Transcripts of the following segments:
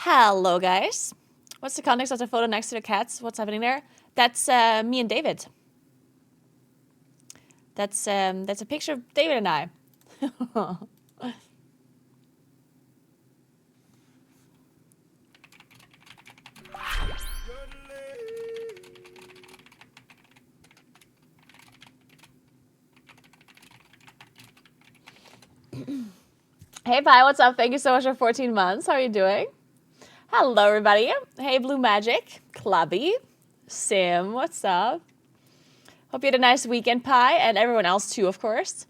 Hello, guys. What's the context of the photo next to the cats? What's happening there? That's me and David. That's a picture of David and I. Hey, Pi, what's up? Thank you so much for 14 months. How are you doing? Hello, everybody. Hey, Blue Magic, Clubby, Sim, what's up? Hope you had a nice weekend, Pi, and everyone else too, of course.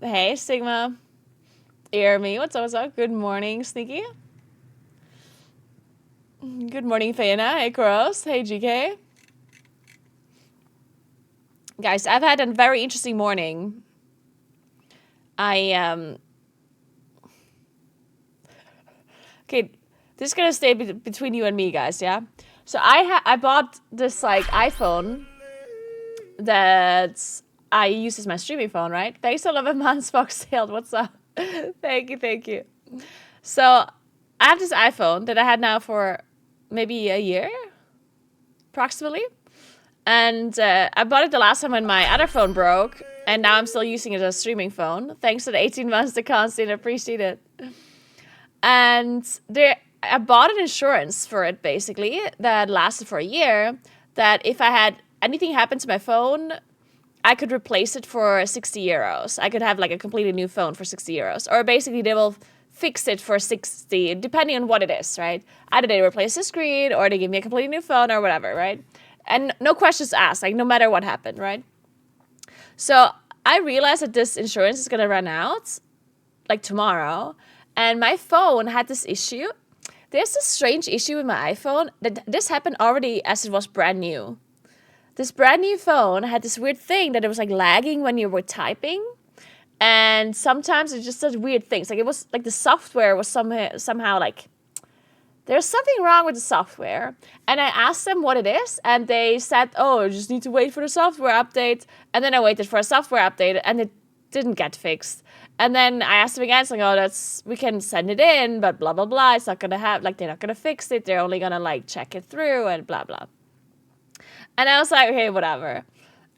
Hey, Sigma, Me, what's up, what's up? Good morning, Sneaky. Good morning, Fayna. Hey, Kroos. Hey, GK. Guys, I've had a very interesting morning. Okay, this is gonna stay between you and me, guys, yeah? So I bought this, like, iPhone that I use as my streaming phone, right? Thanks to 11 months, Foxtailed. What's up? Thank you. So I have this iPhone that I had now for maybe a year, approximately. And I bought it the last time when my other phone broke, and now I'm still using it as a streaming phone. Thanks to the 18 months to Constant, appreciate it. And I bought an insurance for it, basically, that lasted for a year, that if I had anything happen to my phone, I could replace it for 60 euros. I could have like a completely new phone for 60 euros. Or basically they will fix it for 60, depending on what it is, right? Either they replace the screen or they give me a completely new phone or whatever, right? And no questions asked, like no matter what happened, right? So I realized that this insurance is gonna run out like tomorrow. And my phone had this issue. There's this strange issue with my iPhone that this happened already as it was brand new. This brand new phone had this weird thing that it was like lagging when you were typing. And sometimes it just does weird things. Like it was like the software was somehow like, there's something wrong with the software. And I asked them what it is. And they said, oh, you just need to wait for the software update. And then I waited for a software update and it didn't get fixed. And then I asked them again, it's like, oh, we can send it in, but blah, blah, blah. It's not going to have, like, they're not going to fix it. They're only going to, like, check it through and blah, blah. And I was like, okay, whatever.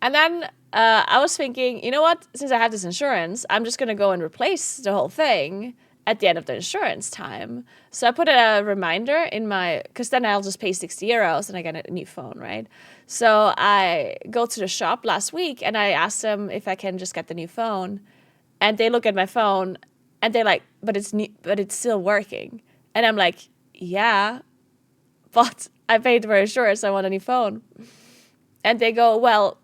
And then I was thinking, you know what? Since I have this insurance, I'm just going to go and replace the whole thing at the end of the insurance time. So I put a reminder in because then I'll just pay 60 euros and I get a new phone, right? So I go to the shop last week and I asked them if I can just get the new phone. And they look at my phone and they're like, but it's still working. And I'm like, yeah, but I paid for insurance. I want a new phone. And they go, well,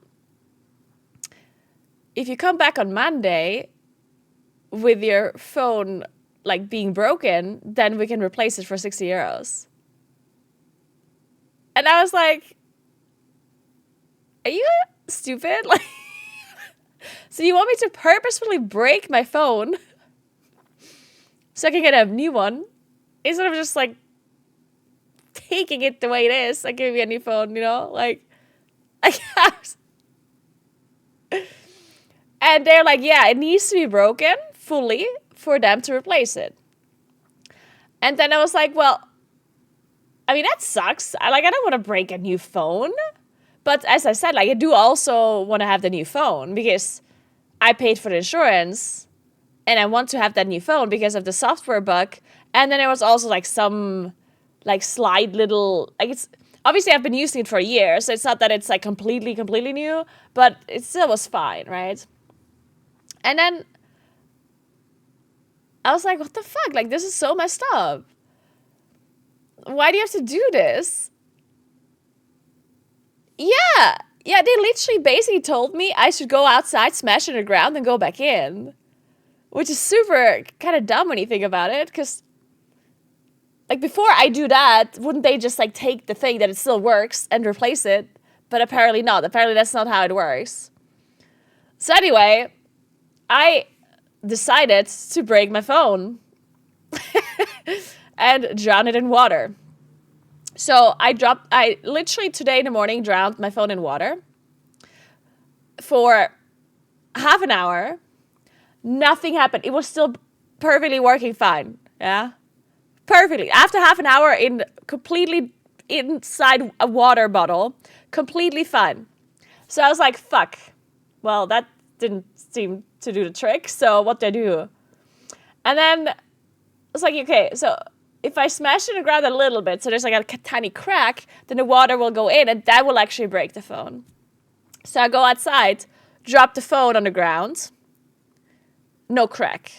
if you come back on Monday with your phone like being broken, then we can replace it for 60 euros. And I was like, are you stupid? Like, so you want me to purposefully break my phone so I can get a new one instead of just like taking it the way it is, like give me a new phone, you know? Like, I guess. And they're like, yeah, it needs to be broken fully for them to replace it. And then I was like, well, I mean, that sucks. I don't want to break a new phone. But as I said, like, I do also want to have the new phone because I paid for the insurance and I want to have that new phone because of the software bug. And then there was also like some like slight little, like it's, obviously I've been using it for a year, so it's not that it's like completely new, but it still was fine, right? And then I was like, what the fuck? Like, this is so messed up. Why do you have to do this? Yeah, they literally basically told me I should go outside, smash it on the ground, and go back in. Which is super kind of dumb when you think about it, because like before I do that, wouldn't they just like take the thing that it still works and replace it? But apparently not. Apparently that's not how it works. So anyway, I decided to break my phone and drown it in water. So I literally today in the morning drowned my phone in water for half an hour. Nothing happened. It was still perfectly working fine. Yeah. perfectly. After half an hour completely inside a water bottle, completely fine. So I was like, fuck. Well, that didn't seem to do the trick. So what do I do? And then I was like, okay, so if I smash it in the ground a little bit, so there's like a tiny crack, then the water will go in and that will actually break the phone. So I go outside, drop the phone on the ground. No crack.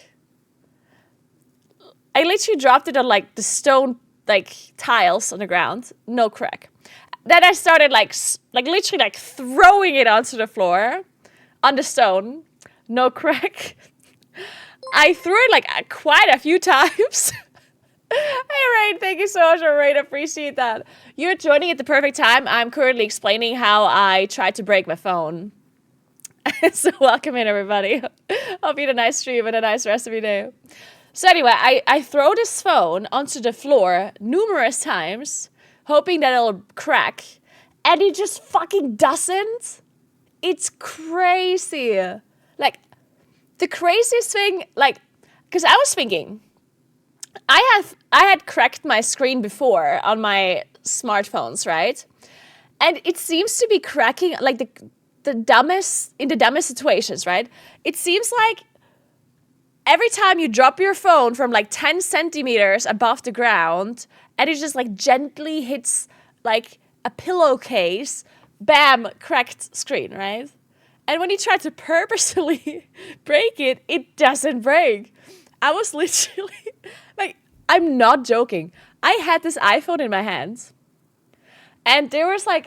I literally dropped it on like the stone like tiles on the ground. No crack. Then I started like literally like throwing it onto the floor on the stone. No crack. I threw it like quite a few times. Hey, Rain, thank you so much, Rain. Appreciate that. You're joining at the perfect time. I'm currently explaining how I tried to break my phone. So welcome in, everybody. Hope you had a nice stream and a nice rest of your day. So anyway, I throw this phone onto the floor numerous times, hoping that it'll crack, and it just fucking doesn't. It's crazy. Like, the craziest thing, like, because I was thinking, I had cracked my screen before on my smartphones, right? And it seems to be cracking like the dumbest situations, right? It seems like every time you drop your phone from like 10 centimeters above the ground and it just like gently hits like a pillowcase, bam, cracked screen, right? And when you try to purposely break it, it doesn't break. I was literally, like, I'm not joking. I had this iPhone in my hands. And there was like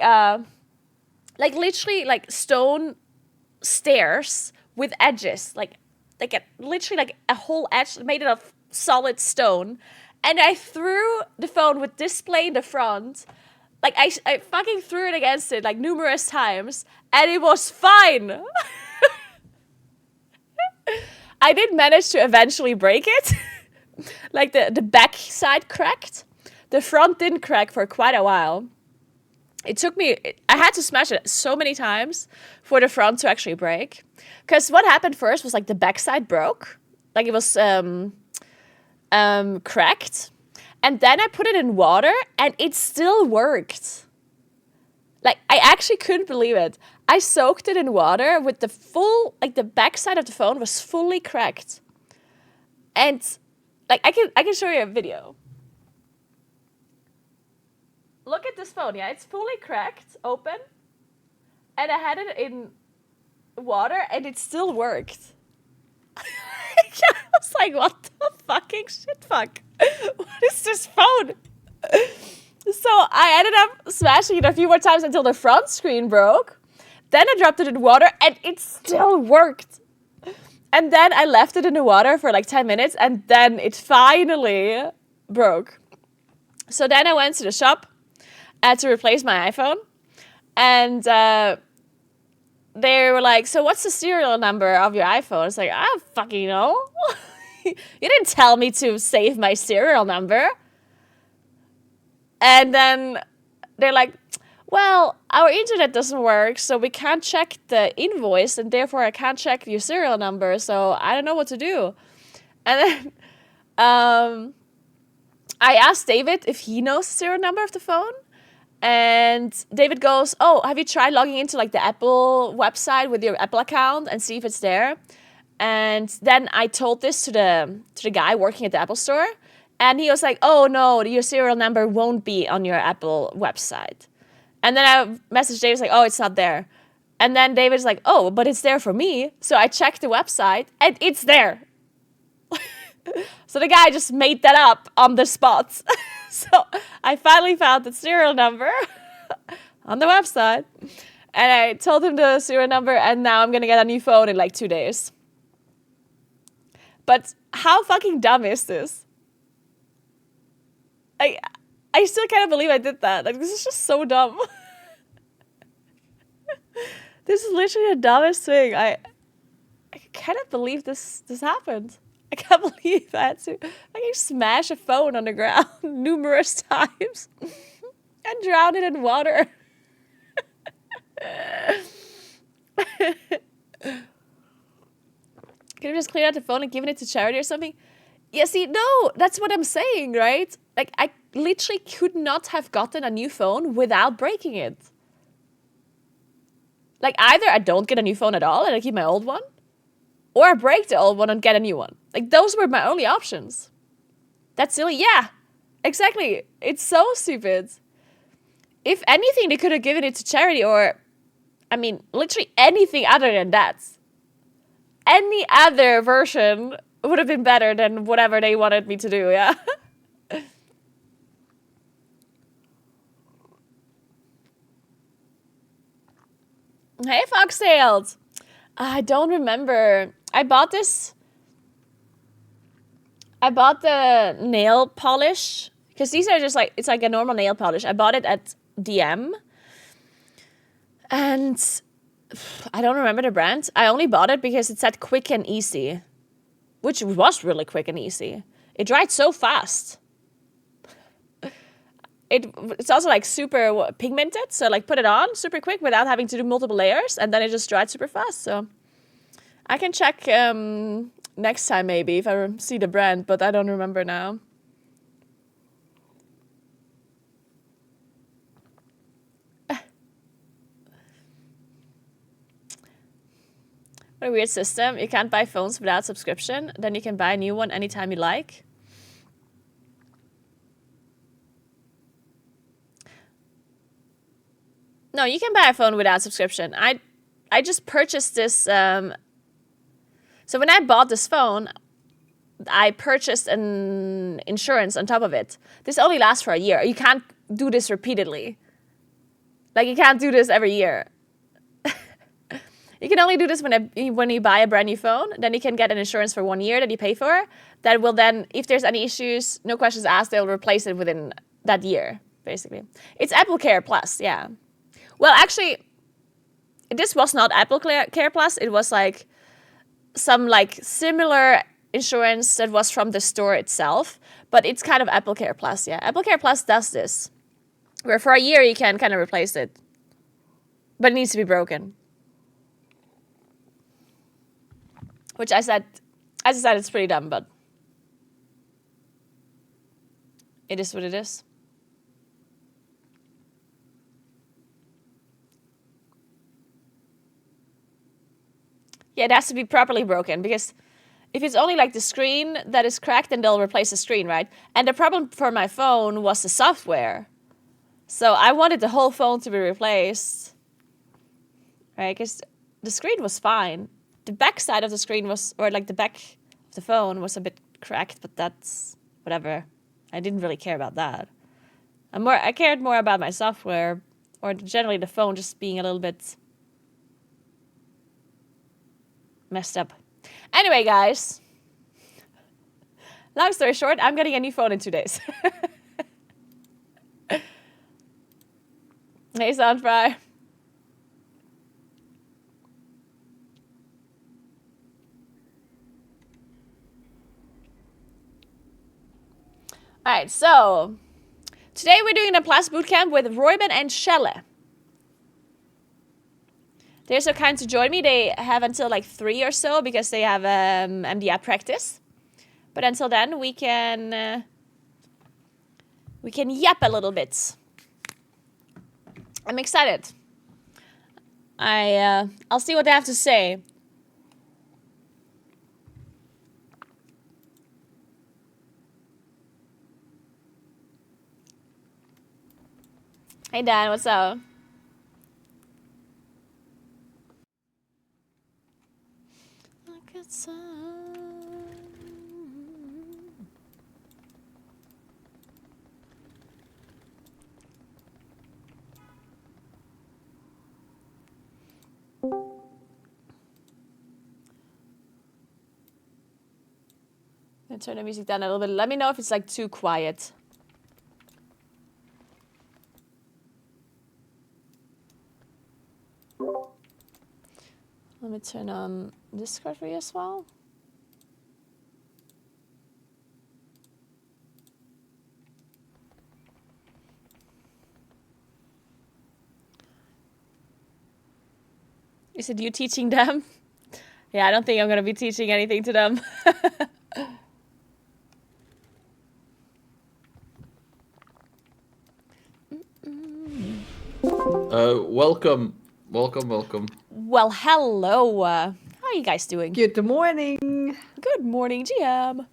literally like stone stairs with edges. Literally like a whole edge made it of solid stone. And I threw the phone with display in the front. Like, I fucking threw it against it like numerous times. And it was fine. I did manage to eventually break it. Like the back side cracked. The front didn't crack for quite a while. It took me, I had to smash it so many times for the front to actually break. Because what happened first was like the back side broke. Like it was cracked. And then I put it in water and it still worked. Like, I actually couldn't believe it. I soaked it in water with the full, like the back side of the phone was fully cracked. And like, I can show you a video. Look at this phone, yeah? It's fully cracked, open. And I had it in water and it still worked. I was like, what the fucking shit fuck? What is this phone? So I ended up smashing it a few more times until the front screen broke. Then I dropped it in water and it still worked. And then I left it in the water for like 10 minutes and then it finally broke. So then I went to the shop to replace my iPhone. And they were like, so what's the serial number of your iPhone? It's like, I don't fucking know. You didn't tell me to save my serial number. And then they're like, well, our internet doesn't work, so we can't check the invoice, and therefore I can't check your serial number, so I don't know what to do. And then I asked David if he knows the serial number of the phone. And David goes, oh, have you tried logging into like the Apple website with your Apple account and see if it's there? And then I told this to the guy working at the Apple store. And he was like, oh, no, your serial number won't be on your Apple website. And then I messaged David, like, oh, it's not there. And then David's like, oh, but it's there for me. So I checked the website and it's there. So the guy just made that up on the spot. So I finally found the serial number on the website. And I told him the serial number and now I'm going to get a new phone in like 2 days. But how fucking dumb is this? I still can't believe I did that. Like, this is just so dumb. This is literally the dumbest thing. I cannot believe this happened. I can't believe I had to smash a phone on the ground numerous times and drown it in water. Could have just cleared out the phone and given it to charity or something. Yeah, see, no, that's what I'm saying, right? Like, I literally could not have gotten a new phone without breaking it. Like, either I don't get a new phone at all and I keep my old one, or I break the old one and get a new one. Like, those were my only options. That's silly. Yeah, exactly. It's so stupid. If anything, they could have given it to charity or, I mean, literally anything other than that. Any other version would have been better than whatever they wanted me to do, yeah? Hey, Foxtails! I don't remember. I bought the nail polish, because these are just like, it's like a normal nail polish. I bought it at DM, and I don't remember the brand. I only bought it because it said quick and easy, which was really quick and easy. It dried so fast. It's also like super pigmented, so like put it on super quick without having to do multiple layers, and then it just dried super fast. So I can check next time maybe if I see the brand, but I don't remember now. What a weird system. You can't buy phones without subscription. Then you can buy a new one anytime you like. No, you can buy a phone without subscription. I just purchased this. So when I bought this phone, I purchased an insurance on top of it. This only lasts for a year. You can't do this repeatedly. Like, you can't do this every year. You can only do this when you buy a brand new phone. Then you can get an insurance for 1 year that you pay for. That will then, if there's any issues, no questions asked, they'll replace it within that year, basically. It's Apple Care Plus, yeah. Well, actually, this was not Apple Care Plus. It was like some like similar insurance that was from the store itself. But it's kind of Apple Care Plus, yeah. Apple Care Plus does this, where for a year you can kind of replace it. But it needs to be broken. Which as I said, it's pretty dumb, but it is what it is. Yeah, it has to be properly broken, because if it's only like the screen that is cracked, then they'll replace the screen, right? And the problem for my phone was the software. So I wanted the whole phone to be replaced, right? Because the screen was fine. The back side of the screen was, or like the back of the phone was a bit cracked, but that's whatever. I didn't really care about that. I cared more about my software, or generally the phone just being a little bit messed up. Anyway, guys, long story short, I'm getting a new phone in 2 days. Hey, Soundfry. All right, so today we're doing a plus bootcamp with Roiben and Sjele. They're so kind to join me. They have until like 3 or so because they have MDR practice. But until then, we can yap a little bit. I'm excited. I'll see what they have to say. Hey Dan, what's up? I'm gonna turn the music down a little bit. Let me know if it's like too quiet. Let me turn on Discord for you as well. Is it you teaching them? Yeah, I don't think I'm going to be teaching anything to them. Welcome, welcome, welcome. Well, hello. How are you guys doing? Good morning. Good morning, GM.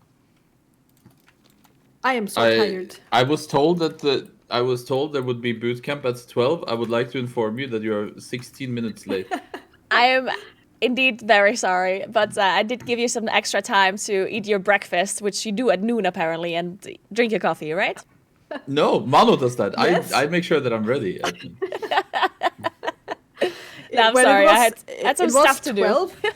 I am so tired. I was told there would be boot camp at 12. I would like to inform you that you are 16 minutes late. I am indeed very sorry, but I did give you some extra time to eat your breakfast, which you do at noon apparently, and drink your coffee, right? No, Mano does that. Yes. I make sure that I'm ready. No, I'm When sorry. it I was- had some it was stuff to 12. do.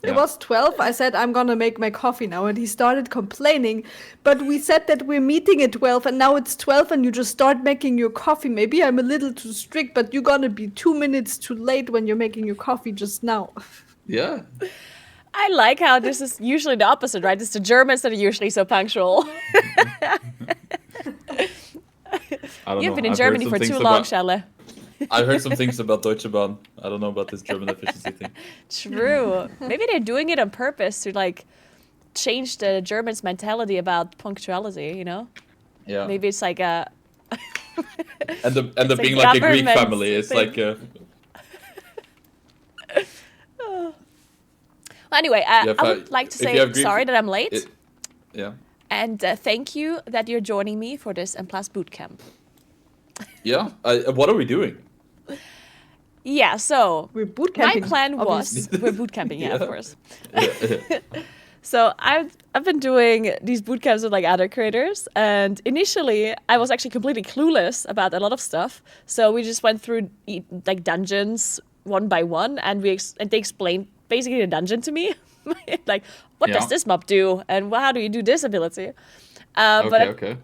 It was 12. I said, I'm going to make my coffee now. And he started complaining. But we said that we're meeting at 12. And now it's 12 and you just start making your coffee. Maybe I'm a little too strict, but you're going to be 2 minutes too late when you're making your coffee just now. Yeah. I like how this is usually the opposite, right? It's the Germans that are usually so punctual. I don't You've know. been in I've heard Germany some for things too long, about- Sjelle. I've heard some things about Deutsche Bahn. I don't know about this German efficiency thing. True. Maybe they're doing it on purpose to like change the Germans' mentality about punctuality, you know? Yeah. Maybe it's like a And the It's a being like a Greek government family. It's thing. like Well, anyway, Yeah, I would like to if you say have Greek- sorry that I'm late, yeah. and thank you that you're joining me for this M Plus Bootcamp. Yeah. What are we doing? Yeah, so We're my bootcamping. plan was obviously. we're bootcamping, yeah, of Yeah. course. Yeah. So I've been doing these bootcamps with like other creators, and initially I was actually completely clueless about a lot of stuff. So we just went through like dungeons one by one, and and they explained basically the dungeon to me, like what Yeah. does this mob do, and how do you do this ability. But Okay.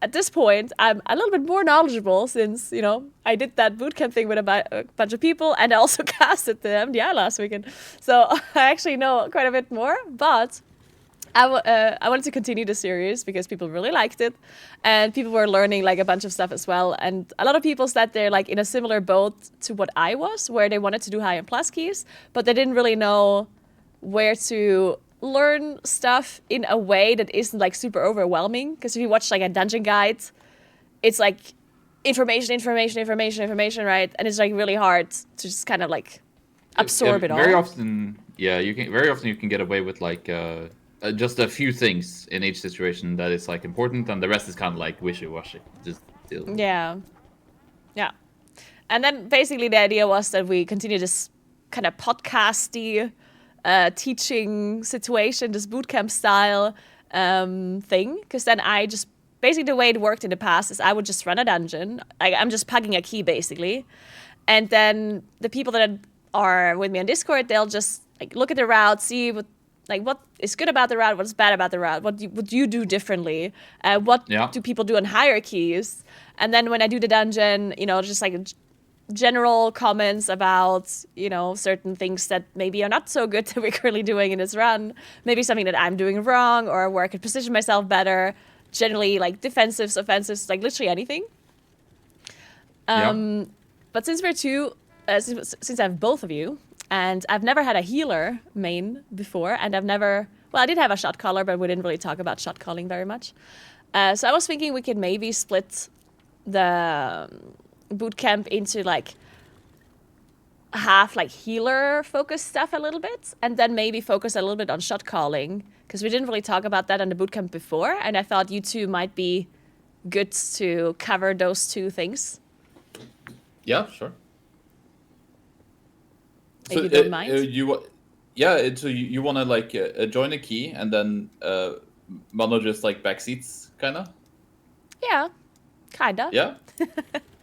at this point, I'm a little bit more knowledgeable since, you know, I did that bootcamp thing with a bunch of people, and I also casted the MDI last weekend. So I actually know quite a bit more, but I wanted to continue the series because people really liked it, and people were learning like a bunch of stuff as well. And a lot of people said they're like in a similar boat to what I was, where they wanted to do high and plus keys, but they didn't really know where to learn stuff in a way that isn't like super overwhelming. Because if you watch like a dungeon guide, it's like information, right? And it's like really hard to just kind of like absorb it all. Very often, you can get away with like just a few things in each situation that is like important, and the rest is kind of like wishy-washy. Just deal. Yeah. And then basically the idea was that we continue this kind of podcasty teaching situation, this bootcamp style thing. Because then I just, basically the way it worked in the past is I would just run a dungeon. I'm just plugging a key basically. And then the people that are with me on Discord, they'll just like look at the route, see what is good about the route, what's bad about the route, what do you do differently, what do people do on higher keys, and then when I do the dungeon, you know, just like general comments about, you know, certain things that maybe are not so good that we're currently doing in this run, maybe something that I'm doing wrong or where I could position myself better, generally like defensives, offensives, like literally anything. But since we're since I have both of you, and I've never had a healer main before, and I did have a shot caller, but we didn't really talk about shot calling very much. So I was thinking we could maybe split the bootcamp into like half like healer focused stuff a little bit, and then maybe focus a little bit on shot calling, because we didn't really talk about that on the bootcamp before, and I thought you two might be good to cover those two things. Yeah, sure. If you don't mind. So you want to like join a key and then Mano just like backseats, kind of? Yeah, kinda. Yeah?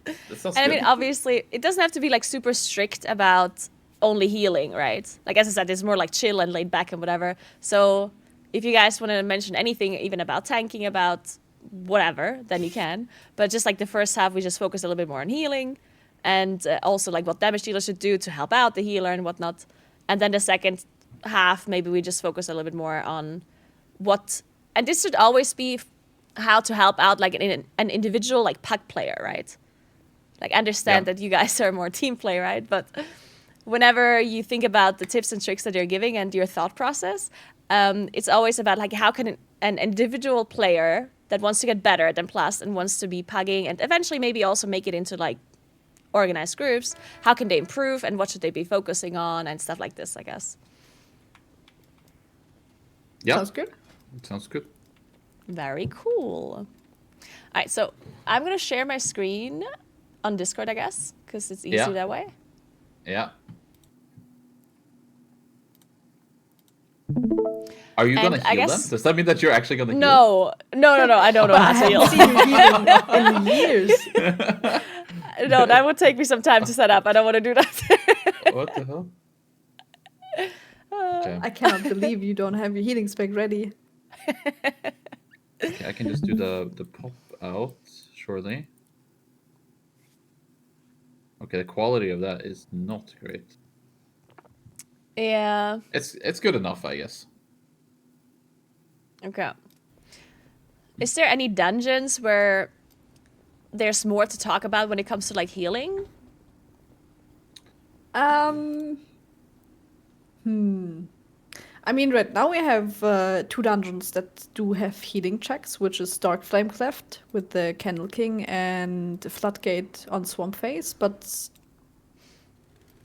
That sounds And I good. mean, obviously, it doesn't have to be like super strict about only healing, right? Like, as I said, it's more like chill and laid back and whatever. So if you guys want to mention anything, even about tanking, about whatever, then you can. But just like the first half, we just focus a little bit more on healing, and also like what damage dealers should do to help out the healer and whatnot. And then the second half, maybe we just focus a little bit more on what, and this should always be how to help out like an individual like puck player, right? Like, understand that you guys are more team play, right? But whenever you think about the tips and tricks that you're giving and your thought process, it's always about like how can an individual player that wants to get better at M+ and wants to be pugging and eventually maybe also make it into like organized groups, how can they improve and what should they be focusing on and stuff like this, I guess. Yeah. Sounds good. Sounds good. Very cool. All right, so I'm going to share my screen on Discord, I guess, because it's easier that way. Yeah. Are you gonna heal them? Does that mean that you're actually gonna heal? No, I don't know how to heal. I haven't seen you healing in years. No, that would take me some time to set up. I don't want to do that. What the hell? Okay. I cannot believe you don't have your healing spec ready. Okay, I can just do the pop out, surely. Okay, the quality of that is not great. Yeah. It's good enough, I guess. Okay. Is there any dungeons where there's more to talk about when it comes to like healing? I mean, right now we have 2 dungeons that do have healing checks, which is Dark Flame Cleft with the Candle King and the Floodgate on Swamp Face, but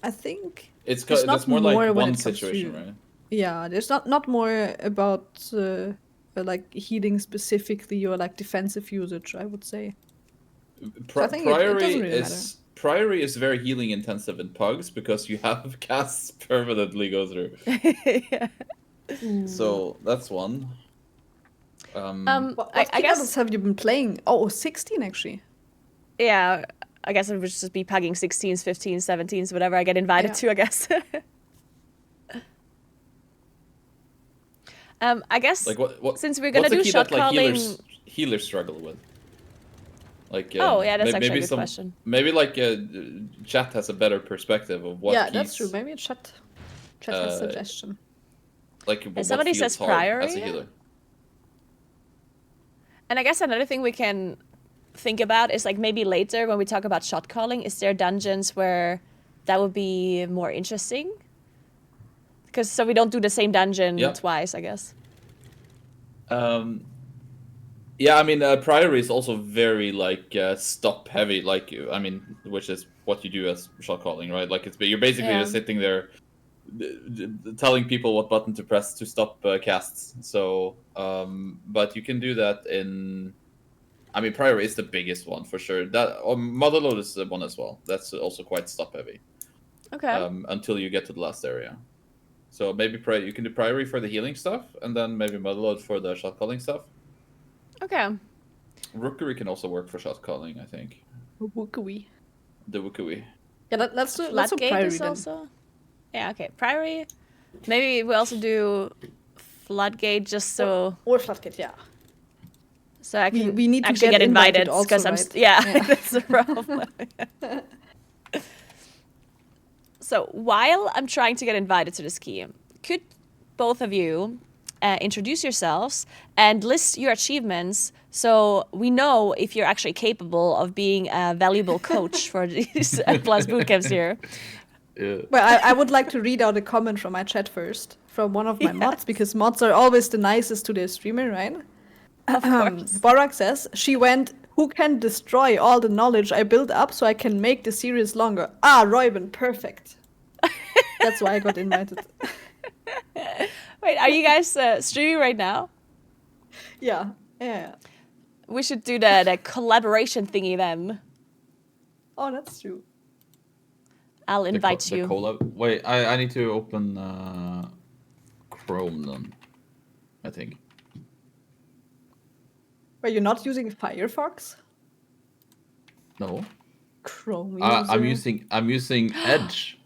I think it's more like one situation, right? Yeah, there's not more about like healing specifically or like defensive usage, I would say. So I think it doesn't really matter. Priory is very healing intensive in pugs because you have casts permanently go through. Yeah. So that's one. What I guess guess have you been playing? Oh, 16 actually. Yeah, I guess it would just be pugging 16s, 15s, 17s, whatever I get invited to, I guess. I guess like what since we're gonna do shot calling, healers struggle with. Like oh yeah, that's actually maybe a good question. Maybe like chat has a better perspective of what. Yeah, keys, that's true. Maybe chat has a suggestion. Like and somebody says Priory as a healer. And I guess another thing we can think about is like maybe later when we talk about shot calling, is there dungeons where that would be more interesting? Because so we don't do the same dungeon twice, I guess. Yeah, I mean, Priory is also very like stop heavy, like I mean, which is what you do as shot calling, right? Like you're basically just sitting there telling people what button to press to stop casts. So, but you can do that in. I mean, Priory is the biggest one for sure. That Motherload is the one as well. That's also quite stop heavy. Okay. Until you get to the last area. So maybe you can do Priory for the healing stuff, and then maybe Motherload for the shot calling stuff. Okay. Rookery can also work for shot calling, I think. Wookery. The Wookery. Yeah, let's do Floodgate Priory is then. also. Yeah. Okay. Priory. Maybe we also do Floodgate just so. Or Floodgate, yeah. So I can we need to actually get invited because I'm right? that's the problem. So while I'm trying to get invited to this key, could both of you introduce yourselves and list your achievements so we know if you're actually capable of being a valuable coach for these plus bootcamps here? Yeah. Well, I would like to read out a comment from my chat first, from one of my mods, because mods are always the nicest to their streamer, right? Of course. Borak says, she went, who can destroy all the knowledge I built up so I can make the series longer? Ah, Roiben, perfect. That's why I got invited. Wait, are you guys streaming right now? Yeah. We should do the collaboration thingy then. Oh, that's true. I'll invite you. The collab. Wait, I need to open Chrome then, I think. Wait, you're not using Firefox? No. Chrome I'm using Edge.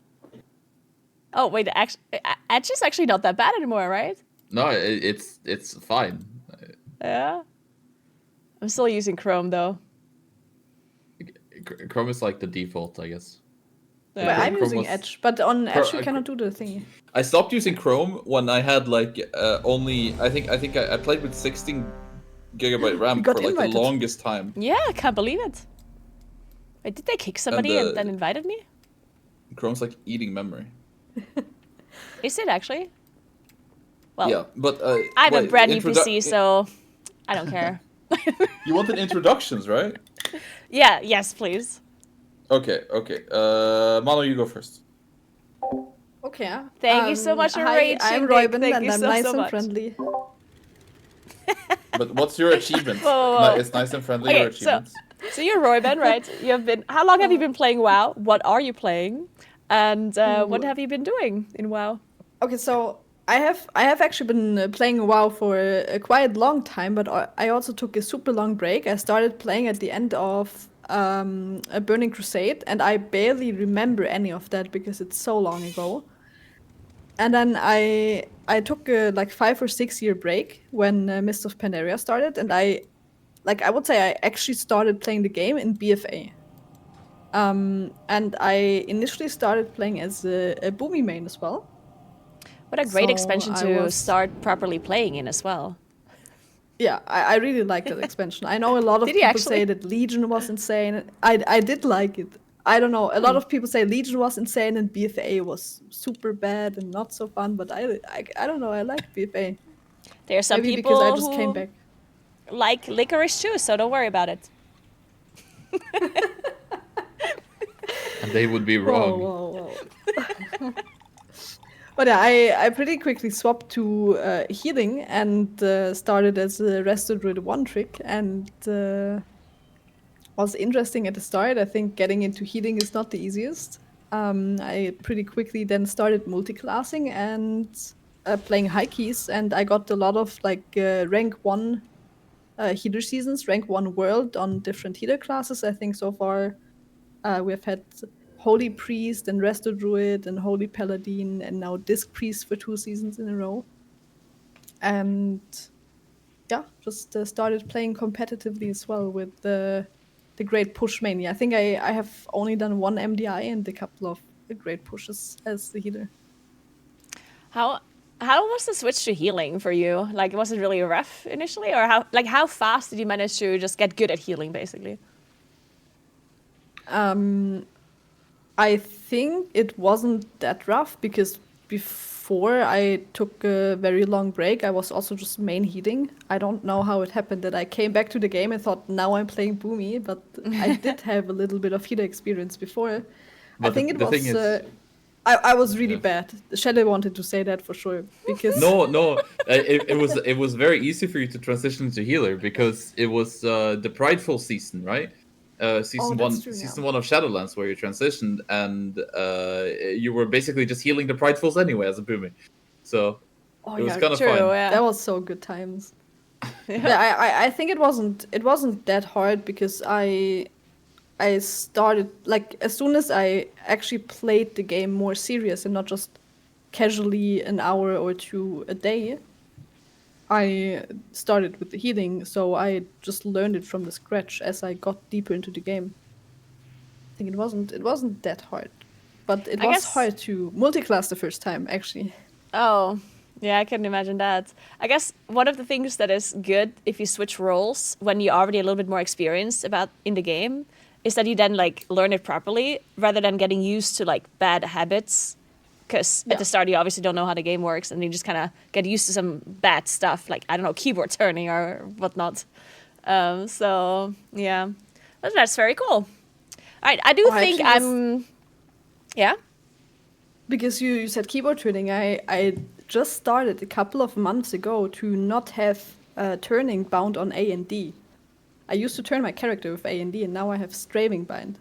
Oh wait, actually, Edge is actually not that bad anymore, right? No, it's fine. Yeah. I'm still using Chrome though. Chrome is like the default, I guess. But I'm using Edge, but on Edge you cannot do the thingy. I stopped using Chrome when I had like only I think I played with 16 gigabyte RAM for like the longest time. Yeah, I can't believe it. Wait, did they kick somebody and then invited me? Chrome's like eating memory. Is it actually? Well, yeah, but I'm a brand new PC, so I don't care. You wanted introductions, right? Yeah. Yes, please. Okay. Mano, you go first. Okay. Thank you so much for Hi, raging, I'm Nick. Roiben, Thank and you I'm so, nice so and much. friendly. But what's your achievement? Whoa. Is nice and friendly your Okay, so achievements? you're Roiben, right? How long have you been playing WoW? What are you playing? And what Ooh. have you been doing in WoW? Okay, so I have actually been playing WoW for a quite long time, but I also took a super long break. I started playing at the end of a Burning Crusade, and I barely remember any of that because it's so long ago. And then I took a like 5 or 6 year break when Mist of Pandaria started, and I would say I actually started playing the game in BFA. And I initially started playing as a Boomy main as well. What a great So expansion I to was start properly playing in as well. Yeah, I really like that expansion. I know a lot of Did you people say actually? that Legion was insane. I did like it. I don't know. A lot of people say Legion was insane and BFA was super bad and not so fun. But I don't know. I like BFA. There are some Maybe because I people just came who back. like licorice too, so don't worry about it. And they would be Whoa, wrong. whoa, whoa. But yeah, I pretty quickly swapped to healing and started as a Rested Druid one trick, and was interesting at the start. I think getting into healing is not the easiest. I pretty quickly then started multi-classing and playing high keys, and I got a lot of like rank 1 healer seasons, rank 1 world on different healer classes. I think so far we've had Holy Priest and Resto Druid and Holy Paladin and now Disc Priest for 2 seasons in a row. And yeah, just started playing competitively as well with the great push mania. I think I have only done one MDI and a couple of great pushes as the healer. How was the switch to healing for you? Like, was it really rough initially, or how fast did you manage to just get good at healing, basically? I think it wasn't that rough because before I took a very long break, I was also just main healing. I don't know how it happened that I came back to the game and thought now I'm playing Boomy, but I did have a little bit of healer experience before. I But think it the thing was. is, I was really yeah. bad. Shelley wanted to say that for sure because No, it was very easy for you to transition to healer because it was the Prideful season, right? oh, that's true. Yeah. Season 1 of Shadowlands, where you transitioned, and you were basically just healing the Pridefuls anyway as a Boomy, so Oh it was yeah, kind of True, fun. yeah. that was so good times. Yeah, I think it wasn't that hard because I started like as soon as I actually played the game more serious and not just casually an hour or two a day. I started with the healing, so I just learned it from the scratch as I got deeper into the game. I think it wasn't that hard, but it I was guess. hard to multiclass the first time actually. Oh, yeah, I can imagine that. I guess one of the things that is good if you switch roles when you're already a little bit more experienced about in the game is that you then like learn it properly rather than getting used to like bad habits. Because at Yeah. the start you obviously don't know how the game works, and you just kind of get used to some bad stuff, like I don't know, keyboard turning or whatnot. So yeah, but that's very cool. All right, I do Oh, I think actually was I'm. Yeah. because you said keyboard tuning. I just started a couple of months ago to not have turning bound on A and D. I used to turn my character with A and D, and now I have strafing bound.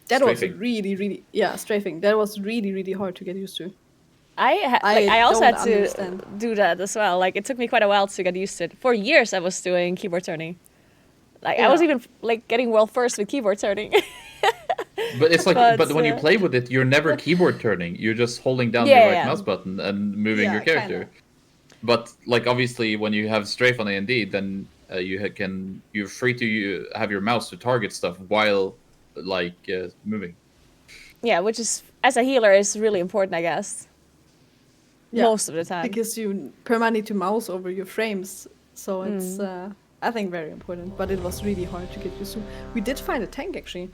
That was Strafing. really strafing. That was really hard to get used to. I I also don't had to understand. do that as well. Like it took me quite a while to get used to it. For years I was doing keyboard turning. Like I was Yeah. even like getting world first with keyboard turning. But it's like, But but when you play with it, you're never keyboard turning. You're just holding down your yeah, right yeah. mouse button and moving your Yeah, character. kinda. But like obviously, when you have strafe on A and D, then you're free to have your mouse to target stuff while like moving. Yeah, which is as a healer is really important, I guess. Yeah. Most of the time. Because you perma need to mouse over your frames. So it's I think very important. But it was really hard to get used to. We did find a tank actually.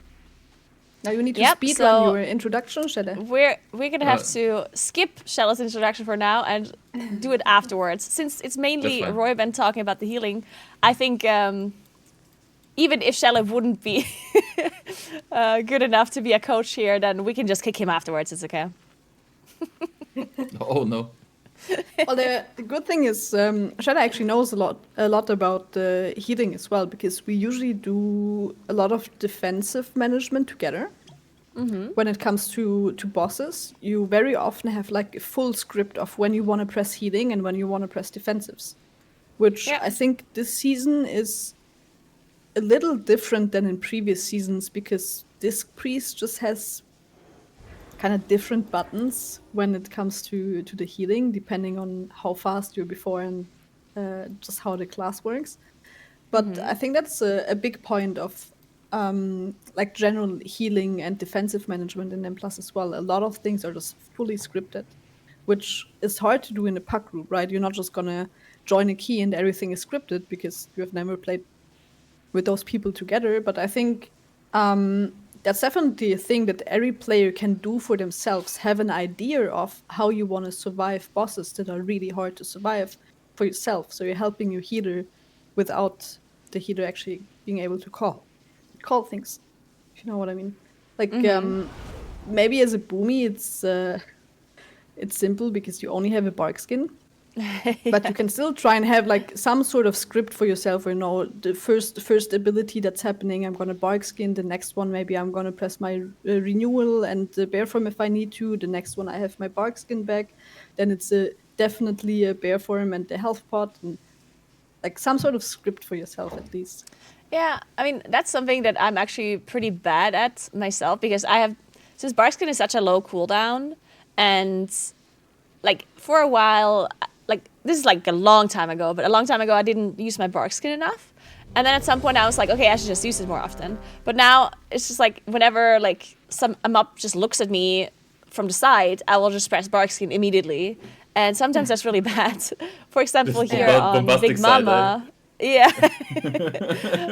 Now you need to Yep, speedrun so your introduction, Shelle. we're gonna have to skip Shell's introduction for now and do it afterwards. Since it's mainly That's fine. Roiben talking about the healing, I think even if Sjele wouldn't be good enough to be a coach here, then we can just kick him afterwards. It's okay. Oh no. Well, the good thing is Sjele actually knows a lot about healing as well, because we usually do a lot of defensive management together. When it comes to bosses, you very often have like a full script of when you want to press healing and when you want to press defensives, which I think this season is a little different than in previous seasons, because Disc Priest just has kind of different buttons when it comes to the healing, depending on how fast you're before and just how the class works. But I think that's a big point of like general healing and defensive management in M+ as well. A lot of things are just fully scripted, which is hard to do in a puck group, right? You're not just gonna join a key and everything is scripted because you have never played with those people together. But I think that's definitely a thing that every player can do for themselves. Have an idea of how you want to survive bosses that are really hard to survive for yourself. So you're helping your healer without the healer actually being able to call things, if you know what I mean. Like maybe as a boomy, it's simple because you only have a bark skin, but you can still try and have like some sort of script for yourself. Or the first ability that's happening, I'm gonna bark skin. The next one, maybe I'm gonna press my renewal and the bear form if I need to. The next one, I have my bark skin back. Then it's definitely a bear form and the health pot, and like some sort of script for yourself at least. Yeah, I mean, that's something that I'm actually pretty bad at myself, because since Barkskin is such a low cooldown, and like for a while, like this is like a long time ago, but a long time ago I didn't use my Barkskin enough. And then at some point I was like, okay, I should just use it more often. But now it's just like whenever like a mob just looks at me from the side, I will just press Barkskin immediately. And sometimes that's really bad. For example, here on Big Mama. Yeah.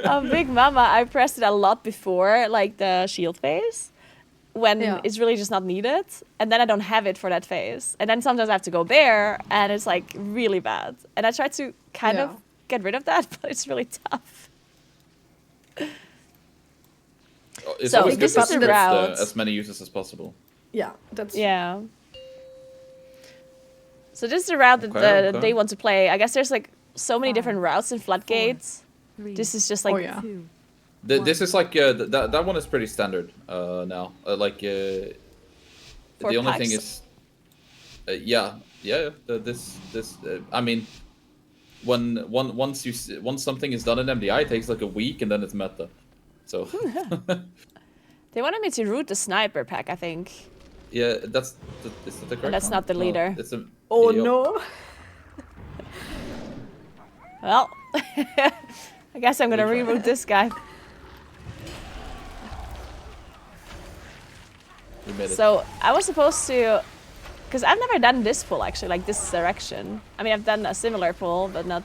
On Big Mama, I pressed it a lot before, like the shield phase, when it's really just not needed. And then I don't have it for that phase. And then sometimes I have to go there, and it's like really bad. And I try to kind of get rid of that, but it's really tough. It's so always good this is to the route. as many users as possible. Yeah, that's So this is the route that they want to play. I guess there's like so many different routes in Floodgates. This is just like this is like that one is pretty standard now. The only thing is this I mean, once something is done in MDI, it takes like a week and then it's meta. So they wanted me to root the sniper pack, I think. Yeah, is that the correct And that's one? not the leader. No, it's no. Well, I guess I'm gonna reroute this guy. You made it. So I was supposed to, because I've never done this pull actually, like this direction. I mean, I've done a similar pull, but not.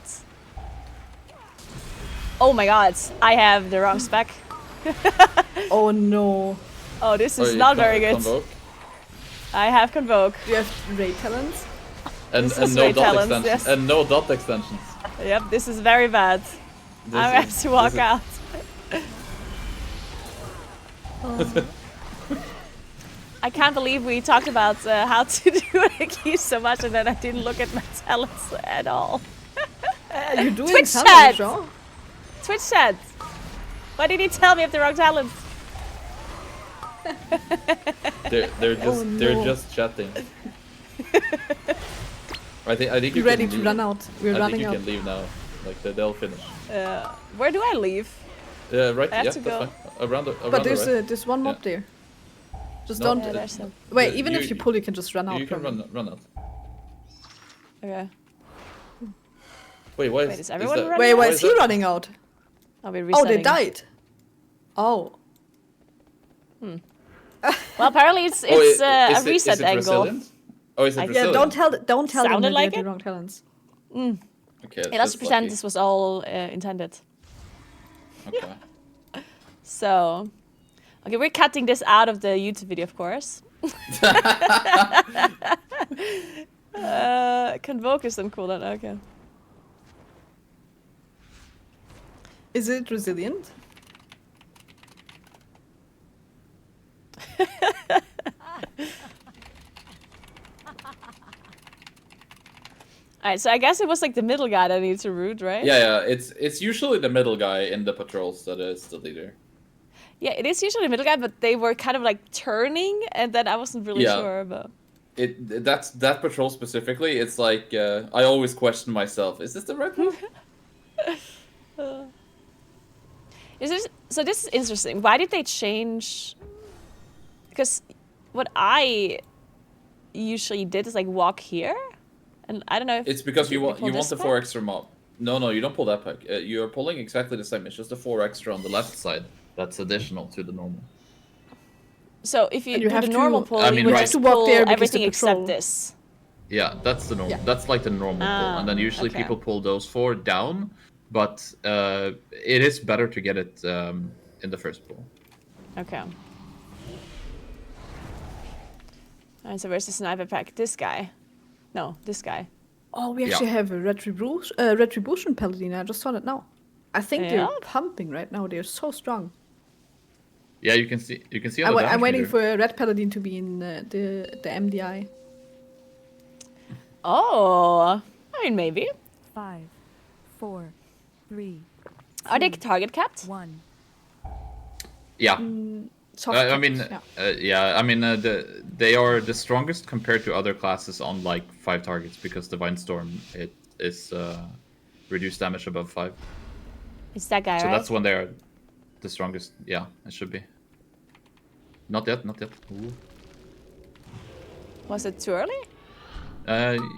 Oh my God! I have the wrong spec. Oh no. Oh, this is not very good. Convoke. I have Convoke. Do you have raid talents? And no dot extensions. Yes. And no dot extensions. Yep, this is very bad. I have to walk out. I can't believe we talked about how to do a key so much, and then I didn't look at my talents at all. You're doing Twitch something, chat! Jean. Twitch chat! Why did he tell me I have the wrong talent? They're just chatting. I think You're ready to run out. We're running out. I think you can leave now. Like they'll finish. Where do I leave? Right. I have Yeah, to that's go. fine. Around But the right. there's one mob there. Just No, don't. Yeah, there's some. Wait, Yeah, even if you pull, you can just run out. You can probably. run out. Okay. Wait, why Wait, is everyone running Wait, out? why is he running out? I'll be Oh, resetting. they died. Oh. Well, apparently it's a reset is it angle. resilient? Oh, is it I- Yeah, resilient? don't tell them Sounded that like they it? had the wrong talents. Okay, Yeah, let's pretend lucky. this was all intended. Okay. So, okay, we're cutting this out of the YouTube video, of course. Convoke is on cooldown, okay. Is it resilient? Alright, so I guess it was like the middle guy that needs to root, right? Yeah. It's usually the middle guy in the patrols that is the leader. Yeah, it is usually the middle guy, but they were kind of like turning, and then I wasn't really sure about. That patrol specifically. It's like I always question myself: is this the red one? So this is interesting. Why did they change? Because what I usually did is like walk here, and I don't know if It's because you want this the 4 extra mob. No, you don't pull that pack. You're pulling exactly the same. It's just the 4 extra on the left side. That's additional to the normal. So if you do have the to- normal pull, I mean, you right. just to walk pull there because everything the patrol- except this. Yeah, that's the normal. Yeah. That's like the normal pull, and then usually okay. people pull those 4 down. But it is better to get it in the first pull. Okay. Alright, so where's the sniper pack? This guy. No, this guy. Oh, we actually have a retribution paladin. I just saw that now. I think Yeah? they're pumping right now. They're so strong. Yeah, you can see. You can see on the I'm damage waiting meter. for a red paladin to be in the MDI. Oh, I mean maybe. 5, 4, 3, Are they target capped? 1. Yeah. Soft I mean, yeah. I mean, they are the strongest compared to other classes on like 5 targets because Divine Storm it is reduced damage above 5. It's that guy, So right? that's when they are the strongest. Yeah, it should be. Not yet. Ooh. Was it too early?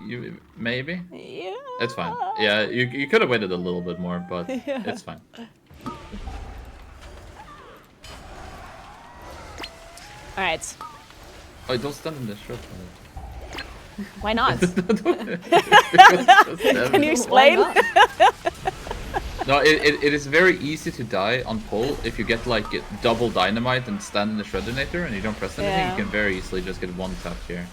You maybe. Yeah. It's fine. Yeah, you could have waited a little bit more, but it's fine. All right. Oh, don't stand in the short. Why not? Can Can you explain? No, it is very easy to die on pull if you get like double dynamite and stand in the shredinator and you don't press anything. Yeah. You can very easily just get one tap here.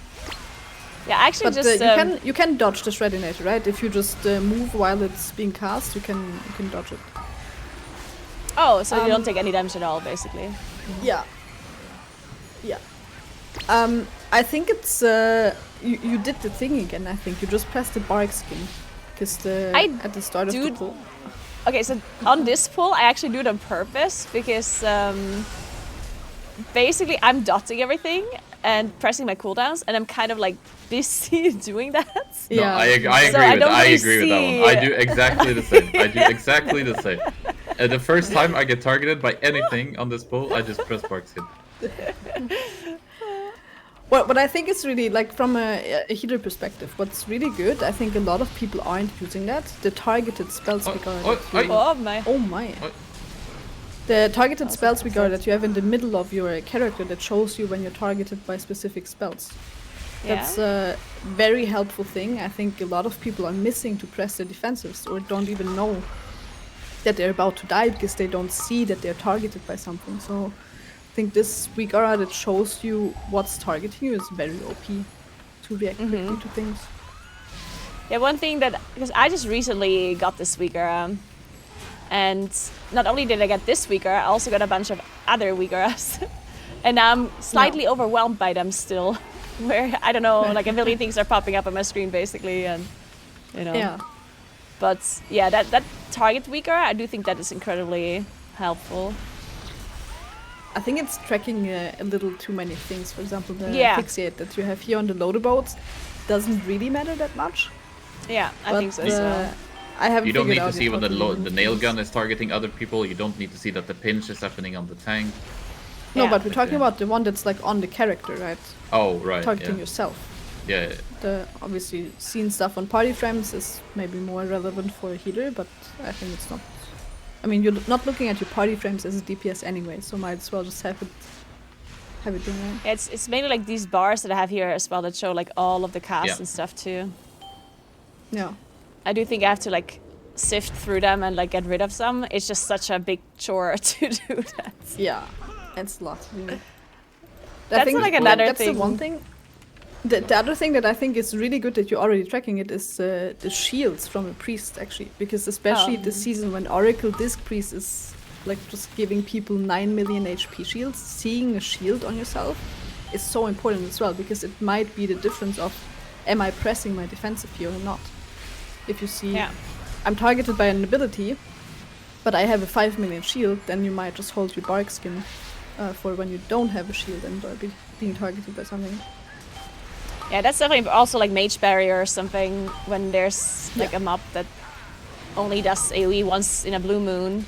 Yeah, actually, But just you can dodge the shredinator, right? If you just move while it's being cast, you can dodge it. oh, so you don't take any damage at all, basically. Yeah. Yeah. I think it's you did the thing again. I think you just pressed the bark skin because at the start of the pull. Okay, so on this pull, I actually do it on purpose because basically I'm dotting everything and pressing my cooldowns, and I'm kind of like busy doing that. No, Yeah. I agree So I with don't that. I really agree with that see- one. I do exactly the same. I do exactly the same. The first time I get targeted by anything on this pull, I just press bark skin. What I think is really like from a healer perspective, what's really good. I think a lot of people aren't using that. The targeted spell speaker. Oh my. Oh my. Oh. The targeted spell speaker that you have in the middle of your character that shows you when you're targeted by specific spells. That's a very helpful thing. I think a lot of people are missing to press their defensives or don't even know that they're about to die because they don't see that they're targeted by something. So I think this weak aura that shows you what's targeting you is very OP to react quickly to things. Yeah, one thing that, because I just recently got this weaker, and not only did I get this weaker, I also got a bunch of other weakers, and I'm slightly overwhelmed by them still, where, I don't know, like a million things are popping up on my screen basically, and, you know. Yeah. But yeah, that target weaker, I do think that is incredibly helpful. I think it's tracking a little too many things. For example, the Yeah. fixate that you have here on the loader boats doesn't really matter that much. Yeah, I But, think so as well. I haven't You don't need figured to out see yet when what the really the nail means. gun is targeting other people. You don't need to see that the pinch is happening on the tank. No, Yeah. but we're talking Okay. about the one that's like on the character, right? Oh, right. Targeting Yeah. yourself. Yeah. The obviously seeing stuff on party frames is maybe more relevant for a healer, but I think it's not. I mean, you're not looking at your party frames as a DPS anyway, so might as well just have it doing that. Yeah, it's mainly like these bars that I have here as well that show like all of the casts Yeah. and stuff too. Yeah. I do think I have to like sift through them and like get rid of some. It's just such a big chore to do that. Yeah, it's a lot. Really. That's like another that's thing. the one thing. The other thing that I think is really good that you're already tracking it is the shields from a priest actually, because especially this season when Oracle Disc Priest is like just giving people 9 million HP shields, seeing a shield on yourself is so important as well, because it might be the difference of, am I pressing my defensive here or not? If you see, I'm targeted by an ability, but I have a 5 million shield, then you might just hold your bark skin for when you don't have a shield and are being targeted by something. Yeah, that's definitely also like mage barrier or something, when there's like a mob that only does AoE once in a blue moon,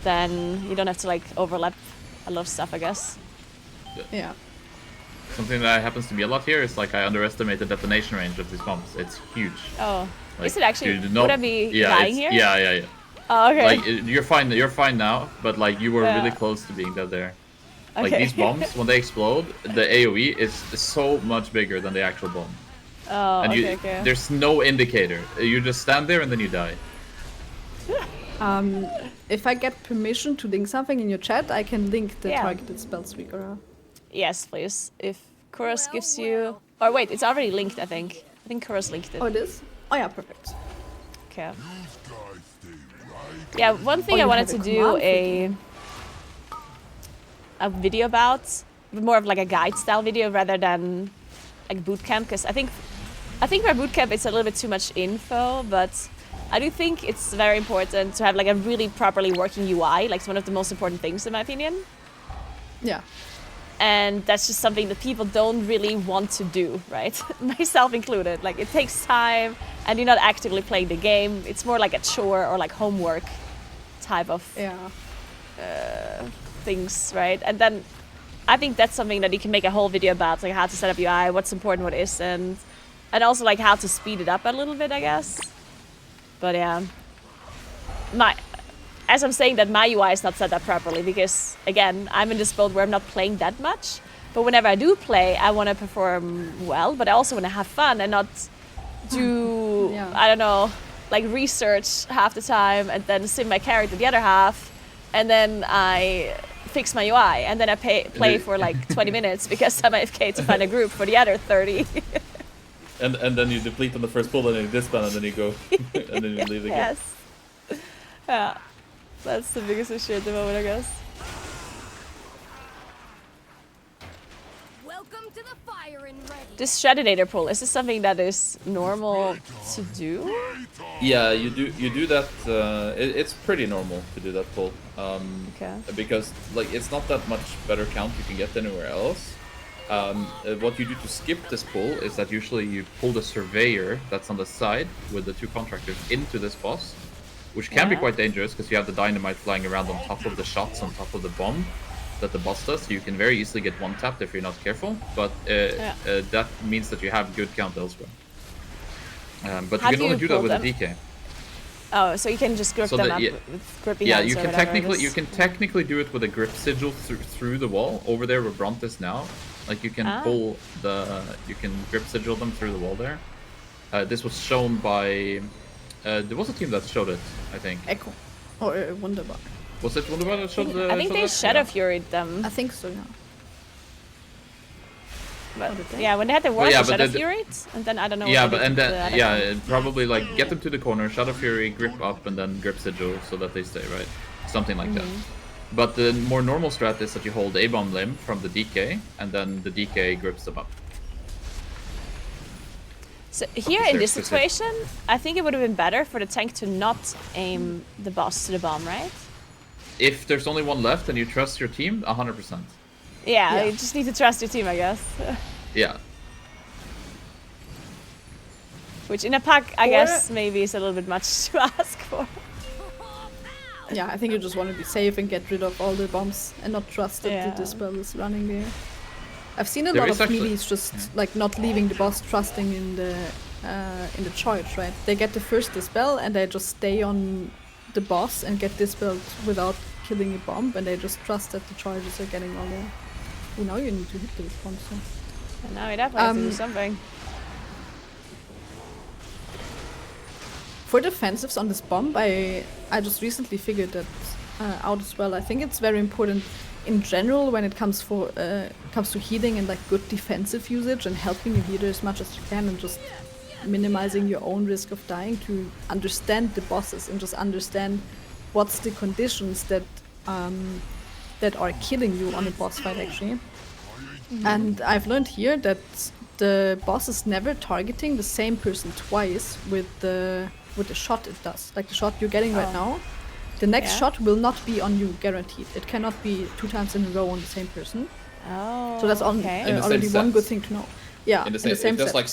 then you don't have to like overlap a lot of stuff, I guess. Yeah. Something that happens to me a lot here is like I underestimate the detonation range of these bombs. It's huge. Oh, Like, is it actually? dude, no, Would I be lying here? Yeah. Oh, okay. Like you're fine now, but like you were really close to being dead there. Like Okay. these bombs, when they explode, the AoE is so much bigger than the actual bomb. Oh, And okay. there's no indicator. You just stand there and then you die. If I get permission to link something in your chat, I can link the Yeah. targeted spell speaker. Yes, please. If Kuros gives you... Or wait, it's already linked, I think. I think Kuros linked it. Oh, it is? Oh yeah, perfect. Okay. Yeah, one thing I you wanted have to a do command a video about, but more of like a guide style video rather than like bootcamp, because I think for bootcamp it's a little bit too much info, but I do think it's very important to have like a really properly working UI. Like, it's one of the most important things in my opinion. Yeah. And that's just something that people don't really want to do, right? Myself included. Like, it takes time and you're not actively playing the game. It's more like a chore or like homework type of things, right? And then I think that's something that you can make a whole video about, like how to set up UI, what's important, what isn't, and also like how to speed it up a little bit, I guess. But yeah, as I'm saying that, my UI is not set up properly because, again, I'm in this build where I'm not playing that much. But whenever I do play, I want to perform well, but I also want to have fun and not do, I don't know, like research half the time and then sim my character the other half, and then I fix my UI, and then I play for like 20 minutes because I'm AFK to find a group for the other 30. And then you deplete on the first pull, and then you disband, and then you go, and then you leave again. Yes. Yeah. That's the biggest issue at the moment, I guess. Welcome to the fire and ready. This Shredinator pull, is this something that is normal to do? Yeah, you do that. It's pretty normal to do that pull. Okay. Because like it's not that much better count you can get anywhere else. What you do to skip this pull is that usually you pull the surveyor that's on the side with the two contractors into this boss, which can be quite dangerous because you have the dynamite flying around on top of the shots, on top of the bomb that the boss does. So you can very easily get one-tapped if you're not careful, but that means that you have good count elsewhere. But you can only do that with a DK. Oh, so you can just grip them up with grippy hands you or can whatever technically do it with a grip sigil through the wall over there where Bront is now. Like you can pull you can grip sigil them through the wall there. This was shown by there was a team that showed it, I think. Echo. Or Wunderbar. Was it Wunderbar that showed I think they Shadow Fury'd them. I think so, yeah. But yeah, when they had the war, Shadow Fury'd, and then I don't know. Yeah, but and then probably like get them to the corner, Shadow Fury, grip up, and then grip sigil so that they stay, right? Something like that. But the more normal strat is that you hold A-bomb limb from the DK, and then the DK grips them up. So here in this situation, I think it would have been better for the tank to not aim the boss to the bomb, right? If there's only one left and you trust your team, 100%. Yeah, you just need to trust your team, I guess. Yeah. Which in a pack, I guess, maybe is a little bit much to ask for. Yeah, I think you just want to be safe and get rid of all the bombs and not trust that the dispel is running there. I've seen a lot of melees just like not leaving the boss, trusting in the charge, right? They get the first dispel and they just stay on the boss and get dispelled without killing a bomb, and they just trust that the charges are getting all there. Oh, now you need to hit those bombs. So. And now we definitely have to do something. For defensives on this bomb, I just recently figured that out as well. I think it's very important in general when it comes to healing and like good defensive usage and helping your leader as much as you can and just minimizing your own risk of dying, to understand the bosses and just understand what's the conditions that that are killing you on a boss fight actually. And I've learned here that the boss is never targeting the same person twice with the shot it does. Like the shot you're getting right now, the next shot will not be on you, guaranteed. It cannot be 2 times in a row on the same person. Oh, So that's already one good thing to know. Yeah, in the same it does like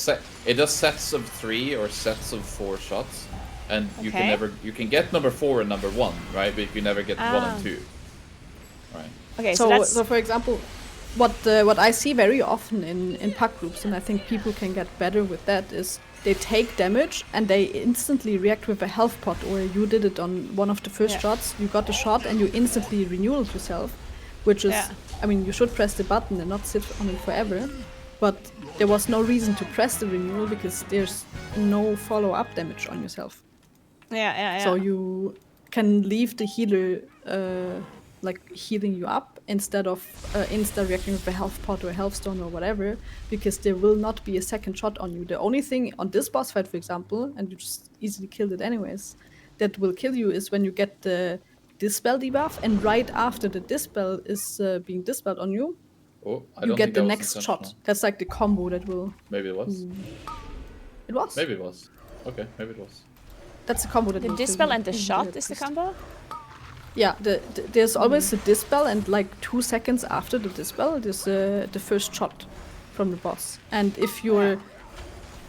it does sets of 3 or sets of 4 shots, and you can get number 4 and number 1, right? But you never get 1 and 2, right? Okay, so for example, what I see very often in pack groups, and I think people can get better with that, is they take damage and they instantly react with a health pot, or you did it on one of the first shots. You got a shot and you instantly renewal yourself, which is, I mean, you should press the button and not sit on it forever. But there was no reason to press the renewal because there's no follow-up damage on yourself. Yeah. So you can leave the healer like healing you up instead of insta-reacting with a health pot or a health stone or whatever, because there will not be a second shot on you. The only thing on this boss fight, for example, and you just easily killed it anyways, that will kill you is when you get the Dispel debuff, and right after the Dispel is being dispelled on you, you get the next shot. That's like the combo that will... Maybe it was. It was? Maybe it was. Okay, maybe it was. That's the combo that The will Dispel kill and the you. shot is the combo? Yeah, there's always a Dispel, and like 2 seconds after the Dispel, there's the first shot from the boss. And if you're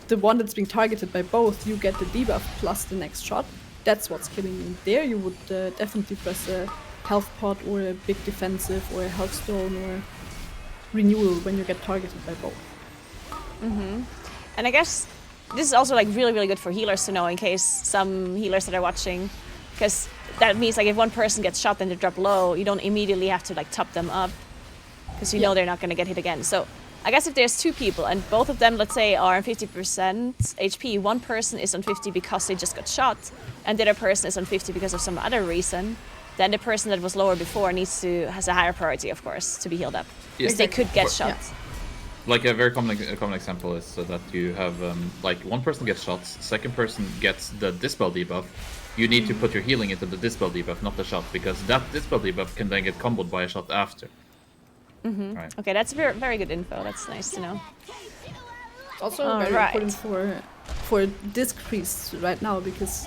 the one that's being targeted by both, you get the debuff plus the next shot. That's what's killing you. There you would definitely press a health pot or a big defensive or a health stone or renewal when you get targeted by both. And I guess this is also like really good for healers to know, in case some healers that are watching, because that means like if one person gets shot and they drop low, you don't immediately have to like top them up, because you know they're not going to get hit again. So I guess if there's 2 people and both of them, let's say, are on 50% HP, one person is on 50 because they just got shot, and the other person is on 50 because of some other reason, then the person that was lower before has a higher priority, of course, to be healed up, because they could get shot. Like a very common example is so that you have like one person gets shots, second person gets the Dispel debuff. You need to put your healing into the Dispel debuff, not the shot, because that Dispel debuff can then get comboed by a shot after. Right. Okay, that's very good info. That's nice to know. Also very important for disc priests right now, because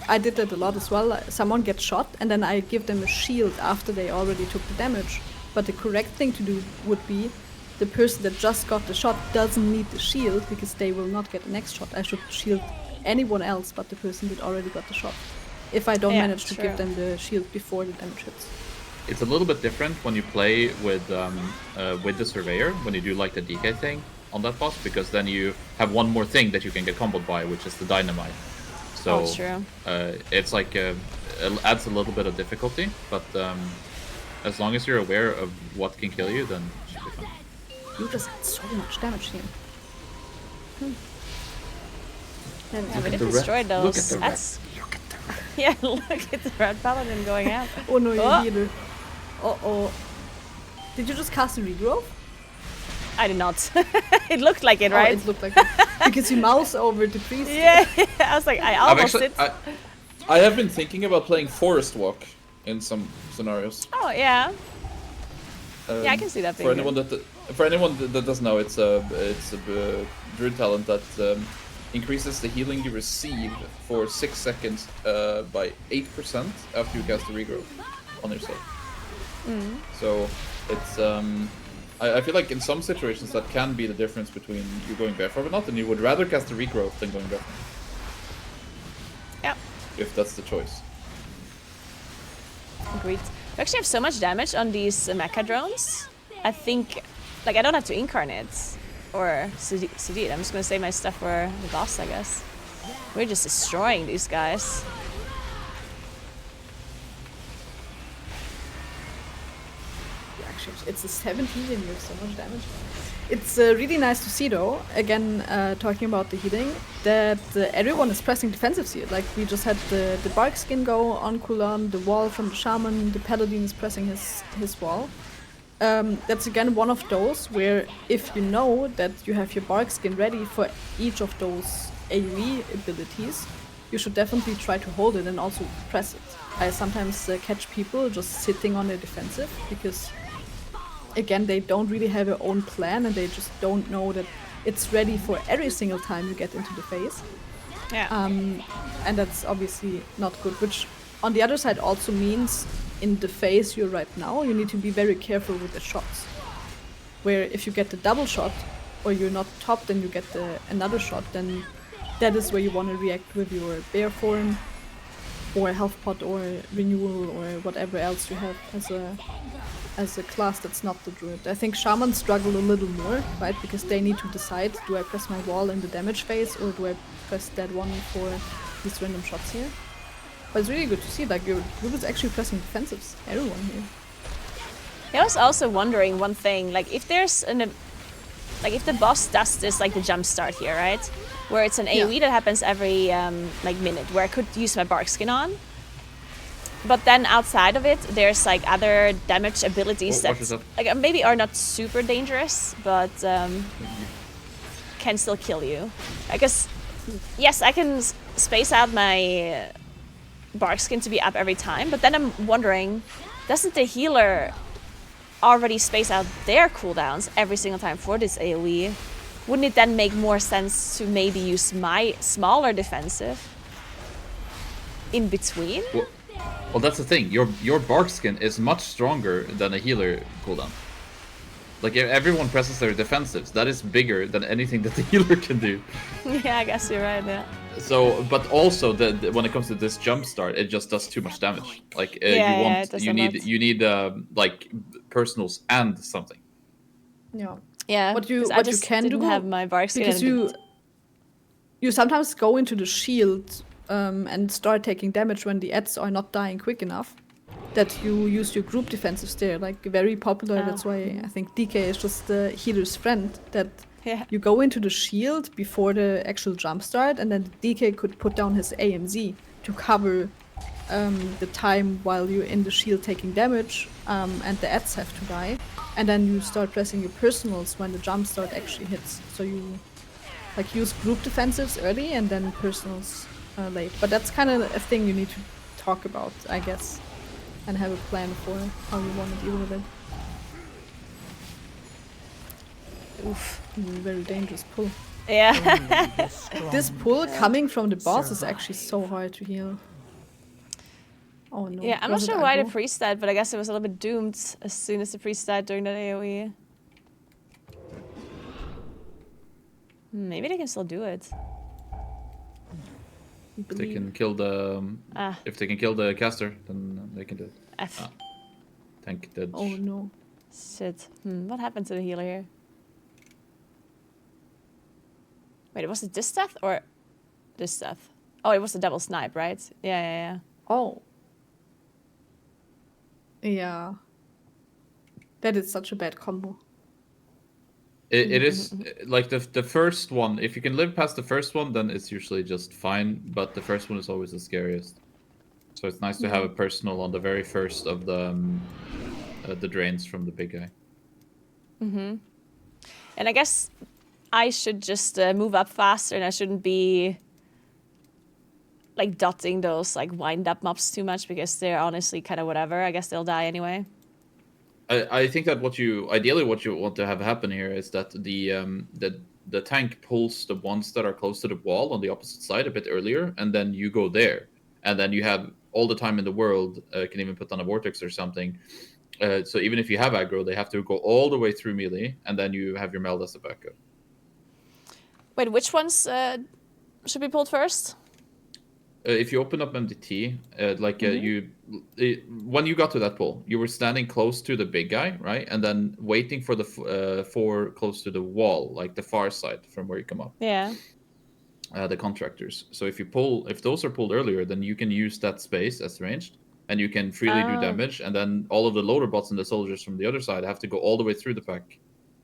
I did that a lot as well. Someone gets shot and then I give them a shield after they already took the damage. But the correct thing to do would be the person that just got the shot doesn't need the shield, because they will not get the next shot. I should shield anyone else but the person that already got the shot, if I don't manage to give them the shield before the damage hits. It's a little bit different when you play with the Surveyor, when you do like the DK thing on that boss, because then you have one more thing that you can get comboed by, which is the Dynamite. So it's like it adds a little bit of difficulty, but as long as you're aware of what can kill you, then it should be fine. You just had so much damage here. Yeah, but if you destroyed those, look at the Red Paladin going out. Oh no, you're healer. Uh-oh. Did you just cast a regrowth? I did not. It looked like it, right? It looked like it. Because you mouse over the priest. Yeah, I was like, I almost did. I have been thinking about playing Forest Walk in some scenarios. Oh, yeah. Yeah, I can see that being For anyone that doesn't know, it's a druid talent that increases the healing you receive for 6 seconds by 8% after you cast a regrowth on yourself. So it's I feel like in some situations that can be the difference between you going barefoot or not, and you would rather cast a regrowth than going barefoot. Yeah. If that's the choice. Agreed. We actually have so much damage on these mecha drones. I think, like, I don't have to incarnate or CD. I'm just gonna save my stuff for the boss, I guess. We're just destroying these guys. It's a 17 and you have so much damage. It's really nice to see, though, again, talking about the healing, that everyone is pressing defensives here. Like, we just had the bark skin go on cooldown, the wall from the shaman, the paladin is pressing his wall. That's again one of those where if you know that you have your bark skin ready for each of those AoE abilities, you should definitely try to hold it and also press it. I sometimes catch people just sitting on their defensive because, again, they don't really have their own plan and they just don't know that it's ready for every single time you get into the phase. Yeah. And that's obviously not good, which on the other side also means in the phase you're right now, you need to be very careful with the shots. Where if you get the double shot or you're not top, then you get another shot, then that is where you want to react with your bear form or health pot or renewal or whatever else you have as a class that's not the druid. I think shamans struggle a little more, right? Because they need to decide, do I press my wall in the damage phase or do I press that one for these random shots here? But it's really good to see, like, your group is actually pressing defensives, everyone here. I was also wondering one thing, like if there's if the boss does this, like the jump start here, right? Where it's an AoE that happens every minute, where I could use my bark skin on. But then outside of it, there's like other damage abilities that like maybe are not super dangerous, but can still kill you. I guess, yes, I can space out my bark skin to be up every time, but then I'm wondering, doesn't the healer already space out their cooldowns every single time for this AoE? Wouldn't it then make more sense to maybe use my smaller defensive in between? Well, that's the thing. Your bark skin is much stronger than a healer cooldown. Like, if everyone presses their defensives, that is bigger than anything that the healer can do. Yeah, I guess you're right, yeah. So, but also when it comes to this jump start, it just does too much damage. Like you need like personals and something. Yeah. Yeah. What you can didn't do have my bark skin because you sometimes go into the shield and start taking damage when the ads are not dying quick enough. That you use your group defensives there, like very popular. That's why I think DK is just the healer's friend. That you go into the shield before the actual jump start, and then the DK could put down his AMZ to cover the time while you're in the shield taking damage, and the ads have to die. And then you start pressing your personals when the jump start actually hits. So you like use group defensives early and then personals late. But that's kind of a thing you need to talk about, I guess. And have a plan for how you want to deal with it. Oof, very dangerous pull. Yeah. This pull coming from the boss is actually so hard to heal. Oh no. Yeah, I'm not sure why the priest died, but I guess it was a little bit doomed as soon as the priest died during that AoE. Maybe they can still do it. If they can kill the caster, then they can do it. Tank dead. Oh no. Shit. What happened to the healer here? Wait, was it this death or this death? Oh, it was the double snipe, right? Yeah. Oh. Yeah. That is such a bad combo. It is like the first one. If you can live past the first one, then it's usually just fine. But the first one is always the scariest. So it's nice to have a personal on the very first of the drains from the big guy. And I guess I should just move up faster, and I shouldn't be like dotting those like wind up mobs too much because they're honestly kind of whatever. I guess they'll die anyway. I think that what you want to have happen here is that the tank pulls the ones that are close to the wall on the opposite side a bit earlier, and then you go there, and then you have all the time in the world. Can even put on a vortex or something. So even if you have aggro, they have to go all the way through melee, and then you have your meld as a backup. Wait, which ones should be pulled first? If you open up MDT, when you got to that pull, you were standing close to the big guy, right? And then waiting for the four close to the wall, like the far side from where you come up. Yeah. The contractors. So if those are pulled earlier, then you can use that space as ranged, and you can freely do damage. And then all of the loader bots and the soldiers from the other side have to go all the way through the pack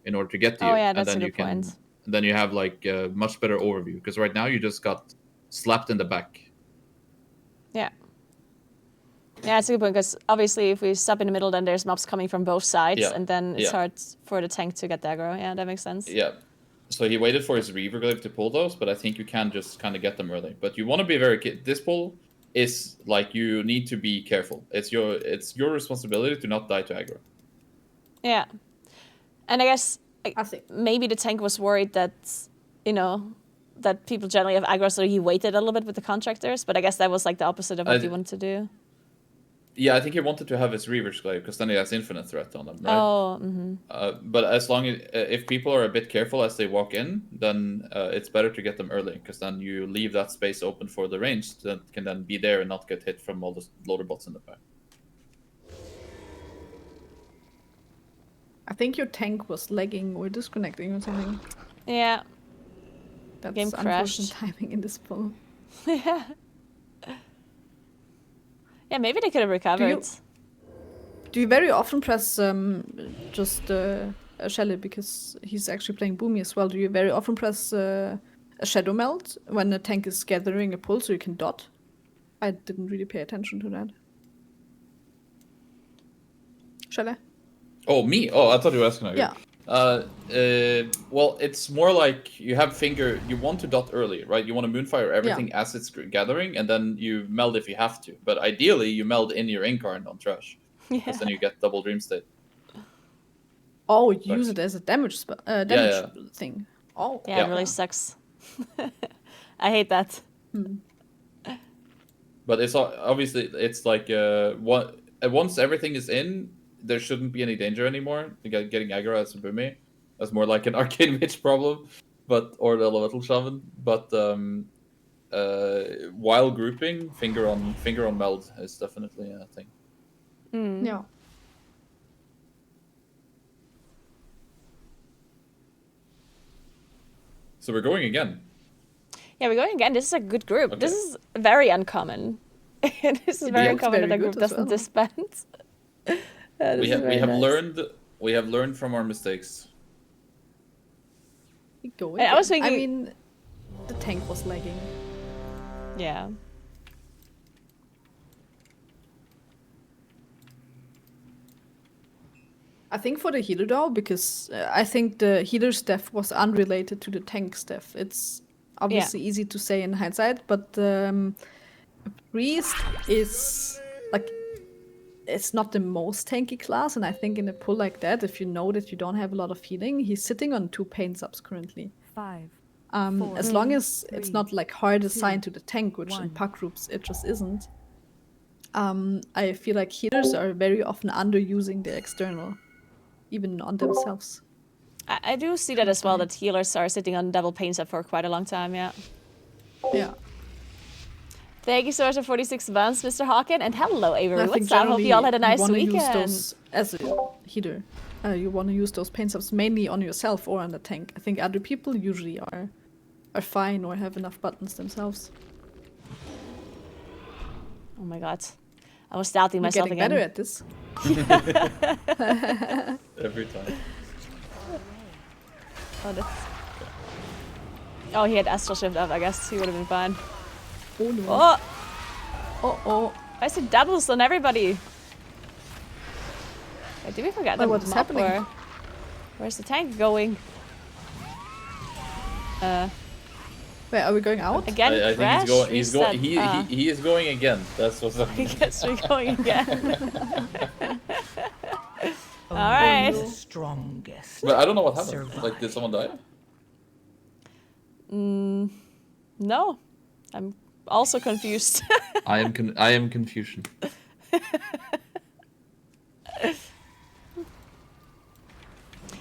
in order to get to you. Oh yeah, that's and then a good point. And then you have like a much better overview, because right now you just got slapped in the back. Yeah. Yeah, that's a good point, because obviously if we stop in the middle, then there's mobs coming from both sides, and then it's hard for the tank to get the aggro. Yeah, that makes sense. Yeah. So he waited for his Reaver Glaive to pull those, but I think you can just kind of get them early. But you want to be this pull is like you need to be careful. It's your responsibility to not die to aggro. Yeah. And I guess I think. maybe the tank was worried that, you know, that people generally have aggro, so he waited a little bit with the contractors, but I guess that was like the opposite of what he wanted to do. Yeah, I think he wanted to have his Reaver's Glaive because then he has infinite threat on them, right? Oh, but as long as if people are a bit careful as they walk in, then it's better to get them early because then you leave that space open for the ranged that can then be there and not get hit from all the loader bots in the back. I think your tank was lagging or disconnecting or something. Yeah. That's Game crashed. unfortunate timing in this pull. Yeah. Yeah, maybe they could have recovered. Do you very often press just Shelley because he's actually playing Boomy as well? Do you very often press a Shadow Melt when the tank is gathering a pull so you can dot? I didn't really pay attention to that. Shelley? Oh, me? Oh, I thought you were asking. Yeah. Well, it's more like you have finger. You want to dot early, right? You want to Moonfire everything as it's gathering, and then you meld if you have to. But ideally, you meld in your Incarn on trash, because then you get double Dream State. Oh, you use it as a damage thing. Oh, Yeah, it really sucks. I hate that. But it's obviously it's like once everything is in, there shouldn't be any danger anymore. Getting aggro as a Boomy. That's more like an Arcane Mage problem, or the Elemental Shaman. But while grouping, finger on meld is definitely a thing. Yeah. So we're going again. Yeah, we're going again. This is a good group. Okay. This is very uncommon. This is very uncommon that a group doesn't disband. We have learned from our mistakes. Go I was thinking. I mean, the tank was lagging. Yeah. I think for the healer though, because I think the healer staff was unrelated to the tank staff. It's obviously easy to say in hindsight, but priest is like it's not the most tanky class, and I think in a pull like that, if you know that you don't have a lot of healing, he's sitting on 2 pain subs currently. 5, As long as it's 3, not like hard assigned to the tank, which 1. in pack groups it just isn't. I feel like healers are very often underusing the external, even on themselves. I do see that as well, that healers are sitting on double pain sub for quite a long time, yeah. Yeah. Thank you so much for 46 months, Mr. Hawken, and hello, Avery. I think What's up? Hope you all had a nice wanna use weekend. those as a healer. You want to use those pain subs mainly on yourself or on the tank. I think other people usually are fine or have enough buttons themselves. Oh my god. I was doubting You're myself getting again. better at this. Every time. Oh, he had Astral Shift up. I guess he would have been fine. Oh no. Oh! Oh. I see doubles on everybody. Wait, did we forget the what is map, happening? or where's the tank going? Wait, are we going out? Again, I crash? think he's going. Reset. He is going again. That's what's up. He gets me going again. All right. Strongest. But I don't know what happened. Like, did someone die? No, I'm also confused. I am Confucian.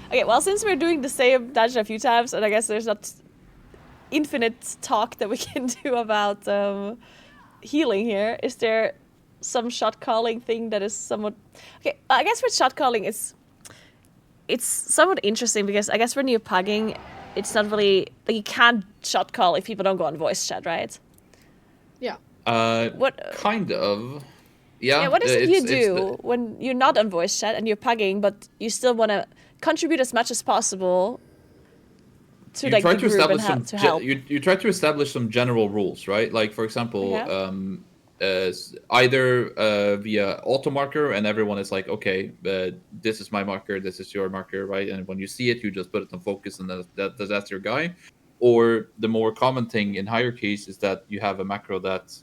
Okay, well, since we're doing the same dungeon a few times, and I guess there's not infinite talk that we can do about healing here, is there some shot calling thing that is somewhat... Okay, I guess with shot calling, it's somewhat interesting because I guess when you're pugging, it's not really... Like, you can't shot call if people don't go on voice chat, right? Yeah. Kind of. Yeah. Yeah, what is it you do when you're not on voice chat and you're pugging, but you still want to contribute as much as possible to you like try the to group and establish to help? you try to establish some general rules, right? Like, for example, either via auto marker, and everyone is like, okay, this is my marker, this is your marker, right? And when you see it, you just put it on focus, and that's your guy. Or the more common thing in hierarchies is that you have a macro that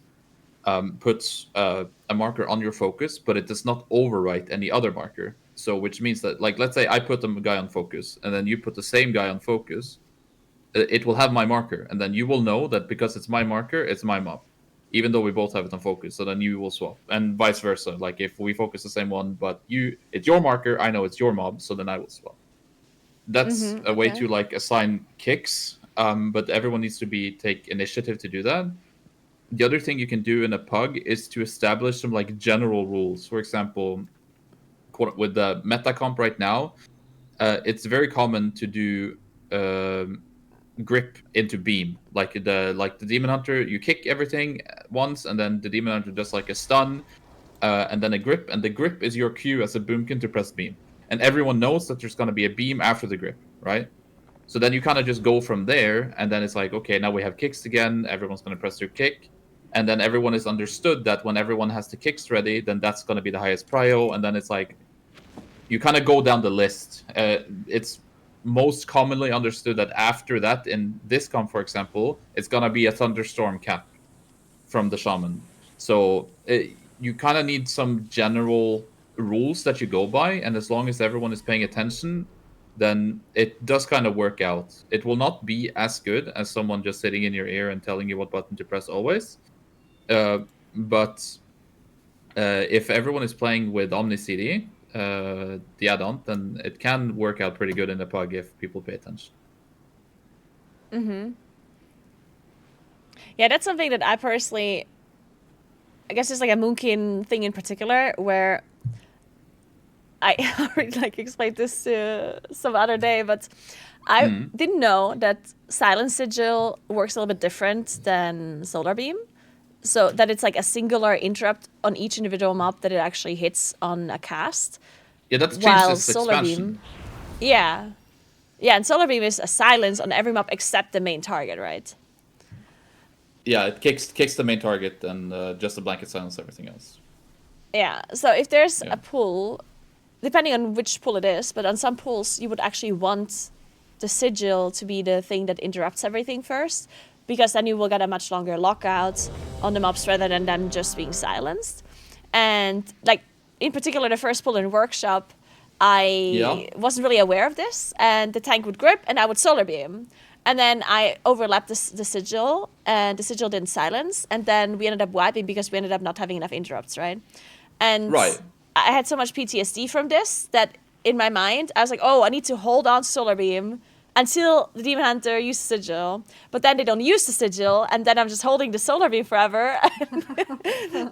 puts a marker on your focus, but it does not overwrite any other marker. So which means that, like, let's say I put a guy on focus, and then you put the same guy on focus, it will have my marker, and then you will know that because it's my marker, it's my mob, even though we both have it on focus. So then you will swap, and vice versa. Like if we focus the same one, but it's your marker, I know it's your mob, so then I will swap. That's a way to like assign kicks, but everyone needs to take initiative to do that. The other thing you can do in a pug is to establish some like general rules. For example, with the meta comp right now, it's very common to do grip into beam. Like the demon hunter, you kick everything once, and then the demon hunter does like a stun, and then a grip, and the grip is your cue as a boomkin to press beam. And everyone knows that there's going to be a beam after the grip, right? So then you kind of just go from there, and then it's like, okay, now we have kicks again. Everyone's going to press their kick. And then everyone is understood that when everyone has the kicks ready, then that's going to be the highest prio. And then it's like, you kind of go down the list. It's most commonly understood that after that, in this comp, for example, it's going to be a thunderstorm cap from the shaman. So you kind of need some general rules that you go by. And as long as everyone is paying attention, then it does kind of work out. It will not be as good as someone just sitting in your ear and telling you what button to press always. But if everyone is playing with Omni CD, the add-on, then it can work out pretty good in the pug if people pay attention. Yeah, that's something that I personally, I guess it's like a Moonkin thing in particular, where I already like explained this some other day, but I didn't know that Silent Sigil works a little bit different than Solar Beam. So that it's like a singular interrupt on each individual mob that it actually hits on a cast. Yeah, that's changed while this Solar expansion. Beam, yeah, and Solar Beam is a silence on every mob except the main target, right? Yeah, it kicks the main target and just a blanket silence everything else. Yeah, so if there's a pool, depending on which pool it is, but on some pools you would actually want the sigil to be the thing that interrupts everything first, because then you will get a much longer lockout on the mobs rather than them just being silenced. And like in particular, the first pool in Workshop, I wasn't really aware of this, and the tank would grip and I would Solar Beam. And then I overlapped the sigil, and the sigil didn't silence, and then we ended up wiping because we ended up not having enough interrupts, right? And I had so much PTSD from this that in my mind, I was like, oh, I need to hold on to Solar Beam until the Demon Hunter uses Sigil. But then they don't use the Sigil, and then I'm just holding the Solar Beam forever.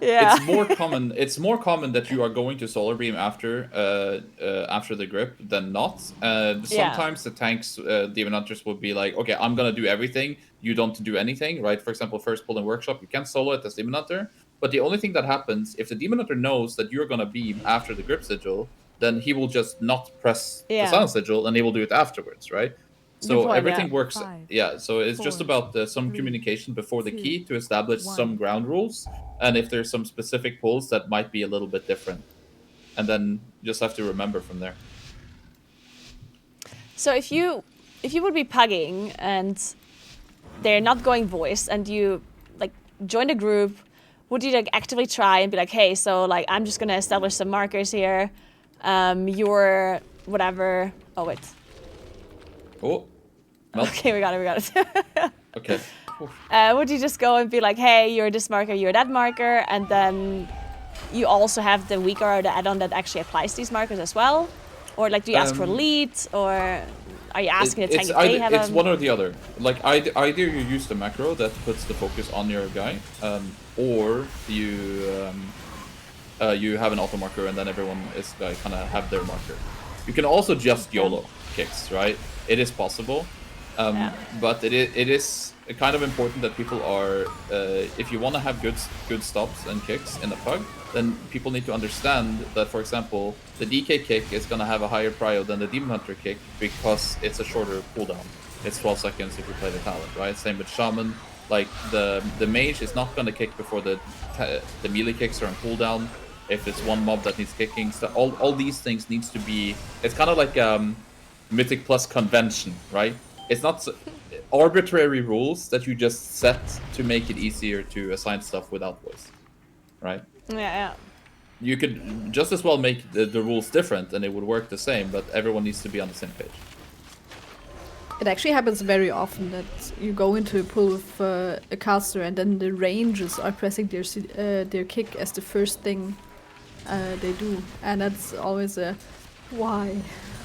It's more common that you are going to Solar Beam after the grip than not. Sometimes the tanks, Demon Hunters will be like, okay, I'm going to do everything. You don't do anything, right? For example, first pull in Workshop, you can solo it as Demon Hunter. But the only thing that happens, if the Demon Hunter knows that you're going to beam after the grip Sigil, then he will just not press the Silent Sigil, and he will do it afterwards, right? So everything works. So it's just about some communication before the key to establish some ground rules, and if there's some specific pulls that might be a little bit different, and then just have to remember from there. So if you would be pugging and they're not going voice, and you like join a group, would you like actively try and be like, hey, so like I'm just gonna establish some markers here, you're whatever. Oh wait. Oh. Okay, we got it. Okay. Would you just go and be like, hey, you're this marker, you're that marker, and then you also have the weaker or the add-on that actually applies these markers as well? Or like, do you ask for lead, or are you asking the tank if they have It's one or the other. Like either you use the macro that puts the focus on your guy, or you have an auto marker and then everyone is kind of have their marker. You can also just YOLO kicks, right? It is possible, but it is kind of important that people are, if you want to have good stops and kicks in a pug, then people need to understand that, for example, the DK kick is going to have a higher prio than the Demon Hunter kick because it's a shorter cooldown. It's 12 seconds if you play the talent, right? Same with Shaman. Like the mage is not gonna kick before the melee kicks are on cooldown. If it's one mob that needs kicking, so all these things needs to be. It's kind of like Mythic Plus convention, right? It's not arbitrary rules that you just set to make it easier to assign stuff without voice, right? Yeah. You could just as well make the rules different and it would work the same, but everyone needs to be on the same page. It actually happens very often that you go into a pool with a caster and then the rangers are pressing their kick as the first thing they do, and that's always a why.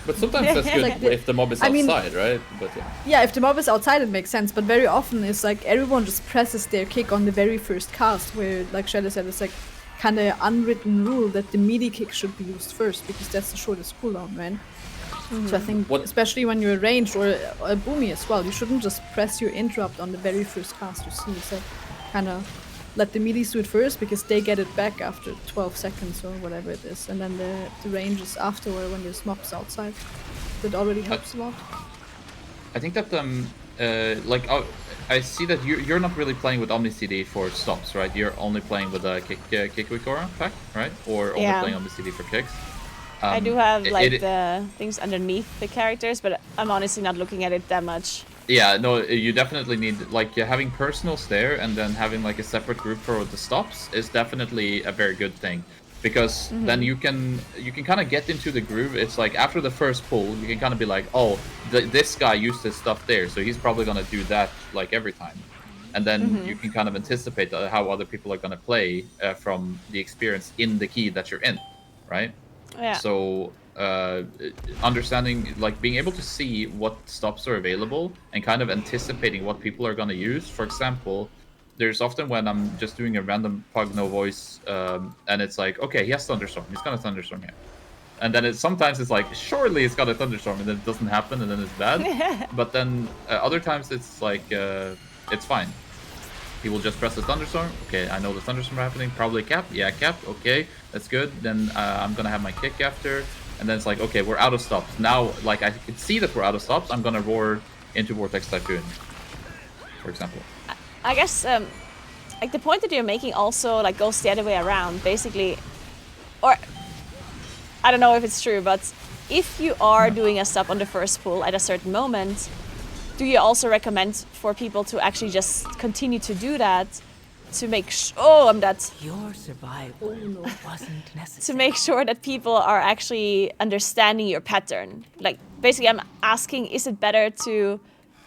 But sometimes that's good Like if the mob is outside, right? But yeah, if the mob is outside, it makes sense. But very often, it's like everyone just presses their kick on the very first cast, where, like Shelle said, it's like kind of unwritten rule that the melee kick should be used first because that's the shortest cooldown, right? So I think, especially when you're ranged or a boomy as well, you shouldn't just press your interrupt on the very first cast you see. So kind of let the melees do it first because they get it back after 12 seconds or whatever it is, and then the ranges afterward when there's mobs outside. That already helps a lot. I think that like I see that you're not really playing with Omni CD for stops, right? You're only playing with a kick with Aura pack, right? Or only playing Omni CD for kicks. I do have like the things underneath the characters, but I'm honestly not looking at it that much. Yeah, no, you definitely need, like, having personals there and then having like a separate group for the stops is definitely a very good thing, because then you can kind of get into the groove. It's like after the first pull, you can kind of be like, oh, this guy used his stuff there, so he's probably gonna do that like every time, and then you can kind of anticipate how other people are gonna play from the experience in the key that you're in, right? Yeah. So understanding, like being able to see what stops are available and kind of anticipating what people are going to use. For example, there's often when I'm just doing a random pug no voice and it's like, okay, he has thunderstorm, he's gonna thunderstorm here, and then sometimes it's like, surely it's got a thunderstorm, and then it doesn't happen, and then it's bad. But then other times it's like it's fine. He will just press the thunderstorm. Okay, I know the thunderstorm happening. Probably cap. Yeah, cap. Okay, that's good. Then I'm gonna have my kick after, and then it's like, okay, we're out of stops now. Like I can see that we're out of stops. I'm gonna roar into Vortex Typhoon, for example. I guess like the point that you're making also like goes the other way around, basically, or I don't know if it's true, but if you are doing a stop on the first pull at a certain moment, do you also recommend for people to actually just continue to do that to make Your survival wasn't necessary. to make sure that people are actually understanding your pattern? Like basically I'm asking, is it better to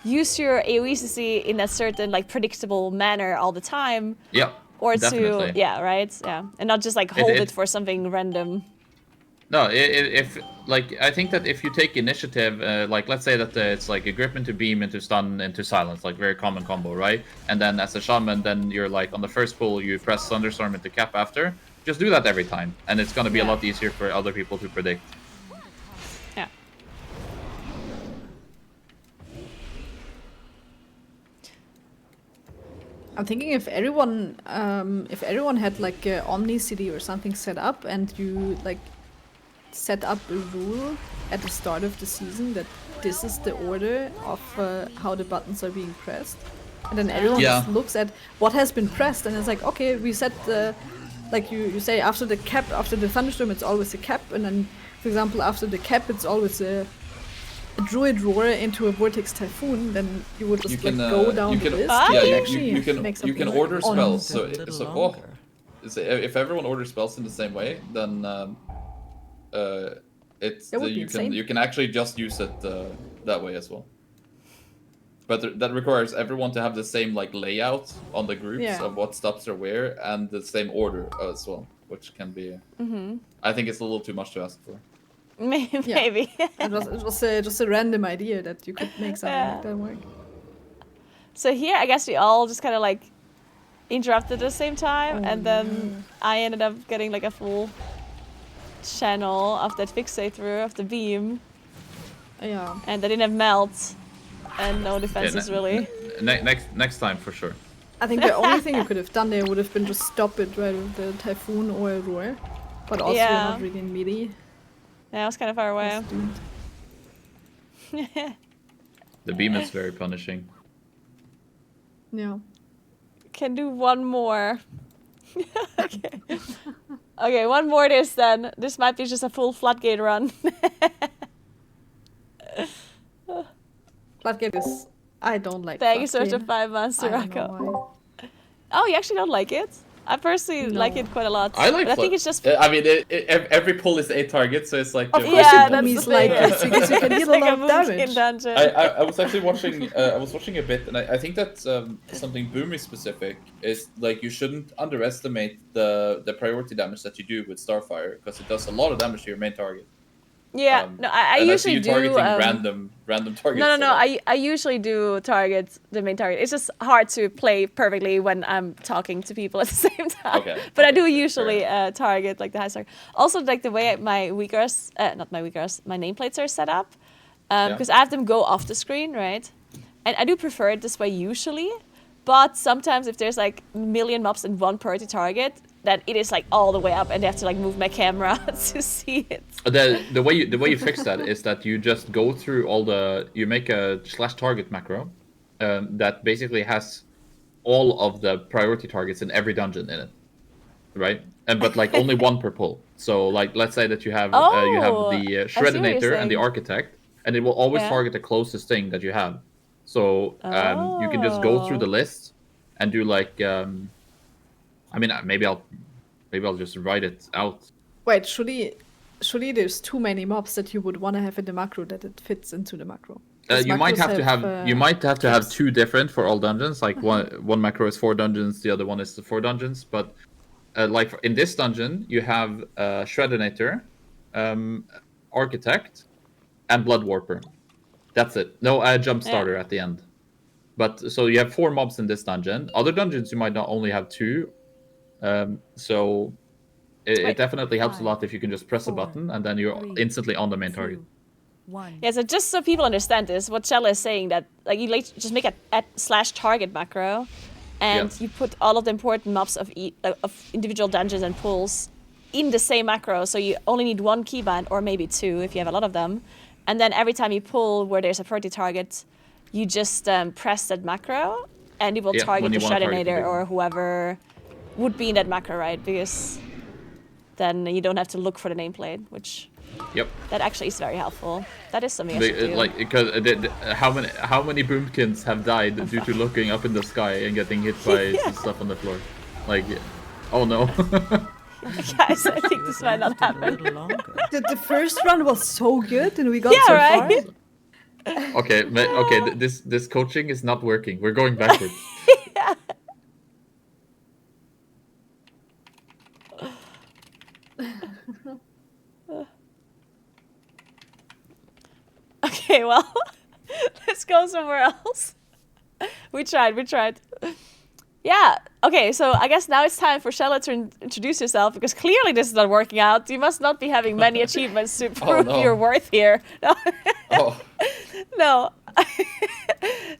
use your AoE CC in a certain like predictable manner all the time? Yeah. Or definitely. and not just like hold it for something random. No, if like I think that if you take initiative, like let's say that it's like a grip into beam into stun into silence, like very common combo, right? And then as a shaman, then you're like on the first pull you press thunderstorm into cap after. Just do that every time, and it's gonna be a lot easier for other people to predict. Yeah. I'm thinking if everyone had like a Omni CD or something set up, and you like set up a rule at the start of the season that this is the order of how the buttons are being pressed, and then everyone just looks at what has been pressed, and it's like, okay, we set the, like you say, after the cap, after the thunderstorm, it's always a cap, and then, for example, after the cap, it's always a druid roar into a vortex typhoon. Then you would just go down the list. You can order spells. So if everyone orders spells in the same way, then you can actually just use it that way as well. But that requires everyone to have the same like layout on the groups of what stops are where, and the same order as well, which can be. I think it's a little too much to ask for. Maybe. It was just a random idea that you could make something like that work. So here, I guess we all just kind of like interrupted at the same time, and then I ended up getting like a full channel of that fixate through of the beam. Yeah. And I didn't have melt, and no defenses really. Next time for sure. I think the only thing you could have done there would have been just stop it right with the typhoon or a roar, but also not really in melee. Yeah, I was kind of far away. The beam is very punishing. Yeah. can do one more. Okay. Okay, one more this then. This might be just a full floodgate run. Floodgate is... I don't like Thank you, Floodgate. Certified Master I don't know Rocco. why. Oh, you actually don't like it? I personally like it quite a lot. I like. But I think it's just. I mean, every pull is 8 targets, so it's like. Of course, Yeah, you that's boomies the like thing. it because you can It's deal like a a lot of Bootcamp damage. dungeon. I was actually watching. I was watching a bit, and I think that's something boomy specific. Is like you shouldn't underestimate the priority damage that you do with Starfire because it does a lot of damage to your main target. Yeah, no, I and usually I see you do. targeting random targets. No. I usually do target the main target. It's just hard to play perfectly when I'm talking to people at the same time. Okay. But I do usually target like the high target. Also, like the way my weakers, not my weakers, my nameplates are set up, because I have them go off the screen, right? And I do prefer it this way usually. But sometimes if there's like a million mobs in one priority target, then it is like all the way up, and I have to like move my camera to see it. The way you fix that is that you just go through you make a /target macro that basically has all of the priority targets in every dungeon in it, right? But like only one per pull. So like let's say that you have the Shredinator and the Architect, and it will always target the closest thing that you have. So you can just go through the list and do like I mean maybe I'll just write it out. Wait, surely there's too many mobs that you would want to have in the macro that it fits into the macro. You might have to have 2 different for all dungeons. Like one macro is 4 dungeons, the other one is 4 dungeons. But like in this dungeon, you have Shredinator, Architect, and Blood Warper. That's it. No jump starter at the end. But so you have 4 mobs in this dungeon. Other dungeons you might not only have 2. So it definitely helps a lot if you can just press a button and then you're instantly on the main target. Yeah, so just so people understand this, what Sjelle is saying that like you just make a /target macro, and you put all of the important mobs of individual dungeons and pulls in the same macro. So you only need 1 keybind or maybe 2 if you have a lot of them, and then every time you pull where there's a priority target, you just press that macro, and it will target the Shredinator or whoever would be in that macro, right? Because then you don't have to look for the nameplate, which that actually is very helpful. That is something I should do. Like because how many boomkins have died due to looking up in the sky and getting hit by some stuff on the floor? Like, oh no. Guys, I think this might not happen. The first run was so good, and we got so far. Okay, this coaching is not working. We're going backwards. Okay, well, let's go somewhere else. We tried. Yeah, okay, so I guess now it's time for Sjelle to introduce yourself, because clearly this is not working out. You must not be having many achievements to prove your worth here. No. No.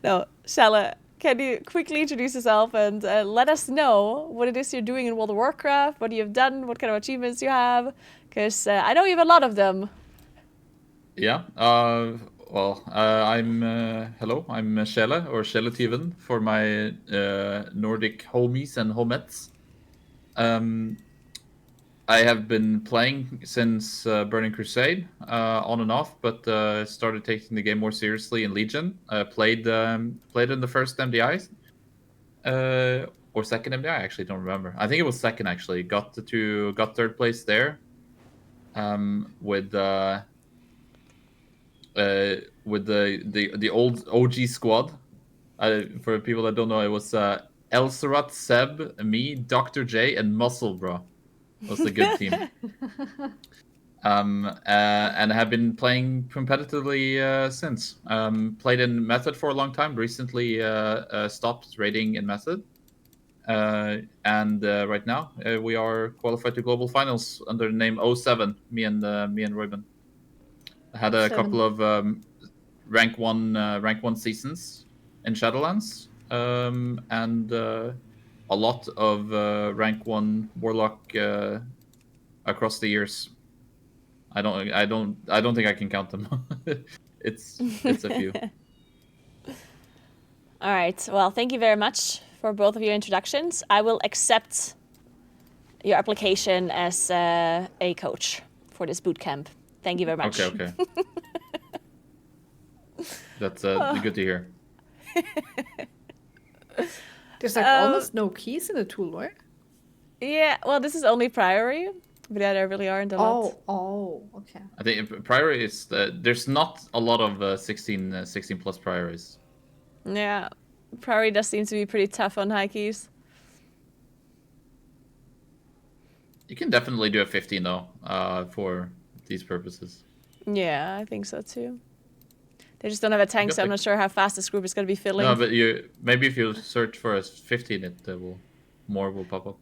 No, Sjelle, can you quickly introduce yourself and let us know what it is you're doing in World of Warcraft, what you've done, what kind of achievements you have, because I know you have a lot of them. Yeah, well, I'm Sjelle, or Sjeletyven for my Nordic homies and homettes. I have been playing since Burning Crusade, on and off, but started taking the game more seriously in Legion. Played in the first MDI, or second MDI, I actually don't remember. I think it was second actually. Got 3rd place there, with the old OG squad. For people that don't know, it was Elsarat, Seb, me, Dr. J, and Muscle Bro. Was the good team. And I have been playing competitively since. Played in Method for a long time. Recently stopped raiding in Method. And right now we are qualified to global finals under the name 07. Me and Roiben. I had a couple of rank one seasons in Shadowlands, and a lot of rank 1 Warlock across the years. I don't think I can count them. It's a few. All right. Well, thank you very much for both of your introductions. I will accept your application as a coach for this bootcamp. Thank you very much. Okay. That's good to hear. There's like almost no keys in the tool, right? Yeah, well, this is only Priory, but yeah, there really aren't a lot. Oh, okay. I think Priory is there's not a lot of 16 plus Priories. Yeah, Priory does seem to be pretty tough on high keys. You can definitely do a 15 though, for these purposes. Yeah, I think so too. They just don't have a tank, so I'm not sure how fast this group is going to be filling. No, but maybe if you search for a 15, more will pop up.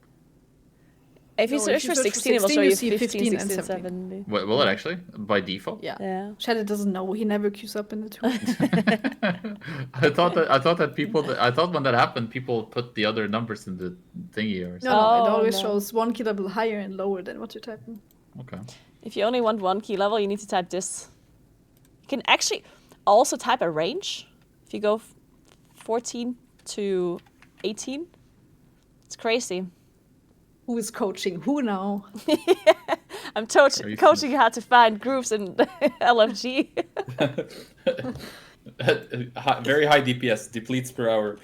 If you search for 16, it will show you 15, 16, and 17. 17. Will it actually? By default? Yeah. Yeah. doesn't know. He never queues up in the tool. I thought when that happened, people put the other numbers in the thingy or something. No, it always shows 1 key level higher and lower than what you're typing. Okay. If you only want 1 key level, you need to type this. You can actually also type a range. If you go 14 to 18, it's crazy. Who is coaching who now? I'm coaching you how to find groups in LFG. Very high DPS, depletes per hour.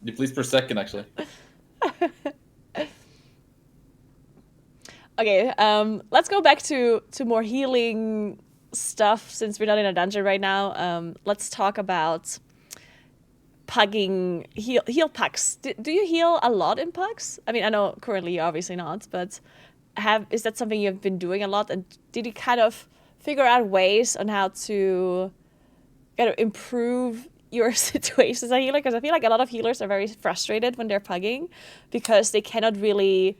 Depletes per second, actually. Okay, let's go back to more healing stuff since we're not in a dungeon right now. Let's talk about pugging, heal pugs. Do you heal a lot in pugs? I mean, I know currently you're obviously not, but is that something you've been doing a lot? And did you kind of figure out ways on how to kind of improve your situation as a healer? Because I feel like a lot of healers are very frustrated when they're pugging because they cannot really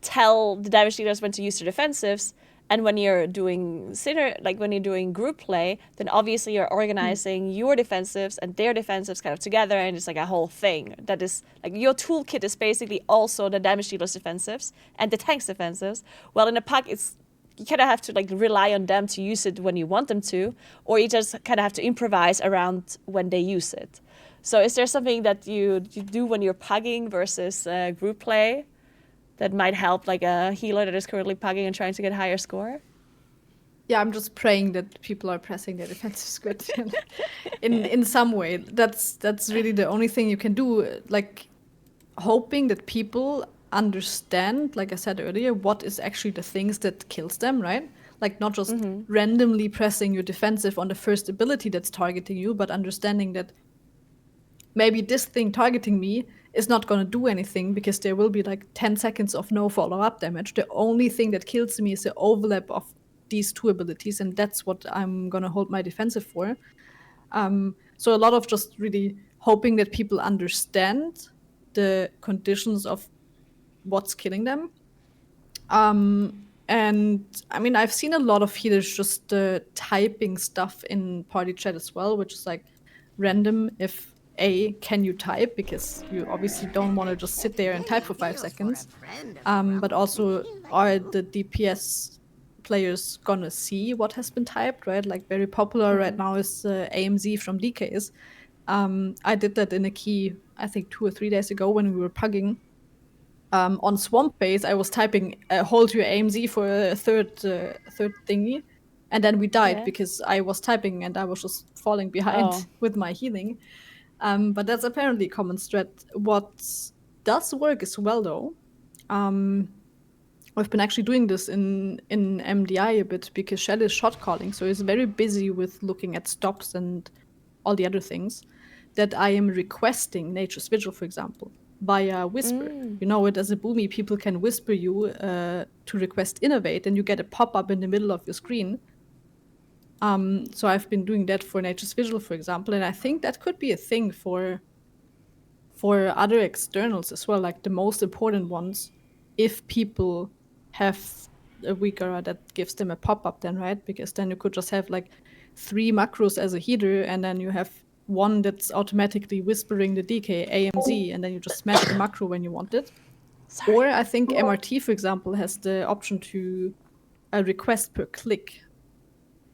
tell the damage dealers when to use their defensives. And when you're doing when you're doing group play, then obviously you're organizing your defensives and their defensives kind of together, and it's like a whole thing. That is like your toolkit is basically also the damage dealers' defensives and the tank's defensives. Well, in a pack, you kind of have to like rely on them to use it when you want them to, or you just kind of have to improvise around when they use it. So, is there something that you do when you're pugging versus group play that might help like a healer that is currently pugging and trying to get a higher score? Yeah, I'm just praying that people are pressing their defensive squid in some way. That's really the only thing you can do. Like hoping that people understand, like I said earlier, what is actually the things that kills them, right? Like not just randomly pressing your defensive on the first ability that's targeting you, but understanding that maybe this thing targeting me is not going to do anything because there will be like 10 seconds of no follow-up damage. The only thing that kills me is the overlap of these two abilities, and that's what I'm going to hold my defensive for. So a lot of just really hoping that people understand the conditions of what's killing them. And I mean, I've seen a lot of healers just typing stuff in party chat as well, which is like random if can you type, because you obviously don't want to just sit there and type for 5 seconds. But also, are the DPS players gonna see what has been typed, right? Like very popular right now is AMZ from DKs. I did that in a key, I think 2 or 3 days ago when we were pugging. On Swamp Base, I was typing hold your AMZ for a third thingy. And then we died because I was typing and I was just falling behind with my healing. But that's apparently a common thread. What does work as well, though, I've been actually doing this in MDI a bit because Shell is shot calling, so he's very busy with looking at stops and all the other things, that I am requesting Nature's Vigil, for example, via Whisper. You know it as a boomy, people can whisper you to request Innovate, and you get a pop-up in the middle of your screen. So I've been doing that for Nature's Vigil, for example, and I think that could be a thing for other externals as well, like the most important ones, if people have a weaker that gives them a pop-up then, right? Because then you could just have like 3 macros as a healer, and then you have one that's automatically whispering the DK, AMZ, and then you just smash the macro when you want it. Sorry. Or I think MRT, for example, has the option to request per click.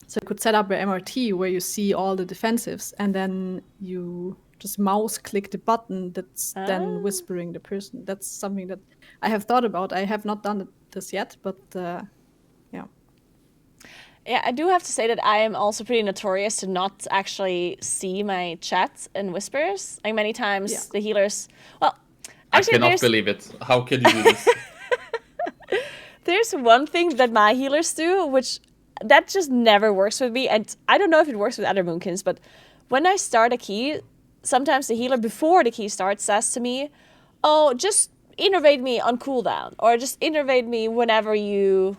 So you could set up an MRT where you see all the defensives, and then you just mouse click the button that's then whispering the person. That's something that I have thought about. I have not done this yet, but yeah. Yeah, I do have to say that I am also pretty notorious to not actually see my chat in whispers. Like many times the healers, well, actually I cannot believe it. How can you do this? There's one thing that my healers do, which that just never works with me. And I don't know if it works with other Moonkins, but when I start a key, sometimes the healer before the key starts says to me, oh, just innervate me on cooldown, or just innervate me whenever you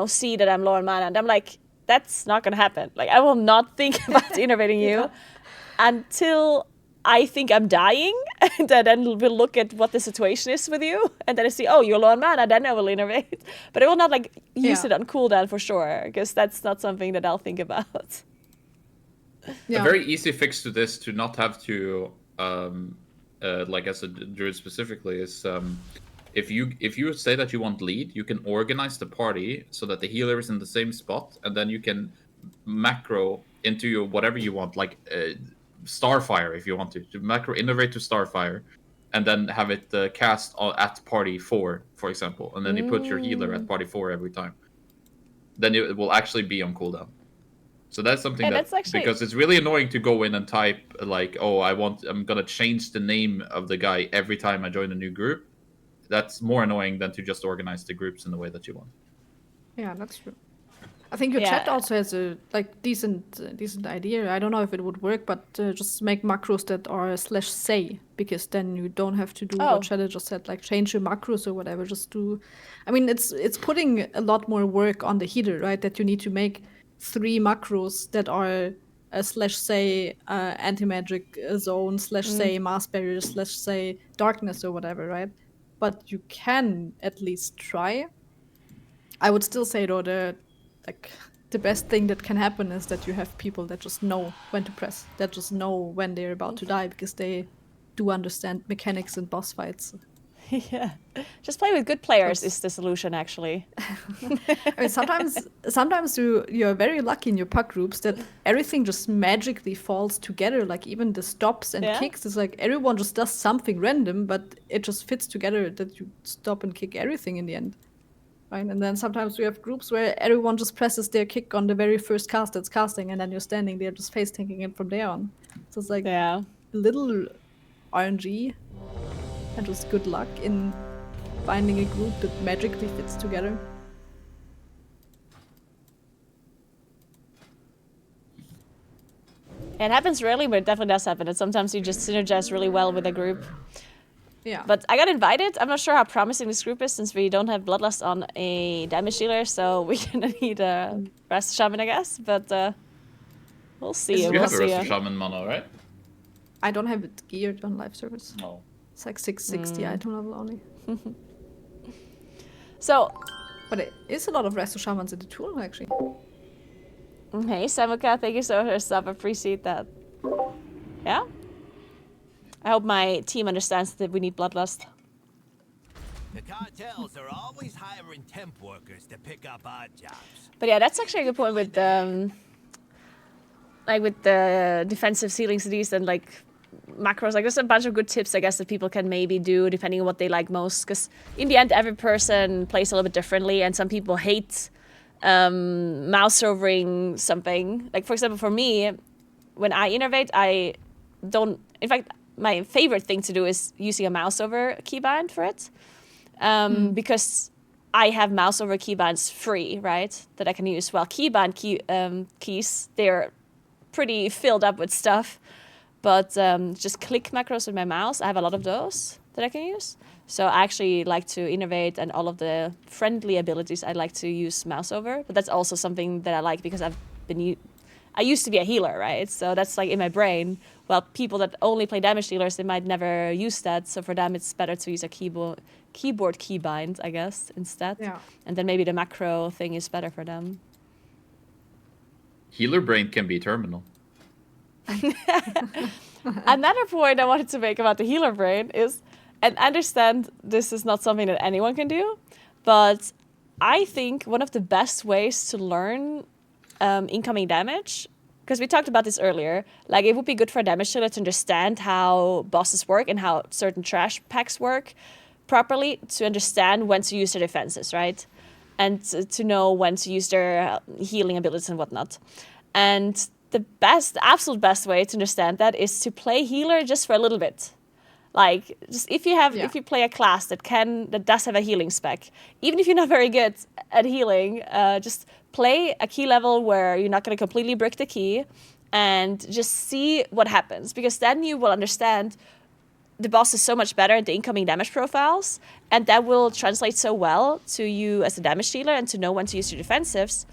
see that I'm low on mana. And I'm like, that's not gonna happen. Like, I will not think about innervating you until I think I'm dying, and then we'll look at what the situation is with you, and then I see, oh, you're low on mana, then I will innervate. But I will not like use it on cooldown for sure, because that's not something that I'll think about. A very easy fix to this, to not have to, like as a druid specifically, is if you say that you want lead, you can organize the party so that the healer is in the same spot, and then you can macro into your whatever you want, like Starfire if you want to macro innovate to Starfire, and then have it cast at party 4, for example, and then you put your healer at party 4 every time. Then it will actually be on cooldown. So that's something that's actually... because it's really annoying to go in and type like, oh, I'm gonna change the name of the guy every time I join a new group. That's more annoying than to just organize the groups in the way that you want. Yeah, that's true. I think your chat also has a decent idea. I don't know if it would work, but just make macros that are /say, because then you don't have to do what Shelle just said, like change your macros or whatever. Just do. I mean, it's putting a lot more work on the healer, right? That you need to make 3 macros that are /say anti-magic zone /say mass barrier /say darkness or whatever, right? But you can at least try. I would still say though the best thing that can happen is that you have people that just know when to press, that just know when they're about to die, because they do understand mechanics in boss fights. Yeah, just play with good players is the solution, actually. I mean, sometimes you're very lucky in your puck groups that everything just magically falls together. Like even the stops and kicks, it's like everyone just does something random, but it just fits together that you stop and kick everything in the end. Right? And then sometimes we have groups where everyone just presses their kick on the very first cast that's casting, and then you're standing there just face tanking it from there on. So it's like a little RNG and just good luck in finding a group that magically fits together. It happens rarely, but it definitely does happen. And sometimes you just synergize really well with a group. Yeah. But I got invited. I'm not sure how promising this group is, since we don't have Bloodlust on a damage dealer, so we're gonna need a Rest Shaman, I guess. But we'll see. You have a Rest Shaman mono, right? I don't have it geared on live service. No. It's like 660 item level only. So, but it is a lot of Rest Shamans in the tool, actually. Hey, Samuka, thank you so much for your sub. Appreciate that. Yeah? I hope my team understands that we need Bloodlust. The cartels are always hiring temp workers to pick up odd jobs. But yeah, that's actually a good point with like with the defensive ceiling cities and like macros. Like there's a bunch of good tips, I guess, that people can maybe do depending on what they like most. Because in the end, every person plays a little bit differently, and some people hate mouse overing something. Like for example, for me, when I innervate, I don't. In fact, my favorite thing to do is using a mouse over keybind for it, because I have mouse over keybinds free, right? That I can use. Well, keybind keys, they're pretty filled up with stuff, but just click macros with my mouse, I have a lot of those that I can use. So I actually like to innovate, and all of the friendly abilities I like to use mouse over. But that's also something that I like because I used to be a healer, right? So that's like in my brain. Well, people that only play damage dealers, they might never use that. So for them, it's better to use a keyboard keybind, I guess, instead. Yeah. And then maybe the macro thing is better for them. Healer brain can be terminal. Another point I wanted to make about the healer brain is, and I understand this is not something that anyone can do, but I think one of the best ways to learn incoming damage because we talked about this earlier, like it would be good for a damage dealer to understand how bosses work and how certain trash packs work properly, to understand when to use their defenses, right? And to know when to use their healing abilities and whatnot. And the absolute best way to understand that is to play healer just for a little bit. Like, just if you play a class that does have a healing spec, even if you're not very good at healing, just play a key level where you're not going to completely brick the key, and just see what happens, because then you will understand the boss is so much better at the incoming damage profiles, and that will translate so well to you as a damage dealer and to know when to use your defensives.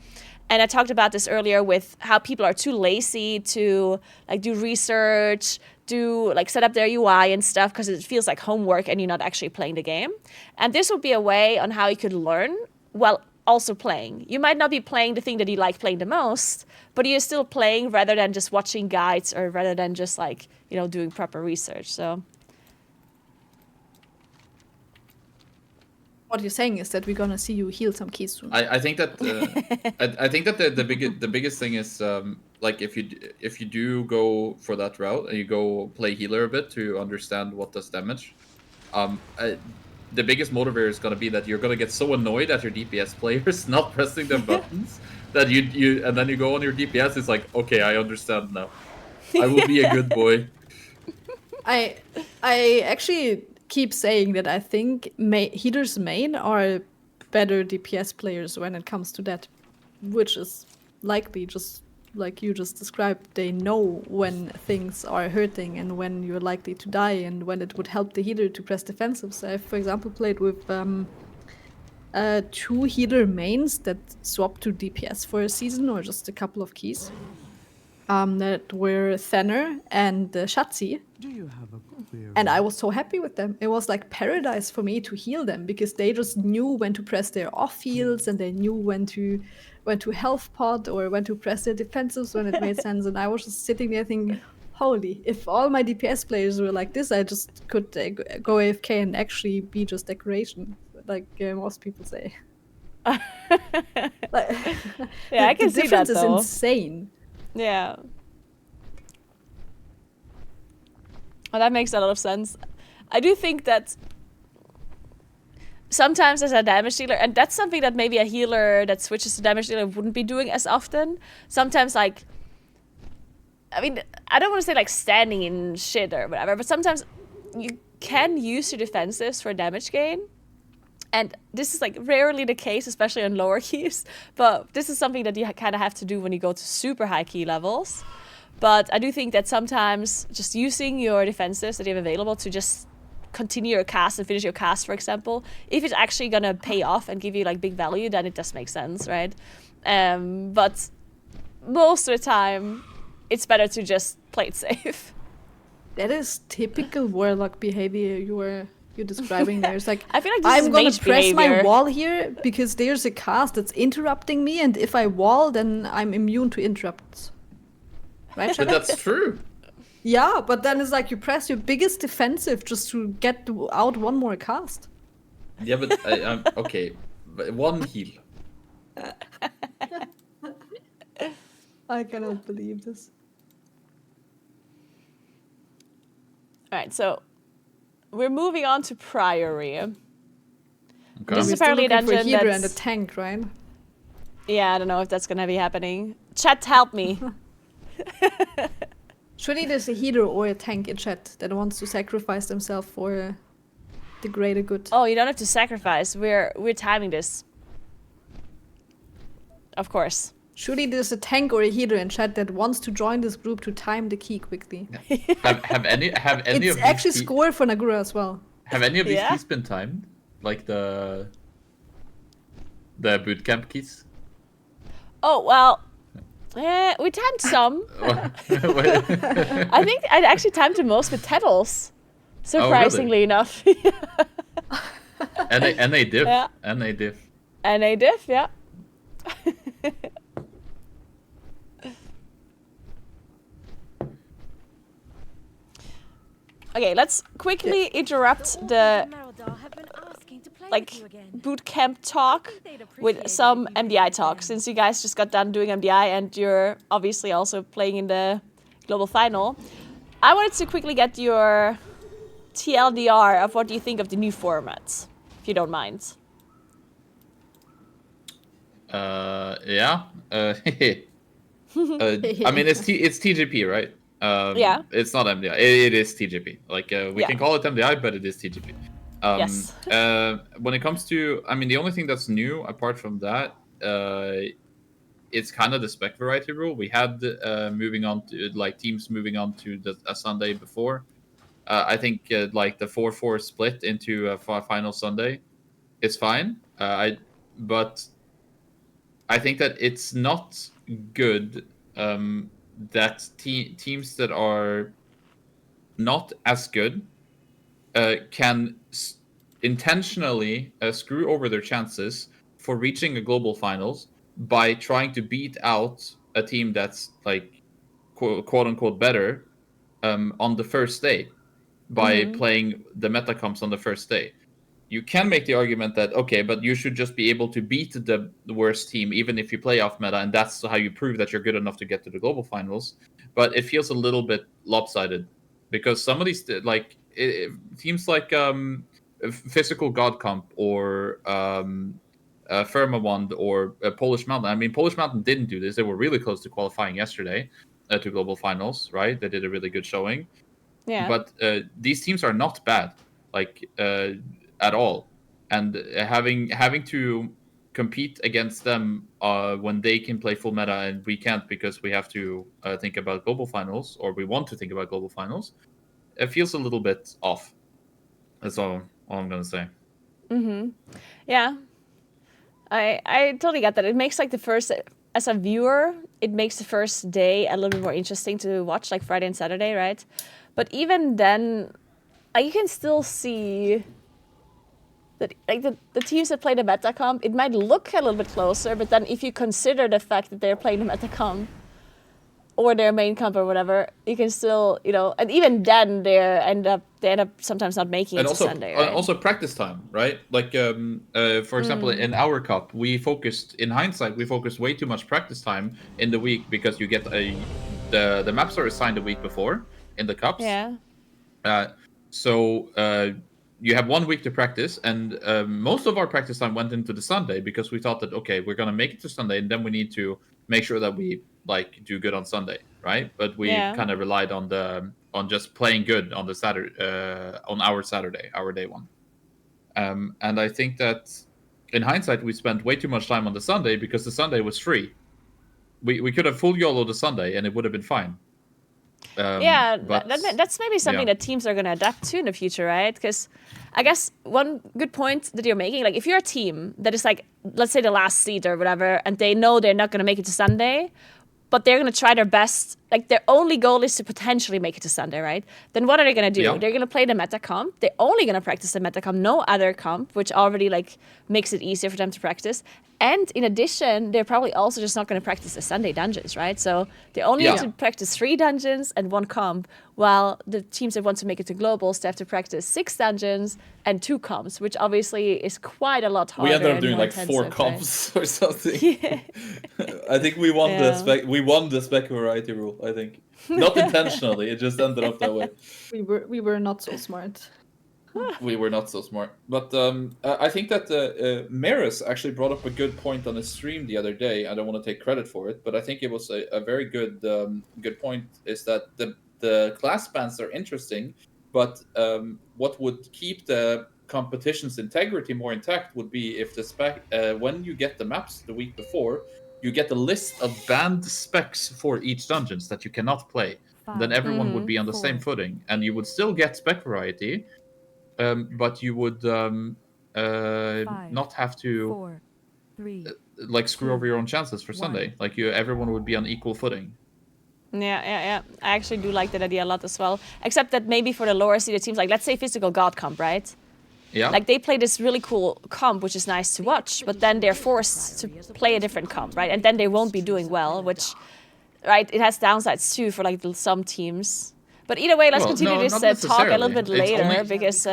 And I talked about this earlier with how people are too lazy to like do research, do like set up their UI and stuff, because it feels like homework and you're not actually playing the game. And this would be a way on how you could learn while also playing. You might not be playing the thing that you like playing the most, but you're still playing rather than just watching guides or rather than just like, you know, doing proper research. So what you're saying is that we're gonna see you heal some keys soon. I think that I think that the biggest thing is like if you do go for that route and you go play healer a bit to understand what does damage, the biggest motivator is gonna be that you're gonna get so annoyed at your DPS players not pressing the buttons that you and then you go on your DPS. It's like, okay, I understand now. I will be a good boy. I actually keep saying that I think healers main are better DPS players when it comes to that, which is likely just like you just described. They know when things are hurting and when you're likely to die and when it would help the healer to press defensives. I've, for example, played with 2 healer mains that swapped to DPS for a season or just a couple of keys. That were Thenner and Shatsi. And I was so happy with them. It was like paradise for me to heal them, because they just knew when to press their off heals and they knew when to health pod or when to press their defensives when it made sense. And I was just sitting there thinking, holy, if all my DPS players were like this, I just could go AFK and actually be just decoration, like most people say. Like, yeah, I can see that though. The difference is insane. Yeah. Well, that makes a lot of sense. I do think that sometimes as a damage dealer, and that's something that maybe a healer that switches to damage dealer wouldn't be doing as often. Sometimes, like, I mean, I don't want to say like standing in shit or whatever, but sometimes you can use your defensives for damage gain. And this is like rarely the case, especially on lower keys. But this is something that you kind of have to do when you go to super high key levels. But I do think that sometimes just using your defensives that you have available to just continue your cast and finish your cast, for example, if it's actually going to pay off and give you like big value, then it does make sense, right? But most of the time, it's better to just play it safe. That is typical warlock behavior you're describing there. It's like, I feel like this I'm gonna mage press behavior. my wall here because there's a cast that's interrupting me, and if I wall, then I'm immune to interrupts. Right? But that's true. Yeah, but then it's like you press your biggest defensive just to get out one more cast. Yeah, but I'm okay. But one heal. I cannot believe this. All right, so we're moving on to Priory. Okay. This is apparently a dungeon for a healer that's... and a tank, right? Yeah, I don't know if that's gonna be happening. Chat, help me. Surely there's a healer or a tank in chat that wants to sacrifice themselves for the greater good. Oh, you don't have to sacrifice. We're timing this. Of course. Surely there's a tank or a healer in chat that wants to join this group to time the key quickly. Have any It's of actually these score for Naguura as well. have any of these Yeah? keys been timed? Like the bootcamp keys? Oh, well, we timed some. I think I actually timed the most with Tettles, surprisingly enough. NA diff. Yeah. NA diff. NA diff, yeah. Okay, let's quickly interrupt the like bootcamp talk with some MDI talk, since you guys just got done doing MDI and you're obviously also playing in the global final. I wanted to quickly get your TLDR of what you think of the new format, if you don't mind. Yeah. I mean, it's TGP, right? Yeah. It's not MDI. It is TGP. Like we can call it MDI, but it is TGP. Yes. When it comes to, I mean, the only thing that's new apart from that, it's kind of the spec variety rule. We had moving on to like teams moving on to a Sunday before. I think like the 4-4 split into a final Sunday is fine. But I think that it's not good that teams that are not as good can intentionally screw over their chances for reaching a global finals by trying to beat out a team that's like quote unquote better on the first day by playing the meta comps on the first day. You can make the argument that, okay, but you should just be able to beat the worst team even if you play off meta, and that's how you prove that you're good enough to get to the global finals. But it feels a little bit lopsided because some of these teams like Physical God Comp or Firmawand or Polish Mountain. I mean, Polish Mountain didn't do this. They were really close to qualifying yesterday to global finals, right? They did a really good showing. Yeah. But these teams are not bad, like at all, and having to compete against them when they can play full meta and we can't because we have to think about global finals, or we want to think about global finals, it feels a little bit off. That's all I'm gonna say. Yeah. I totally get that. It makes like the first, as a viewer, it makes the first day a little bit more interesting to watch, like Friday and Saturday, right? But even then, you can still see that like the teams that play the meta comp, it might look a little bit closer, but then if you consider the fact that they're playing the meta comp or their main comp or whatever, you can still, and even then they end up sometimes not making it to Sunday, right? Also practice time, right? Like for example, in our cup, in hindsight, we focused way too much practice time in the week because you get the maps are assigned a week before in the cups. Yeah. So you have 1 week to practice, and most of our practice time went into the Sunday because we thought that, okay, we're gonna make it to Sunday, and then we need to make sure that we like do good on Sunday, right? But we kind of relied on just playing good on the Saturday, on our Saturday, our day one. And I think that in hindsight, we spent way too much time on the Sunday because the Sunday was free. We could have full YOLO the Sunday and it would have been fine. But, that's maybe something that teams are going to adapt to in the future, right? Because I guess one good point that you're making, like if you're a team that is like, let's say the last seed or whatever, and they know they're not going to make it to Sunday, but they're going to try their best, like their only goal is to potentially make it to Sunday, right? Then what are they going to do? They're going to play the meta comp. They're only going to practice the meta comp, no other comp, which already like makes it easier for them to practice. And in addition, they're probably also just not going to practice the Sunday dungeons, right? So they only need to practice 3 dungeons and 1 comp, while the teams that want to make it to globals, they have to practice 6 dungeons and 2 comps, which obviously is quite a lot harder. We ended up doing like 4 comps or something. Yeah. I think we won the spec variety rule, I think. Not intentionally, it just ended up that way. We were not so smart. We were not so smart. But I think that Maris actually brought up a good point on his stream the other day. I don't want to take credit for it, but I think it was a very good good point, is that the class bans are interesting, but what would keep the competition's integrity more intact would be if the spec, when you get the maps the week before, you get a list of banned specs for each dungeons that you cannot play. Then everyone would be on the same footing, and you would still get spec variety, but you would not have to like screw over your own chances for Sunday. Like everyone would be on equal footing. Yeah. I actually do like that idea a lot as well. Except that maybe for the lower seeded teams, like let's say Physical God Comp, right? Yeah. Like they play this really cool comp, which is nice to watch, but then they're forced to play a different comp, right? And then they won't be doing well, which, right, it has downsides too for like some teams. But either way, let's Well, continue no, this not talk a little bit necessarily. It's later only- because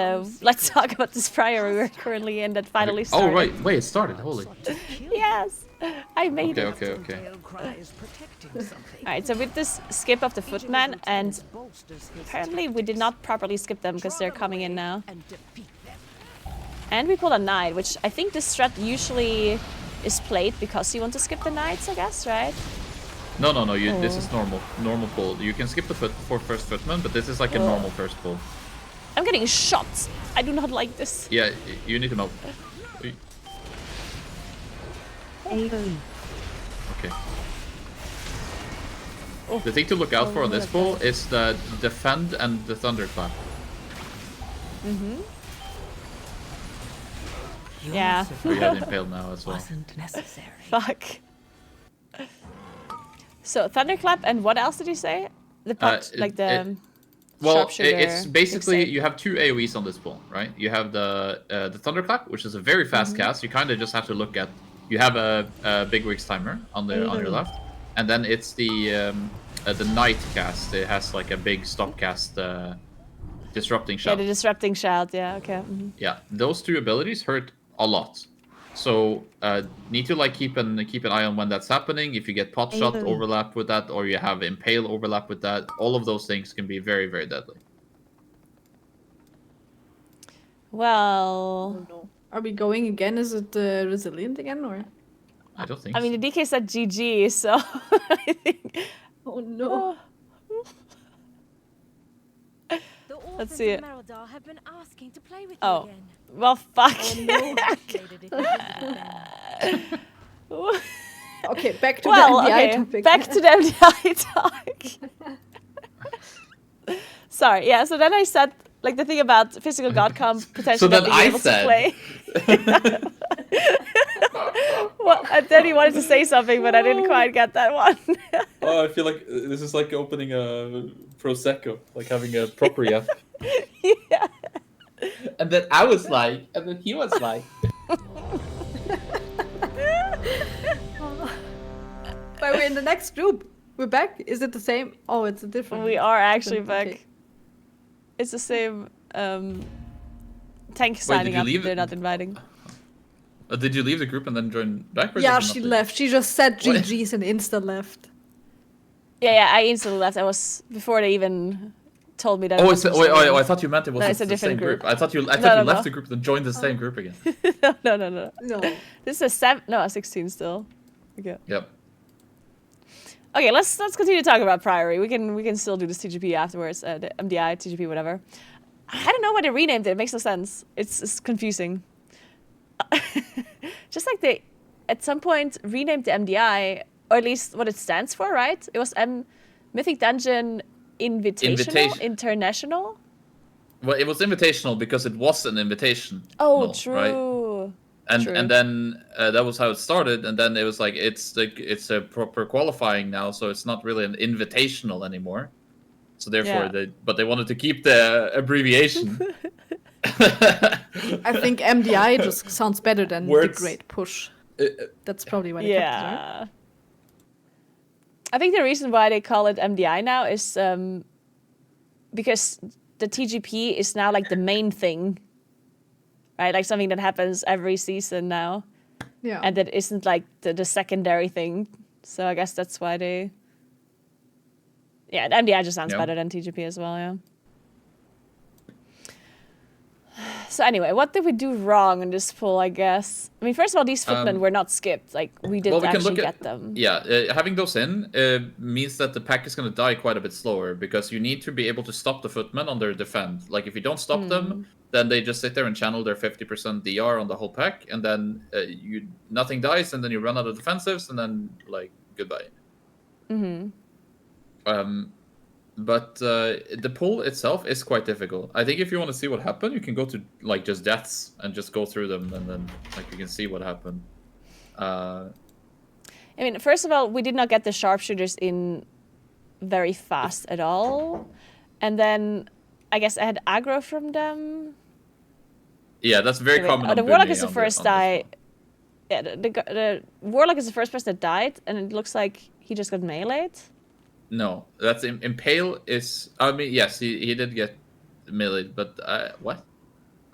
let's talk about this priory we're currently in that finally started. Oh, right. Wait, it started. Holy. Yes, I made it. Okay. Alright, so with this skip of the footman, and apparently we did not properly skip them because they're coming in now. And we pulled a knight, which I think this strat usually is played because you want to skip the knights, I guess, right? No. This is normal pull. You can skip the first footman, but this is like a normal first pull. I'm getting shot. I do not like this. Yeah, you need to know. Okay. The thing to look out for on this pull is the defend and the thunderclap. Yeah. We have impaled now as well. Wasn't necessary. Fuck. So thunderclap and what else did you say? The pot, like the well, sharpshooter. it's basically fixate. you have two AoEs on this pull, right? You have the thunderclap, which is a very fast cast. You kind of just have to look at. You have a big wigs timer on your left, and then it's the night cast. It has like a big stop cast, disrupting shout. Yeah, the disrupting shout. Yeah, okay. Yeah, those two abilities hurt a lot. So need to like keep an eye on when that's happening. If you get pot shot overlap with that, or you have impale overlap with that, all of those things can be very, very deadly. Well, No. Are we going again? Is it resilient again, or? I don't think. I mean the DK said GG, so I think. Oh no. The orphans Let's see of it. Merodar have been asking to play with Oh. you again. Well, fuck. Appreciated if you visited them. Okay, back to Well, the MDI okay, topic. back to the MDI talk. Sorry, yeah. So then I said, like, the thing about physical god comp potentially So then not being I able said- to play. Well, and then he wanted to say something, but I didn't quite get that one. Oh, I feel like this is like opening a prosecco, like having a proper yap. Yeah. And then I was like, and then he was like. But we're in the next group. We're back. Is it the same? Oh, it's a different. We are actually back. Okay. It's the same tank signing you up. leave They're it? not inviting. Did you leave the group and then join back? Or Yeah, did you she not leave? left. She just said What? GG's and insta left. Yeah, I instantly left. I was before they even told me that. Oh, it it's, was wait, installed. I thought you meant it was No, it's a the same different group. I thought you No. left the group and joined the same group again. No. No. This is a 16 still. Okay. Yep. Okay, let's continue to talk about Priory. We can still do this TGP afterwards. The MDI, TGP, whatever. I don't know why they renamed it. It makes no sense. It's confusing. Just like they, at some point, renamed the MDI, or at least what it stands for, right? It was Mythic Dungeon Invitational? International? Well, it was invitational because it was an invitation. Oh, No, true. Right? And True. and then that was how it started, and then it was like it's a proper qualifying now, so it's not really an invitational anymore. So therefore, Yeah. they wanted to keep the abbreviation. I think MDI just sounds better than Words. the Great Push. That's probably why they kept it, right? Yeah. I think the reason why they call it MDI now is because the TGP is now like the main thing, right? Like something that happens every season now, Yeah. and that isn't like the secondary thing. So I guess that's why they. Yeah, the MDI just sounds Yeah. better than TGP as well. Yeah. So anyway, what did we do wrong in this poll, I guess? I mean, first of all, these footmen were not skipped. Like, we did Well, we can actually look at get them. Yeah, having those in means that the pack is going to die quite a bit slower because you need to be able to stop the footmen on their defend. Like if you don't stop them, then they just sit there and channel their 50% DR on the whole pack, and then nothing dies, and then you run out of defensives, and then like goodbye. But the pull itself is quite difficult. I think if you want to see what happened, you can go to like just deaths and just go through them, and then like you can see what happened. I mean, first of all, we did not get the sharpshooters in very fast at all. And then I guess I had aggro from them. Yeah, that's very Wait, common. the on Warlock Bunny is the on first on this die. one. Yeah, the Warlock is the first person that died, and it looks like he just got meleeed. No, that's Impale is. I mean, yes, he did get melee, but what?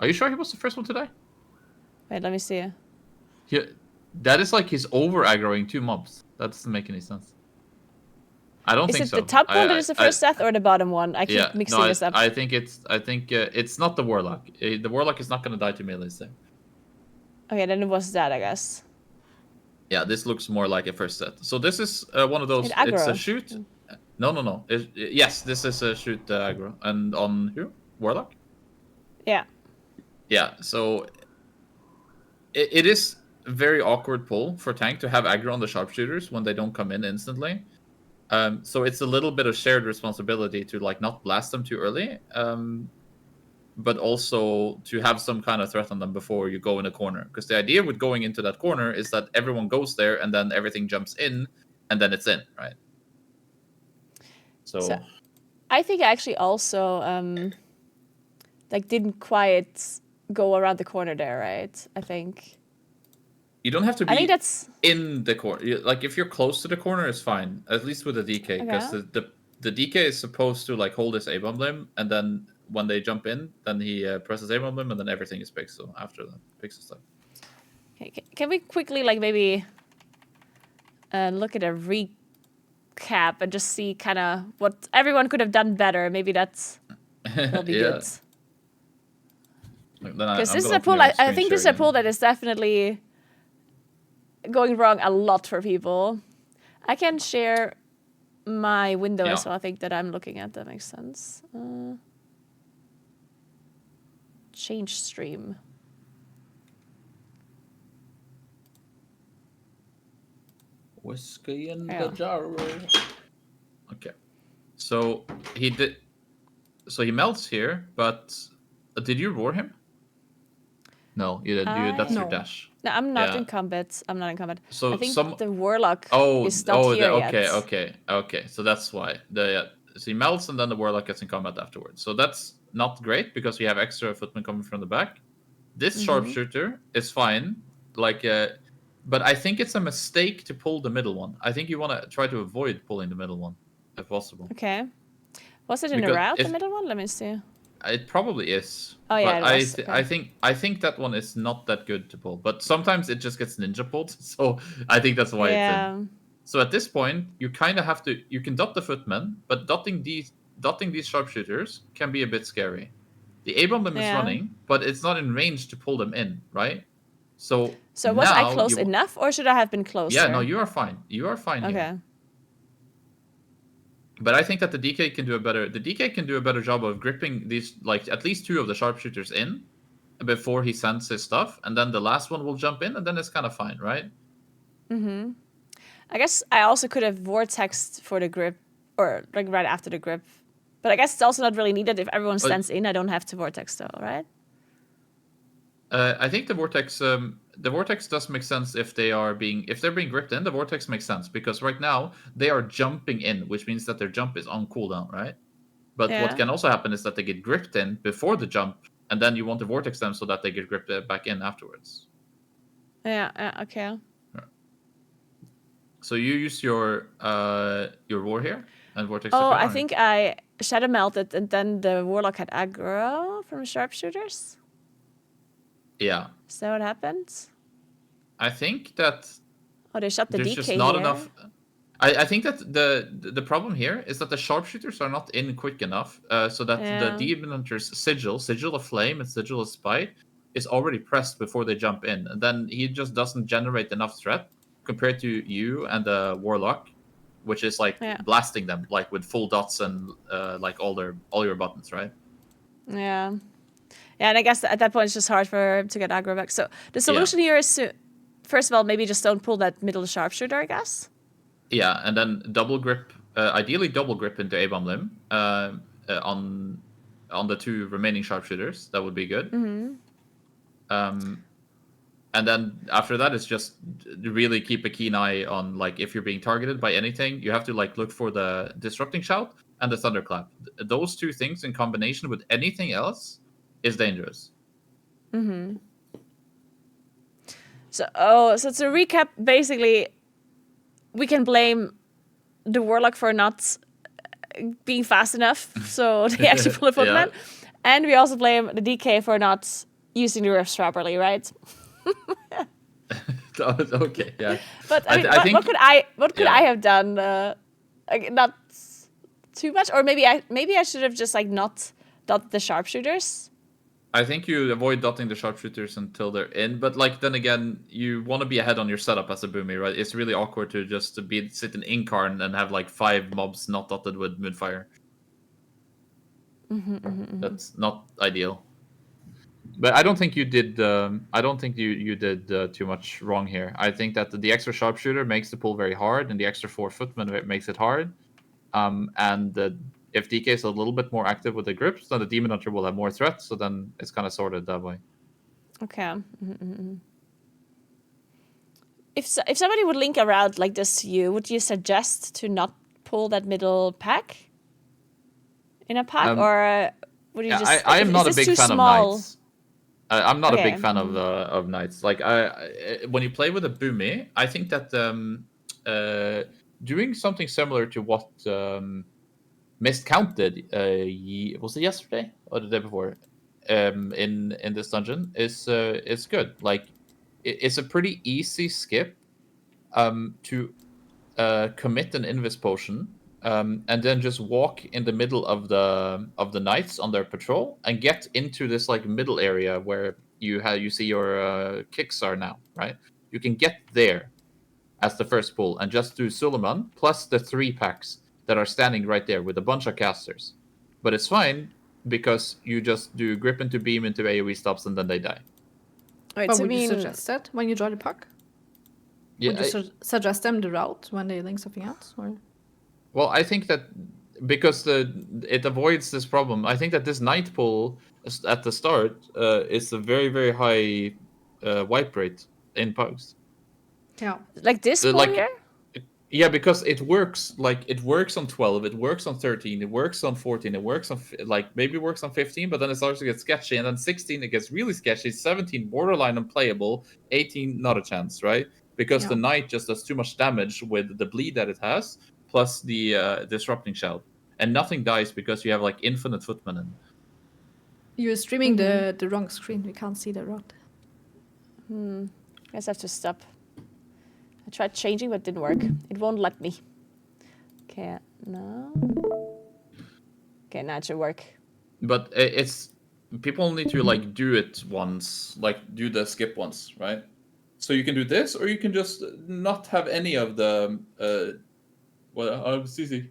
Are you sure he was the first one to die? Wait, let me see. That is like he's over aggroing 2 mobs. That doesn't make any sense. I don't think Is so. it the top one that is the first death or the bottom one? I keep mixing this up. I think it's not the warlock. The warlock is not going to die to melees there. Okay, then it was that, I guess. Yeah, this looks more like a first set. So this is one of those. It's a shoot. No. Yes, this is a shoot aggro. And on who? Warlock? Yeah. Yeah, so it is a very awkward pull for tank to have aggro on the sharpshooters when they don't come in instantly. So it's a little bit of shared responsibility to like not blast them too early, but also to have some kind of threat on them before you go in a corner. Because the idea with going into that corner is that everyone goes there and then everything jumps in and then it's in, right? So I think I actually also like didn't quite go around the corner there, right? I think. You don't have to be I think that's in the corner. Like if you're close to the corner, it's fine. At least with the DK, because the DK is supposed to like hold his A-bomb limb, and then when they jump in, then he presses A-bomb limb, and then everything is pixel after that. Pixel stuff. Okay, can we quickly like maybe look at a recap and just see kind of what everyone could have done better? Maybe that's will be good. Because this is a pool. I think this is a pool that is definitely going wrong a lot for people. I can share my window as well. I think that I'm looking at. That makes sense. Change stream. Whiskey in the jar. Okay. So he did. So he melts here, but did you roar him? No, you didn't. That's your dash. No, I'm not in combat. I'm not in combat. So I think the warlock is not here yet. Okay. So that's why so he melts and then the warlock gets in combat afterwards. So that's not great because we have extra footmen coming from the back. This sharpshooter is fine, like, but I think it's a mistake to pull the middle one. I think you want to try to avoid pulling the middle one, if possible. Okay. Was it in a route, the middle one? Let me see. It probably is. Oh yeah, but it was. I think that one is not that good to pull. But sometimes it just gets ninja pulled, so I think that's why it's in. So at this point, you kind of have to. You can dot the footmen, but dotting these sharpshooters can be a bit scary. The A-bomb limb is running, but it's not in range to pull them in, right? So was I close enough, or should I have been closer? Yeah, no, you are fine. You are fine. Okay. Here. But I think that the DK can do a better job of gripping these, like, at least 2 of the sharpshooters in before he sends his stuff, and then the last one will jump in, and then it's kind of fine, right? Mm-hmm. I guess I also could have vortexed for the grip, or like right after the grip. But I guess it's also not really needed. If everyone stands in, I don't have to vortex though, right? I think the vortex does make sense if they're being gripped in. The vortex makes sense because right now they are jumping in, which means that their jump is on cooldown, right? But what can also happen is that they get gripped in before the jump, and then you want to vortex them so that they get gripped back in afterwards. Yeah. Okay. So you use your roar here and vortex. Oh, I think I shadow melted, and then the warlock had aggro from sharpshooters. Yeah. Is that what happened? I think that. Oh, they shot the DK just not enough. I think that the problem here is that the sharpshooters are not in quick enough, so that the demon hunter's sigil of flame and sigil of spite is already pressed before they jump in, and then he just doesn't generate enough threat compared to you and the warlock, which is like blasting them like with full dots and like all your buttons, right? Yeah. Yeah, and I guess at that point it's just hard for him to get aggro back. So the solution here is to, first of all, maybe just don't pull that middle sharpshooter, I guess. Yeah, and then double grip, ideally double grip into A-bomb limb on the 2 remaining sharpshooters. That would be good. Mm-hmm. And then after that, it's just really keep a keen eye on, like, if you're being targeted by anything, you have to like look for the disrupting shout and the thunderclap. Those 2 things in combination with anything else is dangerous. Mm-hmm. So to recap, basically, we can blame the warlock for not being fast enough, so they actually pull a footman. And we also blame the DK for not using the riffs properly, right? Okay, yeah. But I mean, what could I have done? Not too much, or maybe I should have just like not dot the sharpshooters. I think you avoid dotting the sharpshooters until they're in, but like then again, you want to be ahead on your setup as a boomy, right? It's really awkward to just sit in Incarn and have like 5 mobs not dotted with Moonfire. That's not ideal. But I don't think you did. I don't think you did too much wrong here. I think that the extra sharpshooter makes the pull very hard, and the extra 4 footman makes it hard. And if DK is a little bit more active with the grips, then the Demon Hunter will have more threats. So then it's kind of sorted that way. Okay. If somebody would link a route like this to you, would you suggest to not pull that middle pack in a pack, or would you just? I am not a big fan of knights. I'm not a big fan of knights. Like when you play with a boomy, I think that doing something similar to what Mist Count did, was it yesterday or the day before, in this dungeon is good. Like it's a pretty easy skip to commit an Invis potion, and then just walk in the middle of the knights on their patrol and get into this like middle area where you see your kicks are now, right? You can get there as the first pull and just do Suleiman plus the 3 packs that are standing right there with a bunch of casters. But it's fine because you just do grip into beam into AoE stops and then they die. Right, but would you suggest that when you join the pack? Yeah, would you suggest them the route when they link something else? Or? Well, I think that because it avoids this problem, I think that this knight pull at the start is a very, very high wipe rate in pugs. Yeah. Like this pull here? Yeah, because it works on 12, it works on 13, it works on 14, it works on maybe works on 15, but then it starts to get sketchy, and then 16 it gets really sketchy, 17 borderline unplayable, 18 not a chance, right? Because the knight just does too much damage with the bleed that it has, plus the disrupting shout, and nothing dies because you have like infinite footmen in. You're streaming the wrong screen. We can't see the rod. I guess I have to stop. I tried changing, but it didn't work. It won't let me. Okay, no. Okay, now it should work. But it's people need to like do it once, like do the skip once, right? So you can do this, or you can just not have any of the. CC.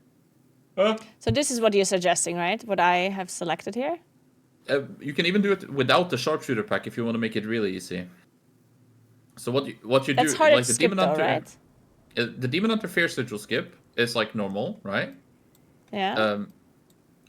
So this is what you're suggesting, right? What I have selected here. You can even do it without the sharpshooter pack if you want to make it really easy. So what you That's do, hard like to the skip, Demon Hunter, right? The Demon Hunter Fear Sigil skip is like normal, right? Yeah.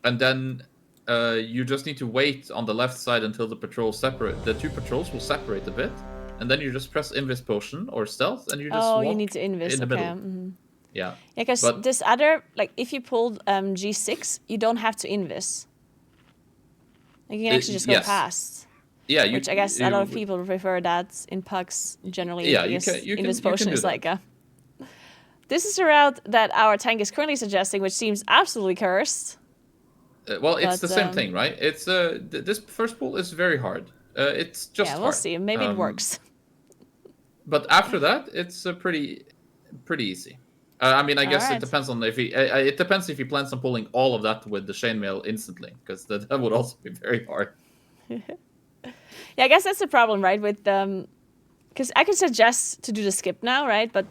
And then you just need to wait on the left side until the patrols separate. The 2 patrols will separate a bit, and then you just press Invis Potion or Stealth, and you just walk you need to Invis. in the middle. Mm-hmm. Yeah. Yeah, because this other, like, if you pulled G6, you don't have to Invis. Like, you can actually just go past. Yeah, which I guess a lot of people prefer that in pugs generally. Yeah, Invis Potion is like a. This is a route that our tank is currently suggesting, which seems absolutely cursed. Well, it's the same thing, right? It's this first pull is very hard. It's just we'll see. Maybe it works. But after that, it's pretty easy. I mean, I guess it depends on if he. It depends if he plans on pulling all of that with the chainmail instantly, because that would also be very hard. Yeah, I guess that's the problem, right? With because I could suggest to do the skip now, right? But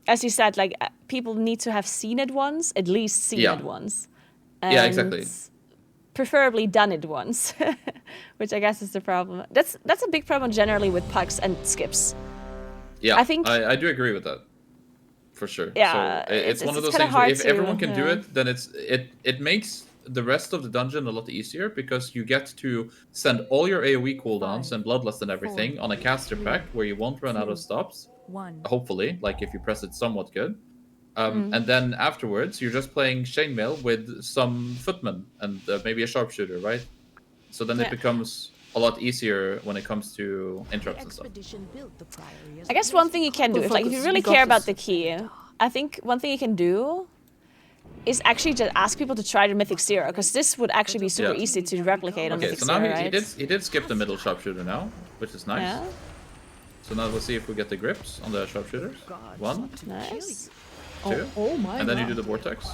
as you said, like people need to have seen it once, at least seen it once. And yeah, exactly. Preferably done it once, which I guess is the problem. That's a big problem generally with pugs and skips. Yeah, I think I do agree with that, for sure. Yeah, so it's one of those things where if everyone can do it, then it makes the rest of the dungeon a lot easier, because you get to send all your AoE cooldowns and bloodlust and everything on a caster pack where you won't run out of stops. Hopefully, like if you press it somewhat good. And then afterwards, you're just playing chainmail with some footmen and maybe a sharpshooter, right? So then it becomes a lot easier when it comes to interrupts and stuff. I guess one thing you can do, if you really care about the key, I think one thing you can do is actually just ask people to try the Mythic Zero, because this would actually be super easy to replicate on Okay, Mythic so Zero, now right? he did skip the middle sharpshooter now, which is nice. Yeah. So now we'll see if we get the grips on the sharpshooters. 1, Nice. 2, Oh my and then you god. do the vortex.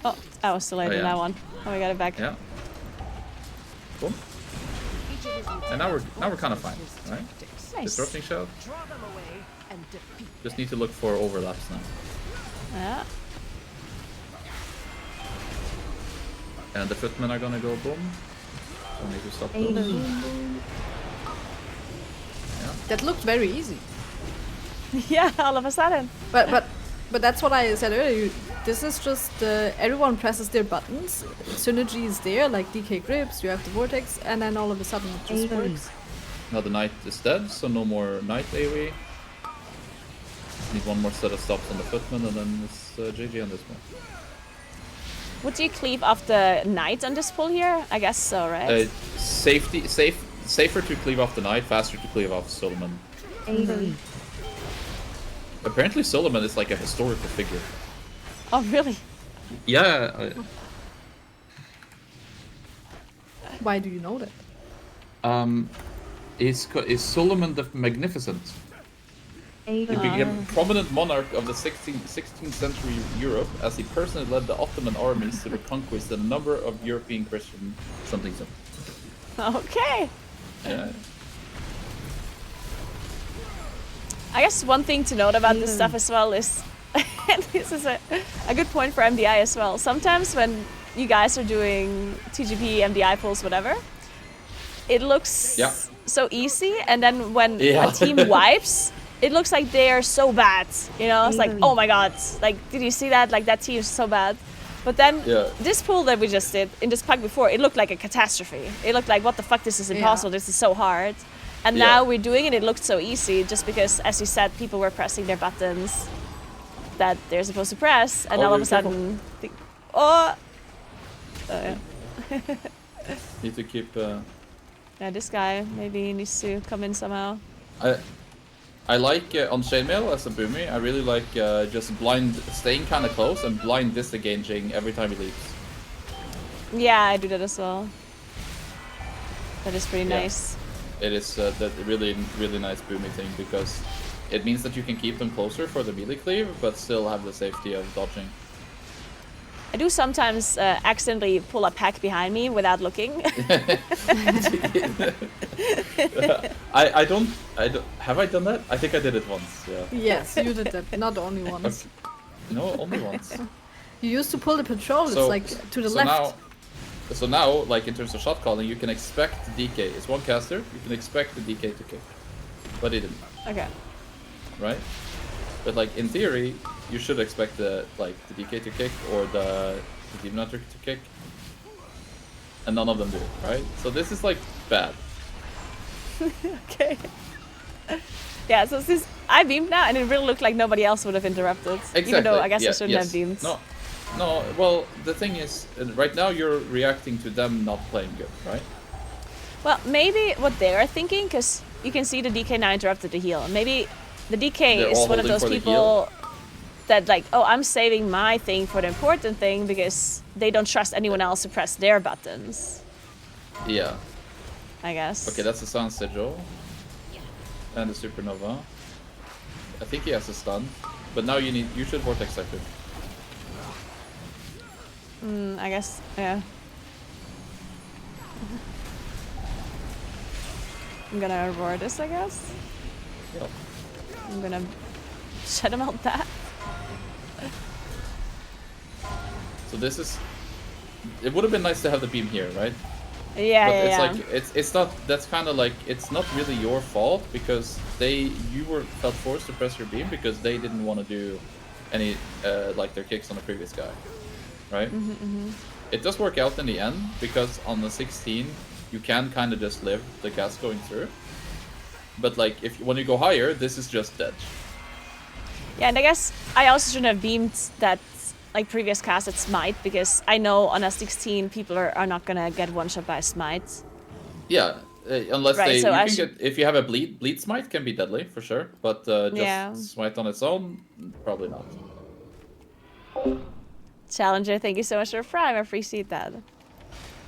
Oh, I was too late in yeah. that one. Oh, we got it back. Yeah. Boom. And now we're kind of fine, right? Nice. Disrupting shot. Just need to look for overlaps now. Yeah. And the footmen are gonna go boom. So we need to stop those. That looked very easy. Yeah, all of a sudden. But that's what I said earlier. This is just everyone presses their buttons. Synergy is there, like DK grips. You have the vortex, and then all of a sudden it just works. Now the knight is dead, so no more knight AoE. Need one more set of stops on the footman, and then it's GG on this one. Would you cleave off the knight on this pull here? I guess so, right? Safer to cleave off the knight, faster to cleave off Solomon. Apparently Solomon is like a historical figure. Oh, really? Yeah. Why do you know that? Is Solomon the Magnificent? He became a prominent monarch of the 16th century Europe, as he personally led the Ottoman armies to the conquest of a number of European Christian something. Okay. Yeah. I guess one thing to note about this stuff as well is, and this is a good point for MDI as well. Sometimes when you guys are doing TGP, MDI pulls, whatever, it looks so easy, and then when a team wipes, it looks like they are so bad. You know, it's like, oh my god, like, did you see that? Like, that team is so bad. But then this pull that we just did in this pack before, it looked like a catastrophe. It looked like, what the fuck, this is impossible, this is so hard. And now we're doing it, it looked so easy, just because, as you said, people were pressing their buttons that they're supposed to press, and all of a sudden, Need to keep. Yeah, this guy maybe needs to come in somehow. I like on chainmail as a boomy. I really like just blind staying kind of close and blind disengaging every time he leaves. Yeah, I do that as well. That is pretty nice. It is that really nice boomy thing, because it means that you can keep them closer for the melee cleave, but still have the safety of dodging. I do sometimes accidentally pull a pack behind me without looking. I don't. Have I done that? I think I did it once. Yeah. Yes, you did that. Not only once. Okay. No, only once. You used to pull the patrol. It's like to the left. So now, like in terms of shot calling, you can expect DK. It's one caster. You can expect the DK to kick, but he didn't. Okay. Right. But like in theory, you should expect the DK to kick or the Demon Hunter to kick, and none of them do, right? So this is like bad. Okay. Yeah, so since I beamed now, and it really looked like nobody else would have interrupted. Exactly. Even though I guess I shouldn't have beamed. No. Well, the thing is, right now you're reacting to them not playing good, right? Well, maybe what they're thinking, because you can see the DK now interrupted the heal. Maybe the DK is one of those people that like, oh, I'm saving my thing for the important thing because they don't trust anyone else to press their buttons. Yeah. I guess. Okay, that's the Sun Sigil. And the Supernova. I think he has a stun. But now you should Vortex Sector. I guess, yeah. I'm gonna roar this, I guess. Yep. I'm gonna shut him out that. So this is... It would have been nice to have the beam here, right? Yeah, but yeah, it's like it's not. That's kind of like it's not really your fault because you felt forced to press your beam because they didn't want to do any like their kicks on the previous guy, right? It does work out in the end because on the 16 you can kind of just live the gas going through, but like when you go higher, this is just dead. Yeah, and I guess I also shouldn't have beamed that like previous cast at Smite because I know on a 16 people are not gonna get one shot by Smite. Yeah, unless right, so you can get if you have a bleed Smite can be deadly for sure, but just Smite on its own probably not. Challenger, thank you so much for Prime. I appreciate that.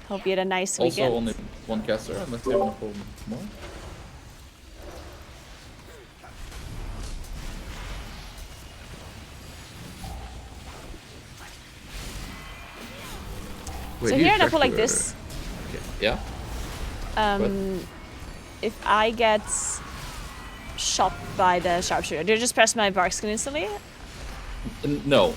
Hope you had a nice Also, weekend. only one caster, unless they want to pull more. Wait, So you here in a check pool like your- this, Yeah. if I get shot by the sharpshooter, do I just press my bark skin instantly? No.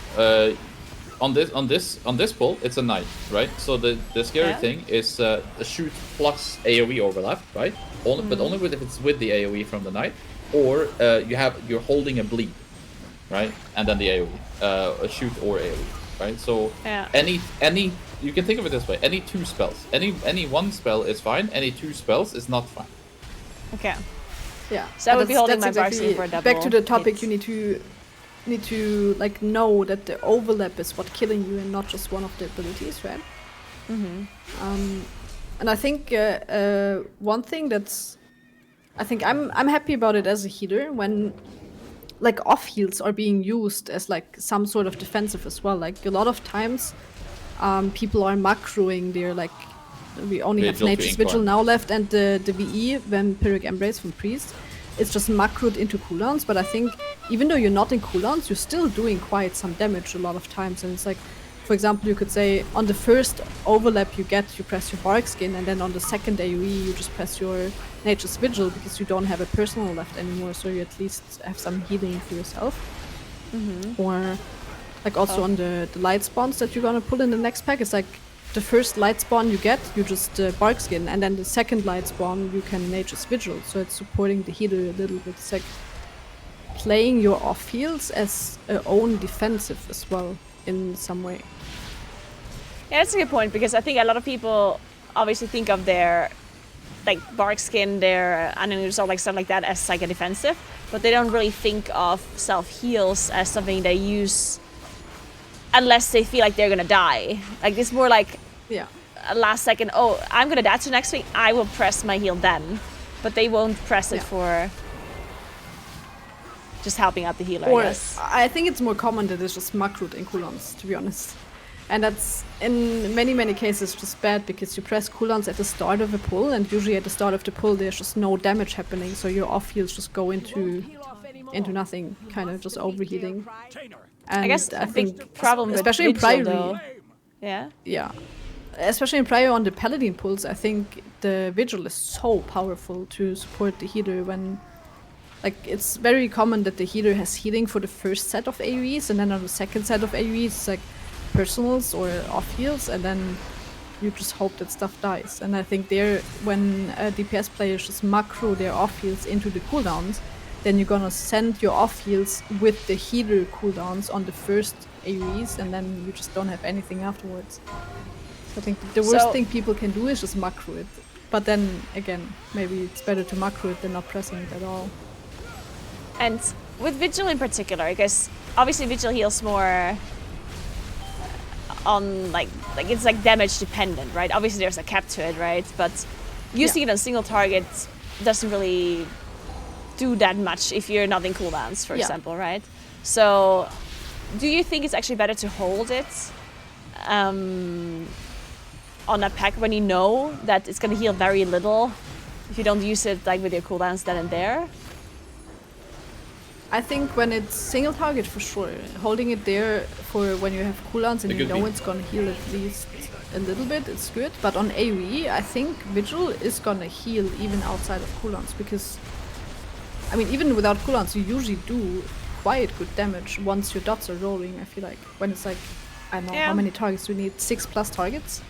On this pull, it's a knight, right? So the scary Yeah. thing is a shoot plus AOE overlap, right? But only if it's with the AOE from the knight, or you're holding a bleed, right? And then the AOE, a shoot or AOE, right? So Yeah. any you can think of it this way: any two spells, any one spell is fine. Any two spells is not fine. Okay. Yeah. So I would be That's- holding that's my bark skin for a double Back to the topic, hit. you need to like know that the overlap is what killing you and not just one of the abilities, right? And I think one thing I think I'm happy about it as a healer when like off heals are being used as like some sort of defensive as well. Like a lot of times, people are macroing their like we only have Vigil to Nature's Vigil Incarn. now left and the VE Vampiric Embrace from Priest. It's just macroed into cooldowns, but I think even though you're not in cooldowns, you're still doing quite some damage a lot of times. And it's like, for example, you could say on the first overlap you get, you press your Bark Skin, and then on the second AoE you just press your Nature's Vigil because you don't have a personal left anymore, so you at least have some healing for yourself. Or like also on the light spawns that you're gonna pull in the next pack, it's like the first light spawn you get, you just Bark Skin, and then the second light spawn you can Nature's Vigil, so it's supporting the healer a little bit. It's like playing your off heals as a own defensive as well in some way. Yeah, that's a good point because I think a lot of people obviously think of their like bark skin, their enemy or like stuff like that as like a defensive, but they don't really think of self heals as something they use unless they feel like they're gonna die. Like it's more like Yeah. a last second. Oh, I'm gonna die to next week. I will press my heal then, but they won't press it Yeah. for just helping out the healer. Or I guess. I think it's more common that it's just macroed in cooldowns, to be honest. And that's in many cases just bad because you press cooldowns at the start of a pull, and usually at the start of the pull there's just no damage happening, so your off heals just go into nothing, kind of just overhealing. And I guess a big problem with especially in Vigil, Priory, though. Yeah. yeah, especially in Priory on the Paladin pulls, I think the Vigil is so powerful to support the healer when, like, it's very common that the healer has healing for the first set of AoEs, and then on the second set of AoEs, it's like personals or off heals, and then you just hope that stuff dies. And I think there, when DPS players just macro their off heals into the cooldowns, then you're gonna send your off heals with the healer cooldowns on the first AoEs, and then you just don't have anything afterwards. So I think the worst thing people can do is just macro it. But then again, maybe it's better to macro it than not pressing it at all. And with Vigil in particular, because obviously Vigil heals more on like it's like damage dependent, right? Obviously there's a cap to it, right? But using it on single target doesn't really do that much if you're not in cooldowns, for example, right? So do you think it's actually better to hold it on a pack when you know that it's going to heal very little if you don't use it like with your cooldowns then and there? I think when it's single target, for sure. Holding it there for when you have cooldowns and you know it's gonna heal at least a little bit, it's good. But on AoE, I think Vigil is gonna heal even outside of cooldowns, because, I mean, even without cooldowns, you usually do quite good damage once your dots are rolling, I feel like. When it's like, I don't know, how many targets do we need? 6+ targets?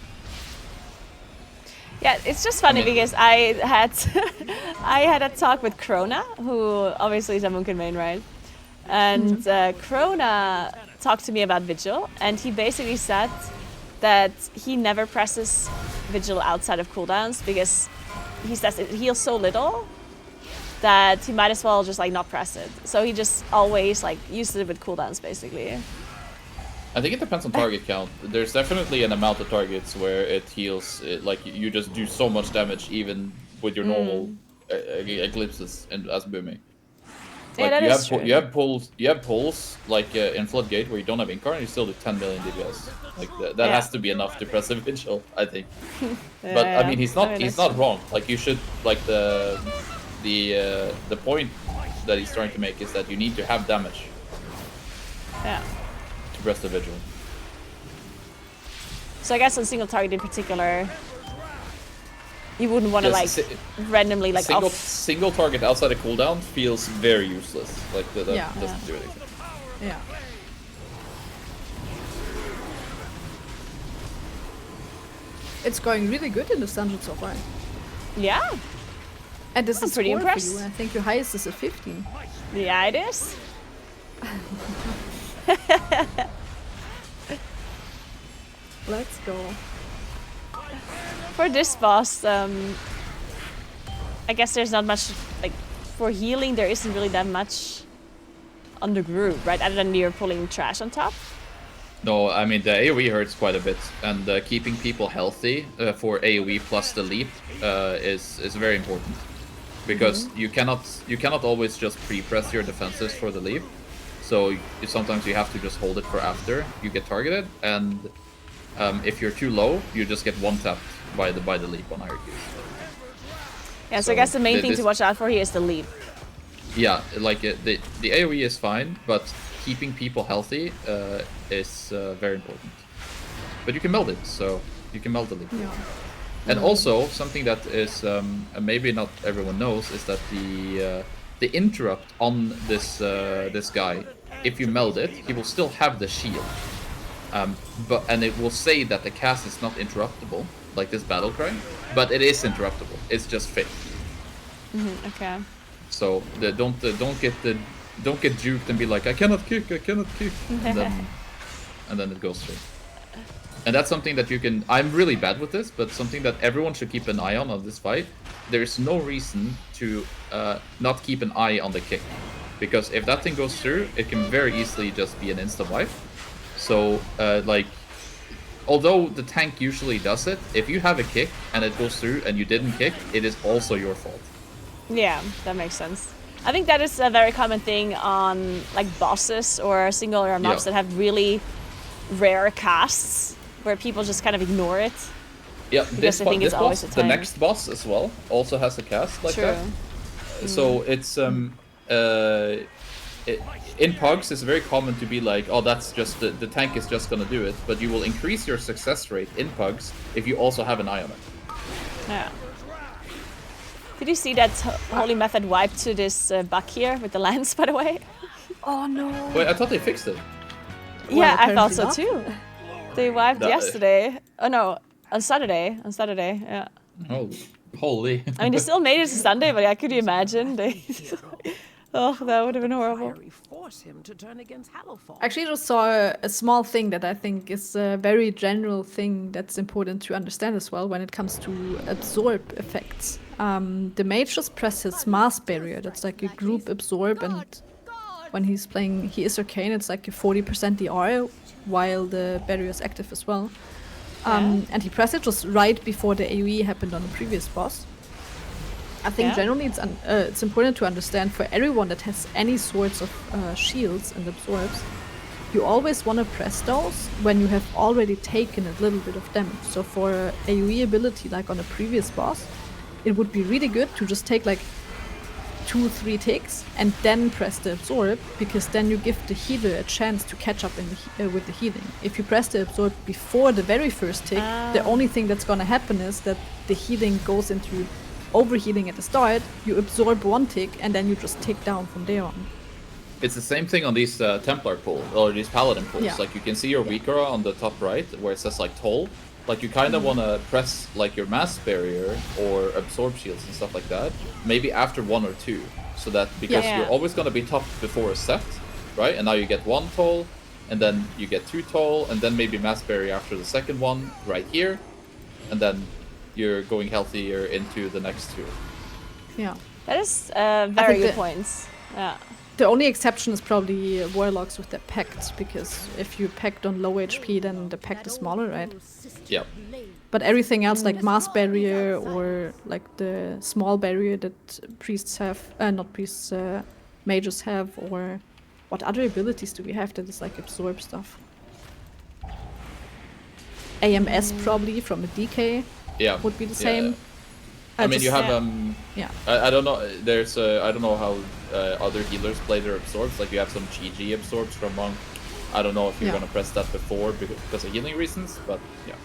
Yeah, it's just funny because I had a talk with Krona, who obviously is a Munkin main, right? And Krona talked to me about Vigil, and he basically said that he never presses Vigil outside of cooldowns because he says it heals so little that he might as well just like not press it. So he just always like uses it with cooldowns, basically. I think it depends on target count. There's definitely an amount of targets where it heals, like you just do so much damage even with your normal eclipses and as booming. Yeah, that is true. You have pulls like in Floodgate where you don't have Incar and you still do 10 million DPS. Like that has to be enough to press a vigil, I think. But I mean, he's not wrong. Like you should like the point that he's trying to make is that you need to have damage. Yeah. To press the vigil. So I guess on single target in particular, you wouldn't want to randomly like single target outside of cooldown feels very useless. Like that doesn't do anything. Yeah. It's going really good in the dungeon so far. Yeah. And this is pretty impressed. for you. I think your highest is a 15. Yeah, it is. Let's go. For this boss, I guess there's not much, like, for healing there isn't really that much on the group, right? Other than you're pulling trash on top. No, I mean, the AoE hurts quite a bit, and keeping people healthy for AoE plus the leap is very important. Because you cannot always just pre-press your defenses for the leap. So sometimes you have to just hold it for after you get targeted, and if you're too low, you just get one-tapped by the leap on Hierarchies. Yeah, so I guess the main thing to watch out for here is the leap. Yeah, like the AoE is fine, but keeping people healthy is very important. But you can meld it, so you can meld the leap. Yeah. And also, something that is maybe not everyone knows is that the interrupt on this guy, if you meld it, he will still have the shield. And it will say that the cast is not interruptible, like this battle cry, but it is interruptible. It's just fake. Okay. So don't get juked and be like, I cannot kick, and then it goes through. And that's something that you can. I'm really bad with this, but something that everyone should keep an eye on this fight. There's no reason to not keep an eye on the kick, because if that thing goes through, it can very easily just be an insta wipe. So like, although the tank usually does it, if you have a kick and it goes through and you didn't kick, it is also your fault. Yeah, that makes sense. I think that is a very common thing on like bosses or single or mobs that have really rare casts, where people just kind of ignore it. Yeah, because I think it's always a tank. The next boss as well also has a cast like that. So it's in pugs it's very common to be like, oh, that's just the tank is just gonna do it, but you will increase your success rate in pugs if you also have an eye on it. Yeah. Did you see that holy method wipe to this buck here with the lance, by the way? Oh no. Wait, I thought they fixed it. Yeah, I thought so too. They wiped yesterday. Oh no, on Saturday. Yeah. Oh, holy. I mean, they still made it to Sunday, but yeah, could you imagine? Oh, that would have been horrible. I actually just saw a small thing that I think is a very general thing that's important to understand as well when it comes to absorb effects. The mage just presses mass barrier. That's like a group absorb, and when he's playing, he is arcane. It's like a 40% DR, while the barrier is active as well. And he pressed it just right before the AoE happened on the previous boss. I think generally it's important to understand for everyone that has any sorts of shields and absorbs, you always want to press those when you have already taken a little bit of damage. So for AoE ability, like on the previous boss, it would be really good to just take like 2-3 ticks and then press the absorb, because then you give the healer a chance to catch up with the healing. If you press the absorb before the very first tick, the only thing that's gonna happen is that the healing goes into overhealing at the start, you absorb one tick, and then you just tick down from there on. It's the same thing on these Templar pulls, or these Paladin pulls. Yeah. Like you can see your weaker on the top right, where it says like toll. Like you kind of want to press like your mass barrier or absorb shields and stuff like that, maybe after 1 or 2, so that because you're always going to be top before a set, right? And now you get 1 toll, and then you get 2 toll, and then maybe mass barrier after the second one right here, and then you're going healthier into the next 2. Yeah. That is very good points. Yeah. The only exception is probably warlocks with their pact, because if you pact on low HP, then the pact is smaller, right? Yeah. But everything else, like mass barrier or like the small barrier that priests have, not priests, mages have, or what other abilities do we have that is like absorb stuff? AMS probably from a DK Yeah. would be the same. I mean, you have yeah. I don't know. There's I don't know how other healers play their absorbs. Like you have some GG absorbs from Monk. I don't know if you're gonna press that before because of healing reasons, but yeah.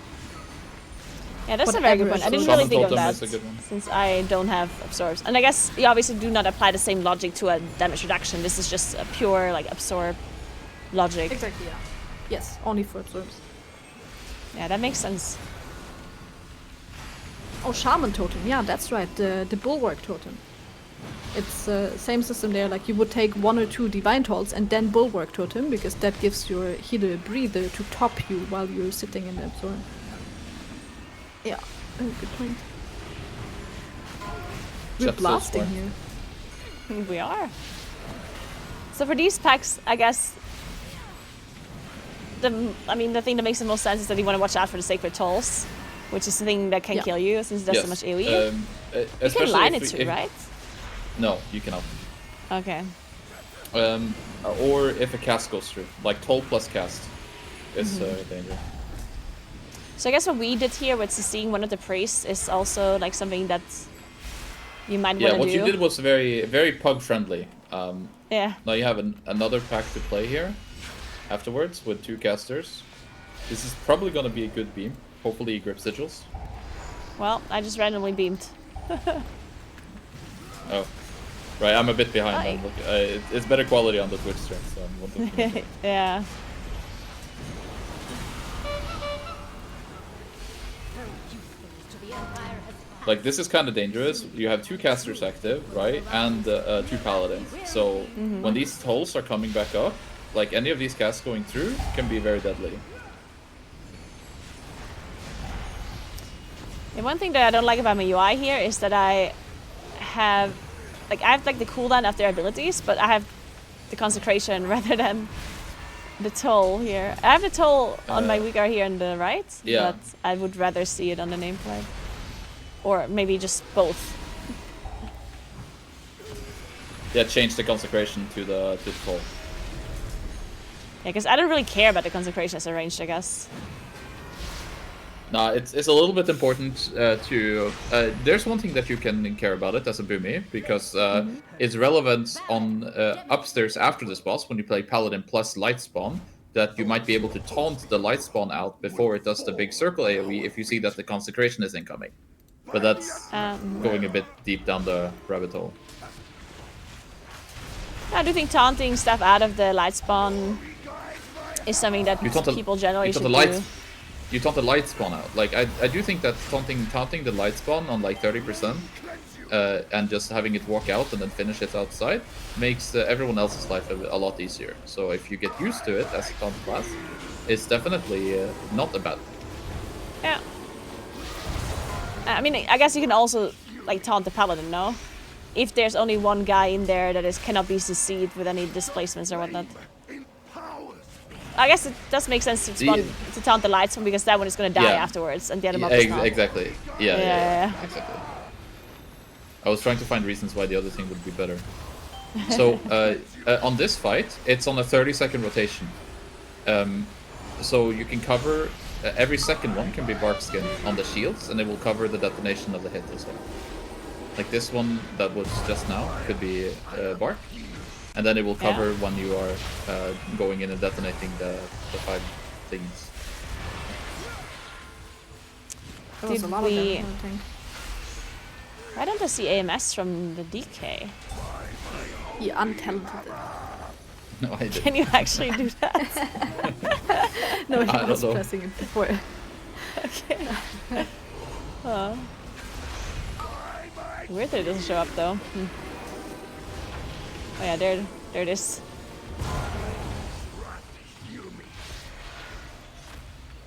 Yeah, that's But a very good point. I didn't really think of Totem that is a good one. since I don't have absorbs. And I guess you obviously do not apply the same logic to a damage reduction. This is just a pure like absorb logic. Exactly, yeah. Yes, only for absorbs. Yeah, that makes sense. Oh, Shaman Totem, yeah, that's right, the Bulwark Totem. It's the same system there, like you would take 1 or 2 Divine Tolls and then Bulwark Totem, because that gives your healer a breather to top you while you're sitting in the absorb. Yeah, good point. We're Chap's so blasting smart. here. We are. So for these packs, I guess the thing that makes the most sense is that you want to watch out for the Sacred Tolls, which is the thing that can kill you since it does so much AoE. You can line it too, right? No, you cannot. Okay. Or if a cast goes through, like toll plus cast is danger. So I guess what we did here with seeing one of the priests is also like something that you might want to do. Yeah, what you did was very pug friendly. Yeah. Now you have another pack to play here afterwards with 2 casters. This is probably going to be a good beam. Hopefully grip sigils. Well, I just randomly beamed. Oh, right. I'm a bit behind. Hi. It's better quality on the Twitch stream, so I'm wanting Yeah. Like this is kind of dangerous. You have 2 casters active, right, and 2 paladins. So when these tolls are coming back up, like any of these casts going through can be very deadly. And one thing that I don't like about my UI here is that I have the cooldown of their abilities, but I have the consecration rather than the toll here. I have the toll on my Uyghur here on the right, but I would rather see it on the nameplate. Or maybe just both. Yeah, change the consecration to the toll. Yeah, because I don't really care about the consecration as a ranged, I guess. Nah, it's a little bit important to... there's one thing that you can care about it as a Boomy, because it's relevant on upstairs after this boss, when you play Paladin plus Light Spawn, that you might be able to taunt the Light Spawn out before it does the big circle AoE if you see that the consecration is incoming. But that's going a bit deep down the rabbit hole. I do think taunting stuff out of the light spawn is something that people generally should do. You taunt the light spawn out. Like I do think that taunting the light spawn on like 30% and just having it walk out and then finish it outside makes everyone else's life a lot easier. So if you get used to it as a taunt class, it's definitely not a bad thing. Yeah. I mean, I guess you can also like taunt the paladin, no? If there's only one guy in there that cannot be CC'd with any displacements or whatnot. I guess it does make sense to taunt the lights one because that one is going to die afterwards and the other mob is not. Exactly. Yeah, exactly. I was trying to find reasons why the other thing would be better. So on this fight, it's on a 30-second rotation. So you can cover every second one can be bark skin on the shields, and it will cover the detonation of the hit as well. Like this one that was just now could be bark, and then it will cover when you are going in and detonating the 5 things. There was a lot of them, I think. Why don't I see AMS from the DK? He untalented. No, I didn't. Can you actually do that? No, he was pressing it before. Okay. Weird that it doesn't show up though. Oh yeah, there it is.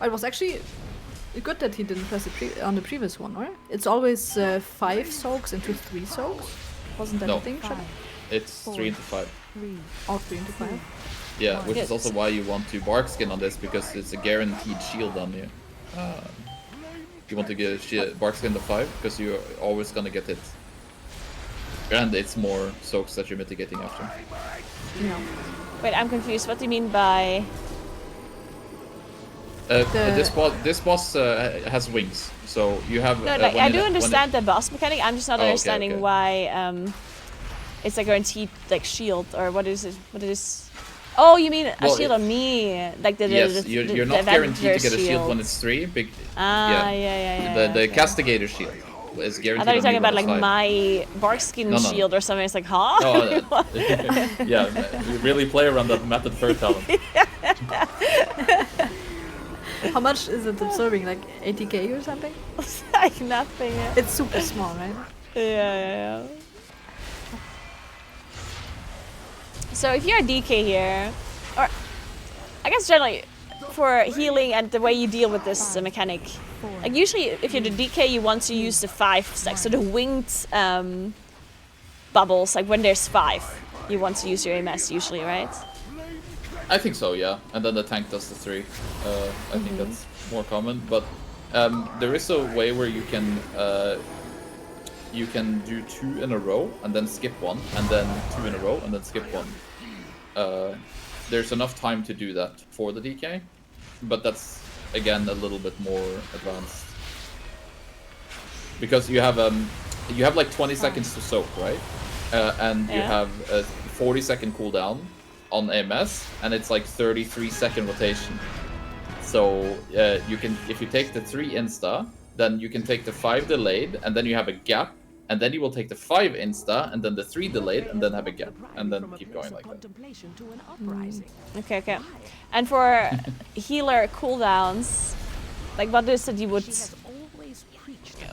It was actually good that he didn't press it on the previous one, right? It's always 5 soaks into 3 soaks. Wasn't that a thing? It's 3 into 5. 3 into 5. Yeah, which is also why you want to bark skin on this, because it's a guaranteed shield on you. You want to get bark skin to 5 because you're always gonna get hit. And it's more soaks that you're mitigating after. Yeah. Wait, I'm confused. What do you mean by? This boss has wings, so you have. No, like I do understand the boss mechanic. I'm just not understanding okay. why it's a guaranteed like shield or what is it? What it is? Oh, you mean a shield on me? Like the yes, you're not guaranteed to get a shield when it's 3. Yeah. The castigator shield is guaranteed. I thought you were talking about like 5. my bark skin shield or something. It's like, huh? No, yeah, you really play around that method first, Talon. How much is it absorbing? Like 80k or something? Like nothing. Yeah. It's super small, right? Yeah. So if you're a DK here, or I guess generally for healing and the way you deal with this mechanic, like usually if you're the DK you want to use the 5 stacks, so the winged bubbles, like when there's 5 you want to use your AMS usually, right? I think so, yeah. And then the tank does the 3. I think that's more common, but there is a way where you can do 2 in a row and then skip 1, and then 2 in a row and then skip 1. There's enough time to do that for the DK, but that's again a little bit more advanced because you have like 20 seconds to soak, right? And you have a 40-second cooldown on AMS, and it's like 33-second rotation. So you can, if you take the 3 insta, then you can take the 5 delayed, and then you have a gap, and then you will take the 5 insta, and then the 3 delayed, and then have a gap, and then keep going like that. Okay. And for healer cooldowns, like what is it you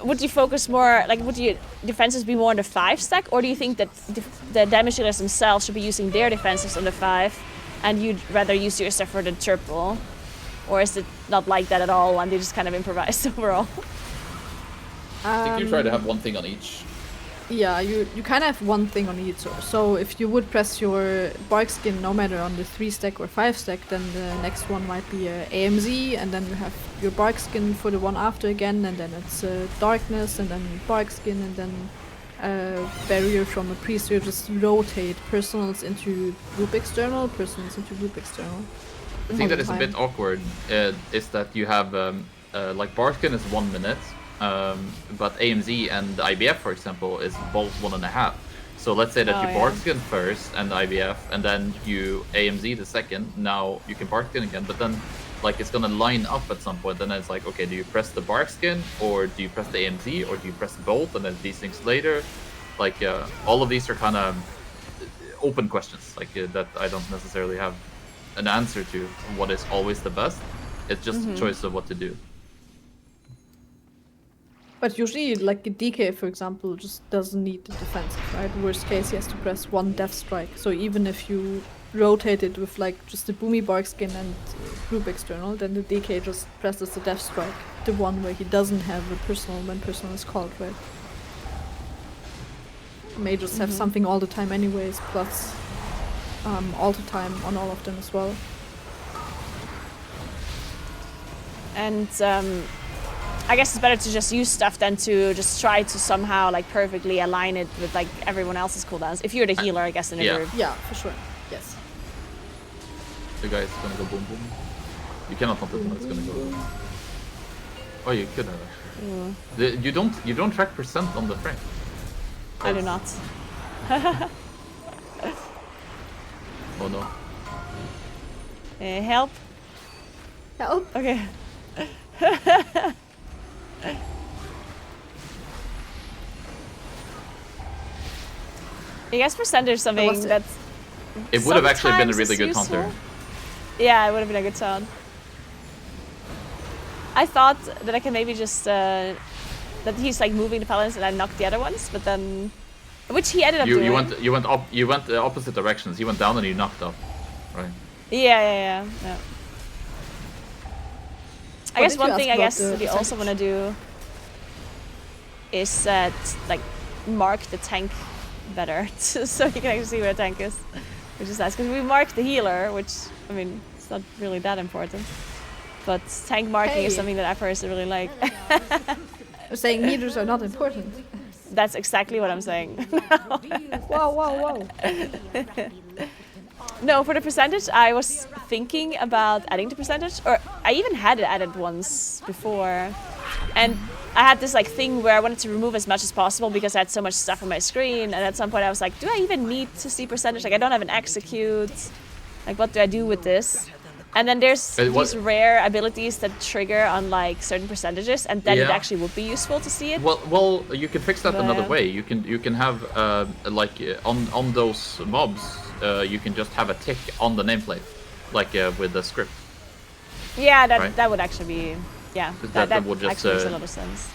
would you focus more, like would your defenses be more on the 5 stack, or do you think that the damage dealers themselves should be using their defenses on the 5 and you'd rather use your stuff for the triple? Or is it not like that at all and they just kind of improvise overall? I think you try to have one thing on each. Yeah, you kind of have one thing on each. So if you would press your bark skin no matter on the 3 stack or 5 stack, then the next one might be AMZ, and then you have your bark skin for the one after again, and then it's darkness, and then bark skin, and then barrier from a priest. You just rotate personals into group external, personals into group external. The thing that is a bit awkward is that you have like bark skin is 1 minute. But AMZ and IBF, for example, is both 1.5. So let's say that you bark skin first and IBF, and then you AMZ the second. Now you can bark skin again, but then like it's gonna line up at some point. And then it's like, okay, do you press the bark skin, or do you press the AMZ, or do you press both, and then these things later? Like all of these are kind of open questions, like that I don't necessarily have an answer to. What is always the best? It's just a choice of what to do. But usually, like a DK, for example, just doesn't need the defensive, right? Worst case, he has to press 1 death strike. So even if you rotate it with like just the boomy bark skin and group external, then the DK just presses the death strike, the one where he doesn't have a personal when personal is called, right? May just have something all the time anyways, plus all the time on all of them as well. And I guess it's better to just use stuff than to just try to somehow like perfectly align it with like everyone else's cooldowns. If you're the healer, I guess in a group. Yeah, for sure. Yes. The guy's gonna go boom boom. You cannot not it, it's gonna go. Oh, you could have actually. You don't track percent on the frame. I do not. Oh no. Help. Help. Okay. You guys percentage something that's. It would have actually been a really good useful. counter. Yeah, it would have been a good sound. I thought that I can maybe just that he's like moving the paladins and I knocked the other ones, but then which he ended up doing. You went the opposite directions. You went down and you knocked up, right? Yeah. I guess one thing we also want to do is like mark the tank better, so you can actually see where the tank is, which is nice because we marked the healer, which I mean it's not really that important, but tank marking is something that I personally really like. I'm saying healers are not important. That's exactly what I'm saying. Whoa. No, for the percentage, I was thinking about adding the percentage, or I even had it added once before. And I had this like thing where I wanted to remove as much as possible because I had so much stuff on my screen. And at some point I was like, do I even need to see percentage? Like I don't have an execute. Like what do I do with this? And then there's these rare abilities that trigger on like certain percentages, and then it actually would be useful to see it. Well, you can fix that another way. You can have like on those mobs, you can just have a tick on the nameplate, like with the script. Yeah, right? that would actually be that would just actually makes a lot of sense.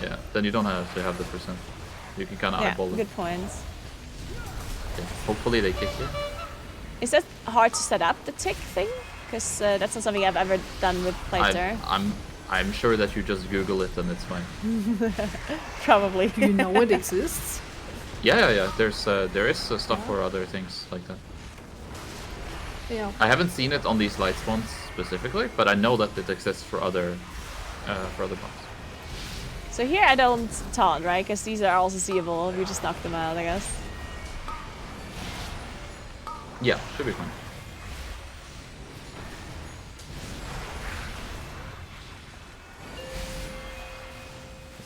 Yeah, then you don't have to have the percent. You can kind of eyeball it. Good points. Okay. Hopefully they kick you. Is that hard to set up, the tick thing? Because that's not something I've ever done with playter. I'm sure that you just Google it and it's fine. Probably. Do you know it exists? Yeah. There is stuff for other things like that. Yeah. I haven't seen it on these lights ones specifically, but I know that it exists for other bots. So here I don't taunt, right? Because these are also seeable. We just knock them out, I guess. Yeah, should be fine.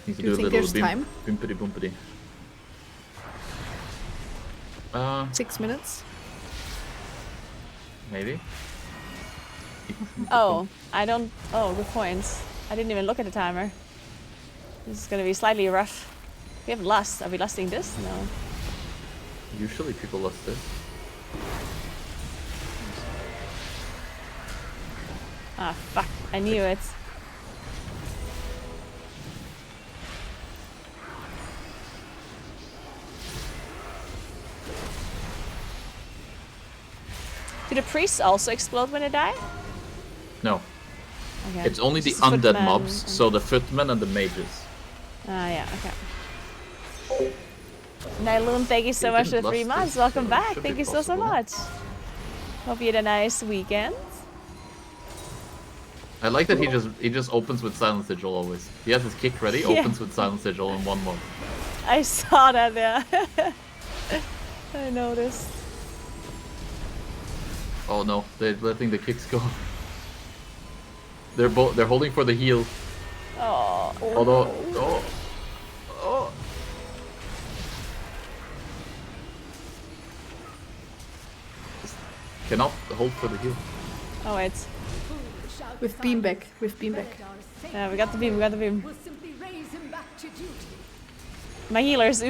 Need to Do you think there's time? Bimpity bumpity. 6 minutes? Maybe. Oh, I don't. Oh, good points. I didn't even look at the timer. This is gonna be slightly rough. We have lust. Are we lusting this? No. Usually people lust this. Ah, fuck. I knew it. Do the priests also explode when they die? No. Okay. It's only the Just undead footmen mobs, and- so the footmen and the mages. Ah, yeah, okay. Nylon, thank you so You much for didn't the 3 lust months. this, Welcome so it back. should Thank be you so possible. much. Hope you had a nice weekend. I like that he just opens with Silent Sigil always. He has his kick ready, Yeah. opens with Silent Sigil in one mob. I saw that, yeah. I noticed. Oh no, they're letting the kicks go. They're holding for the heal. Oh. Although, oh. Just cannot hold for the heal. Oh, wait. With beamback. Yeah, we got the beam. My healer's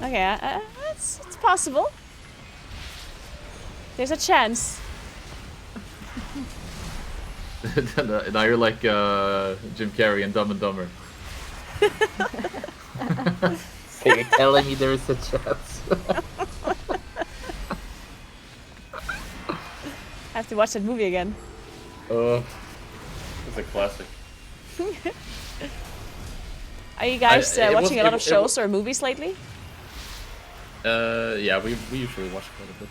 Okay, it's possible. There's a chance. Now you're like Jim Carrey in Dumb and Dumber. So you're telling me there is a chance? I have to watch that movie again. It's a classic. Are you guys it watching was- a lot of it shows or movies lately? Yeah, we usually watch quite a bit.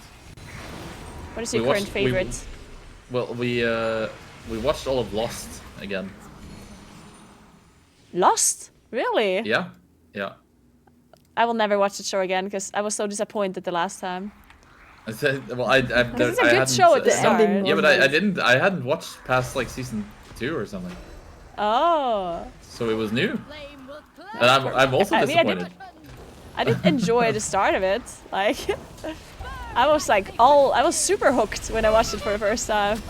What is your We current watched- favorite? Well, we watched all of Lost again. Lost? Really? Yeah. I will never watch the show again because I was so disappointed the last time. I said, well, I Because it's a good show at the start. Yeah, but I hadn't watched past like season 2 or something, Oh. so it was new, and I'm also I mean, disappointed. I did enjoy the start of it. Like, I was super hooked when I watched it for the first time.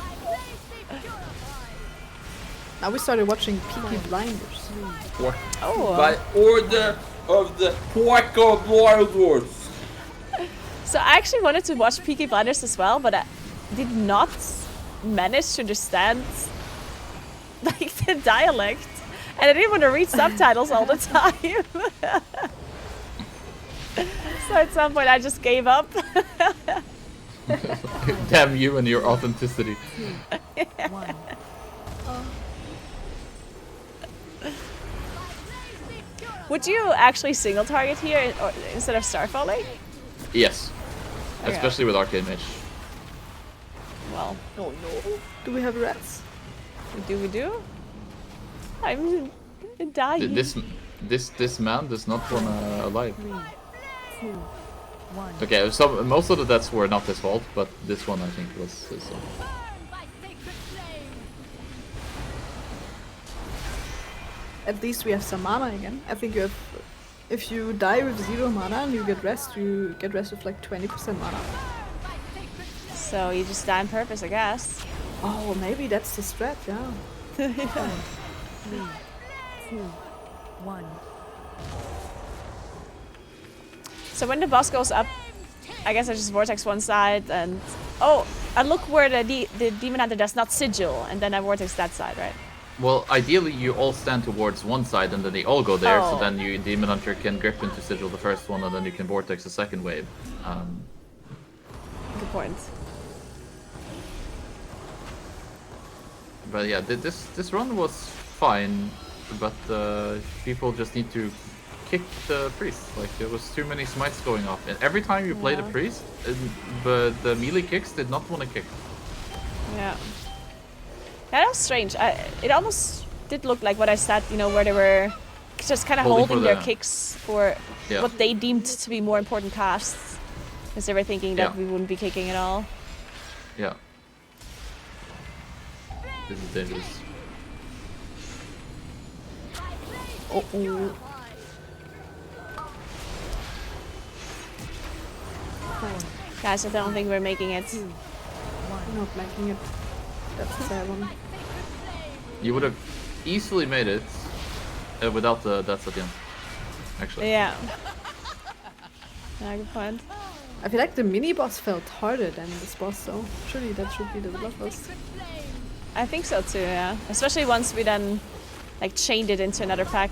Now we started watching Peaky Blinders. Oh. By order of the Porco Blinders. So I actually wanted to watch Peaky Blinders as well, but I did not manage to understand like the dialect, and I didn't want to read subtitles all the time. So at some point I just gave up. Damn you and your authenticity. Would you actually single target here or instead of starfalling? Yes. Okay. Especially with Arcade Mage. Well, Oh no. Do we have rats? we do. I'm dying. This man does not want alive. 3, 2, 1. Okay, most of the deaths were not his fault, but this one I think was his fault. At least we have some mana again. I think you have, if you die with 0 mana and you get rest with like 20% mana. So you just die on purpose, I guess. Oh, maybe that's the strat, yeah. 3, 2, 1. So when the boss goes up, I guess I just vortex one side and I look where the demon hunter does not sigil, and then I vortex that side, right? Well, ideally you all stand towards one side and then they all go there, so Oh. then you demon hunter can grip into sigil the first one and then you can vortex the second wave. Good point. But yeah, this run was fine, but people just need to kick the priest. Like there was too many smites going off, and every time you play the priest, but the melee kicks did not want to kick. Yeah. Yeah, that was strange. It almost did look like what I said, you know, where they were just kind of holding their kicks for what they deemed to be more important casts, because they were thinking that we wouldn't be kicking at all. Yeah. This is dangerous. Oh. Guys, I don't think we're making it. We're not making it. That's a sad one. You would have easily made it without the deaths at the end. Actually. Yeah. Yeah, good point. I feel like the mini boss felt harder than this boss, though. Surely that should be the blood boss. I think so too, yeah. Especially once we then like chained it into another pack.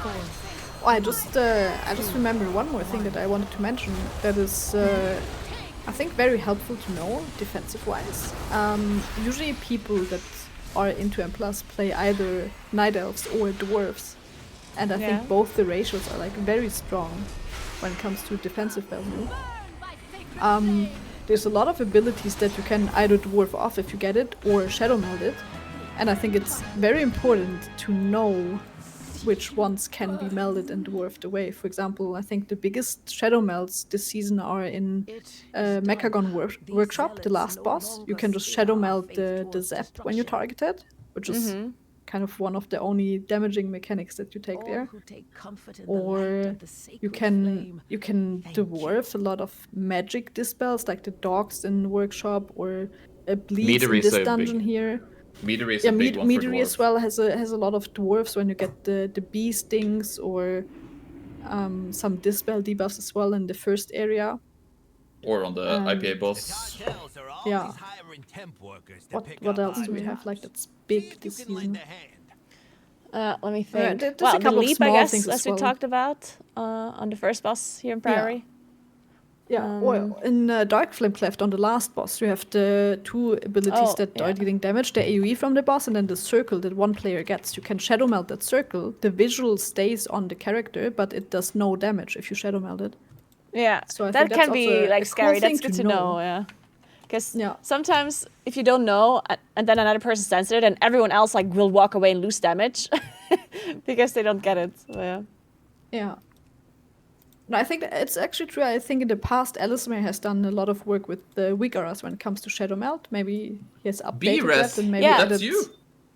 Oh, I just remember one more thing that I wanted to mention that is, I think, very helpful to know defensive-wise. Usually people that are into M+ play either Night Elves or Dwarves, and I think both the ratios are like very strong when it comes to defensive value. There's a lot of abilities that you can either dwarf off if you get it or shadow meld it, and I think it's very important to know which ones can be melded and dwarfed away. For example, I think the biggest shadow melds this season are in Mechagon Workshop, the last boss. You can just shadow meld the Zep when you're targeted, which is kind of one of the only damaging mechanics that you take there. Or you can dwarf a lot has magic dispels, like the dogs in Workshop, or bleeds in this dungeon here. Meadery is a big one for Meadery as dwarves. well has a lot of dwarfs when you get the bee stings, or some dispel debuffs as well in the first area. Or on the IPA boss. Yeah. What else do we have like that's big this season? Let me think. There's Well, a the couple of leap, I small guess, things as as we well. talked about on the first boss here in Priory. Yeah, or in Dark Flame Cleft on the last boss, you have the two abilities that are dealing damage, the AoE from the boss, and then the circle that one player gets. You can shadow meld that circle. The visual stays on the character, but it does no damage if you shadow meld it. Yeah, So I that think that's can be also like a scary. cool That's thing good to to know, know. yeah. Because Yeah. sometimes if you don't know, and then another person stands there, then everyone else like will walk away and lose damage because they don't get it. So, yeah. Yeah. No, I think that it's actually true. I think in the past, Alismere has done a lot of work with the weak auras when it comes to shadow melt. Maybe he has updated B-Res, that and maybe Yeah. added, That's you.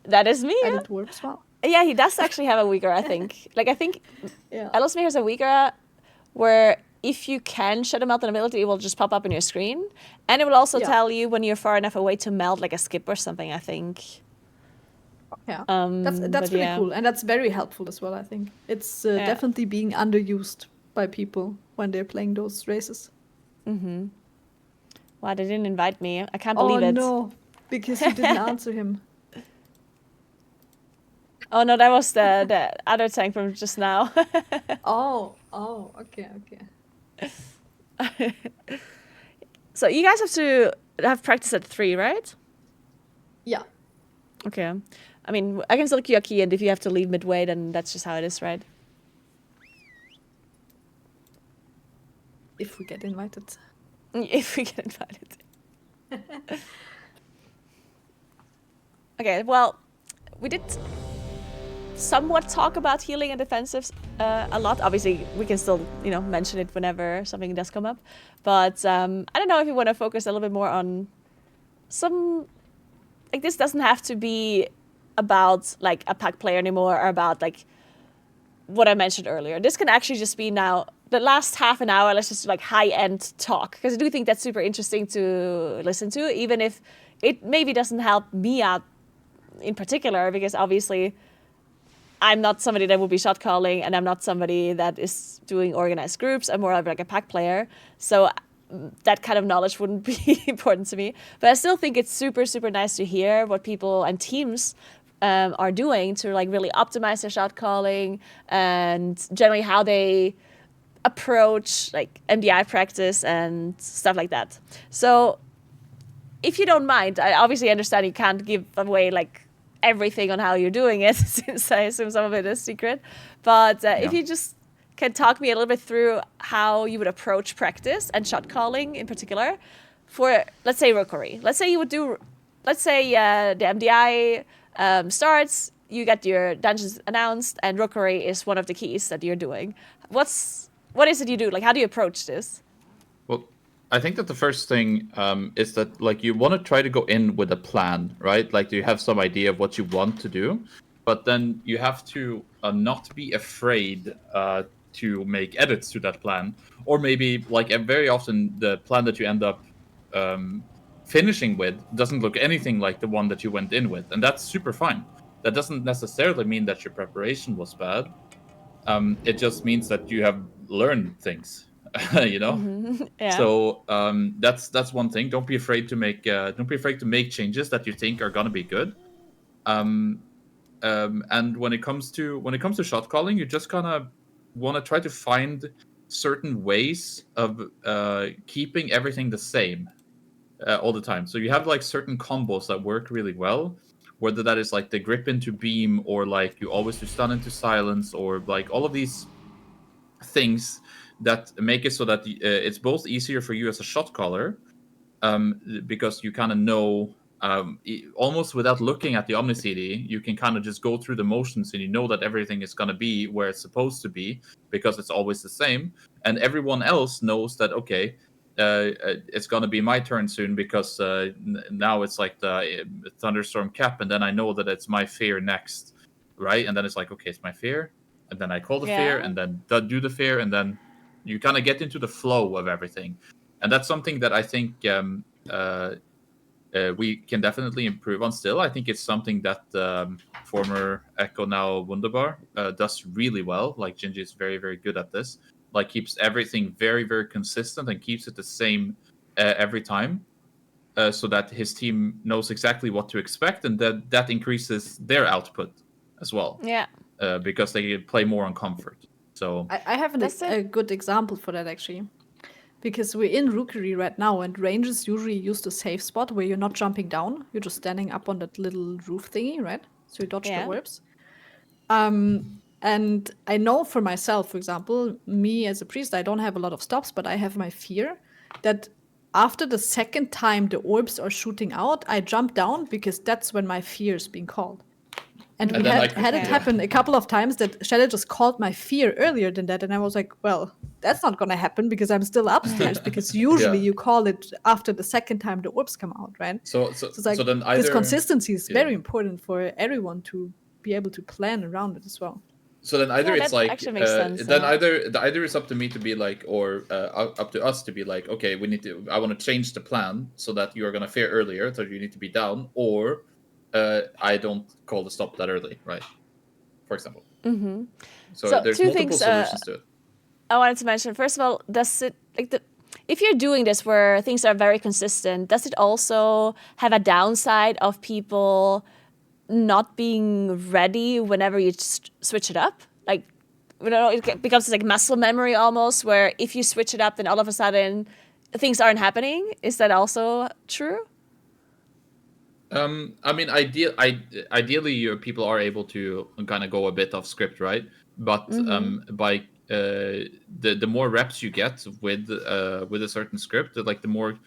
That is me. Yeah. added works well. Yeah, he does actually have a weaker, I think. Like, I think Yeah. Ellesmere has a weaker where if you can shadow melt an ability, it will just pop up on your screen. And it will also tell you when you're far enough away to melt like a skip or something, I think. Yeah, but that's pretty yeah. cool, and that's very helpful as well. I think it's definitely being underused by people when they're playing those races. Wow, they didn't invite me. I can't believe it. Oh no, because you didn't answer him. Oh no, that was the other tank from just now. Oh, okay. So you guys have to have practice at 3, right? Yeah. Okay. I mean, I can still queue a key, and if you have to leave midway, then that's just how it is, right? If we get invited. If we get invited. Okay, well, we did somewhat talk about healing and defensives a lot. Obviously, we can still, mention it whenever something does come up. But I don't know if you want to focus a little bit more on some... Like, this doesn't have to be about, like, a pack player anymore or about, like, what I mentioned earlier. This can actually just be now... The last half an hour, let's just do, like, high-end talk. Because I do think that's super interesting to listen to, even if it maybe doesn't help me out in particular, because obviously I'm not somebody that will be shot calling, and I'm not somebody that is doing organized groups. I'm more of like a pack player. So that kind of knowledge wouldn't be important to me. But I still think it's super, super nice to hear what people and teams are doing to like really optimize their shot calling and generally how they approach like MDI practice and stuff like that. So if you don't mind, I obviously understand you can't give away like everything on how you're doing it, since I assume some of it is secret. But if you just can talk me a little bit through how you would approach practice and shot calling in particular for, let's say, Rookery. Let's say you would do, the MDI starts, you get your dungeons announced, and Rookery is one of the keys that you're doing. What is it you do? Like, how do you approach this? Well, I think that the first thing is that like you want to try to go in with a plan, right? Like you have some idea of what you want to do, but then you have to not be afraid to make edits to that plan, or maybe like very often the plan that you end up finishing with doesn't look anything like the one that you went in with, and that's super fine. That doesn't necessarily mean that your preparation was bad. It just means that you have learned things. Yeah. So that's one thing. Don't be afraid to make changes that you think are gonna be good. And when it comes to shot calling, you just kind of want to try to find certain ways of keeping everything the same all the time. So you have like certain combos that work really well, whether that is like the grip into beam, or like you always do stun into silence, or like all of these things that make it so that it's both easier for you as a shot caller, because you kind of know, almost without looking at the Omni CD, you can kind of just go through the motions, and you know that everything is going to be where it's supposed to be because it's always the same. And everyone else knows that, okay, it's going to be my turn soon because now it's like the thunderstorm cap, and then I know that it's my fear next, right? And then it's like, okay, it's my fear, and then I call the fear, and then do the fear, and then you kind of get into the flow of everything. And that's something that I think we can definitely improve on still. I think it's something that former Echo, now Wunderbar, does really well. Like Gingy is very, very good at this. Like keeps everything very, very consistent and keeps it the same every time, so that his team knows exactly what to expect, and that increases their output as well. Yeah. Because they play more on comfort. So I have a good example for that, actually. Because we're in Rookery right now, and ranges usually use the safe spot where you're not jumping down. You're just standing up on that little roof thingy, right? So you dodge the orbs. And I know for myself, for example, me as a priest, I don't have a lot of stops, but I have my fear that after the second time the orbs are shooting out, I jump down because that's when my fear is being called. And we had it happen a couple of times that Sjele just called my fear earlier than that. And I was like, well, that's not going to happen because I'm still upstairs, because usually you call it after the second time the orbs come out, right? So it's like, then either, this consistency is very important for everyone to be able to plan around it as well. So then either it's like, sense, then either it's up to me to be like, or up to us to be like, okay, I want to change the plan so that you are going to fear earlier, so you need to be down, or I don't call the stop that early, right? For example. Mm-hmm. So there's multiple solutions to it. I wanted to mention, first of all, does it if you're doing this where things are very consistent, does it also have a downside of people not being ready whenever you switch it up? Like, it becomes like muscle memory almost, where if you switch it up, then all of a sudden things aren't happening. Is that also true? I mean, ideally, people are able to kind of go a bit off script, right? But by the more reps you get with a certain script, like the more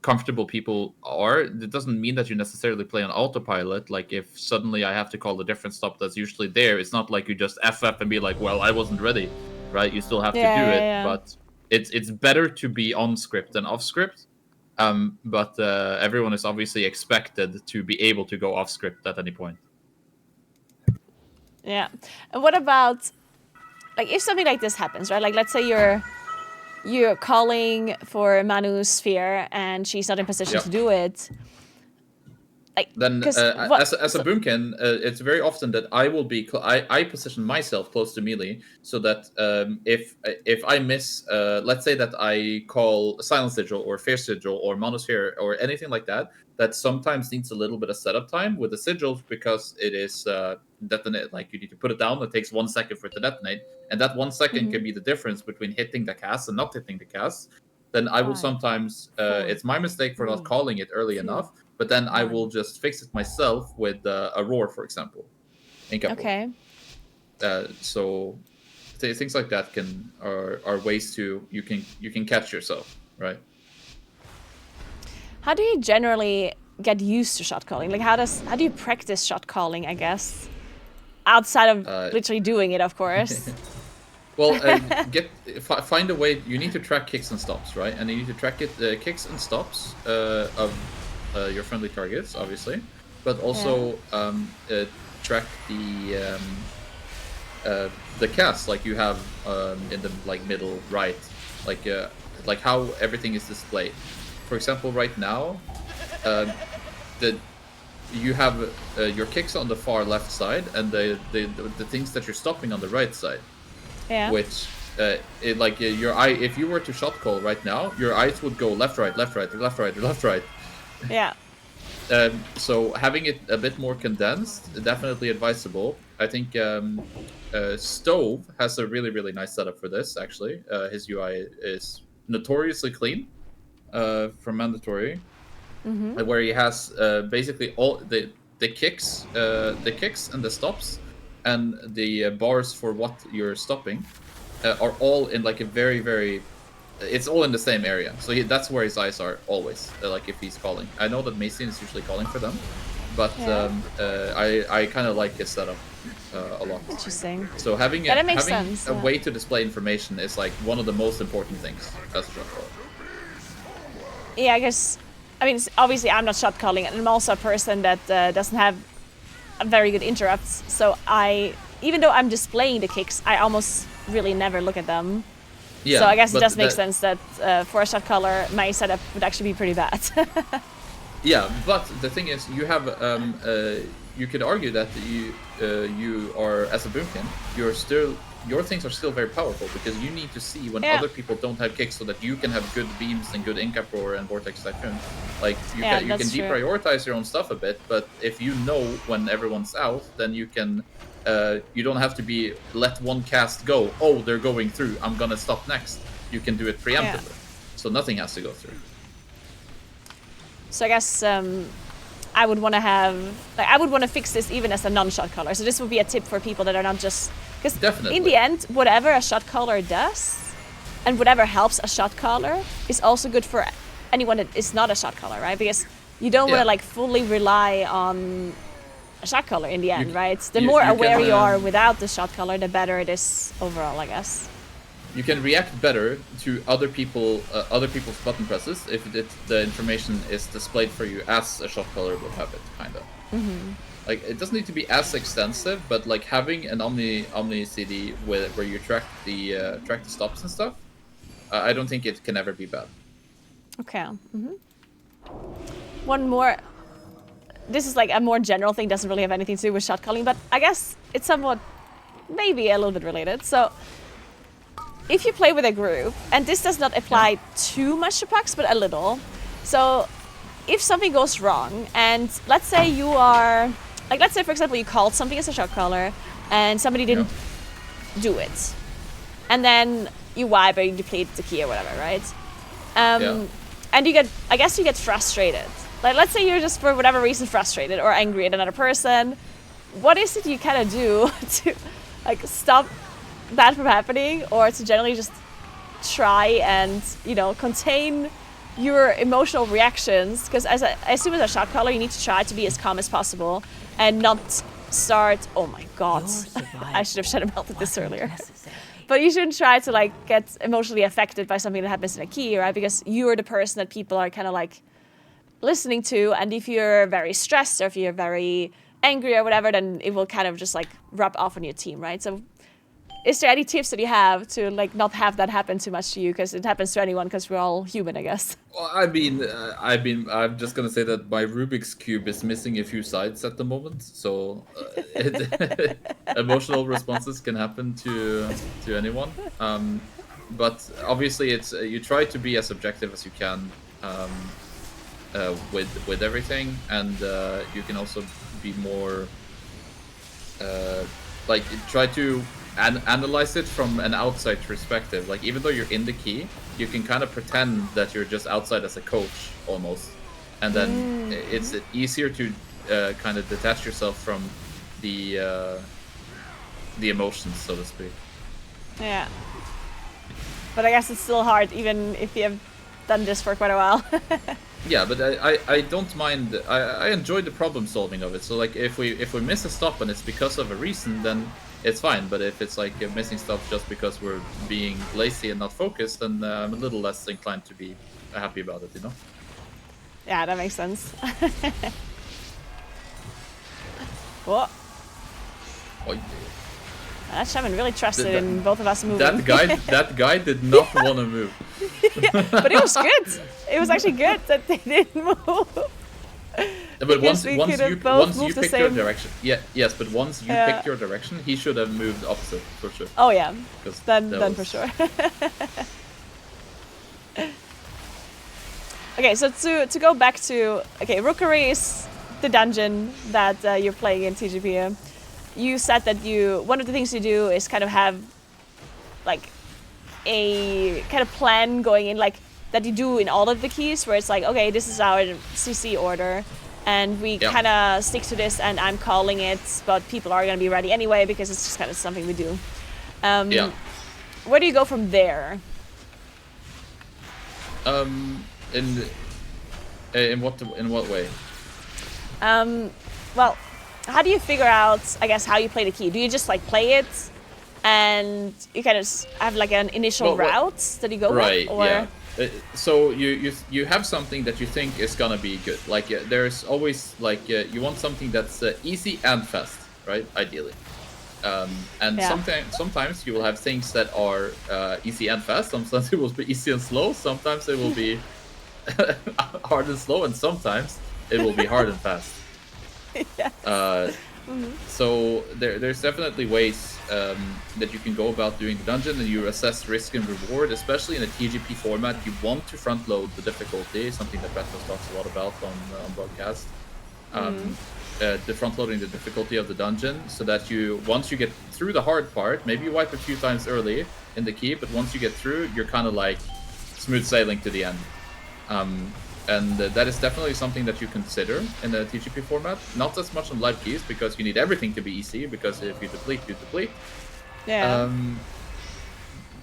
comfortable people are, it doesn't mean that you necessarily play on autopilot. Like if suddenly I have to call a different stop that's usually there, it's not like you just FF and be like, well, I wasn't ready, right? You still have to do it, but it's better to be on script than off script. But everyone is obviously expected to be able to go off script at any point. Yeah. And what about, like, if something like this happens, right? Like, let's say you're calling for Manu's sphere and she's not in position to do it. Like, then as a boomkin, it's very often that I will be I position myself close to melee so that if I miss, let's say that I call Silent Sigil or Fierce Sigil or Monosphere or anything like that, that sometimes needs a little bit of setup time with the sigils because it is detonate. Like you need to put it down. It takes 1 second for it to detonate, and that 1 second can be the difference between hitting the cast and not hitting the cast. Then I will sometimes it's my mistake for not calling it early enough. But then I will just fix it myself with a roar, for example. Okay. So things like that are ways to you can catch yourself, right? How do you generally get used to shot calling? Like how do you practice shot calling? I guess outside of literally doing it, of course. Well, find a way. You need to track kicks and stops, right? And you need to track kicks and stops of your friendly targets, obviously, but also track the cast, like you have in the middle right, like how everything is displayed. For example, right now, you have your kicks on the far left side and the things that you're stopping on the right side. Yeah. Which your eye, if you were to shot call right now, your eyes would go left, right, left, right, left, right, left, right. Yeah. So having it a bit more condensed, definitely advisable. I think Stove has a really, really nice setup for this, actually. His UI is notoriously clean from mandatory, where he has basically all the kicks and the stops and the bars for what you're stopping are all in like a very, very... It's all in the same area, so that's where his eyes are always. Like if he's calling, I know that Mason is usually calling for them, but I kind of like his setup a lot. Interesting. So having sense, a way to display information is like one of the most important things as a shot caller. Yeah, I guess. I mean, obviously I'm not shot calling, and I'm also a person that doesn't have a very good interrupts. So even though I'm displaying the kicks, I almost really never look at them. Yeah, so I guess it does make sense that for a shot caller, my setup would actually be pretty bad. Yeah, but the thing is, you have you could argue that you are, as a boomkin, your things are still very powerful because you need to see when other people don't have kicks so that you can have good beams and good Incap Roar and Vortex Typhoon. Like you can deprioritize your own stuff a bit, but if you know when everyone's out, then you can. You don't have to be let one cast go. Oh, they're going through. I'm gonna stop next. You can do it preemptively, so nothing has to go through. So I guess I would want to fix this even as a non-shot caller. So this would be a tip for people that are not just because in the end, whatever a shot caller does, and whatever helps a shot caller is also good for anyone that is not a shot caller, right? Because you don't want to like fully rely on a shot caller in the end, right? The more aware you are without the shot caller, the better it is overall, I guess. You can react better to other people's button presses if the information is displayed for you as a shot caller would have it, kind of. Like it doesn't need to be as extensive, but like having an Omni CD where you track the stops and stuff, I don't think it can ever be bad. Okay. One more. This is like a more general thing, doesn't really have anything to do with shot calling, but I guess it's somewhat, maybe a little bit related. So, if you play with a group, and this does not apply too much to pucks, but a little. So, if something goes wrong, and let's say you are, like let's say for example you called something as a shot caller, and somebody didn't do it, and then you wipe or you deplete the key or whatever, right? And you get frustrated. Like, let's say you're just, for whatever reason, frustrated or angry at another person. What is it you kind of do to, like, stop that from happening, or to generally just try and, contain your emotional reactions, because as I assume as a shot caller, you need to try to be as calm as possible and not start. Oh my god! I should have shadow melted this earlier. But you shouldn't try to like get emotionally affected by something that happens in a key, right? Because you're the person that people are kind of like listening to, and if you're very stressed or if you're very angry or whatever, then it will kind of just like rub off on your team, right? So is there any tips that you have to like not have that happen too much to you? Because it happens to anyone, because we're all human, I guess. Well, I'm just gonna say that my Rubik's Cube is missing a few sides at the moment, so emotional responses can happen to anyone. But obviously, it's you try to be as objective as you can with everything, and you can also be more like try to analyze it from an outside perspective. Like, even though you're in the key, you can kind of pretend that you're just outside as a coach almost, and then it's easier to kind of detach yourself from the emotions, so to speak. Yeah. But I guess it's still hard, even if you have done this for quite a while. Yeah, but I don't mind. I enjoy the problem solving of it. So like, if we miss a stop and it's because of a reason, then it's fine. But if it's like missing stuff just because we're being lazy and not focused, then I'm a little less inclined to be happy about it, you know? Yeah, that makes sense. What? Oh, That shaman really trusted in both of us moving. that guy did not want to move. Yeah, but it was good. It was actually good that they didn't move. But once you picked your same direction, yes, but once you picked your direction, he should have moved opposite for sure. Oh yeah, then was... for sure. Okay, so to go back to Rookery is the dungeon that you're playing in TGP. You said that one of the things you do is kind of have like a kind of plan going in, like that you do in all of the keys, where it's like, okay, this is our CC order, and we kind of stick to this, and I'm calling it, but people are going to be ready anyway because it's just kind of something we do. Where do you go from there? In what way? Well, how do you figure out, I guess, how you play the key? Do you just like play it, and you kind of have like an initial route that you go with? Or... Yeah. So you have something that you think is gonna be good. Like there's always like you want something that's easy and fast, right? Ideally. And sometimes you will have things that are easy and fast. Sometimes it will be easy and slow. Sometimes it will be hard and slow, and sometimes it will be hard and fast. Yes. So there's definitely ways that you can go about doing the dungeon, and you assess risk and reward, especially in a TGP format. You want to front load the difficulty, something that Betos talks a lot about on broadcast. The front loading the difficulty of the dungeon, so that once you get through the hard part, maybe you wipe a few times early in the key, but once you get through, you're kind of like smooth sailing to the end. And that is definitely something that you consider in the TGP format. Not as much on live keys, because you need everything to be easy, because if you deplete, you deplete. Yeah.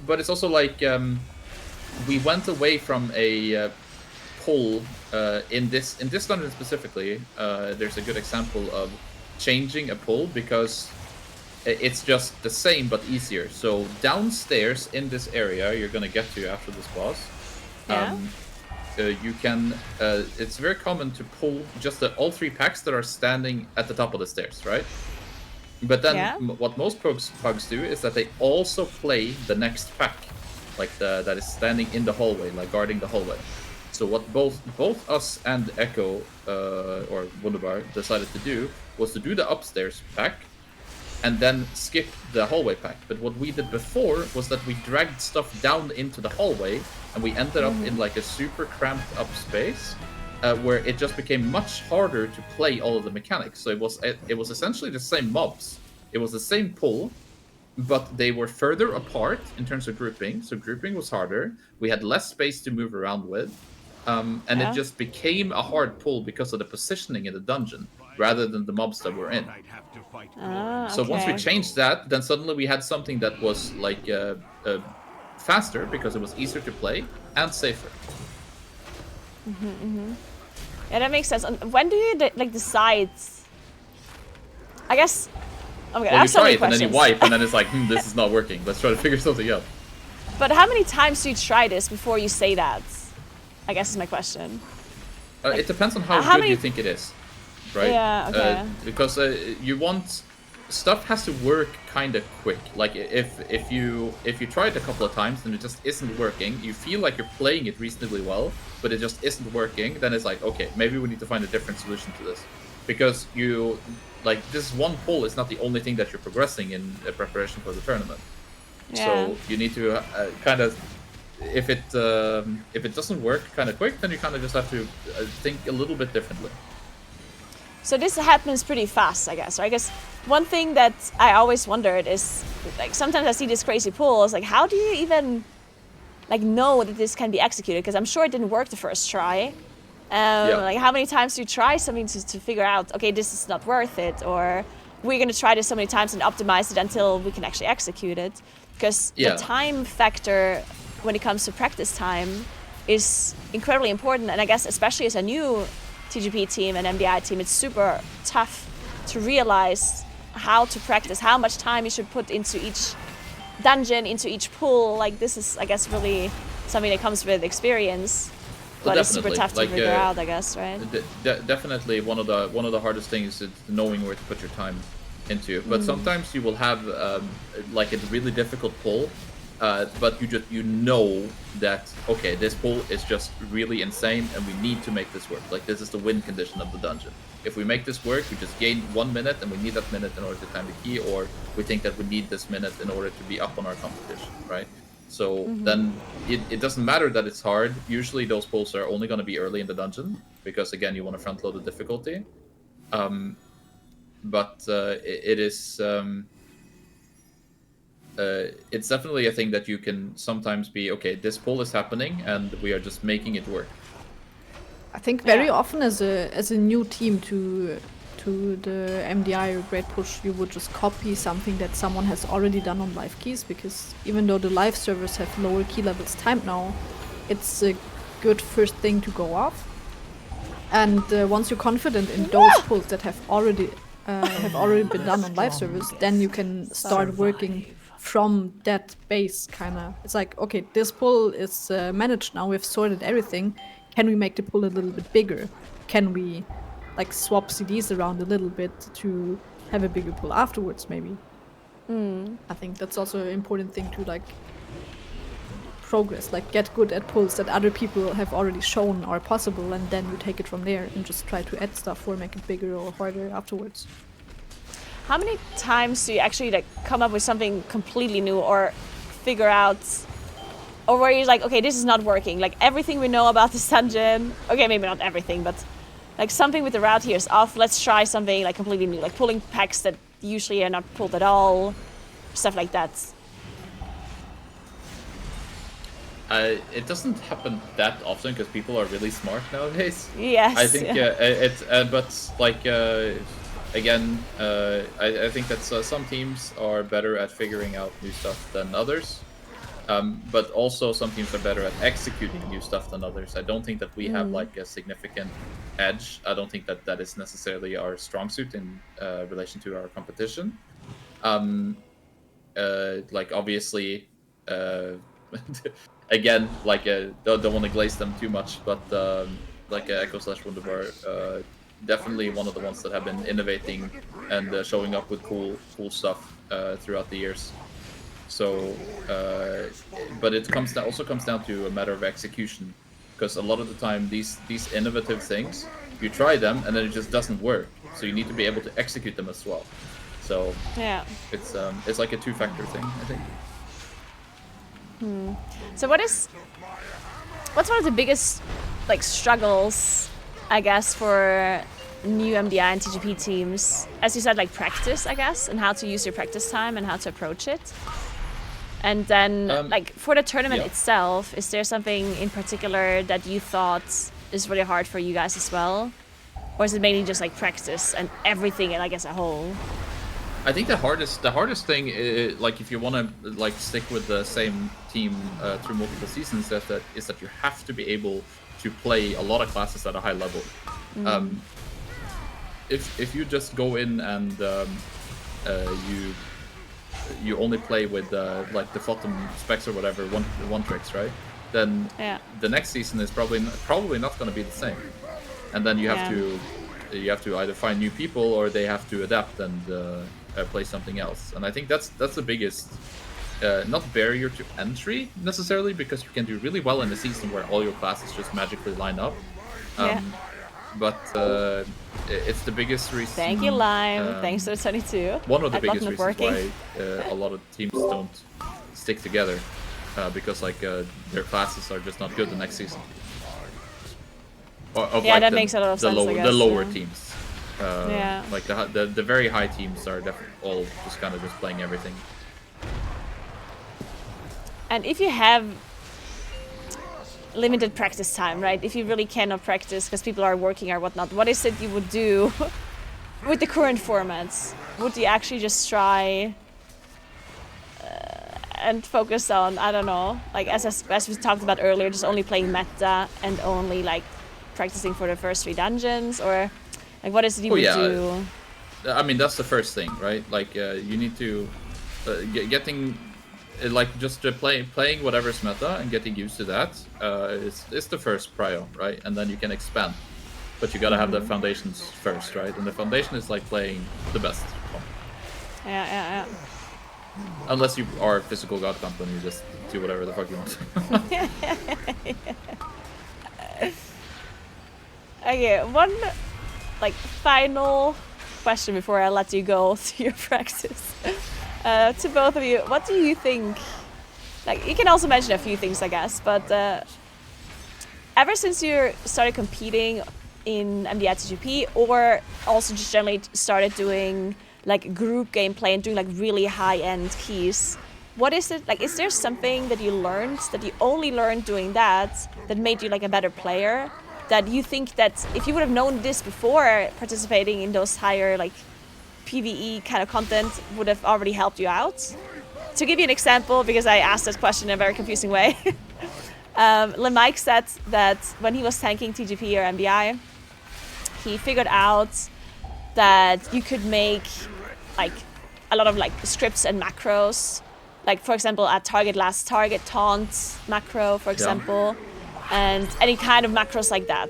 But it's also like we went away from a pull in this dungeon specifically. There's a good example of changing a pull, because it's just the same but easier. So downstairs in this area, you're gonna get to after this boss. You can, it's very common to pull just all 3 packs that are standing at the top of the stairs, right? But then what most pugs do is that they also play the next pack, like that is standing in the hallway, like guarding the hallway. So what both us and Echo or Wunderbar decided to do was to do the upstairs pack and then skip the hallway pack. But what we did before was that we dragged stuff down into the hallway, and we ended up in like a super cramped up space where it just became much harder to play all of the mechanics. So it was essentially the same mobs. It was the same pull, but they were further apart in terms of grouping. So grouping was harder. We had less space to move around with. And it just became a hard pull because of the positioning in the dungeon, rather than the mobs that were in. So once we changed that, then suddenly we had something that was like faster, because it was easier to play, and safer. Yeah, that makes sense. And when do you like decide? I guess. Oh my god, I Well, you have so try many it and then you questions. wipe, and then it's like, this is not working. Let's try to figure something out. But how many times do you try this before you say that? I guess is my question. It depends on how how good many- you think it is, right? Yeah, okay. Because you want stuff has to work kind of quick. Like if you try it a couple of times and it just isn't working, you feel like you're playing it reasonably well, but it just isn't working. Then it's like, okay, maybe we need to find a different solution to this, because you like this one pull is not the only thing that you're progressing in preparation for the tournament. Yeah. So you need to kind of, if it doesn't work kind of quick, then you kind of just have to think a little bit differently. So this happens pretty fast, I guess. Right? I guess one thing that I always wondered is, like, sometimes I see these crazy pulls. Like, how do you even, like, know that this can be executed? Because I'm sure it didn't work the first try. Like, how many times do you try something to figure out, okay, this is not worth it, or we're going to try this so many times and optimize it until we can actually execute it? Because the time factor when it comes to practice time is incredibly important, and I guess especially as a new TGP team and MDI team, it's super tough to realize how to practice, how much time you should put into each dungeon, into each pool. Like, this is, I guess, really something that comes with experience, but it's super tough to figure out, I guess, right? Definitely one of the hardest things is knowing where to put your time into. But sometimes you will have like a really difficult pull, but you know that, okay, this pull is just really insane and we need to make this work. Like, this is the win condition of the dungeon. If we make this work, we just gain 1 minute and we need that minute in order to time the key, or we think that we need this minute in order to be up on our competition, right? So then it doesn't matter that it's hard. Usually those pulls are only going to be early in the dungeon, because again, you want to front load the difficulty. But it is it's definitely a thing that you can sometimes be, okay, this pull is happening and we are just making it work. I think very often as a new team to the MDI or Great Push, you would just copy something that someone has already done on live keys, because even though the live servers have lower key levels timed now, it's a good first thing to go off. And once you're confident in those pulls that have already been done on live servers, then you can start working from that base, kind of. It's like, okay, this pull is managed now, we've sorted everything. Can we make the pull a little bit bigger? Can we like swap CDs around a little bit to have a bigger pull afterwards, maybe? I think that's also an important thing to like progress, like get good at pulls that other people have already shown are possible, and then you take it from there and just try to add stuff or make it bigger or harder afterwards. How many times do you actually like come up with something completely new, or figure out, or where you're like, okay, this is not working, like everything we know about this dungeon, okay, maybe not everything, but like something with the route here is off, let's try something like completely new, like pulling packs that usually are not pulled at all, stuff like that? It doesn't happen that often because people are really smart nowadays. Yes. I think it's but like again, I think that some teams are better at figuring out new stuff than others, but also some teams are better at executing new stuff than others. I don't think that we have like a significant edge. I don't think that is necessarily our strong suit in relation to our competition. Like obviously. Again, like don't want to glaze them too much, but like Echo / Wunderbar, definitely one of the ones that have been innovating and showing up with cool stuff throughout the years. So, but it also comes down to a matter of execution, because a lot of the time these innovative things, you try them and then it just doesn't work. So you need to be able to execute them as well. So Yeah. it's like a two-factor thing, I think. So what's one of the biggest like struggles, I guess, for new MDI and TGP teams? As you said, like practice, I guess, and how to use your practice time and how to approach it. And then like for the tournament itself, is there something in particular that you thought is really hard for you guys as well? Or is it mainly just like practice and everything like as a whole? I think the hardest thing, like if you want to like stick with the same team through multiple seasons, is that you have to be able to play a lot of classes at a high level. If you just go in and you only play with like the bottom specs or whatever, one tricks, right? Then the next season is probably not going to be the same, and then you have to either find new people or they have to adapt and play something else. And I think that's the biggest not barrier to entry necessarily, because you can do really well in a season where all your classes just magically line up. But it's the biggest reason. Thank you, Lime. Thanks to 22. One of the biggest reasons why a lot of teams don't stick together, because like their classes are just not good the next season. Of, yeah, like, that makes a lot of sense. I guess, the lower teams. Like the very high teams are definitely all just kind of just playing everything. And if you have limited practice time, right? If you really cannot practice because people are working or whatnot, what is it you would do with the current formats? Would you actually just try and focus on, I don't know, like as we talked about earlier, just only playing meta and only like practicing for the first 3 dungeons, or like what is it you would do? I mean, that's the first thing, right? Like you need to getting like just playing whatever's meta and getting used to that is the first prio, right? And then you can expand, but you gotta have the foundations first, right? And the foundation is like playing the best. Yeah. Unless you are a physical god company, you just do whatever the fuck you want. Okay, one like final question before I let you go to your practice. To both of you, what do you think? Like, you can also mention a few things, I guess, but ever since you started competing in MDI TGP, or also just generally started doing like group gameplay and doing like really high-end keys, what is it like? Is there something that you learned that you only learned doing that made you like a better player? That you think that if you would have known this before participating in those higher like PvE kind of content would have already helped you out? To give you an example, because I asked this question in a very confusing way, Mike said that when he was tanking TGP or MBI, he figured out that you could make like a lot of like scripts and macros, like for example a target last target taunt macro, for example, and any kind of macros like that.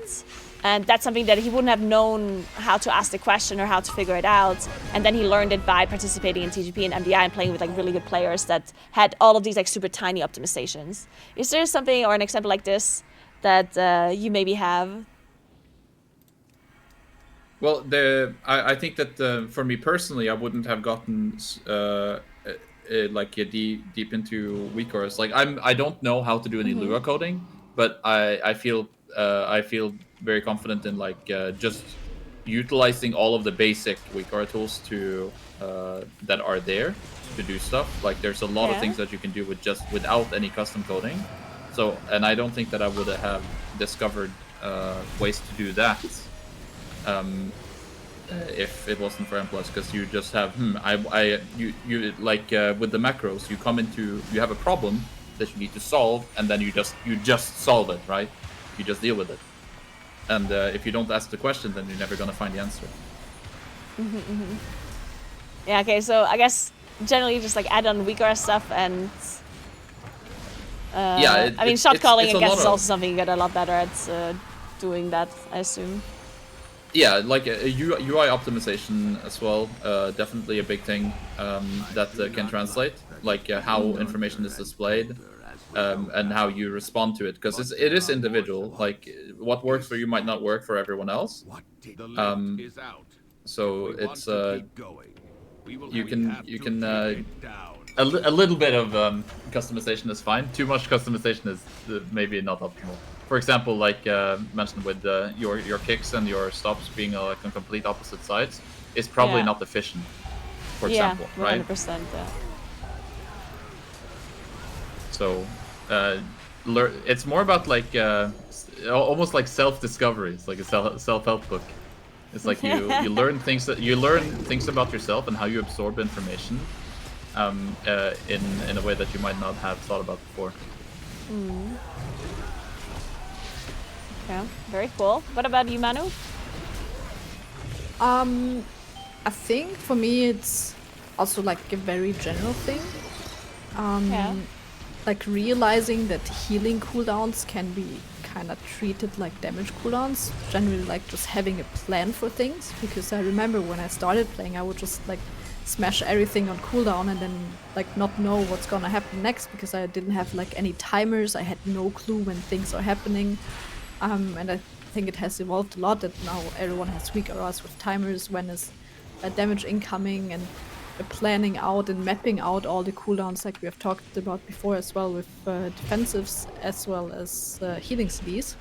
And that's something that he wouldn't have known how to ask the question or how to figure it out. And then he learned it by participating in TGP and MDI and playing with like really good players that had all of these like super tiny optimizations. Is there something or an example like this that you maybe have? Well, I think that for me personally, I wouldn't have gotten like deep into weak cores. Like I don't know how to do any Lua coding, but I feel very confident in like just utilizing all of the basic weak tools to that are there to do stuff. Like there's a lot of things that you can do without any custom coding. So, and I don't think that I would have discovered ways to do that if it wasn't for M+, because you just have you like with the macros, you have a problem that you need to solve, and then you just solve it, right? You just deal with it. And if you don't ask the question, then you're never gonna find the answer. Yeah, okay, so I guess generally just like add on weaker stuff and I mean shot calling I guess is also something you get a lot better at doing that, I assume. Yeah, like UI optimization as well, definitely a big thing that can translate, like how information is displayed. And how you respond to it, because it is individual. Like what works for you might not work for everyone else. So it's you can a little bit of customization is fine. Too much customization is maybe not optimal. For example, like mentioned with your kicks and your stops being like on complete opposite sides is probably not efficient. For example, right? 100%. So it's more about like almost like self-discovery. It's like a self-help book. It's like you learn things about yourself and how you absorb information in a way that you might not have thought about before. Yeah, very cool. What about you, Manu? I think for me it's also like a very general thing. Like realizing that healing cooldowns can be kind of treated like damage cooldowns. Generally, like just having a plan for things. Because I remember when I started playing, I would just like smash everything on cooldown and then like not know what's gonna happen next because I didn't have like any timers. I had no clue when things are happening. And I think it has evolved a lot that now everyone has weak auras with timers when is damage incoming and planning out and mapping out all the cooldowns like we have talked about before as well with defensives as well as healing CDs.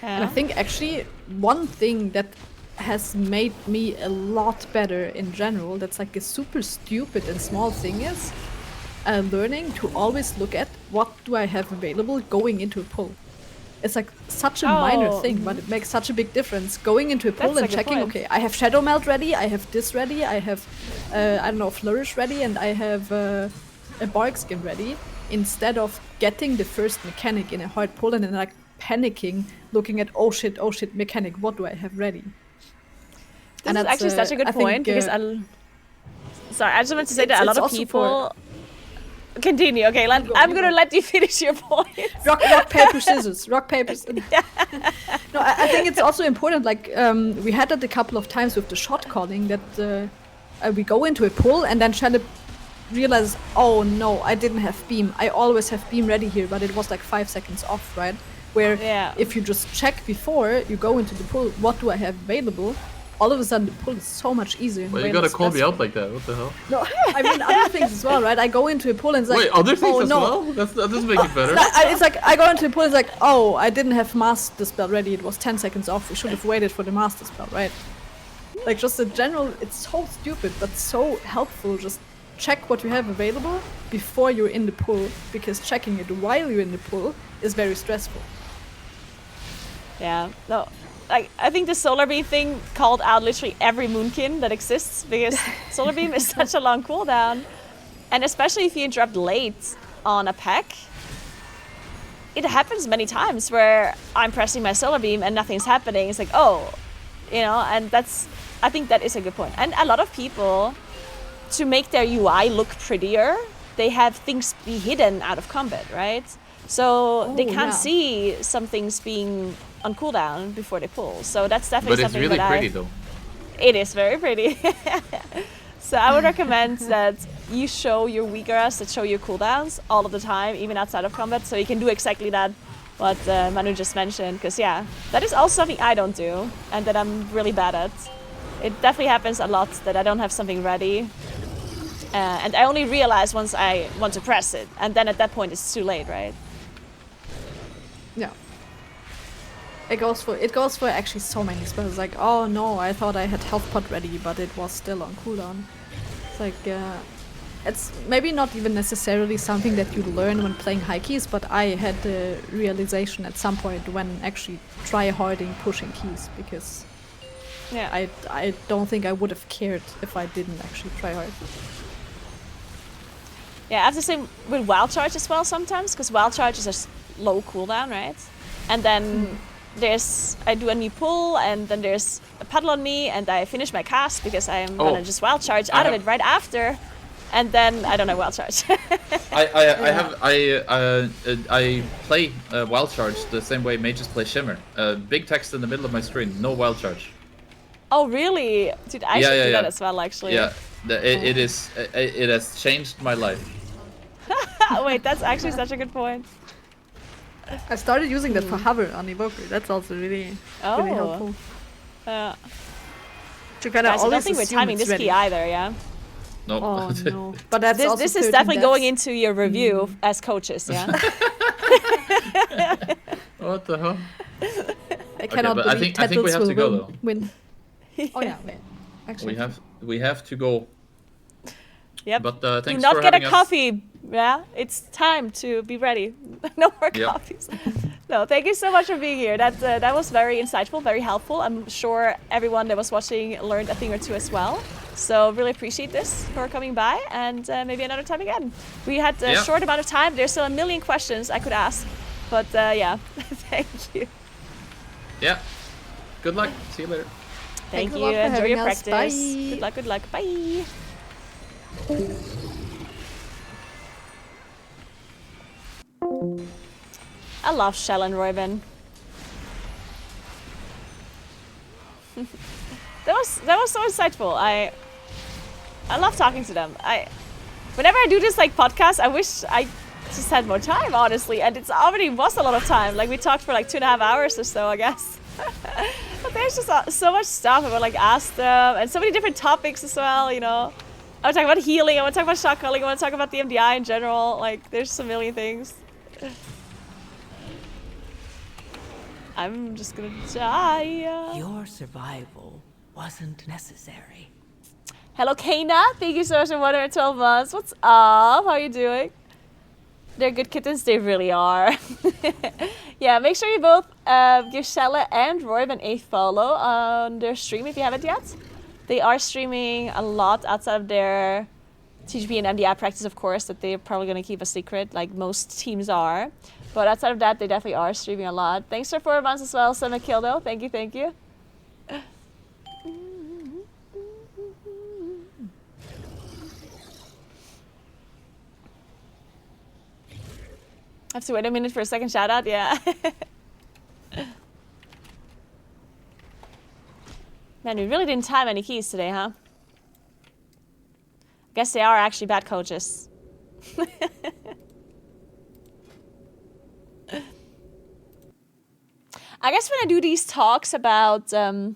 And I think actually one thing that has made me a lot better in general, that's like a super stupid and small thing, is learning to always look at what do I have available going into a pull. It's like such a minor thing, but it makes such a big difference. Going into a pull and checking, okay, I have Shadow Melt ready, I have this ready, I have, I don't know, Flourish ready, and I have a Bark Skin ready, instead of getting the first mechanic in a hard pull and then like panicking, looking at, oh shit, mechanic, what do I have ready? This is actually such a good point, because sorry, I just want to say that a lot of people... Continue. Okay, I'm gonna let you finish your point. Rock, paper, scissors. Rock, paper, scissors. No, I think it's also important. Like we had it a couple of times with the shot calling that we go into a pull and then Shele realizes, oh no, I didn't have beam. I always have beam ready here, but it was like 5 seconds off, right? Where if you just check before you go into the pull, what do I have available? All of a sudden the pull is so much easier. Well, you gotta call me out like that. What the hell? No, I mean other things as well, right? I go into a pull and it's like, wait, other things oh, as no. well? That doesn't make it better. It's like I go into a pull. It's like, oh, I didn't have master spell ready. It was 10 seconds off. We should have waited for the master spell, right? Like just in general, it's so stupid but so helpful. Just check what you have available before you're in the pull, because checking it while you're in the pull is very stressful. Yeah. No. I think the Solar Beam thing called out literally every Moonkin that exists, because Solar Beam is such a long cooldown. And especially if you interrupt late on a pack, it happens many times where I'm pressing my Solar Beam and nothing's happening. It's like, oh, you know, and I think that is a good point. And a lot of people, to make their UI look prettier, they have things be hidden out of combat, right? So they can't see some things being on cooldown before they pull. So that's definitely something that But it's really pretty though. It is very pretty. So I would recommend that you show your weak auras, that show your cooldowns all of the time, even outside of combat, so you can do exactly that, what Manu just mentioned. Because that is also something I don't do, and that I'm really bad at. It definitely happens a lot that I don't have something ready. And I only realize once I want to press it, and then at that point it's too late, right? Yeah. It goes for actually so many spells. Like, oh no, I thought I had health pot ready, but it was still on cooldown. It's like, it's maybe not even necessarily something that you learn when playing high keys, but I had the realization at some point when actually try-harding pushing keys, because I don't think I would have cared if I didn't actually try hard. Yeah, I have to say with Wild Charge as well sometimes, because Wild Charge is a low cooldown, right? And then I do a new pull, and then there's a puddle on me, and I finish my cast because I'm gonna just Wild Charge out of it right after, and then I don't have Wild Charge. I play Wild Charge the same way mages play Shimmer. Big text in the middle of my screen, no Wild Charge. Oh really? Dude, I should do that as well, actually. Yeah, it has changed my life. Wait, that's actually such a good point. I started using that for hover on Evoker. That's also really helpful. To kind of I don't think we're timing this key either, yeah? No. Oh no. But that's this is definitely going into your review as coaches, yeah? What the hell? I cannot believe I think we have to go though. Win. Oh yeah, wait. Actually, we have to go. Yep. But thanks do not for get having a coffee. Yeah, it's time to be ready. No more coffees. No, thank you so much for being here. That was very insightful, very helpful. I'm sure everyone that was watching learned a thing or two as well. So really appreciate this for coming by, and maybe another time again. We had a short amount of time. There's still a million questions I could ask, but yeah, thank you. Yeah. Good luck. See you later. Thank Thanks a you. lot for Enjoy having your us. practice. Bye. Good luck. Good luck. Bye. I love Sjeletyven and Roiben. that was so insightful. I love talking to them. Whenever I do this like podcast, I wish I just had more time, honestly. And it's already was a lot of time. Like we talked for like 2.5 hours or so, I guess. But there's just so much stuff I would like ask them, and so many different topics as well. You know, I want to talk about healing. I want to talk about shot calling. I want to talk about the MDI in general. Like there's a million things. I'm just gonna die. Your survival wasn't necessary. Hello, Kana. Thank you so much for 112 months. What's up? How are you doing? They're good kittens. They really are. Yeah, make sure you both give Sjele and Roiben a follow on their stream if you haven't yet. They are streaming a lot outside of their TGP and MDI practice, of course, that they're probably going to keep a secret, like most teams are. But outside of that, they definitely are streaming a lot. Thanks for 4 months as well, Semakildo. Thank you, thank you. I have to wait a minute for a second shout out, yeah. Man, we really didn't time any keys today, huh? Guess they are actually bad coaches. I guess when I do these talks about, I don't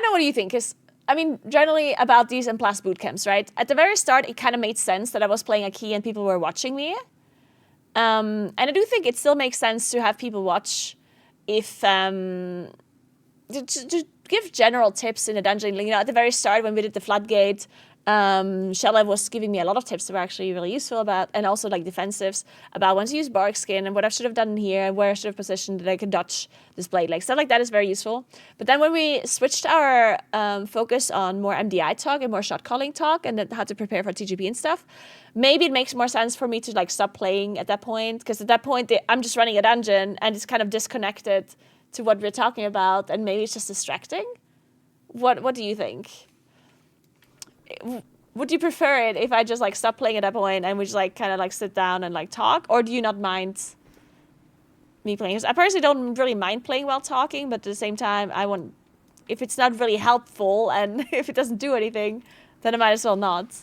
know, what do you think? Because, I mean, generally about these and plus bootcamps, right? At the very start, it kind of made sense that I was playing a key and people were watching me. And I do think it still makes sense to have people watch if, to give general tips in a dungeon. You know, at the very start when we did the floodgate, Sjele was giving me a lot of tips that were actually really useful about, and also like defensives about when to use bark skin and what I should have done here and where I should have positioned that I could dodge this blade. Like stuff like that is very useful. But then when we switched our focus on more MDI talk and more shot calling talk and then how to prepare for TGP and stuff, maybe it makes more sense for me to like stop playing at that point, because at that point I'm just running a dungeon and it's kind of disconnected to what we're talking about, and maybe it's just distracting. What do you think? Would you prefer it if I just like stop playing at that point and we just like kind of like sit down and like talk, or do you not mind me playing? I personally don't really mind playing while talking, but at the same time, if it's not really helpful and if it doesn't do anything, then I might as well not.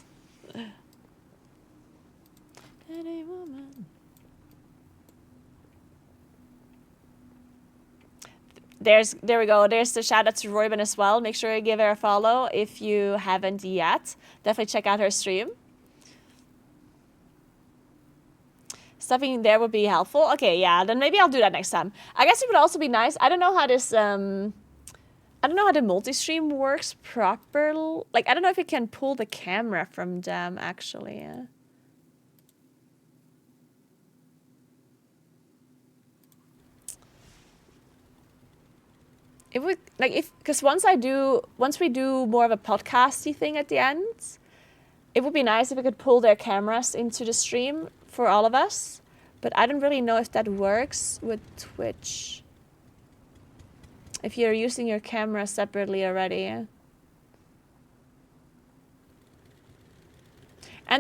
There we go. There's the shout out to Roiben as well. Make sure you give her a follow if you haven't yet. Definitely check out her stream. Stuffing there would be helpful. Okay, yeah, then maybe I'll do that next time. I guess it would also be nice. I don't know how this I don't know how the multi-stream works properly. Like I don't know if you can pull the camera from them actually. Yeah. It would because once we do more of a podcasty thing at the end, it would be nice if we could pull their cameras into the stream for all of us. But I don't really know if that works with Twitch. If you're using your camera separately already. And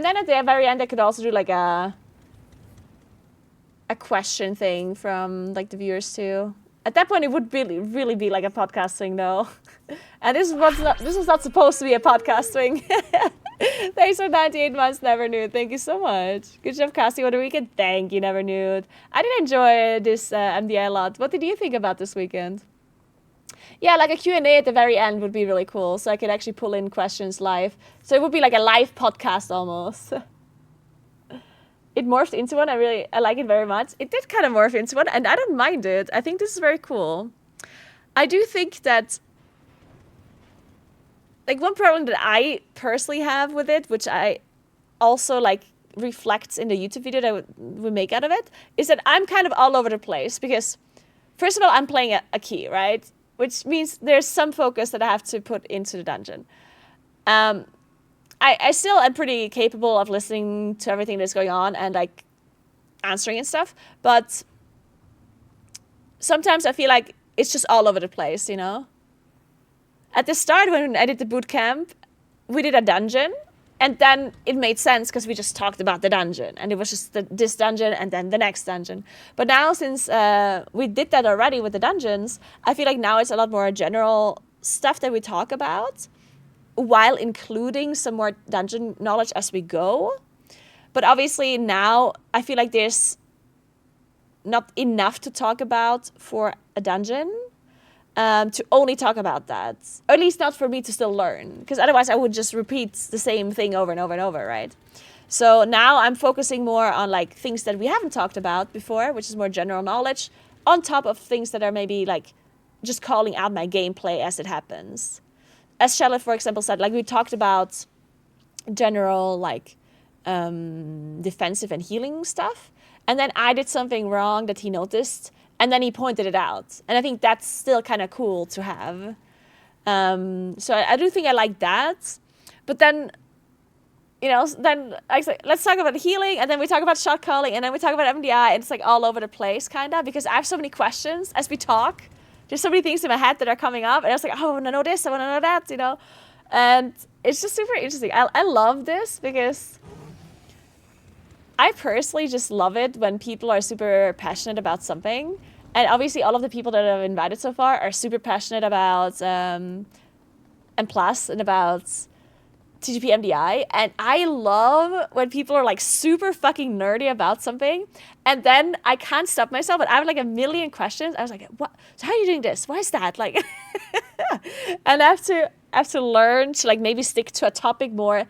then at the very end, I could also do like a question thing from like the viewers too. At that point, it would really be like a podcast thing, though. And this was not supposed to be a podcast thing. Thanks for 98 months, Never Nude. Thank you so much. Good job casting over the weekend. Thank you, Never Nude. I did enjoy this MDI a lot. What did you think about this weekend? Yeah, like a Q&A at the very end would be really cool, so I could actually pull in questions live. So it would be like a live podcast almost. It morphed into one. I like it very much. It did kind of morph into one, and I don't mind it. I think this is very cool. I do think that, like, one problem that I personally have with it, which I also, like, reflects in the YouTube video that we make out of it, is that I'm kind of all over the place because, first of all, I'm playing a key, right? Which means there's some focus that I have to put into the dungeon. I still am pretty capable of listening to everything that's going on and like answering and stuff, but sometimes I feel like it's just all over the place, you know? At the start, when I did the bootcamp, we did a dungeon, and then it made sense because we just talked about the dungeon, and it was just this dungeon and then the next dungeon. But now, since we did that already with the dungeons, I feel like now it's a lot more general stuff that we talk about, while including some more dungeon knowledge as we go. But obviously now I feel like there's not enough to talk about for a dungeon to only talk about that. Or at least not for me to still learn, because otherwise I would just repeat the same thing over and over and over, right? So now I'm focusing more on like things that we haven't talked about before, which is more general knowledge, on top of things that are maybe like just calling out my gameplay as it happens. As Sjelle, for example, said, like we talked about general like defensive and healing stuff, and then I did something wrong that he noticed, and then he pointed it out, and I think that's still kind of cool to have. So I do think I like that, but then, you know, then I say, let's talk about healing, and then we talk about shot calling, and then we talk about MDI, and it's like all over the place, kind of, because I have so many questions as we talk. There's so many things in my head that are coming up, and I was like, oh, I want to know this, I want to know that, you know? And it's just super interesting. I love this because I personally just love it when people are super passionate about something. And obviously all of the people that I've invited so far are super passionate about M+, and about TGP MDI. And I love when people are like super fucking nerdy about something, and then I can't stop myself, but I have like a million questions. I was like, what? So how are you doing this? Why is that? Like, and I have to learn to like maybe stick to a topic more,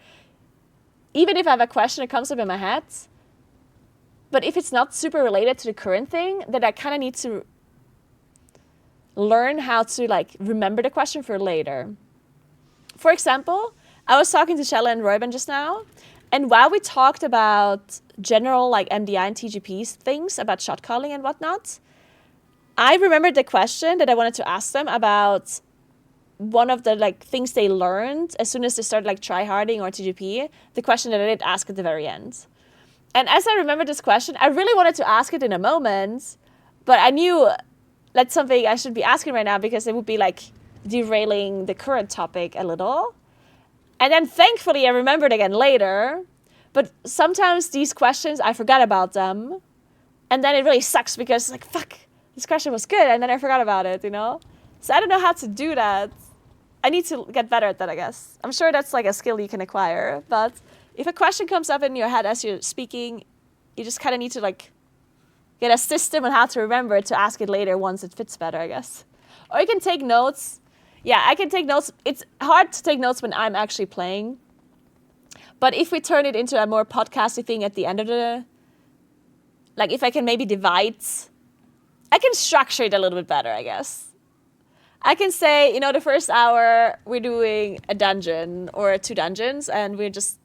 even if I have a question that comes up in my head. But if it's not super related to the current thing, then I kind of need to learn how to like remember the question for later. For example, I was talking to Sjeletyven and Roiben just now, and while we talked about general like MDI and TGP things about shot calling and whatnot, I remembered the question that I wanted to ask them about one of the like things they learned as soon as they started like tryharding or TGP, the question that I did ask at the very end. And as I remembered this question, I really wanted to ask it in a moment, but I knew that's something I should be asking right now because it would be like derailing the current topic a little. And then thankfully I remembered again later, but sometimes these questions, I forgot about them. And then it really sucks because like, fuck, this question was good. And then I forgot about it, you know? So I don't know how to do that. I need to get better at that, I guess. I'm sure that's like a skill you can acquire, but if a question comes up in your head as you're speaking, you just kind of need to like get a system on how to remember to ask it later once it fits better, I guess. Or you can take notes. Yeah, I can take notes. It's hard to take notes when I'm actually playing. But if we turn it into a more podcasty thing at the end of the, like if I can maybe divide, I can structure it a little bit better, I guess. I can say, you know, the first hour we're doing a dungeon or 2 dungeons, and we're just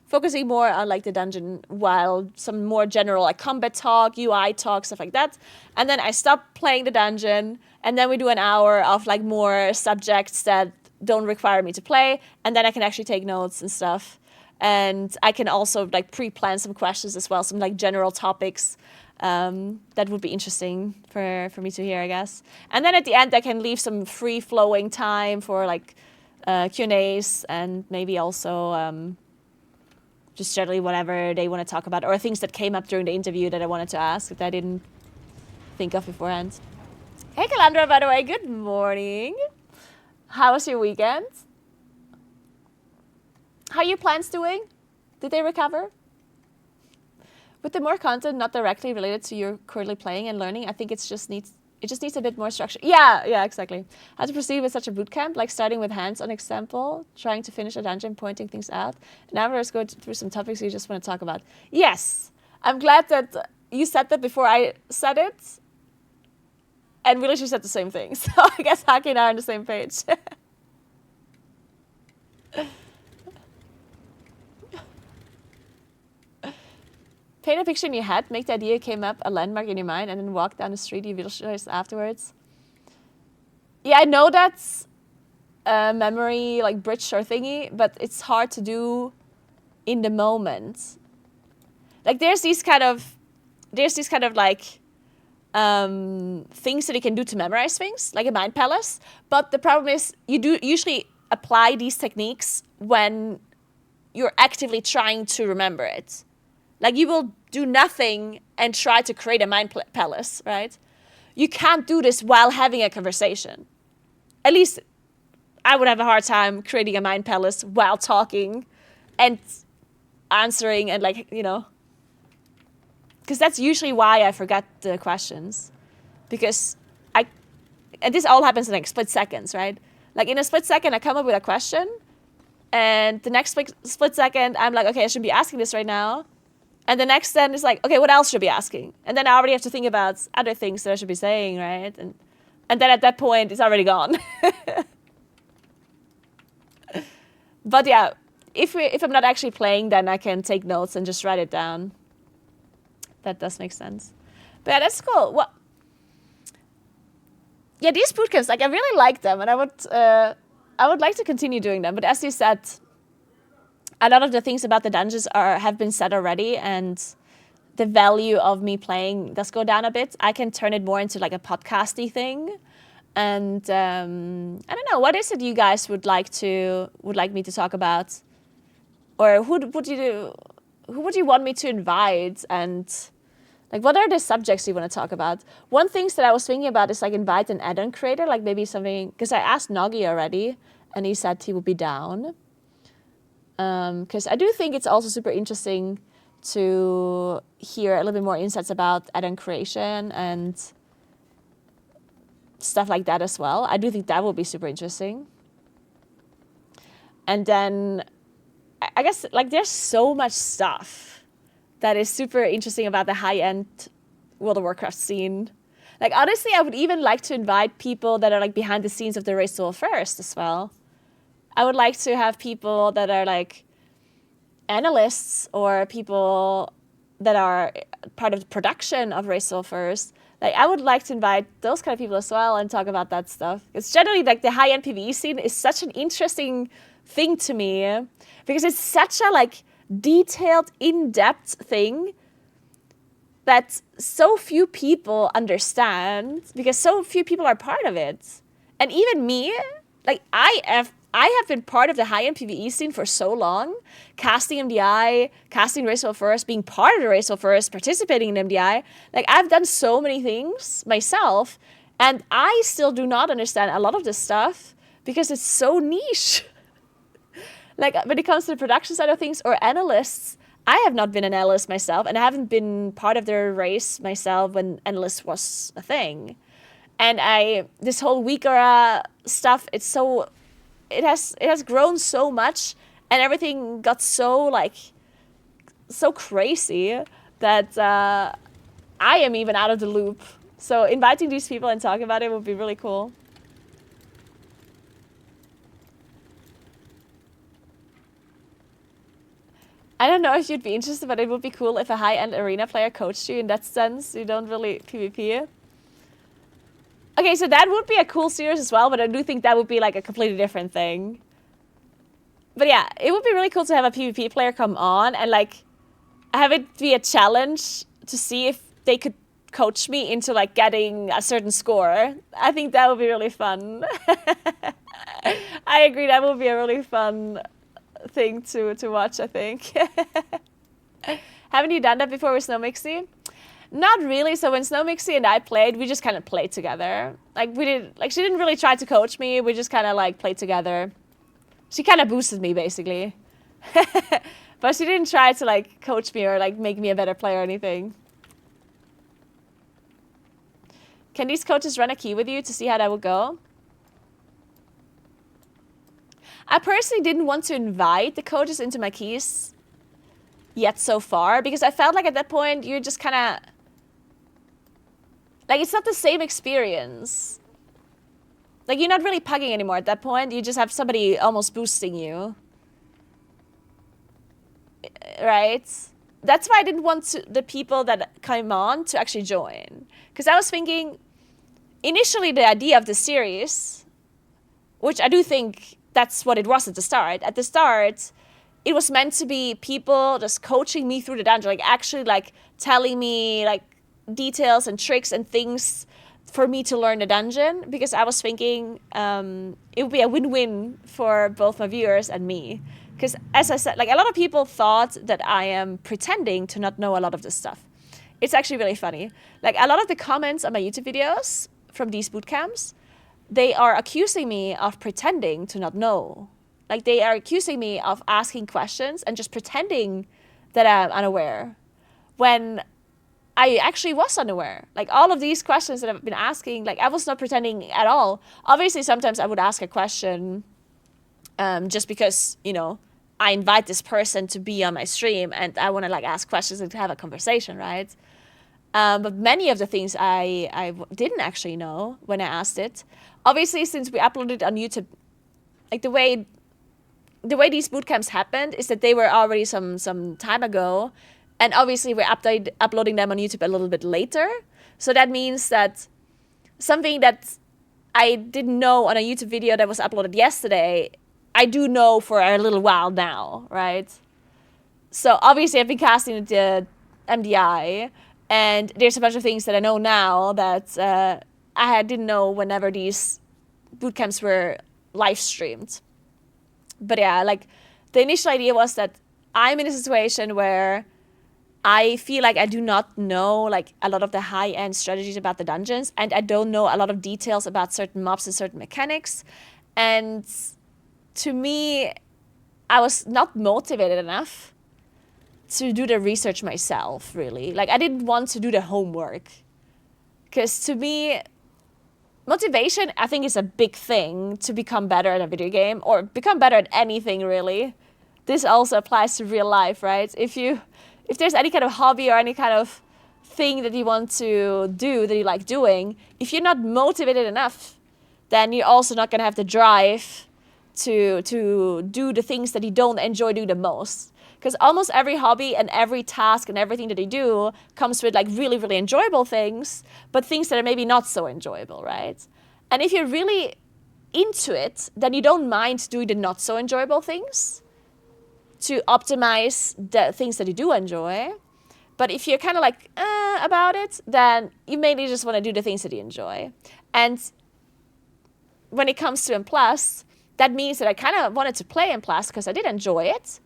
focusing more on like the dungeon while some more general like combat talk, UI talk, stuff like that. And then I stop playing the dungeon, and then we do an hour of like more subjects that don't require me to play, and then I can actually take notes and stuff. And I can also like pre-plan some questions as well, some like general topics that would be interesting for me to hear, I guess. And then at the end I can leave some free-flowing time for like Q&As, and maybe also just generally whatever they want to talk about, or things that came up during the interview that I wanted to ask that I didn't think of beforehand. Hey Calandra, by the way, good morning. How was your weekend? How are your plants doing? Did they recover? With the more content not directly related to your currently playing and learning, I think it just needs a bit more structure. Yeah, exactly. How to proceed with such a bootcamp, like starting with hands-on example, trying to finish a dungeon, pointing things out, and afterwards go through some topics you just want to talk about. Yes, I'm glad that you said that before I said it, and we literally said the same thing. So I guess Haki and I are on the same page. Paint a picture in your head, make the idea came up, a landmark in your mind, and then walk down the street you visualize afterwards. Yeah, I know that's a memory like bridge or thingy, but it's hard to do in the moment. Like there's these kind of like things that you can do to memorize things, like a mind palace. But the problem is you do usually apply these techniques when you're actively trying to remember it. Like you will do nothing and try to create a mind palace, right? You can't do this while having a conversation. At least I would have a hard time creating a mind palace while talking and answering and like, you know. Because that's usually why I forget the questions. Because and this all happens in like split seconds, right? Like in a split second, I come up with a question. And the next split second, I'm like, okay, I should be asking this right now. And the next then is like, okay, what else should I be asking? And then I already have to think about other things that I should be saying, right? And then at that point, it's already gone. But yeah, if I'm not actually playing, then I can take notes and just write it down. That does make sense. But yeah, that's cool. Well, yeah, these bootcamps, like I really like them, and I would like to continue doing them. But as you said, a lot of the things about the dungeons have been said already, and the value of me playing does go down a bit. I can turn it more into like a podcasty thing. And I don't know, what is it you guys would like me to talk about, or who would you want me to invite, and like what are the subjects you want to talk about? One thing that I was thinking about is like invite an add-on creator, like maybe something, because I asked Noggy already, and he said he would be down. Because I do think it's also super interesting to hear a little bit more insights about add-on creation and stuff like that as well. I do think that will be super interesting. And then I guess like there's so much stuff that is super interesting about the high-end World of Warcraft scene. Like honestly, I would even like to invite people that are like behind the scenes of the Race to War first as well. I would like to have people that are like analysts or people that are part of the production of Race to War first. Like I would like to invite those kind of people as well and talk about that stuff. It's generally like the high-end PvE scene is such an interesting thing to me because it's such a like detailed, in-depth thing that so few people understand because so few people are part of it. And even me, like I have been part of the high-end PvE scene for so long, casting MDI, casting Race to War first, being part of the Race to War first, participating in MDI. Like I've done so many things myself, and I still do not understand a lot of this stuff because it's so niche. Like when it comes to the production side of things or analysts, I have not been an analyst myself, and I haven't been part of their race myself when analyst was a thing. And this whole week era stuff, it has grown so much, and everything got so crazy that I am even out of the loop. So inviting these people and talking about it would be really cool. I don't know if you'd be interested, but it would be cool if a high-end arena player coached you in that sense. You don't really PvP. Okay, so that would be a cool series as well, but I do think that would be like a completely different thing. But yeah, it would be really cool to have a PvP player come on and like have it be a challenge to see if they could coach me into like getting a certain score. I think that would be really fun. I agree, that would be a really fun thing to watch, I think. Haven't you done that before with Snow Mixie? Not really. So when Snow Mixie and I played, we just kind of played together. Like she didn't really try to coach me. We just kind of like played together. She kind of boosted me basically. But she didn't try to like coach me or like make me a better player or anything. Can these coaches run a key with you to see how that would go? I personally didn't want to invite the coaches into my keys yet so far because I felt like at that point you're just kind of like it's not the same experience. Like you're not really pugging anymore at that point. You just have somebody almost boosting you. Right? that's why I didn't want the people that came on to actually join. Because I was thinking, initially the idea of the series, which I do think that's what it was at the start. At the start, it was meant to be people just coaching me through the dungeon, like actually like telling me like details and tricks and things for me to learn the dungeon, because I was thinking it would be a win-win for both my viewers and me. Because as I said, like a lot of people thought that I am pretending to not know a lot of this stuff. It's actually really funny. Like a lot of the comments on my YouTube videos from these bootcamps, they are accusing me of pretending to not know. Like they are accusing me of asking questions and just pretending that I'm unaware, when I actually was unaware. Like all of these questions that I've been asking, like I was not pretending at all. Obviously, sometimes I would ask a question just because, you know, I invite this person to be on my stream and I want to like ask questions and have a conversation, right? But many of the things I didn't actually know when I asked it. Obviously, since we uploaded on YouTube, like the way these bootcamps happened is that they were already some time ago, and obviously we're uploading them on YouTube a little bit later. So that means that something that I didn't know on a YouTube video that was uploaded yesterday, I do know for a little while now, right? So obviously I've been casting the MDI, and there's a bunch of things that I know now that I didn't know whenever these bootcamps were live streamed. But yeah, like the initial idea was that I'm in a situation where I feel like I do not know like a lot of the high-end strategies about the dungeons, and I don't know a lot of details about certain mobs and certain mechanics. And to me, I was not motivated enough to do the research myself, really. Like I didn't want to do the homework. Because to me, motivation, I think, is a big thing to become better at a video game, or become better at anything, really. This also applies to real life, right? If there's any kind of hobby or any kind of thing that you want to do, that you like doing, if you're not motivated enough, then you're also not going to have the drive to do the things that you don't enjoy doing the most. Because almost every hobby and every task and everything that you do comes with like really, really enjoyable things, but things that are maybe not so enjoyable, right? And if you're really into it, then you don't mind doing the not so enjoyable things to optimize the things that you do enjoy. But if you're kind of like about it, then you mainly just want to do the things that you enjoy. And when it comes to M+, that means that I kind of wanted to play M+, because I did enjoy it,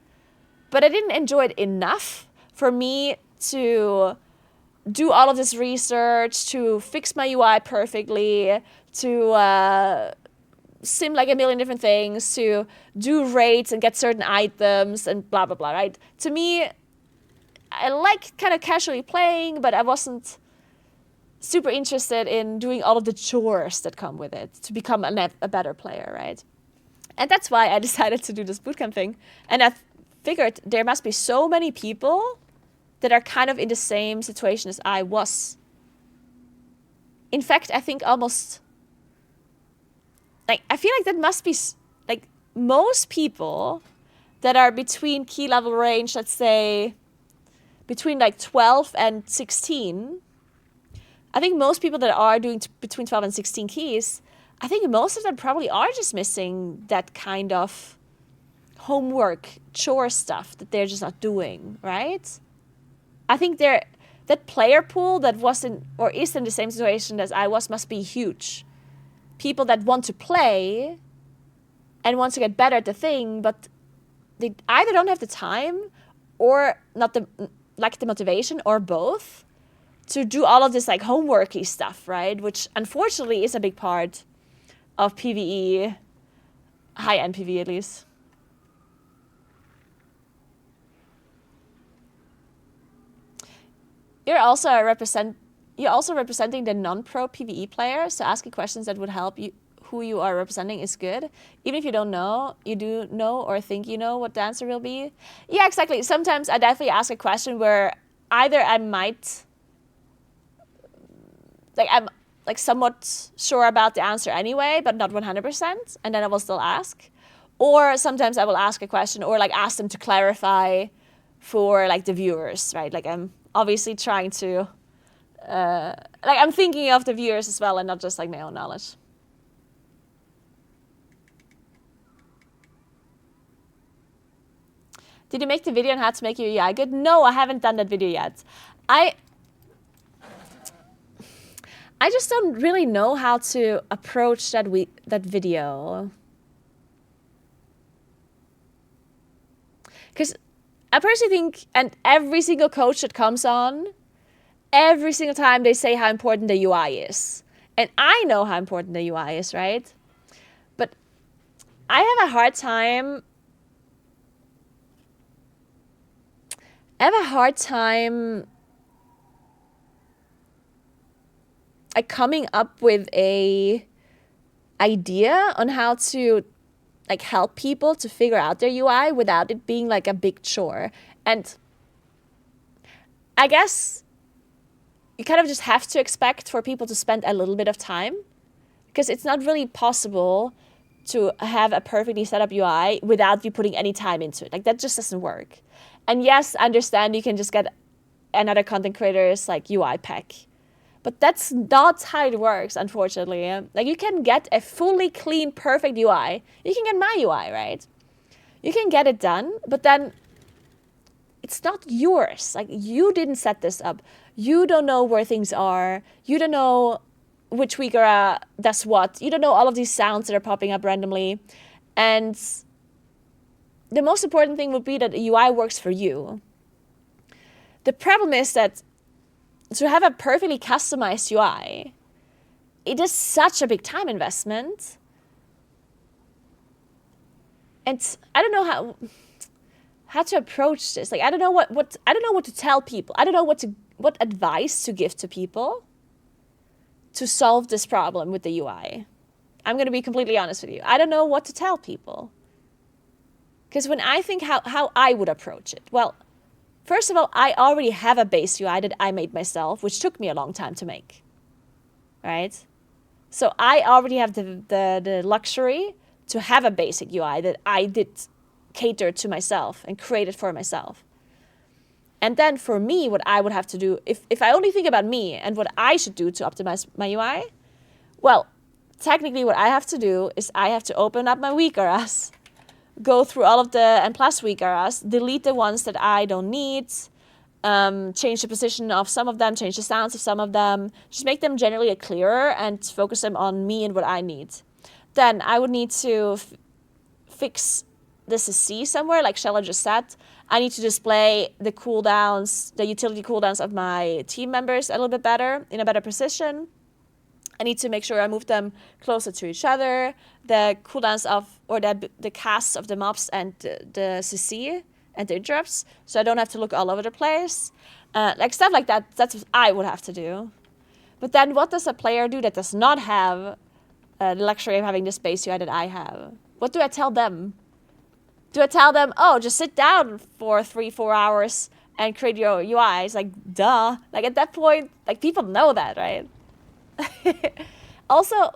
but I didn't enjoy it enough for me to do all of this research, to fix my UI perfectly, to sim like a million different things, to do raids and get certain items and blah, blah, blah, right? To me, I like kind of casually playing, but I wasn't super interested in doing all of the chores that come with it to become a better player, right? And that's why I decided to do this bootcamp thing. And I figured there must be so many people that are kind of in the same situation as I was. In fact, I think almost, like, I feel like that must be, like, most people that are between key level range, let's say, between, like, 12 and 16, I think most people that are doing between 12 and 16 keys, I think most of them probably are just missing that kind of homework, chore stuff that they're just not doing, right? I think that player pool that wasn't or is in the same situation as I was must be huge. People that want to play and want to get better at the thing, but they either don't have the time or not lack the motivation, or both, to do all of this like homeworky stuff, right? Which unfortunately is a big part of PvE, high-end PvE at least. You're also representing the non-pro PvE players, so asking questions that would help you, who you are representing, is good. Even if you don't know, you do know or think you know what the answer will be. Yeah, exactly. Sometimes I definitely ask a question where either I might, like, I'm like somewhat sure about the answer anyway, but not 100%, and then I will still ask. Or sometimes I will ask a question or like ask them to clarify for like the viewers, right? Like I'm obviously trying to, like I'm thinking of the viewers as well and not just like my own knowledge. Did you make the video on how to make your UI good? No, I haven't done that video yet. I just don't really know how to approach that video. Because I personally think, and every single coach that comes on, every single time they say how important the UI is. And I know how important the UI is, right? But I have a hard time like coming up with a idea on how to like help people to figure out their UI without it being like a big chore. And I guess you kind of just have to expect for people to spend a little bit of time, because it's not really possible to have a perfectly set up UI without you putting any time into it. Like that just doesn't work. And yes, I understand you can just get another content creator's like UI pack, but that's not how it works, unfortunately. Like you can get a fully clean, perfect UI. You can get my UI, right? You can get it done, but then it's not yours. Like you didn't set this up. You don't know where things are. You don't know which weaker does what. You don't know all of these sounds that are popping up randomly. And the most important thing would be that the UI works for you. The problem is that to have a perfectly customized UI, it is such a big time investment. And I don't know how to approach this. Like I don't know I don't know what to tell people. I don't know what advice to give to people to solve this problem with the UI. I'm going to be completely honest with you. I don't know what to tell people. Because when I think how I would approach it, well, first of all, I already have a base UI that I made myself, which took me a long time to make, right? So I already have the luxury to have a basic UI that I did cater to myself and created for myself. And then for me, what I would have to do, if I only think about me and what I should do to optimize my UI, well, technically what I have to do is I have to open up my weak eras, go through all of the and plus weak eras, delete the ones that I don't need, change the position of some of them, change the sounds of some of them, just make them generally clearer and focus them on me and what I need. Then I would need to fix the CC somewhere, like Sjelle just said. I need to display the cooldowns, the utility cooldowns of my team members a little bit better, in a better position. I need to make sure I move them closer to each other. The cooldowns of, or the casts of the mobs and the CC and the interrupts, so I don't have to look all over the place. Like stuff like that, that's what I would have to do. But then what does a player do that does not have the luxury of having the space UI that I have? What do I tell them? Do I tell them, oh, just sit down for 3-4 hours and create your UI? It's like, duh. Like at that point, like people know that, right? Also,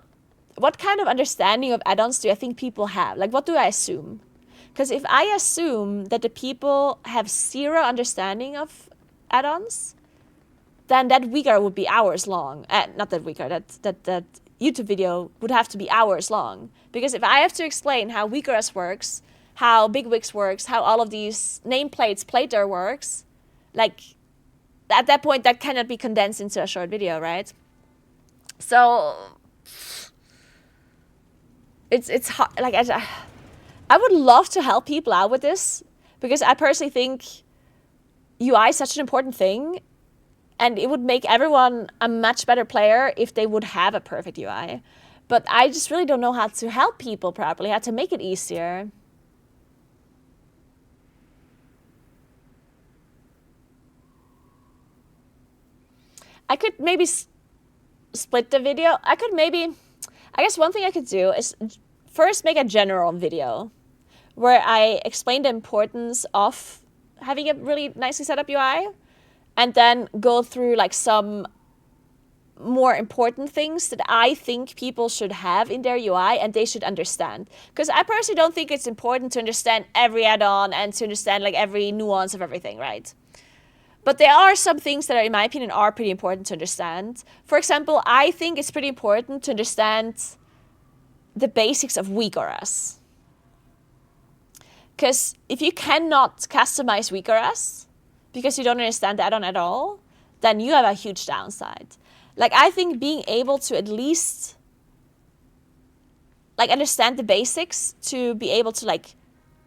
what kind of understanding of add-ons do I think people have? Like, what do I assume? Because if I assume that the people have zero understanding of add-ons, then that weaker would be hours long. Not that weaker, that YouTube video would have to be hours long. Because if I have to explain how weakers works, how Big Wix works, how all of these nameplates, Plater works, like, at that point, that cannot be condensed into a short video, right? So it's hard. Like I would love to help people out with this, because I personally think UI is such an important thing, and it would make everyone a much better player if they would have a perfect UI. But I just really don't know how to help people properly, how to make it easier. I could maybe split the video. I guess one thing I could do is first make a general video where I explain the importance of having a really nicely set up UI, and then go through like some more important things that I think people should have in their UI and they should understand. Because I personally don't think it's important to understand every add-on and to understand like every nuance of everything, right? But there are some things that are, in my opinion, are pretty important to understand. For example, I think it's pretty important to understand the basics of WeakOS. Because if you cannot customize WeakOS because you don't understand the add-on at all, then you have a huge downside. Like, I think being able to at least like understand the basics to be able to like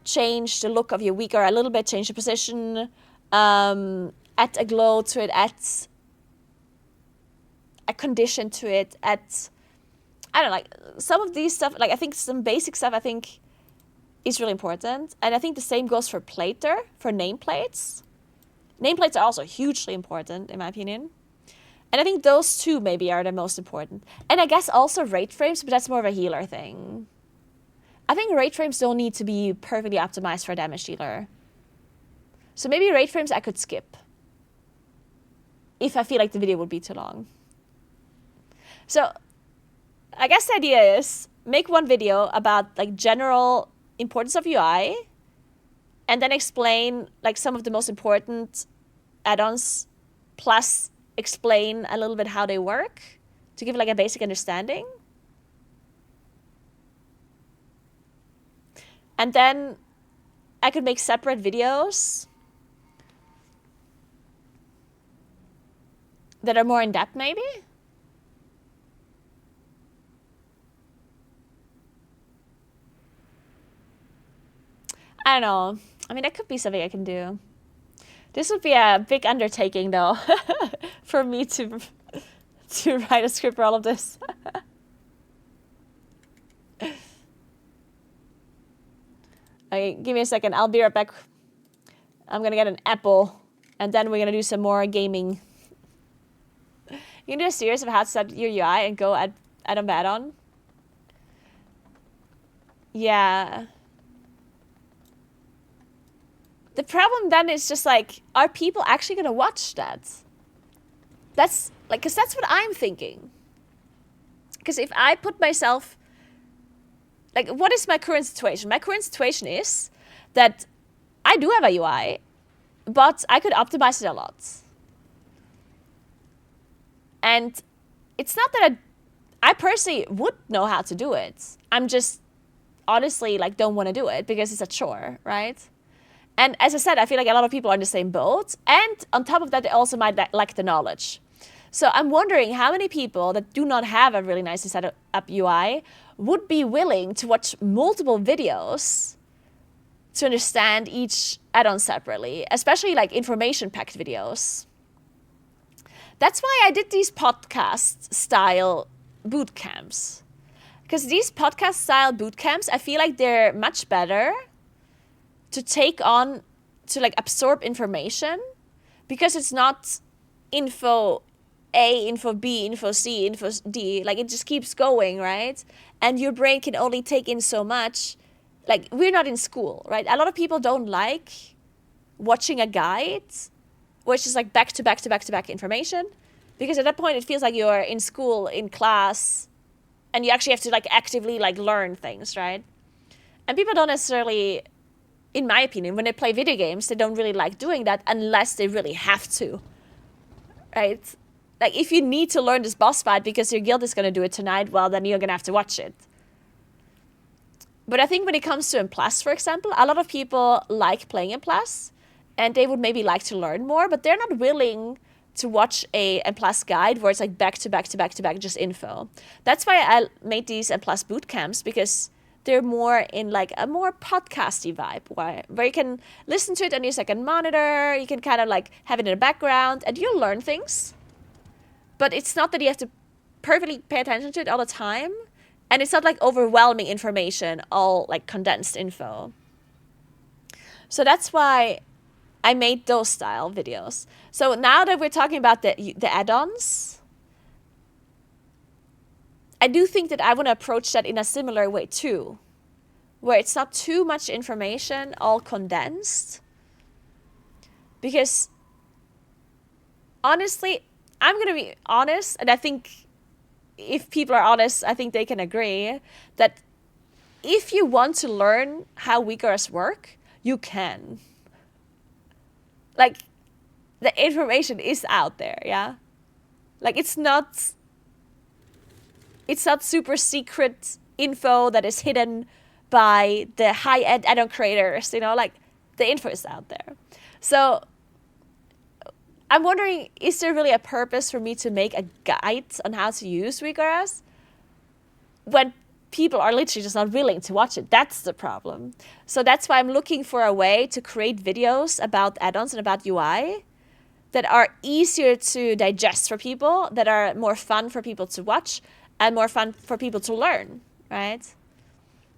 change the look of your WeakOS a little bit, change the position, add a glow to it, add a condition to it, add, I don't know, like some of these stuff, like I think some basic stuff I think is really important. And I think the same goes for Plater, for nameplates. Nameplates are also hugely important in my opinion. And I think those two maybe are the most important. And I guess also rate frames, but that's more of a healer thing. I think rate frames don't need to be perfectly optimized for a damage dealer. So maybe rate frames I could skip if I feel like the video would be too long. So I guess the idea is make one video about like general importance of UI and then explain like some of the most important add-ons plus explain a little bit how they work to give like a basic understanding. And then I could make separate videos that are more in depth maybe. I don't know. I mean, that could be something I can do. This would be a big undertaking though for me to write a script for all of this. Okay, give me a second. I'll be right back. I'm gonna get an apple and then we're gonna do some more gaming. You can do a series of how to set your UI and go add-on. Yeah. The problem then is just like, are people actually gonna watch that? That's like, cause that's what I'm thinking. Cause if I put myself, like, what is my current situation? My current situation is that I do have a UI, but I could optimize it a lot. And it's not that I personally would know how to do it. I'm just honestly like don't want to do it because it's a chore, right? And as I said, I feel like a lot of people are in the same boat. And on top of that, they also might lack the knowledge. So I'm wondering how many people that do not have a really nicely set up UI would be willing to watch multiple videos to understand each add-on separately, especially like information-packed videos. That's why I did these podcast-style boot camps. Because these podcast-style boot camps, I feel like they're much better to take on, to like absorb information, because it's not info A, info B, info C, info D. Like it just keeps going, right? And your brain can only take in so much. Like we're not in school, right? A lot of people don't like watching a guide which is like back to back to back to back information, because at that point it feels like you're in school, in class, and you actually have to like actively like learn things, right? And people don't necessarily, in my opinion, when they play video games, they don't really like doing that unless they really have to, right? Like if you need to learn this boss fight because your guild is going to do it tonight, well, then you're going to have to watch it. But I think when it comes to M+, for example, a lot of people like playing M+, and they would maybe like to learn more, but they're not willing to watch a M+ guide where it's like back to back to back to back, just info. That's why I made these M+ boot camps, because they're more in like a more podcasty vibe, where you can listen to it on your second monitor, you can kind of like have it in the background, and you'll learn things. But it's not that you have to perfectly pay attention to it all the time, and it's not like overwhelming information, all like condensed info. So that's why I made those style videos. So now that we're talking about the add-ons, I do think that I want to approach that in a similar way too, where it's not too much information, all condensed. Because honestly, I'm gonna be honest, and I think if people are honest, I think they can agree that if you want to learn how WeGuards work, you can. Like, the information is out there, yeah? Like, it's not super secret info that is hidden by the high-end add-on creators, you know? Like, the info is out there. So I'm wondering, is there really a purpose for me to make a guide on how to use WeGuards when people are literally just not willing to watch it? That's the problem. So that's why I'm looking for a way to create videos about add-ons and about UI that are easier to digest for people, that are more fun for people to watch, and more fun for people to learn, right?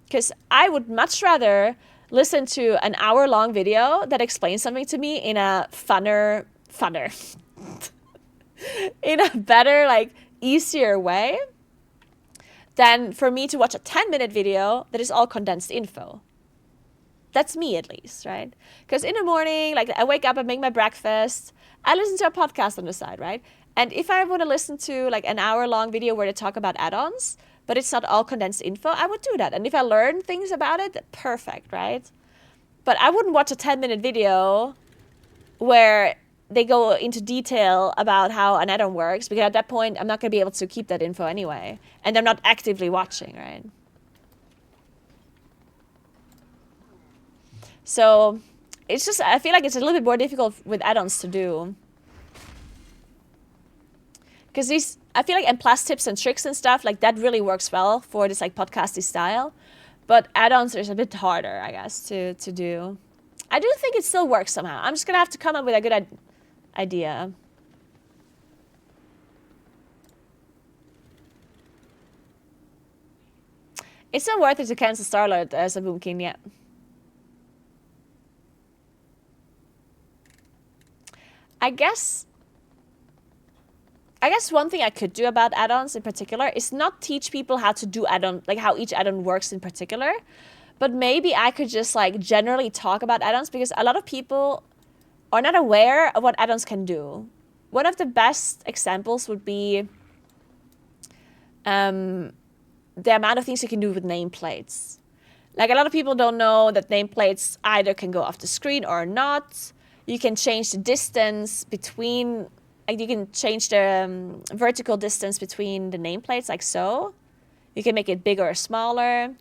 Because I would much rather listen to an hour-long video that explains something to me in a funner, in a better, like, easier way than for me to watch a 10-minute video that is all condensed info. That's me, at least, right? Because in the morning, like, I wake up and make my breakfast, I listen to a podcast on the side, right? And if I want to listen to, like, an hour-long video where they talk about add-ons, but it's not all condensed info, I would do that. And if I learn things about it, perfect, right? But I wouldn't watch a 10-minute video where they go into detail about how an add-on works, because at that point, I'm not going to be able to keep that info anyway. And I'm not actively watching, right? So it's just, I feel like it's a little bit more difficult with add-ons to do. Because these, I feel like M+ tips and tricks and stuff, like, that really works well for this, like, podcasty style. But add-ons is a bit harder, I guess, to do. I do think it still works somehow. I'm just going to have to come up with a good idea. It's not worth it to cancel Starlord as a Boomkin yet. I guess one thing I could do about add-ons in particular is not teach people how to do add-on, like how each add-on works in particular, but maybe I could just, like, generally talk about add-ons, because a lot of people are not aware of what add-ons can do. One of the best examples would be the amount of things you can do with nameplates. Like, a lot of people don't know that nameplates either can go off the screen or not. You can change the distance between, like, you can change the vertical distance between the nameplates, like so. You can make it bigger or smaller.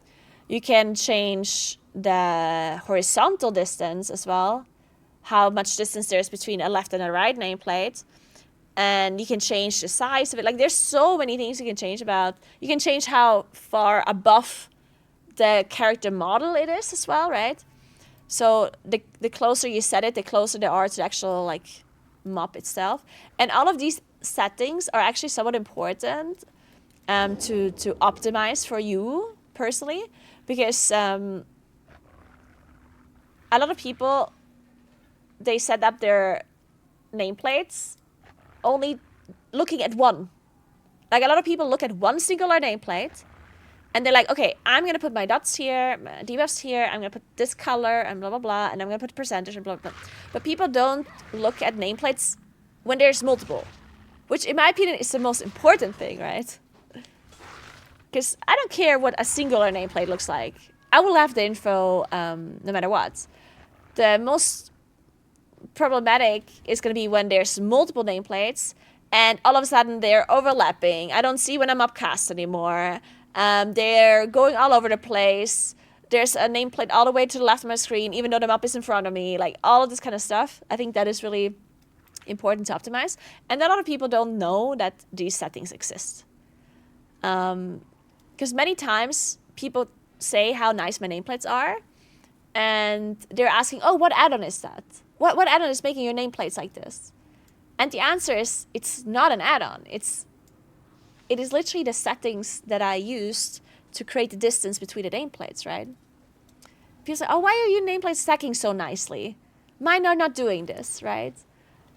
You can change the horizontal distance as well, how much distance there's between a left and a right nameplate. And you can change the size of it. Like, there's so many things you can change about. You can change how far above the character model it is as well, right? So the closer you set it, the closer they are to the actual, like, map itself. And all of these settings are actually somewhat important to optimize for you personally, because a lot of people, they set up their nameplates only looking at one. Like, a lot of people look at one singular nameplate, and they're like, okay, I'm going to put my dots here, my debuffs here, I'm going to put this color, and blah, blah, blah, and I'm going to put percentage, and blah, blah, blah. But people don't look at nameplates when there's multiple, which, in my opinion, is the most important thing, right? Because I don't care what a singular nameplate looks like. I will have the info no matter what. The most problematic is going to be when there's multiple nameplates and all of a sudden they're overlapping. I don't see when I'm upcast anymore. They're going all over the place. There's a nameplate all the way to the left of my screen, even though the map is in front of me. Like, all of this kind of stuff. I think that is really important to optimize. And a lot of people don't know that these settings exist. Because many times people say how nice my nameplates are, and they're asking, oh, what add-on is that? What add-on is making your nameplates like this? And the answer is, it's not an add-on. It is literally the settings that I used to create the distance between the nameplates, right? People say, oh, why are your nameplates stacking so nicely? Mine are not doing this, right?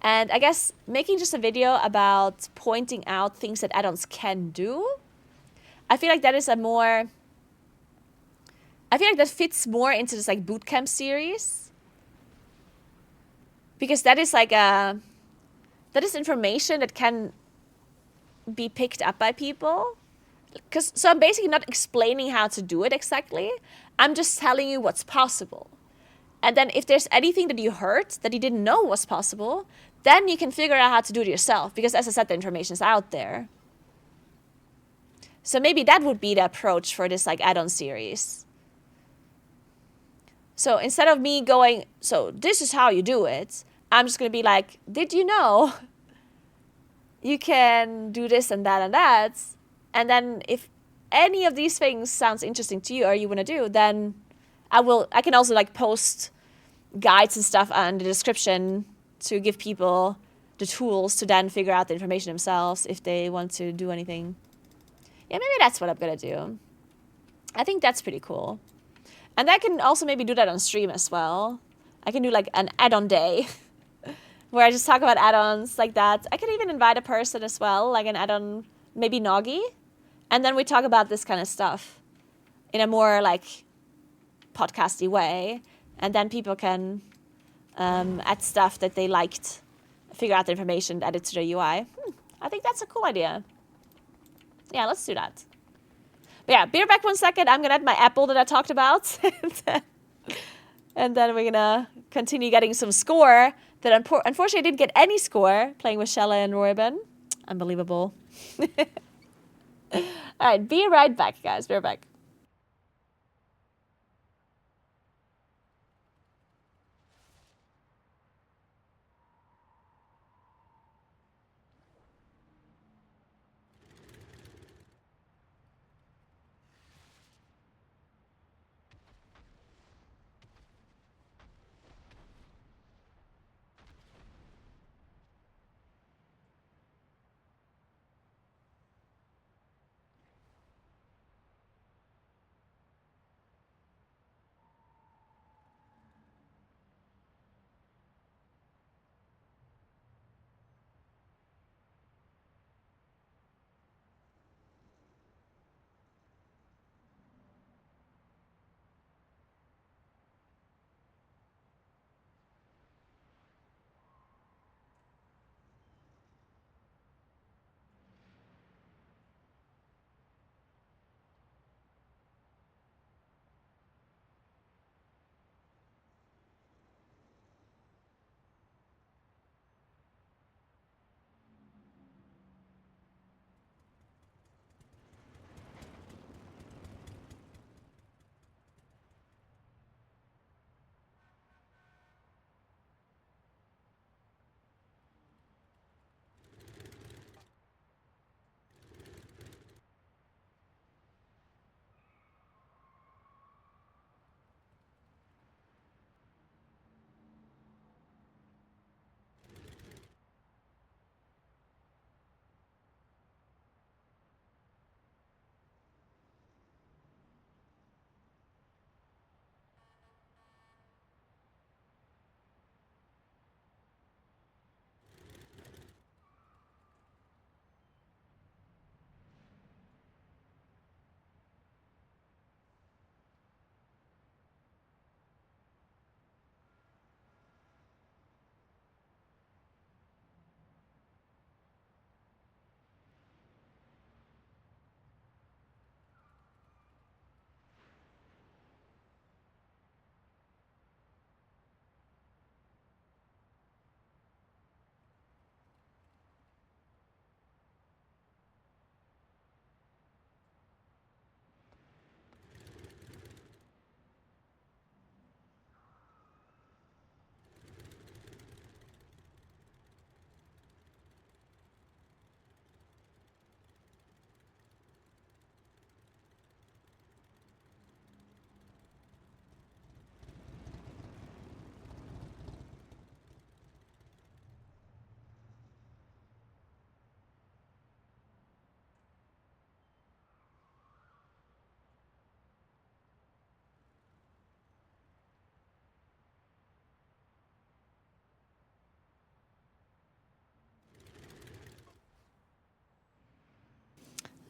And I guess making just a video about pointing out things that add-ons can do, I feel like that is that fits more into this, like, Bootcamp series. Because that is like that is information that can be picked up by people. So I'm basically not explaining how to do it exactly. I'm just telling you what's possible. And then if there's anything that you heard that you didn't know was possible, then you can figure out how to do it yourself. Because as I said, the information is out there. So maybe that would be the approach for this like add-on series. So instead of me going, so this is how you do it, I'm just going to be like, did you know you can do this and that and that? And then if any of these things sounds interesting to you or you want to do, then I can also like post guides and stuff in the description to give people the tools to then figure out the information themselves if they want to do anything. Yeah, maybe that's what I'm going to do. I think that's pretty cool. And I can also maybe do that on stream as well. I can do like an add-on day where I just talk about add-ons like that. I can even invite a person as well, like an add-on, maybe Noggy. And then we talk about this kind of stuff in a more like podcasty way. And then people can add stuff that they liked, figure out the information, add it to the UI. I think that's a cool idea. Yeah, let's do that. But yeah, be back 1 second. I'm going to add my apple that I talked about. And then we're going to continue getting some score. That unfortunately I didn't get any score playing with Sjeletyven and Roiben. Unbelievable. All right, be right back, guys. Be right back.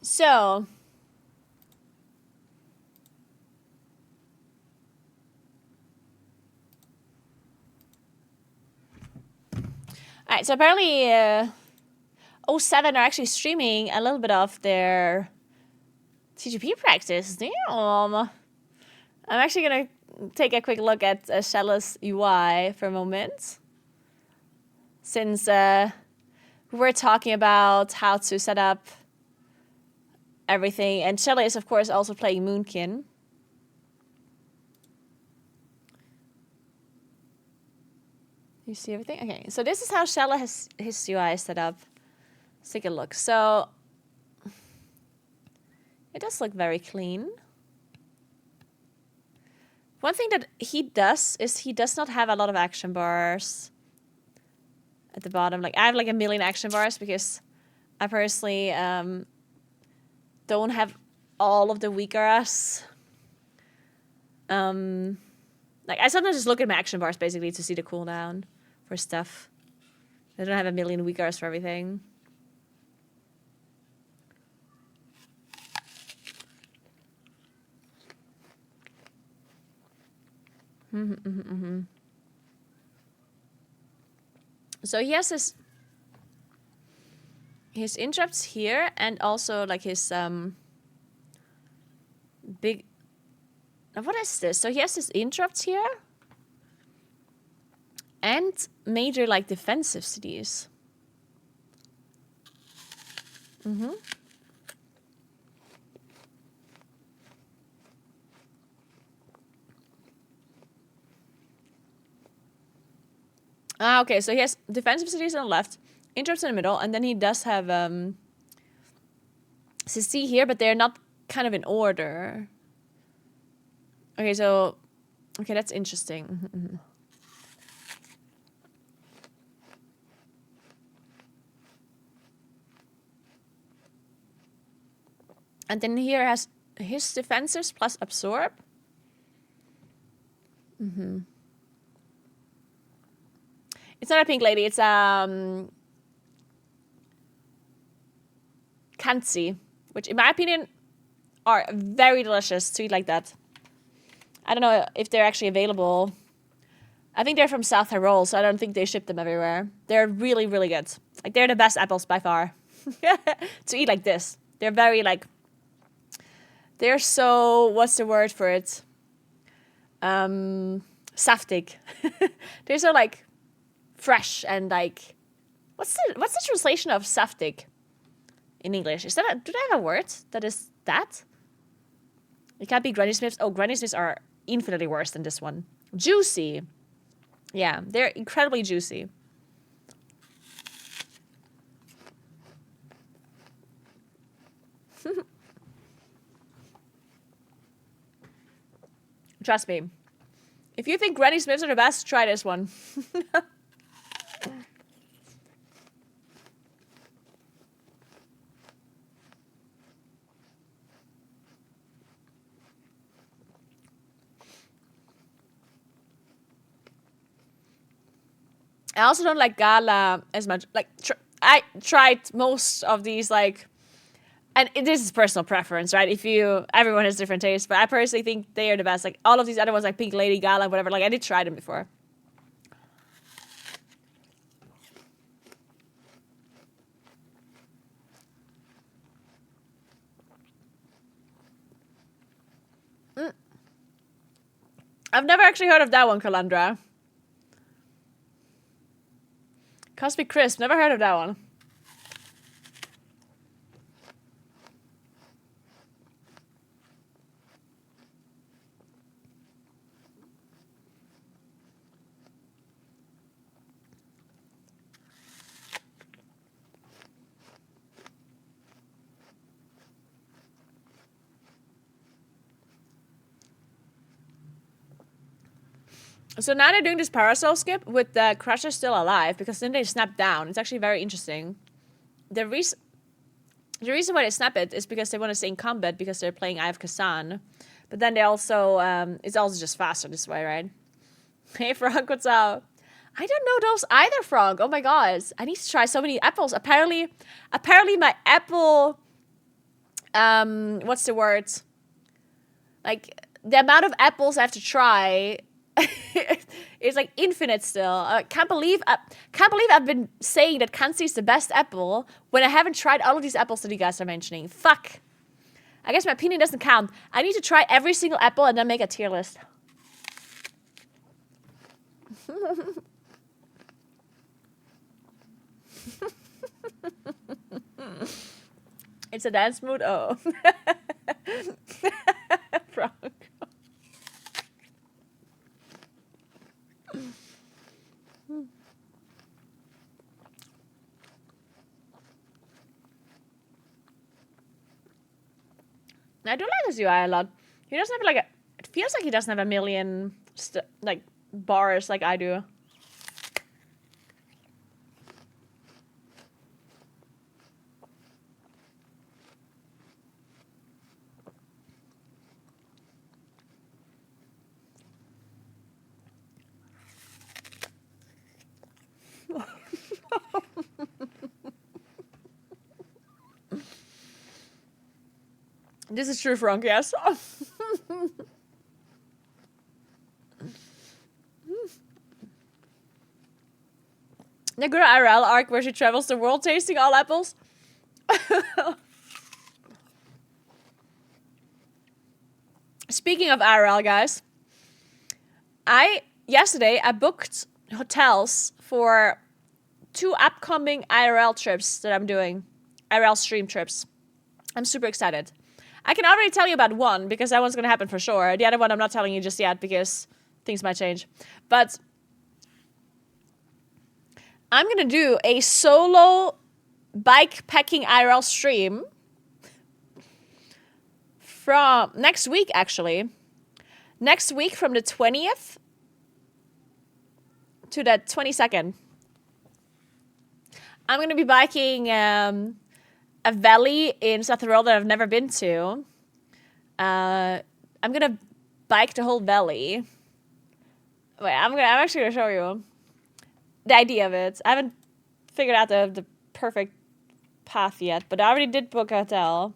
So, all Alright, so apparently O7 are actually streaming a little bit of their TGP practice. Damn. I'm actually going to take a quick look at Sjele's UI for a moment. Since we're talking about how to set up everything. And Sjele is, of course, also playing Moonkin. You see everything? Okay, so this is how Sjele has his UI set up. Let's take a look. So it does look very clean. One thing that he does is he does not have a lot of action bars at the bottom. Like I have like a million action bars because I personally don't have all of the weaker us. Like I sometimes just look at my action bars basically to see the cooldown for stuff. I don't have a million weakers for everything. So he has his interrupts here and also like his big. Now what is this? So he has his interrupts here. And major, like, defensive cities. Okay, so he has defensive cities on the left, interrupts in the middle, and then he does have CC here, but they're not kind of in order. Okay, so... Okay, that's interesting. And then here has his defensives plus absorb. It's not a pink lady, it's Kanzi, which in my opinion are very delicious to eat like that. I don't know if they're actually available. I think they're from South Tyrol, so I don't think they ship them everywhere. They're really, really good. Like they're the best apples by far. To eat like this. They're very like... They're so... What's the word for it? Saftig. They're so like fresh and like... What's the translation of saftig in English? Is that do they have a word that is that? It can't be Granny Smiths. Oh, Granny Smiths are infinitely worse than this one. Juicy. Yeah, they're incredibly juicy. Trust me. If you think Granny Smiths are the best, try this one. I also don't like Gala as much. Like, I tried most of these, like... And this is personal preference, right? Everyone has different tastes, but I personally think they are the best. Like, all of these other ones, like Pink Lady, Gala, whatever, like, I did try them before. I've never actually heard of that one, Calandra. Cosmic Crisp, never heard of that one. So now they're doing this parasol skip with the Crusher still alive because then they snap down. It's actually very interesting. The reason why they snap it is because they want to stay in combat because they're playing Eye of Kazan. But then they also, it's also just faster this way, right? Hey Frog, what's up? I don't know those either, Frog. Oh my god. I need to try so many apples. Apparently my apple, what's the word? Like, the amount of apples I have to try it's like infinite still. I can't believe I've been saying that Kansi is the best apple when I haven't tried all of these apples that you guys are mentioning. Fuck. I guess my opinion doesn't count. I need to try every single apple and then make a tier list. It's a dance mood. Oh. Frog. I do like this UI a lot. He doesn't have like a. It feels like he doesn't have a million like bars like I do. This is true, Frank, yes. Naguura IRL arc where she travels the world tasting all apples. Speaking of IRL, guys, yesterday I booked hotels for 2 upcoming IRL trips that I'm doing. IRL stream trips. I'm super excited. I can already tell you about one because that one's going to happen for sure. The other one I'm not telling you just yet because things might change. But I'm going to do a solo bike packing IRL stream from next week, actually. Next week from the 20th to the 22nd. I'm going to be biking a valley in South Roll that I've never been to. I'm gonna bike the whole valley. Wait, I'm actually gonna show you the idea of it. I haven't figured out the perfect path yet, but I already did book a hotel.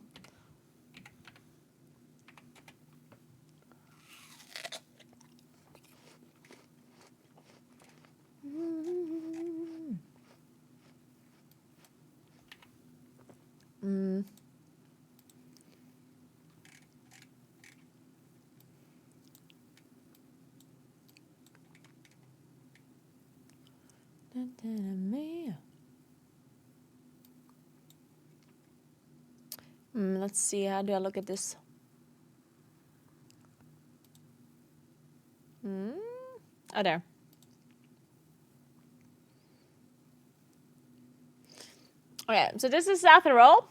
Let's see, how do I look at this? Oh, there. Okay, so this is South Roll.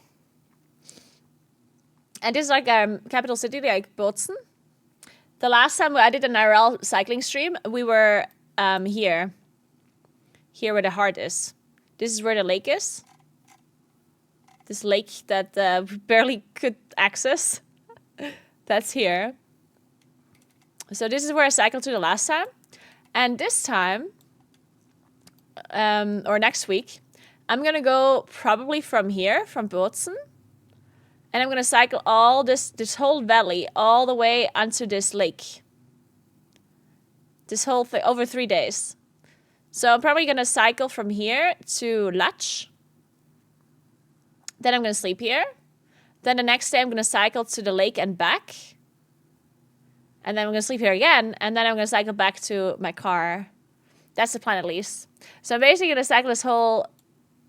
And this is like a capital city, like Bootsen. The last time I did an IRL cycling stream, we were here. Here where the heart is. This is where the lake is. This lake that we barely could access. That's here. So this is where I cycled to the last time. And this time, or next week, I'm going to go probably from here, from Bootsen. And I'm going to cycle all this whole valley all the way onto this lake. This whole thing, over 3 days. So I'm probably going to cycle from here to Lach. Then I'm going to sleep here. Then the next day I'm going to cycle to the lake and back. And then I'm going to sleep here again. And then I'm going to cycle back to my car. That's the plan at least. So I'm basically going to cycle this whole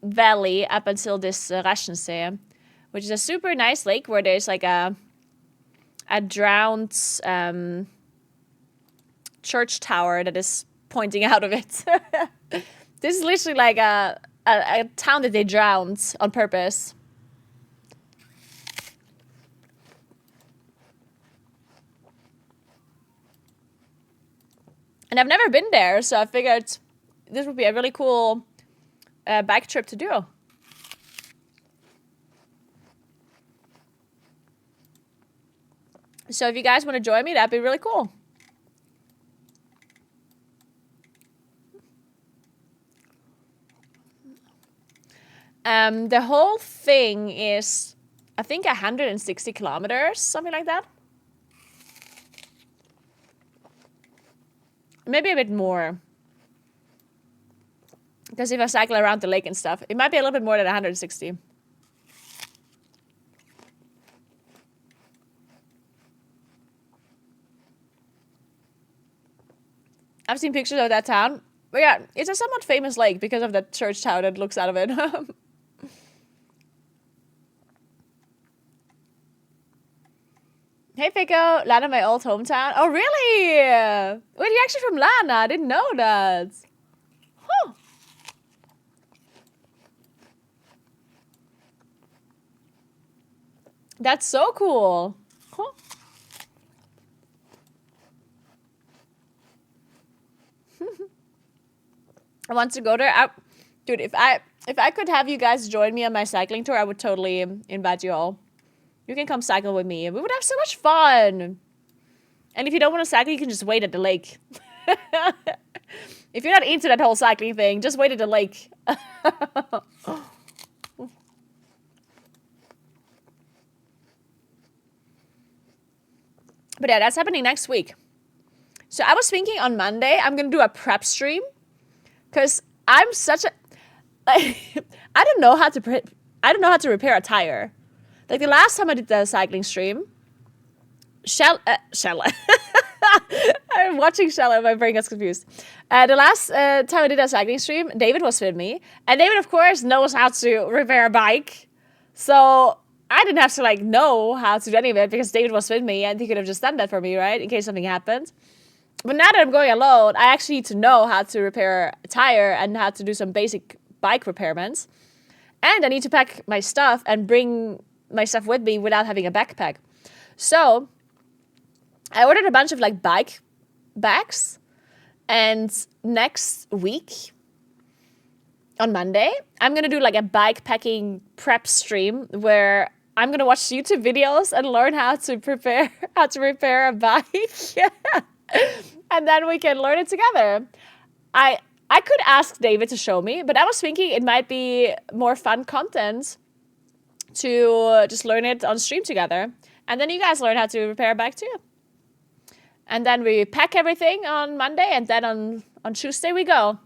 valley up until this Raschensee, which is a super nice lake where there's like a drowned church tower that is pointing out of it. This is literally like a town that they drowned on purpose. And I've never been there, so I figured this would be a really cool bike trip to do. So if you guys want to join me, that'd be really cool. The whole thing is, I think, 160 kilometers, something like that. Maybe a bit more. Because if I cycle around the lake and stuff, it might be a little bit more than 160. I've seen pictures of that town. But yeah, it's a somewhat famous lake because of that church tower that looks out of it. Hey Pico, Lana, my old hometown. Oh really? Wait, you're actually from Lana? I didn't know that. Huh. That's so cool. Huh. I want to go there. Dude, if I could have you guys join me on my cycling tour, I would totally invite you all. You can come cycle with me. We would have so much fun. And if you don't want to cycle, you can just wait at the lake. If you're not into that whole cycling thing, just wait at the lake. But yeah, that's happening next week. So I was thinking on Monday, I'm going to do a prep stream. Because I'm such a... I don't know how to repair a tire. Like the last time I did the cycling stream, I'm watching Shella, my brain gets confused. The last time I did a cycling stream, David was with me. And David, of course, knows how to repair a bike. So I didn't have to like know how to do any of it because David was with me and he could have just done that for me, right? In case something happened. But now that I'm going alone, I actually need to know how to repair a tire and how to do some basic bike repairments. And I need to pack my stuff and bring my stuff with me without having a backpack. So I ordered a bunch of like bike bags. And next week, on Monday, I'm going to do like a bike packing prep stream where I'm going to watch YouTube videos and learn how to repair a bike. And then we can learn it together. I could ask David to show me, but I was thinking it might be more fun content to just learn it on stream together. And then you guys learn how to repair a bike too. And then we pack everything on Monday, and then on Tuesday we go.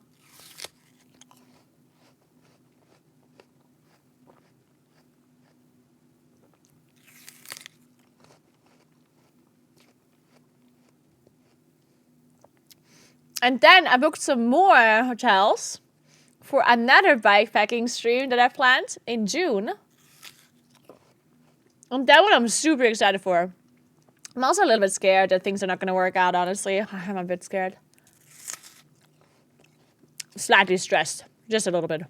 And then I booked some more hotels for another bikepacking stream that I planned in June. And that one I'm super excited for. I'm also a little bit scared that things are not going to work out, honestly. I'm a bit scared. Slightly stressed. Just a little bit.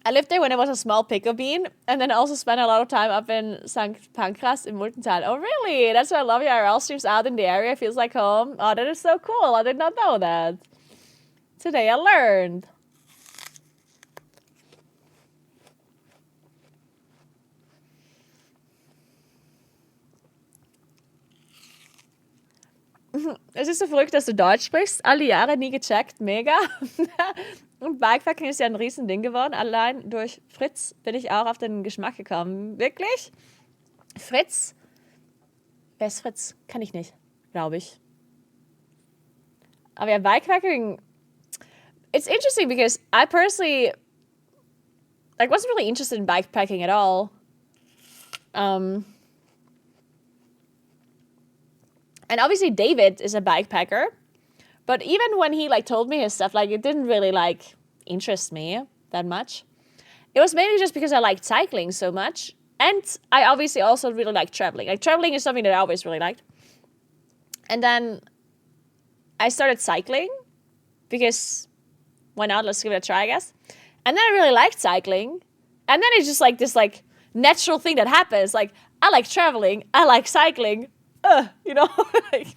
I lived there when I was a small pickle bean, and then I also spent a lot of time up in St. Pancras in Multental. Oh, really? That's why I love your IRL streams out in the area. It feels like home. Oh, that is so cool. I did not know that. Today I learned. Es ist so verrückt, dass du Deutsch sprichst. All die Jahre nie gecheckt. Mega. Und Bikepacking ist ja ein Riesending geworden. Allein durch Fritz bin ich auch auf den Geschmack gekommen. Wirklich? Fritz? Wer ist Fritz? Kann ich nicht, glaube ich. Aber ja, Bikepacking... It's interesting because I personally... like, wasn't really interested in bikepacking at all. And obviously David is a bikepacker. But even when he like told me his stuff, like it didn't really like interest me that much. It was mainly just because I liked cycling so much. And I obviously also really like traveling. Like traveling is something that I always really liked. And then I started cycling because why not? Let's give it a try, I guess. And then I really liked cycling. And then it's just like this like natural thing that happens. Like I like traveling. I like cycling. You know, like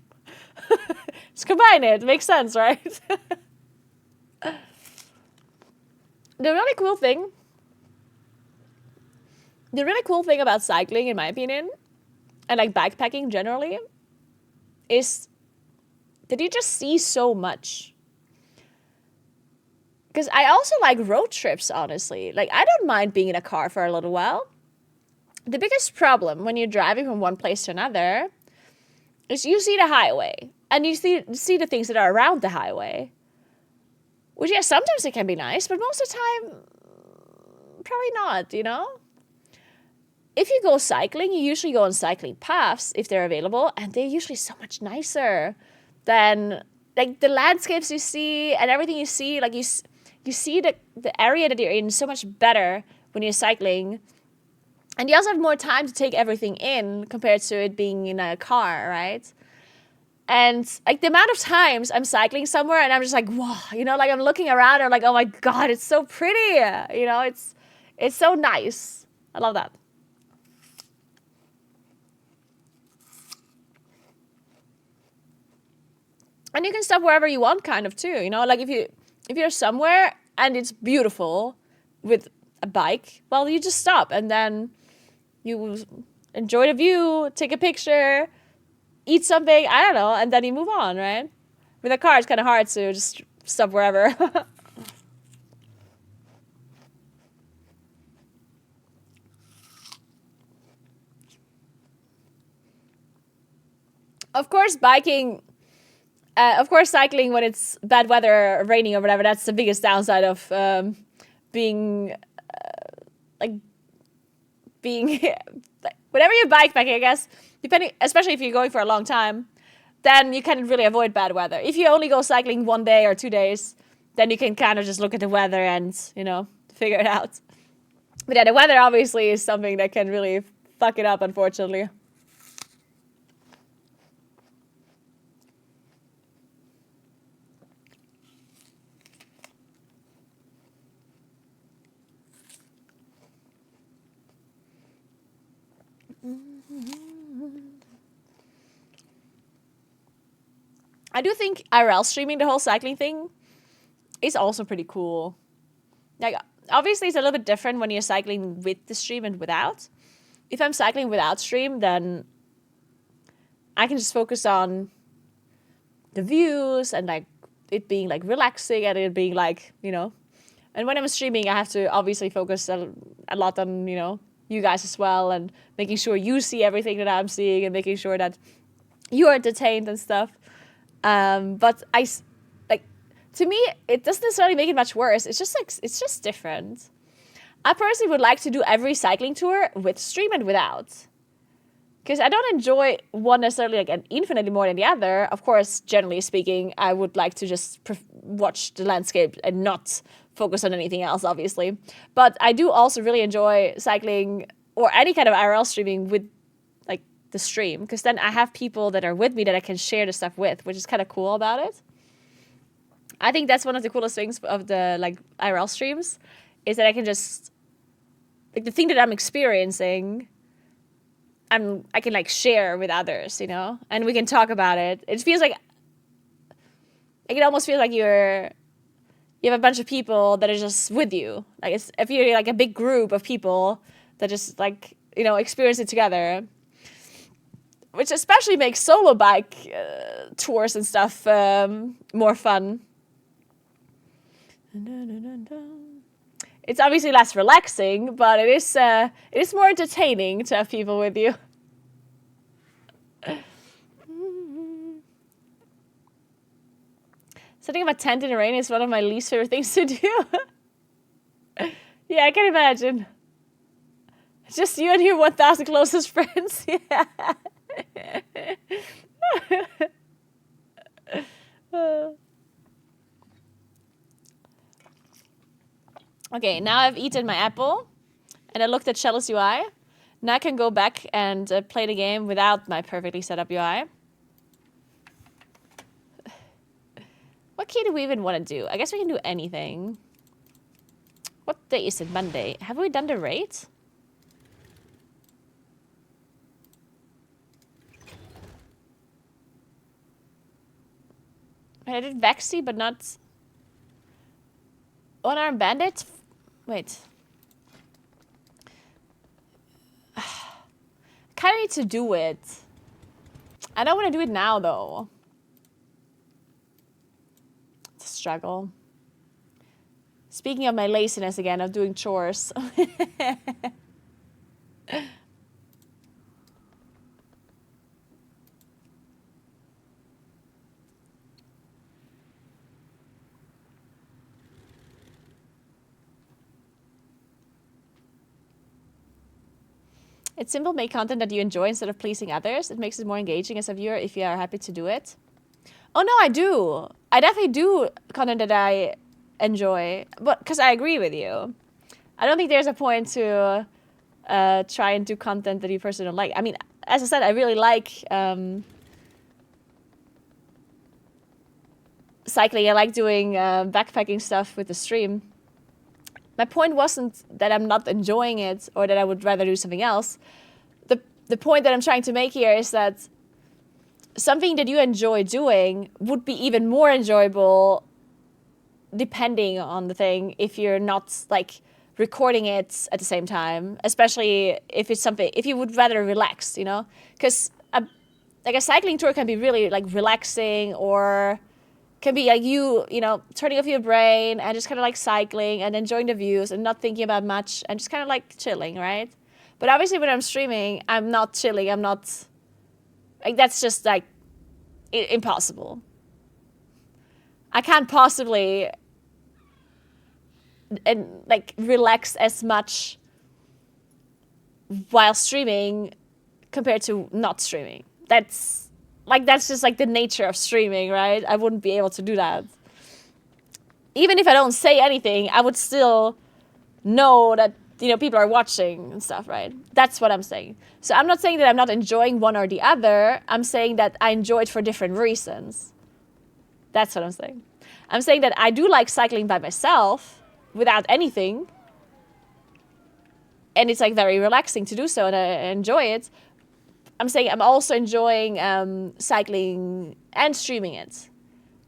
just combine it. Makes sense, right? The really cool thing about cycling, in my opinion, and like backpacking generally, is that you just see so much. Because I also like road trips, honestly. Like, I don't mind being in a car for a little while. The biggest problem when you're driving from one place to another is you see the highway. And you see the things that are around the highway. Which, yeah, sometimes it can be nice, but most of the time, probably not, you know? If you go cycling, you usually go on cycling paths if they're available, and they're usually so much nicer than, like, the landscapes you see and everything you see. Like, you see the area that you're in so much better when you're cycling. And you also have more time to take everything in compared to it being in a car, right? And, like, the amount of times I'm cycling somewhere and I'm just like, wow, you know, like, I'm looking around and I'm like, oh my God, it's so pretty. You know, it's so nice. I love that. And you can stop wherever you want, kind of, too. You know, like, if you're somewhere and it's beautiful with a bike, well, you just stop and then you enjoy the view, take a picture, eat something, I don't know, and then you move on, right? With a car, it's kind of hard to just stop wherever. Of course, cycling when it's bad weather, or raining or whatever, that's the biggest downside of being whenever you're bikepacking, I guess, especially if you're going for a long time, then you can really avoid bad weather. If you only go cycling 1 day or 2 days, then you can kind of just look at the weather and, you know, figure it out. But yeah, the weather obviously is something that can really fuck it up, unfortunately. I do think IRL streaming, the whole cycling thing, is also pretty cool. Like, obviously it's a little bit different when you're cycling with the stream and without. If I'm cycling without stream, then I can just focus on the views and, like, it being, like, relaxing and it being, like, you know. And when I'm streaming, I have to obviously focus a lot on, you know, you guys as well, and making sure you see everything that I'm seeing and making sure that you are entertained and stuff. But to me, it doesn't necessarily make it much worse. It's just different. I personally would like to do every cycling tour with stream and without. Because I don't enjoy one necessarily like infinitely more than the other. Of course, generally speaking, I would like to just watch the landscape and not focus on anything else, obviously. But I do also really enjoy cycling or any kind of IRL streaming with like the stream. Because then I have people that are with me that I can share the stuff with, which is kind of cool about it. I think that's one of the coolest things of the like IRL streams is that I can just, like the thing that I'm experiencing, I can like share with others, you know, and we can talk about it. It feels like it almost feels like you have a bunch of people that are just with you. Like if you're like a big group of people that just like, you know, experience it together, which especially makes solo bike tours and stuff more fun. It's obviously less relaxing, but it is more entertaining to have people with you. Setting up a tent in the rain is one of my least favorite things to do. Yeah, I can imagine. Just you and your 1,000 closest friends. Yeah. Okay, now I've eaten my apple, and I looked at Shell's UI. Now I can go back and play the game without my perfectly set up UI. What key do we even want to do? I guess we can do anything. What day is it? Monday. Have we done the raid? I did Vexy, but not... One-arm bandit? Wait. Kind of need to do it. I don't want to do it now, though. It's a struggle. Speaking of my laziness again, of doing chores. It's simple, make content that you enjoy instead of pleasing others. It makes it more engaging as a viewer if you are happy to do it. Oh no, I do. I definitely do content that I enjoy, but because I agree with you. I don't think there's a point to try and do content that you personally don't like. I mean, as I said, I really like cycling. I like doing backpacking stuff with the stream. My point wasn't that I'm not enjoying it or that I would rather do something else. The point that I'm trying to make here is that something that you enjoy doing would be even more enjoyable depending on the thing if you're not like recording it at the same time, especially if it's something, if you would rather relax, you know? Because like a cycling tour can be really like relaxing, or can be like you know, turning off your brain and just kind of like cycling and enjoying the views and not thinking about much and just kind of like chilling, right? But obviously when I'm streaming, I'm not chilling. I'm not, like, that's just like impossible. I can't possibly and like relax as much while streaming compared to not streaming. That's just like the nature of streaming, right? I wouldn't be able to do that. Even if I don't say anything, I would still know that, you know, people are watching and stuff, right? That's what I'm saying. So I'm not saying that I'm not enjoying one or the other. I'm saying that I enjoy it for different reasons. That's what I'm saying. I'm saying that I do like cycling by myself without anything. And it's like very relaxing to do so, and I enjoy it. I'm saying I'm also enjoying cycling and streaming it,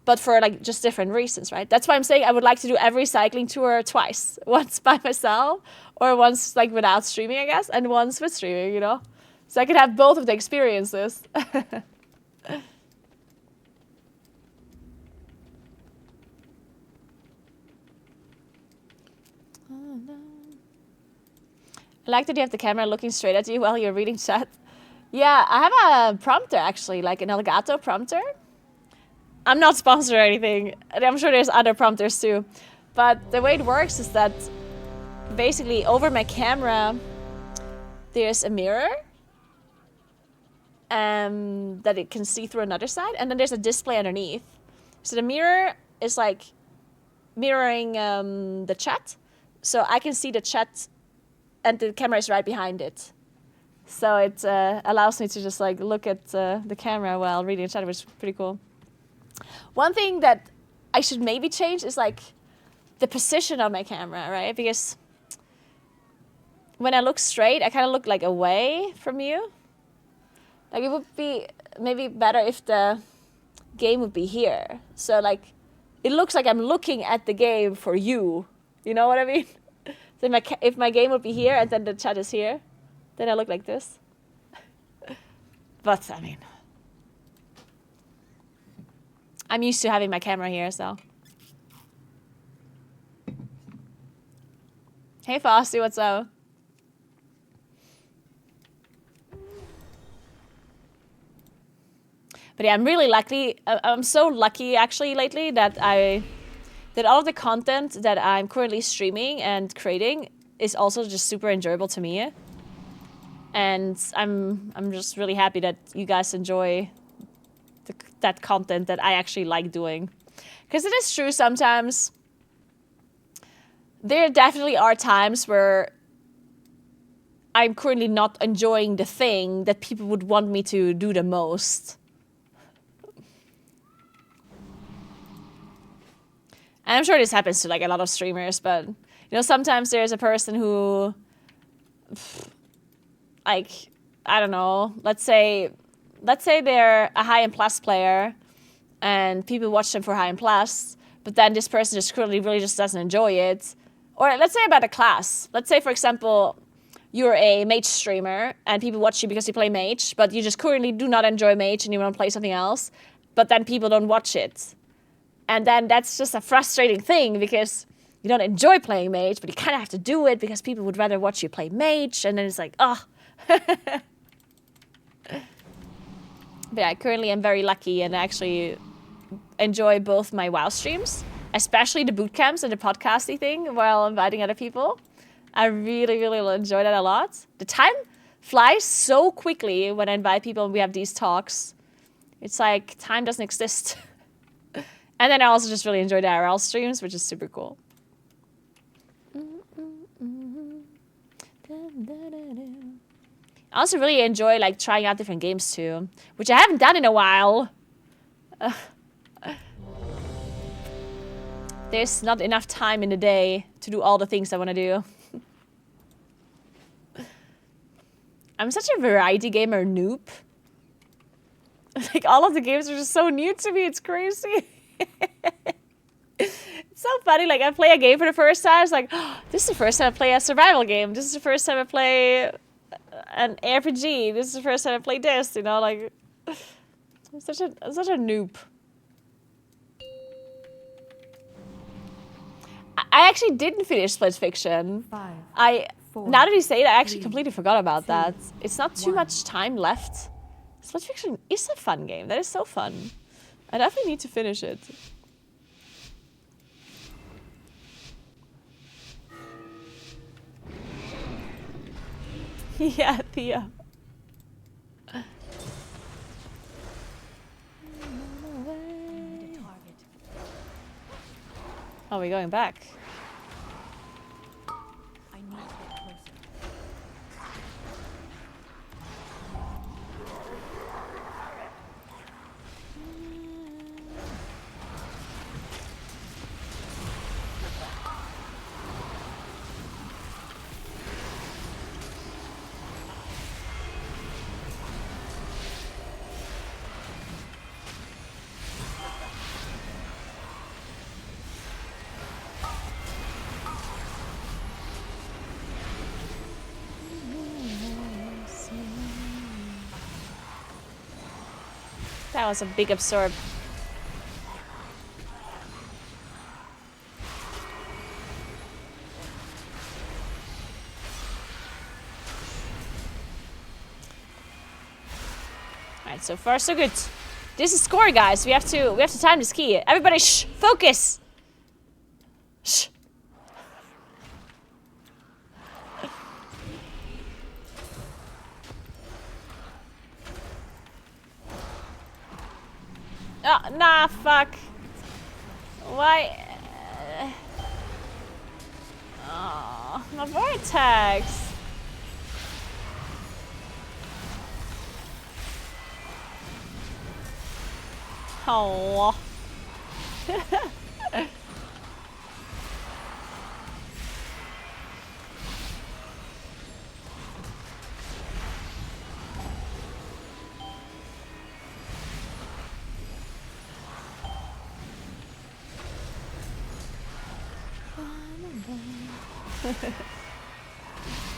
but for like just different reasons, right? That's why I'm saying I would like to do every cycling tour twice. Once by myself, or once like without streaming, I guess, and once with streaming, you know? So I could have both of the experiences. I like that you have the camera looking straight at you while you're reading chat. Yeah, I have a prompter actually, like an Elgato prompter. I'm not sponsored or anything, and I'm sure there's other prompters too. But the way it works is that basically over my camera, there's a mirror that it can see through another side, and then there's a display underneath. So the mirror is like mirroring the chat, so I can see the chat, and the camera is right behind it. So it allows me to just like look at the camera while reading the chat, which is pretty cool. One thing that I should maybe change is like the position of my camera, right? Because when I look straight, I kind of look like away from you. Like it would be maybe better if the game would be here. So like it looks like I'm looking at the game for you. You know what I mean? So if my game would be here and then the chat is here, then I look like this. But I mean, I'm used to having my camera here, so. Hey Frosty, what's up? But yeah, I'm really lucky. I'm so lucky actually lately that all of the content that I'm currently streaming and creating is also just super enjoyable to me. And I'm just really happy that you guys enjoy that content that I actually like doing. Because it is true sometimes. There definitely are times where I'm currently not enjoying the thing that people would want me to do the most. And I'm sure this happens to like a lot of streamers, but you know, sometimes there's a person who, like, I don't know, let's say they're a high-end plus player and people watch them for high-end plus, but then this person just currently really just doesn't enjoy it. Or let's say about a class. Let's say, for example, you're a mage streamer and people watch you because you play mage, but you just currently do not enjoy mage and you want to play something else, but then people don't watch it. And then that's just a frustrating thing because you don't enjoy playing mage, but you kind of have to do it because people would rather watch you play mage. And then it's like, oh. But yeah, I currently am very lucky and actually enjoy both my WoW streams, especially the bootcamps and the podcasty thing while inviting other people. I really, really enjoy that a lot. The time flies so quickly when I invite people and we have these talks. It's like time doesn't exist. And then I also just really enjoy the IRL streams, which is super cool. I also really enjoy like trying out different games too, which I haven't done in a while. There's not enough time in the day to do all the things I want to do. I'm such a variety gamer noob. Like all of the games are just so new to me, it's crazy. It's so funny, like I play a game for the first time, it's like, oh, this is the first time I play a survival game. This is the first time I play an RPG. This is the first time I play this, you know, like I'm such a noob. I actually didn't finish Split Fiction. 5, I 4, now that you say it, I actually 3, completely forgot about 2, that. It's not too 1. much time left. Split Fiction is a fun game. That is so fun. I definitely need to finish it. Yeah, Theo. Oh, we're going back. I need to get closer. That was a big absorb. Alright, so far so good. This is score, guys. We have to time this key. Everybody shh! Focus! Shh! Oh, nah, fuck. Why? Oh, my vortex. Oh.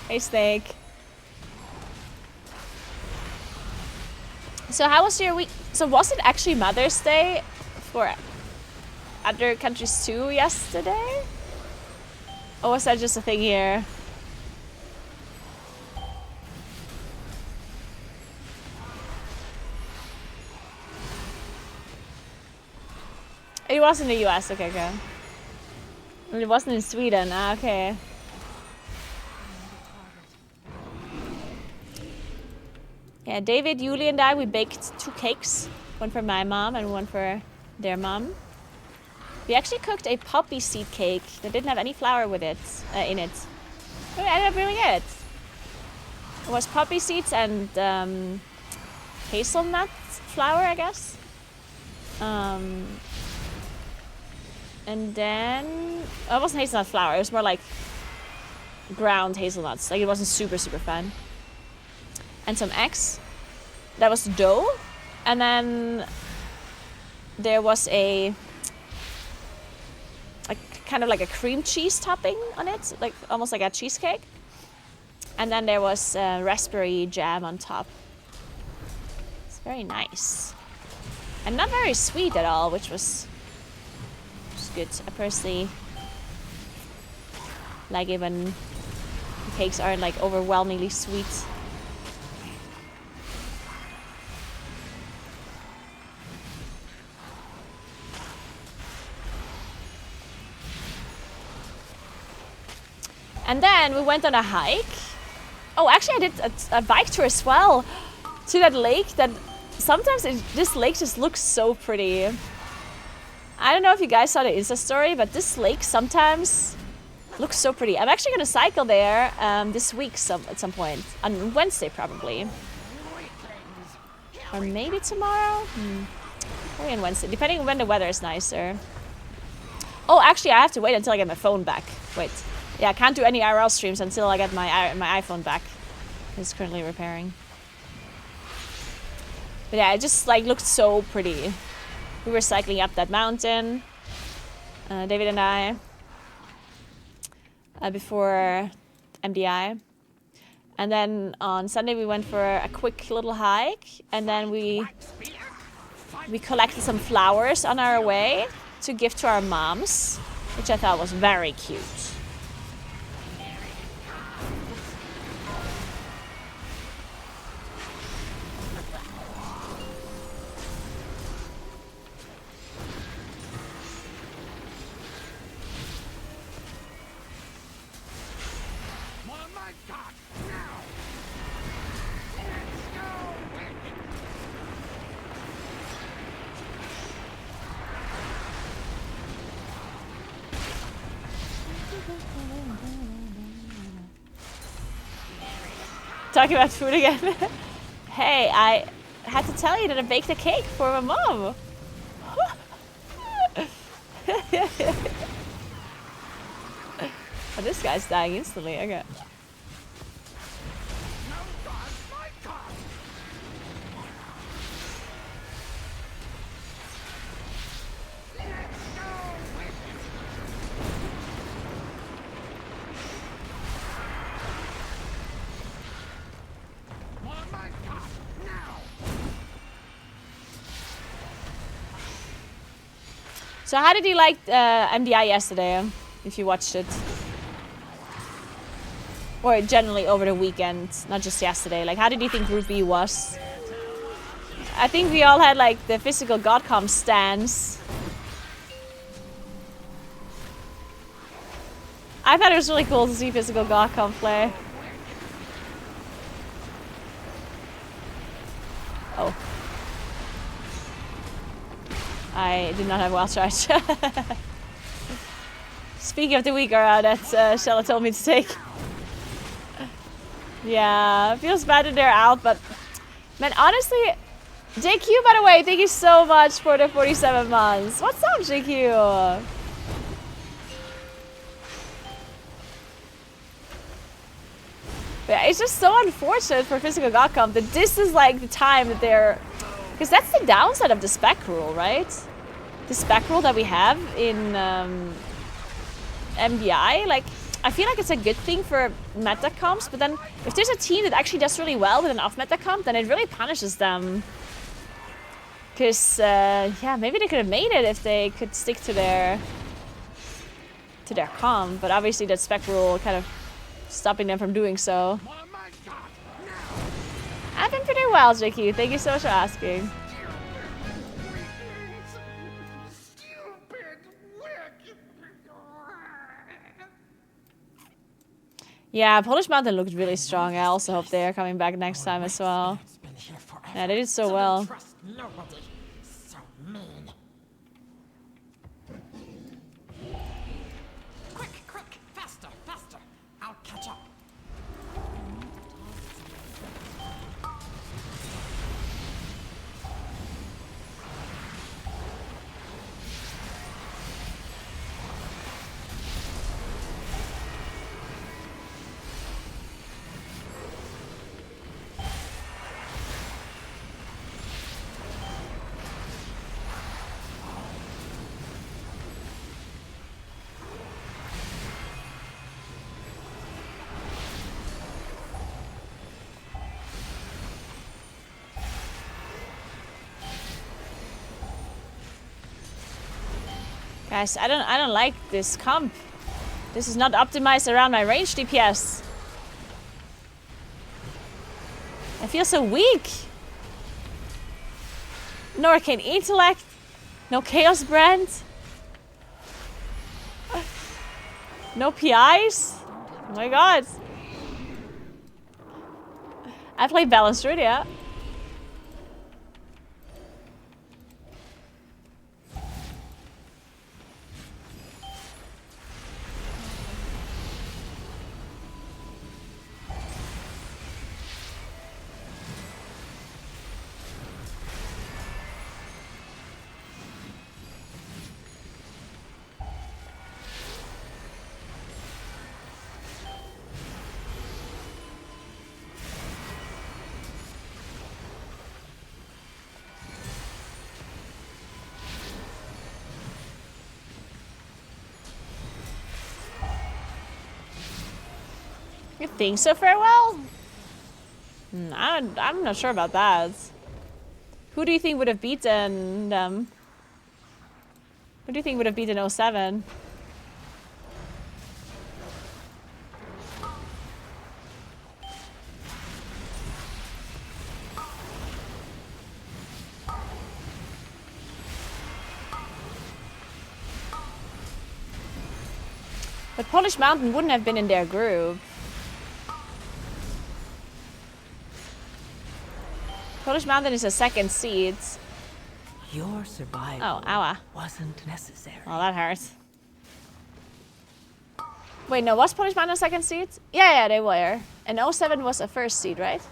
Hey, Snake. So how was your week? So was it actually Mother's Day for other countries too yesterday? Or was that just a thing here? It was in the US, okay, okay. It wasn't in Sweden, okay. Yeah, David, Julie, and I, we baked 2 cakes. One for my mom and one for their mom. We actually cooked a poppy seed cake that didn't have any flour with it, in it. But it ended up really good. It was poppy seeds and hazelnut flour, I guess. And then... Oh, it wasn't hazelnut flour, it was more like ground hazelnuts. Like, it wasn't super, super fun. And some eggs. That was dough. And then there was a... kind of like a cream cheese topping on it. Like, almost like a cheesecake. And then there was raspberry jam on top. It's very nice. And not very sweet at all, which was good. I personally like it when the cakes aren't like overwhelmingly sweet. And then we went on a hike. Oh, actually I did a bike tour as well to that lake that sometimes this lake just looks so pretty. I don't know if you guys saw the Insta story, but this lake sometimes looks so pretty. I'm actually gonna cycle there this week at some point. On Wednesday probably. Or maybe tomorrow? Maybe on Wednesday, depending on when the weather is nicer. Oh, actually I have to wait until I get my phone back. Wait. Yeah, I can't do any IRL streams until I get my iPhone back. It's currently repairing. But yeah, it just like looked so pretty. We were cycling up that mountain, David and I, before MDI. And then on Sunday we went for a quick little hike, and then we collected some flowers on our way to give to our moms, which I thought was very cute. Talking about food again. Hey, I had to tell you that I baked a cake for my mom. Oh, this guy's dying instantly. Okay. So how did you like MDI yesterday, if you watched it? Or generally over the weekend, not just yesterday. Like, how did you think Group B was? I think we all had like the physical godcom stance. I thought it was really cool to see physical godcom play. Oh. I did not have wild charge. Speaking of the weak aura that Shella told me to take. Yeah, it feels bad that they're out, but man, honestly, JQ, by the way, thank you so much for the 47 months. What's up, JQ? But yeah, it's just so unfortunate for physical godcom that this is like the time that they're... Because that's the downside of the spec rule, right? The spec rule that we have in MDI, like, I feel like it's a good thing for meta comps, but then if there's a team that actually does really well with an off-meta comp, then it really punishes them. Because, yeah, maybe they could have made it if they could stick to their comp, but obviously that spec rule kind of stopping them from doing so. I've been pretty well, JQ. Thank you so much for asking. Yeah, Polish Mountain looked really strong. I also hope they are coming back next time as well. Yeah, they did so well. Quick, faster. I'll catch up. Guys, I don't like this comp. This is not optimized around my range DPS. I feel so weak. No arcane intellect. No chaos brand. No PIs. Oh my god. I play balanced druid, yeah. You think so, Farewell? I'm not sure about that. Who do you think would have beaten them? Who do you think would have beaten 07? But Polish Mountain wouldn't have been in their group. Polish Mountain is a second seed. Your survival wasn't necessary. Oh, that hurts. Wait, no, was Polish Mountain a second seed? Yeah, they were. And 07 was a first seed, right?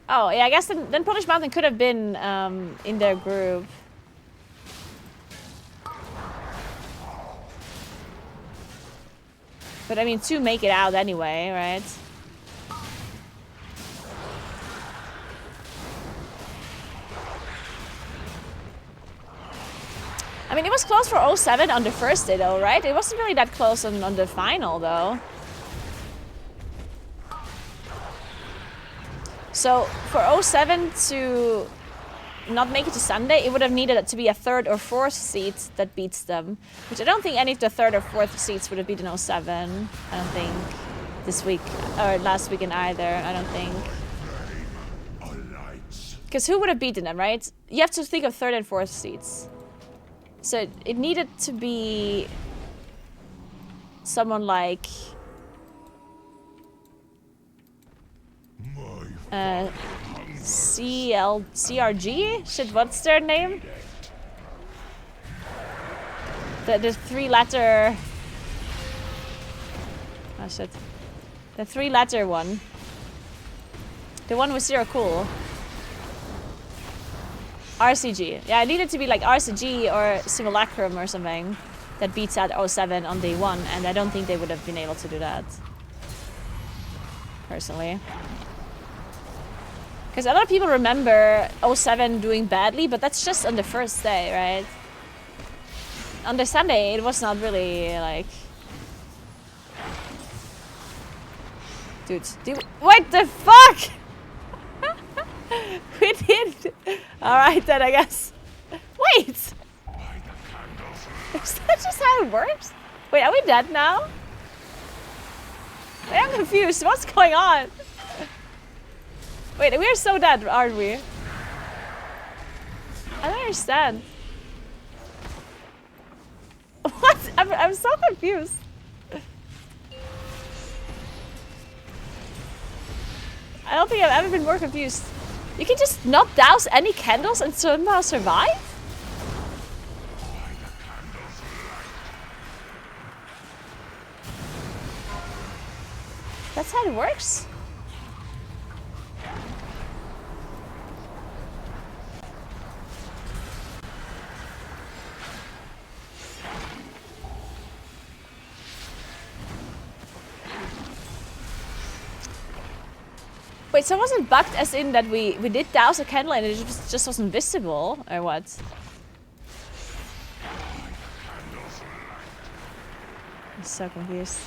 Oh, yeah, I guess then Polish Mountain could have been in their group. But I mean, 2 make it out anyway, right? I mean, it was close for 07 on the first day, though, right? It wasn't really that close on the final, though. So, for 07 to not make it to Sunday, it would have needed it to be a 3rd or 4th seed that beats them. Which I don't think any of the 3rd or 4th seeds would have beaten 07. I don't think this week, or last weekend either, I don't think. Because who would have beaten them, right? You have to think of 3rd and 4th seeds. So it needed to be someone like CRG? Shit, what's their name? The 3-letter... Oh shit. The 3-letter one. The one with 0 cool. RCG. Yeah, it needed to be like RCG or Simulacrum or something that beats out 07 on day 1, and I don't think they would have been able to do that. Personally. Because a lot of people remember 07 doing badly, but that's just on the first day, right? On the Sunday, it was not really like... Dude, what the fuck? We did. Alright then, I guess. Wait! Is that just how it works? Wait, are we dead now? Wait, I'm confused. What's going on? Wait, we are so dead, aren't we? I don't understand. What? I'm so confused. I don't think I've ever been more confused. You can just not douse any candles and somehow survive? That's how it works? Wait, so it wasn't bugged as in that we did douse a candle and it just wasn't visible, or what? I'm so confused.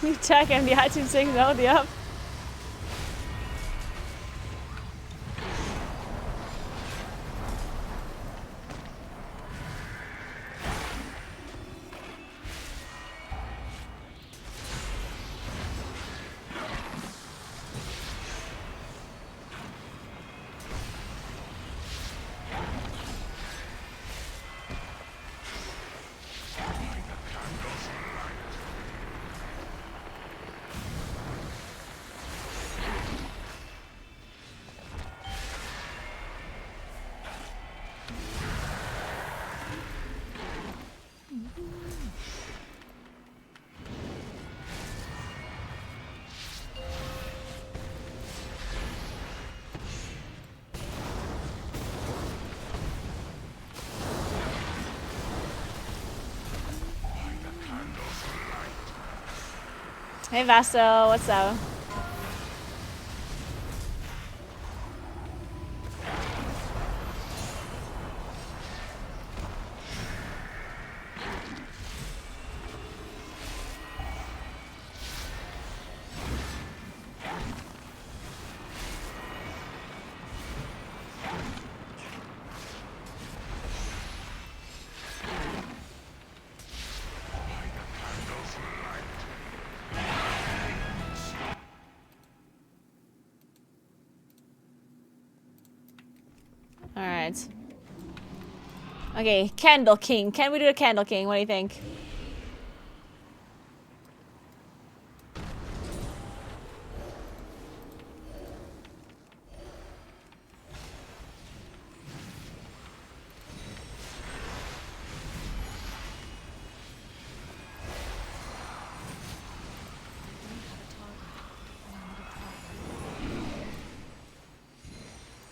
New tag and the item saying no, yep. Hey Vaso, what's up? Alright. Okay, Candle King. Can we do the Candle King? What do you think?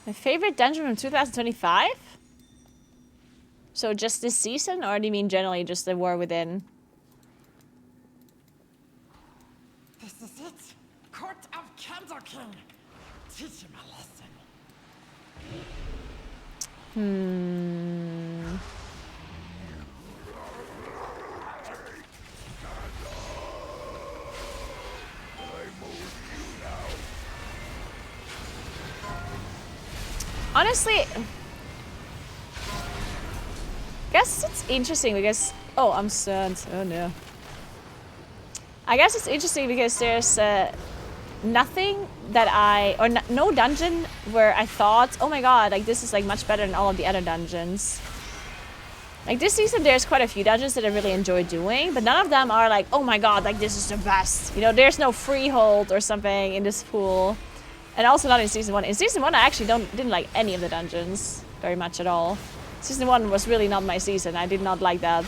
My favorite dungeon from 2025? So just this season, or do you mean generally just the war within? This is it. Court of Candle King. Teach him a lesson. Honestly, I guess it's interesting because... Oh, I'm stunned. Oh no. I guess it's interesting because there's nothing that no dungeon where I thought, oh my god, like this is like much better than all of the other dungeons. Like this season there's quite a few dungeons that I really enjoy doing, but none of them are like, oh my god, like this is the best. You know, there's no freehold or something in this pool. And also not in Season 1. In Season 1 I actually didn't like any of the dungeons very much at all. Season 1 was really not my season. I did not like that.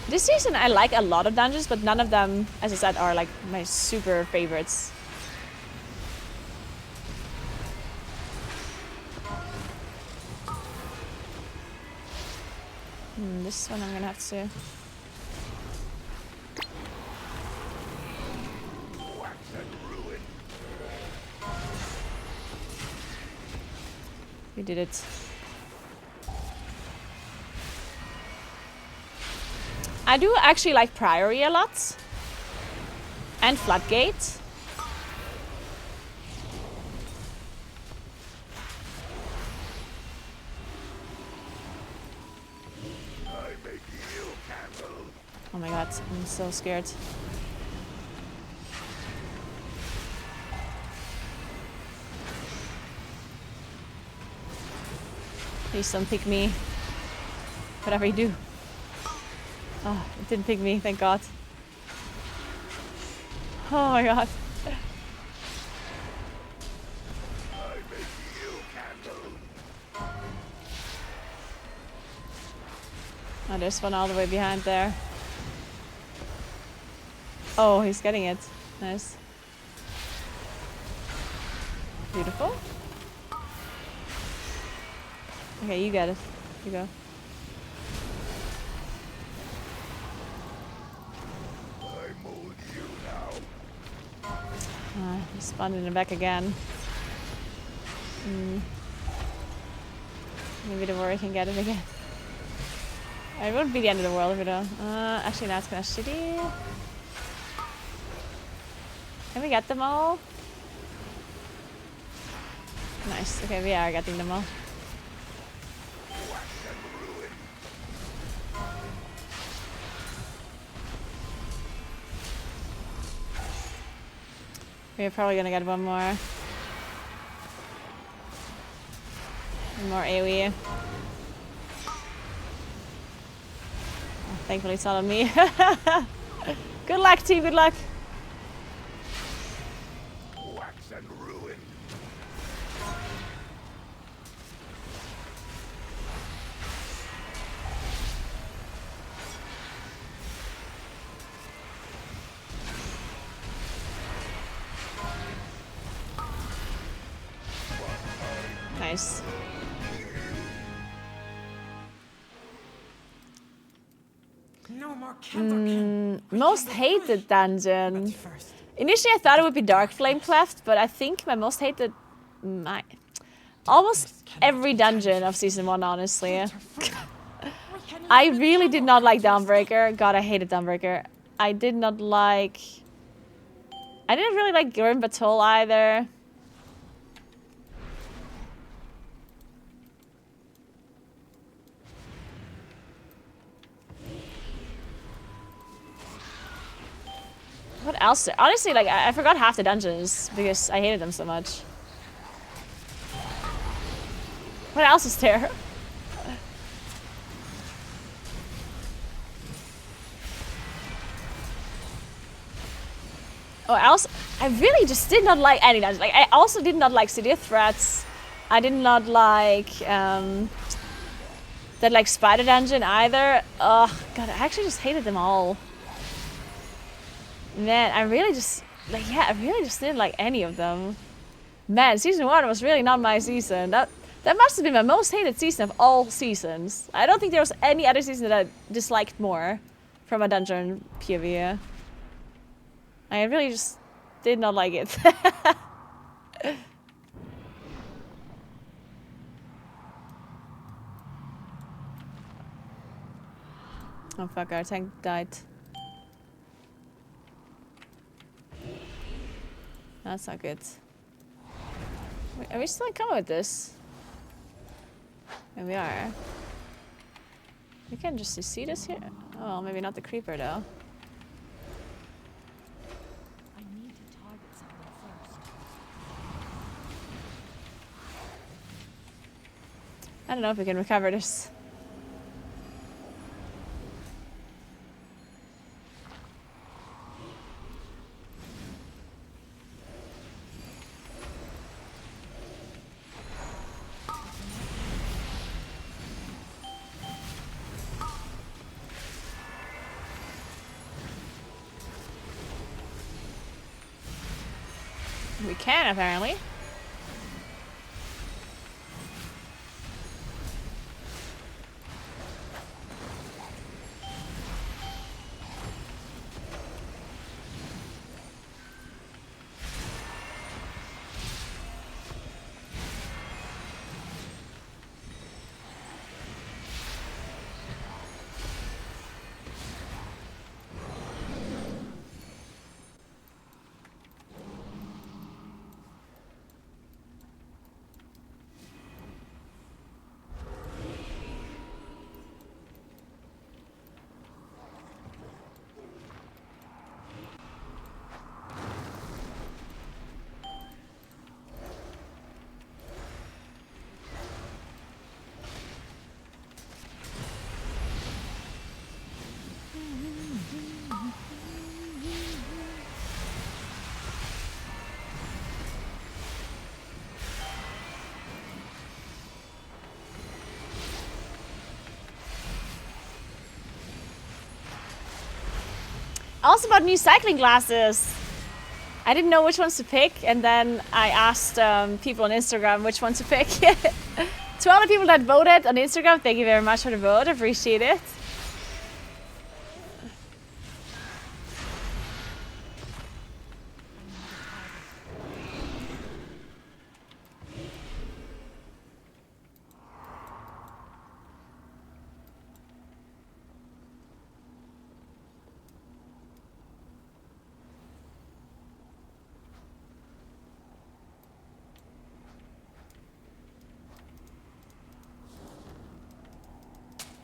This season I like a lot of dungeons, but none of them, as I said, are like my super favorites. This one I'm gonna have to... We did it. I do actually like Priory a lot. And Floodgate. Oh my god, I'm so scared. Please don't pick me. Whatever you do. Oh, it didn't pick me, thank god. Oh my god. Oh, there's one all the way behind there. Oh, he's getting it. Nice. Beautiful. Okay, you get it. You go. Spawned in the back again. Maybe the warrior can get it again. It wouldn't be the end of the world if we don't. Actually, that's kind of shitty. Can we get them all? Nice. Okay, we are getting them all. We're probably gonna get one more. One more AoE. Oh, thankfully it's not on me. Good luck, team, good luck. Wax and ruin. Nice. No more Candlekin. Most hated dungeon. But first, Initially I thought it would be Dark Flame Cleft, but I think my most hated... almost every dungeon of Season 1, honestly. I really did not like Dawnbreaker. God, I hated Dawnbreaker. I did not like... I didn't really like Grim Batol either. What else? Honestly, like, I forgot half the dungeons because I hated them so much. What else is there? Oh, I really just did not like any dungeon. Like, I also did not like City of Threats. I did not like, that, like, Spider Dungeon either. Oh, God, I actually just hated them all. Man, I really just, like, yeah, I really just didn't like any of them. Man, Season 1 was really not my season. That must have been my most hated season of all seasons. I don't think there was any other season that I disliked more from a dungeon PvE. I really just did not like it. Oh fuck, our tank died. That's not good. Wait, are we still coming with this? Yeah, we are. We can just see this here. Oh, maybe not the creeper though. I need to target something first. I don't know if we can recover this. We can, apparently. I also bought new cycling glasses. I didn't know which ones to pick, and then I asked people on Instagram which one to pick. To all the people that voted on Instagram, thank you very much for the vote. I appreciate it.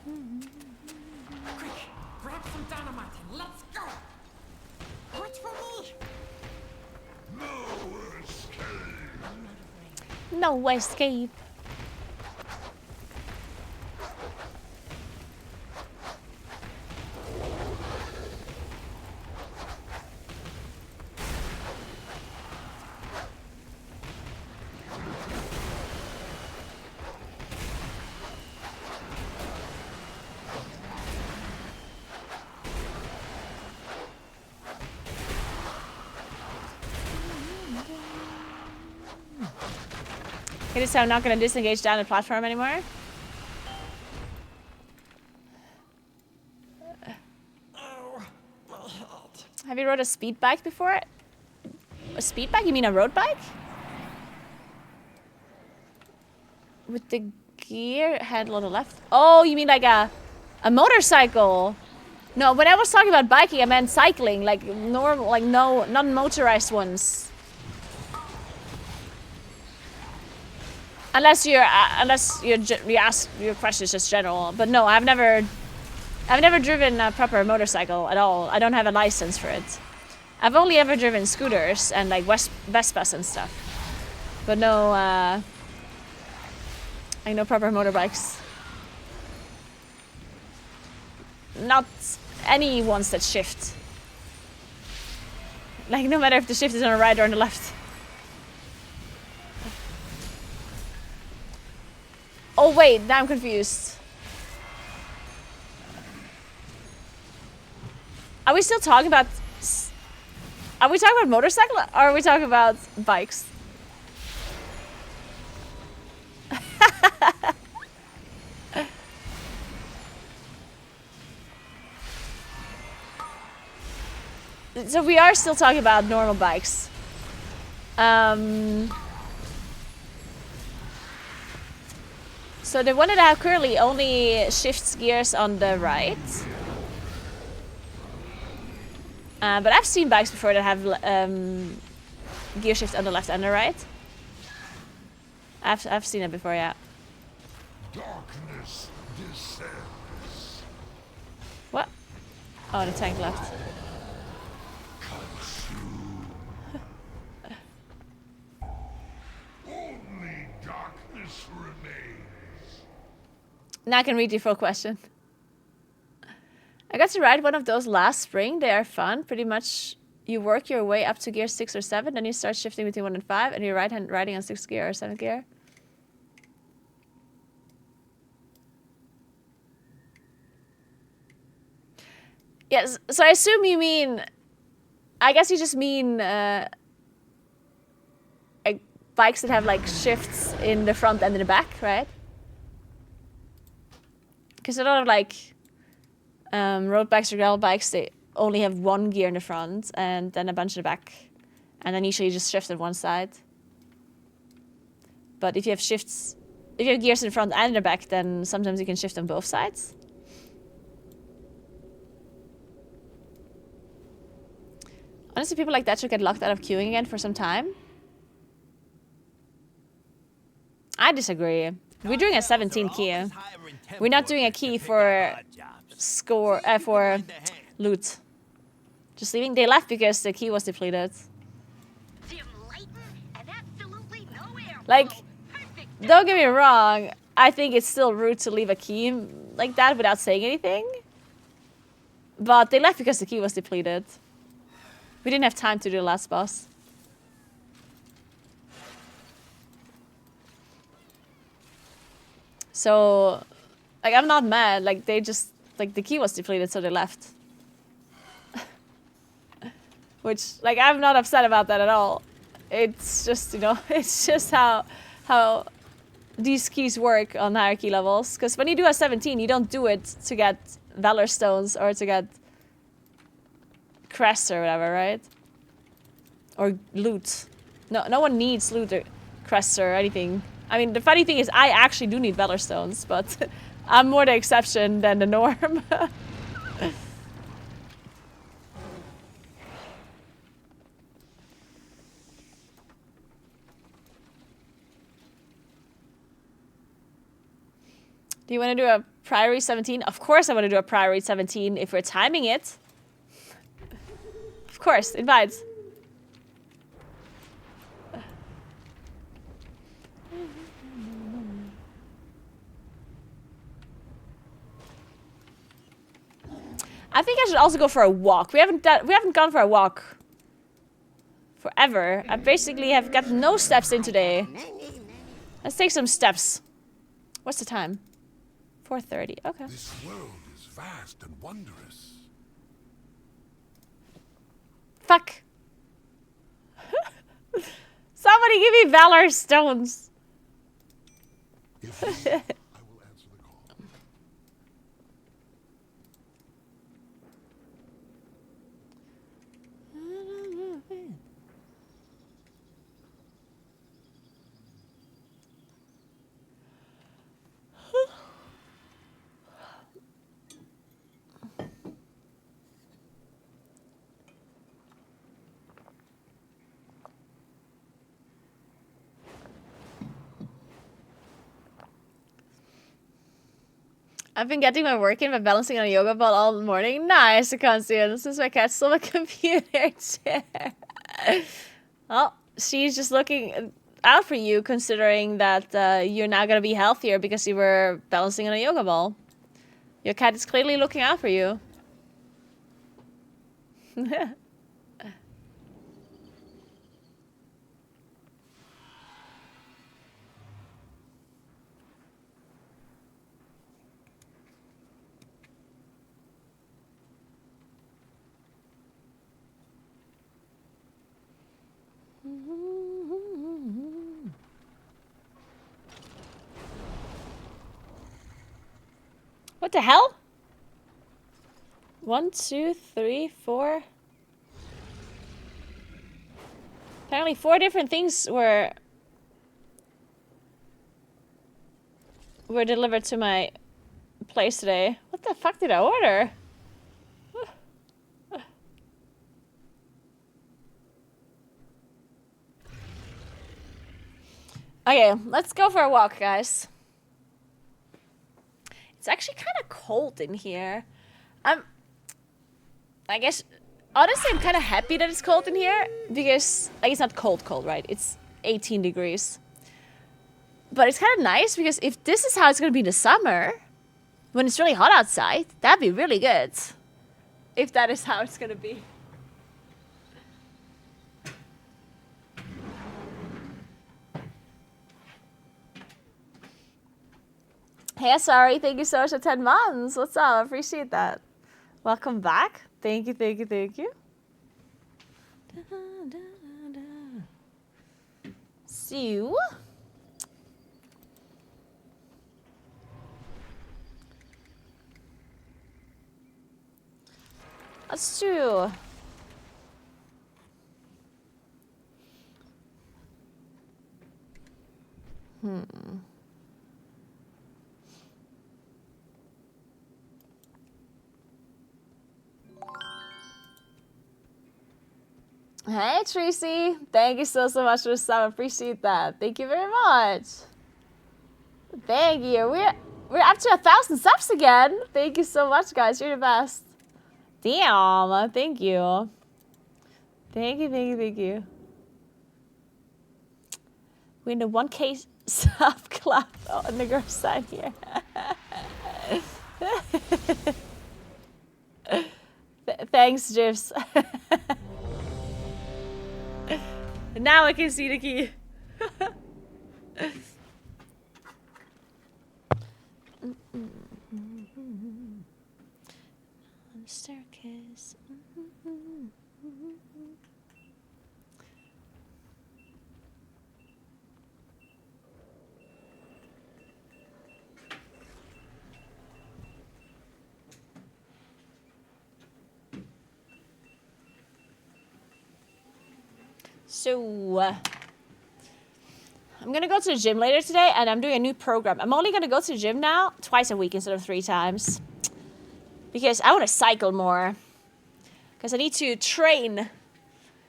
Quick, grab some dynamite and let's go. Wait for me. No escape. Okay, so I'm not gonna disengage down the platform anymore. Have you rode a speed bike before? A speed bike? You mean a road bike? With the gear handle on the left? Oh, you mean like a motorcycle? No, when I was talking about biking, I meant cycling, like normal, like no, non-motorized ones. Unless your question is just general, but no, I've never driven a proper motorcycle at all. I don't have a license for it. I've only ever driven scooters and like Vespas and stuff, but no, I know proper motorbikes. Not any ones that shift. Like no matter if the shift is on the right or on the left. Oh wait, now I'm confused. Are we still talking about... Are we talking about motorcycle or are we talking about bikes? So we are still talking about normal bikes. So the one that I have currently only shifts gears on the right. But I've seen bikes before that have gear shift on the left and the right. I've seen it before, yeah. Darkness descends. What? Oh, the tank left. Only darkness remains. Now I can read your full question. I got to ride one of those last spring. They are fun. Pretty much you work your way up to gear 6 or 7, then you start shifting between 1 and 5, and you're riding on 6th gear or 7th gear. Yes, so I assume you mean... I guess you just mean like bikes that have like shifts in the front and in the back, right? Because a lot of like road bikes or gravel bikes, they only have 1 gear in the front and then a bunch in the back. And then usually you just shift on one side. But if you have shifts, if you have gears in the front and in the back, then sometimes you can shift on both sides. Honestly, people like that should get locked out of queuing again for some time. I disagree. We're doing a 17 key. We're not doing a key for score for loot. Just leaving. They left because the key was depleted. Like, don't get me wrong. I think it's still rude to leave a key like that without saying anything. But they left because the key was depleted. We didn't have time to do the last boss. So, like, I'm not mad. Like, they just, like, the key was depleted, so they left. Which, like, I'm not upset about that at all. It's just, you know, it's just how these keys work on hierarchy levels. Because when you do a 17, you don't do it to get Valor Stones or to get crests or whatever, right? Or loot. No one needs loot or crests or anything. I mean, the funny thing is I actually do need Valor Stones, but I'm more the exception than the norm. Do you want to do a priority 17? Of course I want to do a priority 17 if we're timing it. Of course, invite. I think I should also go for a walk. We haven't gone for a walk forever. I basically have got no steps in today. Let's take some steps. What's the time? 4:30. Okay. This world is vast and wondrous. Fuck. Somebody give me Valor Stones. If you, I will answer the call. I've been getting my work in by balancing on a yoga ball all morning. Nice, Akansian. Since my cat's still on my computer chair. Well, she's just looking out for you, considering that you're now going to be healthier because you were balancing on a yoga ball. Your cat is clearly looking out for you. What the hell? 1, 2, 3, 4. Apparently 4 different things were delivered to my place today. What the fuck did I order? Okay, let's go for a walk, guys. It's actually kind of cold in here. I guess, honestly, I'm kind of happy that it's cold in here because, like, it's not cold, right? It's 18 degrees. But it's kind of nice because if this is how it's going to be in the summer, when it's really hot outside, that'd be really good. If that is how it's going to be. Hey, sorry, thank you so much for 10 months. What's up? I appreciate that. Welcome back. Thank you, thank you, thank you. So, let's do. Hey, Tracy. Thank you so much for the sub. Appreciate that. Thank you very much. Thank you. We're up to 1,000 subs again. Thank you so much, guys. You're the best. Damn. Thank you. Thank you, thank you, thank you. We're in the 1K sub club on the girl side here. Thanks, Jibs. Now I can see the key. On the staircase. So, I'm gonna go to the gym later today, and I'm doing a new program. I'm only gonna go to the gym now twice a week instead of 3 times. Because I want to cycle more. Because I need to train.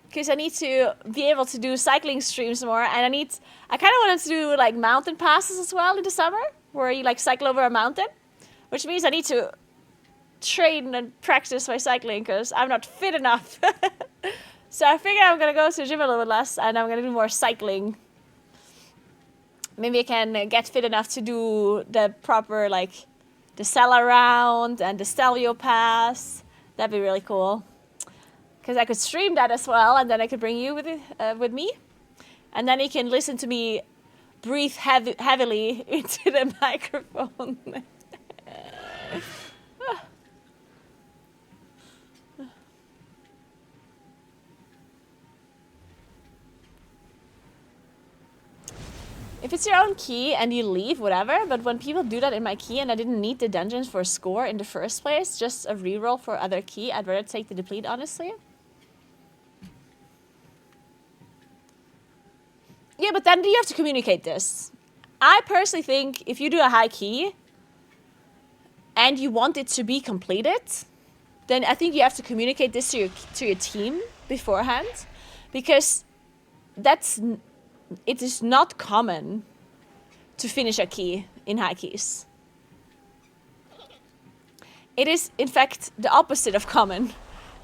Because I need to be able to do cycling streams more. And I kind of want to do like mountain passes as well in the summer. where you like cycle over a mountain, which means I need to train and practice my cycling because I'm not fit enough. So I figure I'm gonna go to the gym a little bit less and I'm gonna do more cycling. Maybe I can get fit enough to do the proper like the cellar round and the Stelvio pass. That'd be really cool. Because I could stream that as well, and then I could bring you with me, and then you can listen to me breathe heavily into the microphone. If it's your own key and you leave, whatever, but when people do that in my key and I didn't need the dungeons for a score in the first place, just a reroll for other key, I'd rather take the deplete, honestly. Yeah, but then you have to communicate this. I personally think if you do a high key and you want it to be completed, then I think you have to communicate this to your team beforehand, because it is not common to finish a key in high keys. It is, in fact, the opposite of common.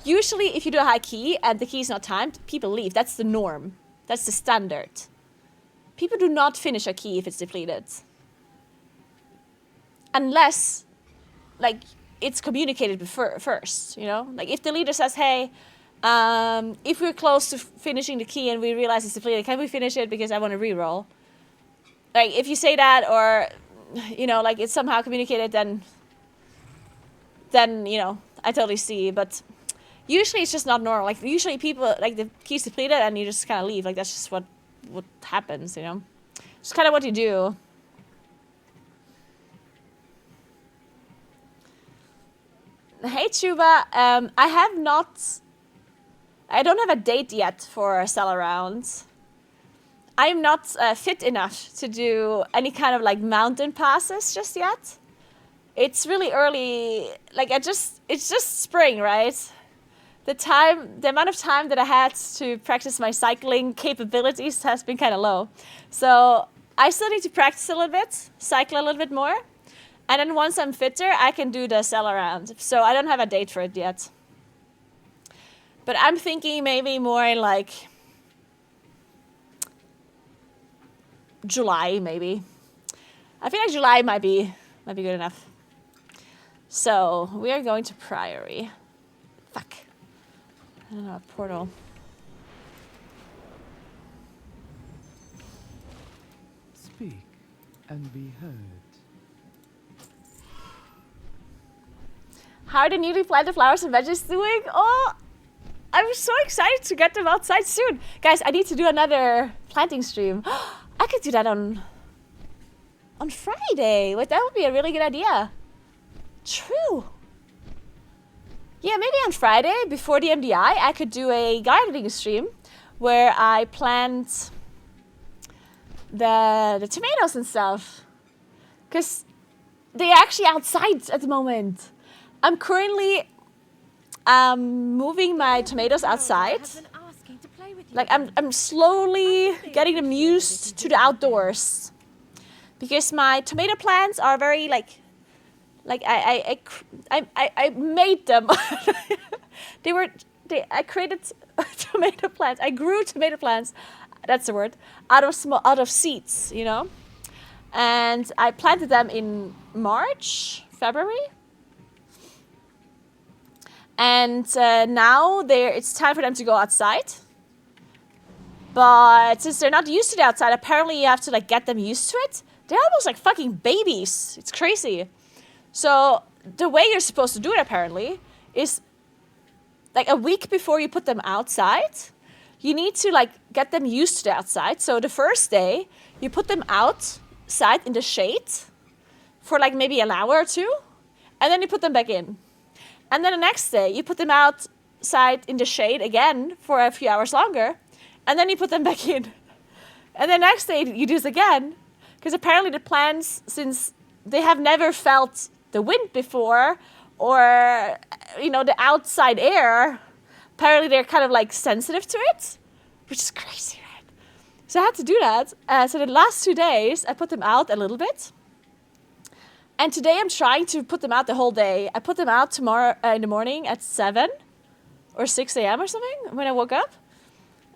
Usually, if you do a high key and the key is not timed, people leave. That's the norm. That's the standard. People do not finish a key if it's depleted. Unless, like, it's communicated first, you know? Like, if the leader says, hey, if we're close to finishing the key and we realize it's depleted, can we finish it because I want to reroll? Like, if you say that, or, you know, like, it's somehow communicated, then, you know, I totally see. But usually it's just not normal. Like, usually people, like, the key's depleted and you just kind of leave. Like, that's just what happens, you know? It's kind of what you do. Hey, Chuba. I don't have a date yet for a cellar round. I'm not fit enough to do any kind of like mountain passes just yet. It's really early. Like it's just spring, right? The amount of time that I had to practice my cycling capabilities has been kind of low. So I still need to practice a little bit, cycle a little bit more. And then once I'm fitter, I can do the cellar round. So I don't have a date for it yet. But I'm thinking maybe more in like July, maybe. I feel like July might be good enough. So we are going to Priory. Fuck. I don't know, a portal. Speak and be heard. How are the newly planted flowers and veggies doing? Oh, I'm so excited to get them outside soon. Guys, I need to do another planting stream. I could do that on Friday. Wait, that would be a really good idea. True. Yeah, maybe on Friday, before the MDI, I could do a gardening stream where I plant the tomatoes and stuff. Because they're actually outside at the moment. I'm currently moving my tomatoes outside. Like I'm slowly getting them used to the outdoors. Because my tomato plants are very like I made them. I created tomato plants. I grew tomato plants. That's the word. Out of seeds, you know. And I planted them in March, February. And now it's time for them to go outside. But since they're not used to the outside, apparently you have to like get them used to it. They're almost like fucking babies. It's crazy. So the way you're supposed to do it apparently is like a week before you put them outside, you need to like get them used to the outside. So the first day you put them outside in the shade for like maybe an hour or two, and then you put them back in. And then the next day you put them outside in the shade again for a few hours longer, and then you put them back in. And the next day you do this again, because apparently the plants, since they have never felt the wind before, or, you know, the outside air, apparently they're kind of like sensitive to it, which is crazy, right? So I had to do that. So the last 2 days, I put them out a little bit. And today I'm trying to put them out the whole day. I put them out tomorrow in the morning at 7 or 6 a.m. or something when I woke up.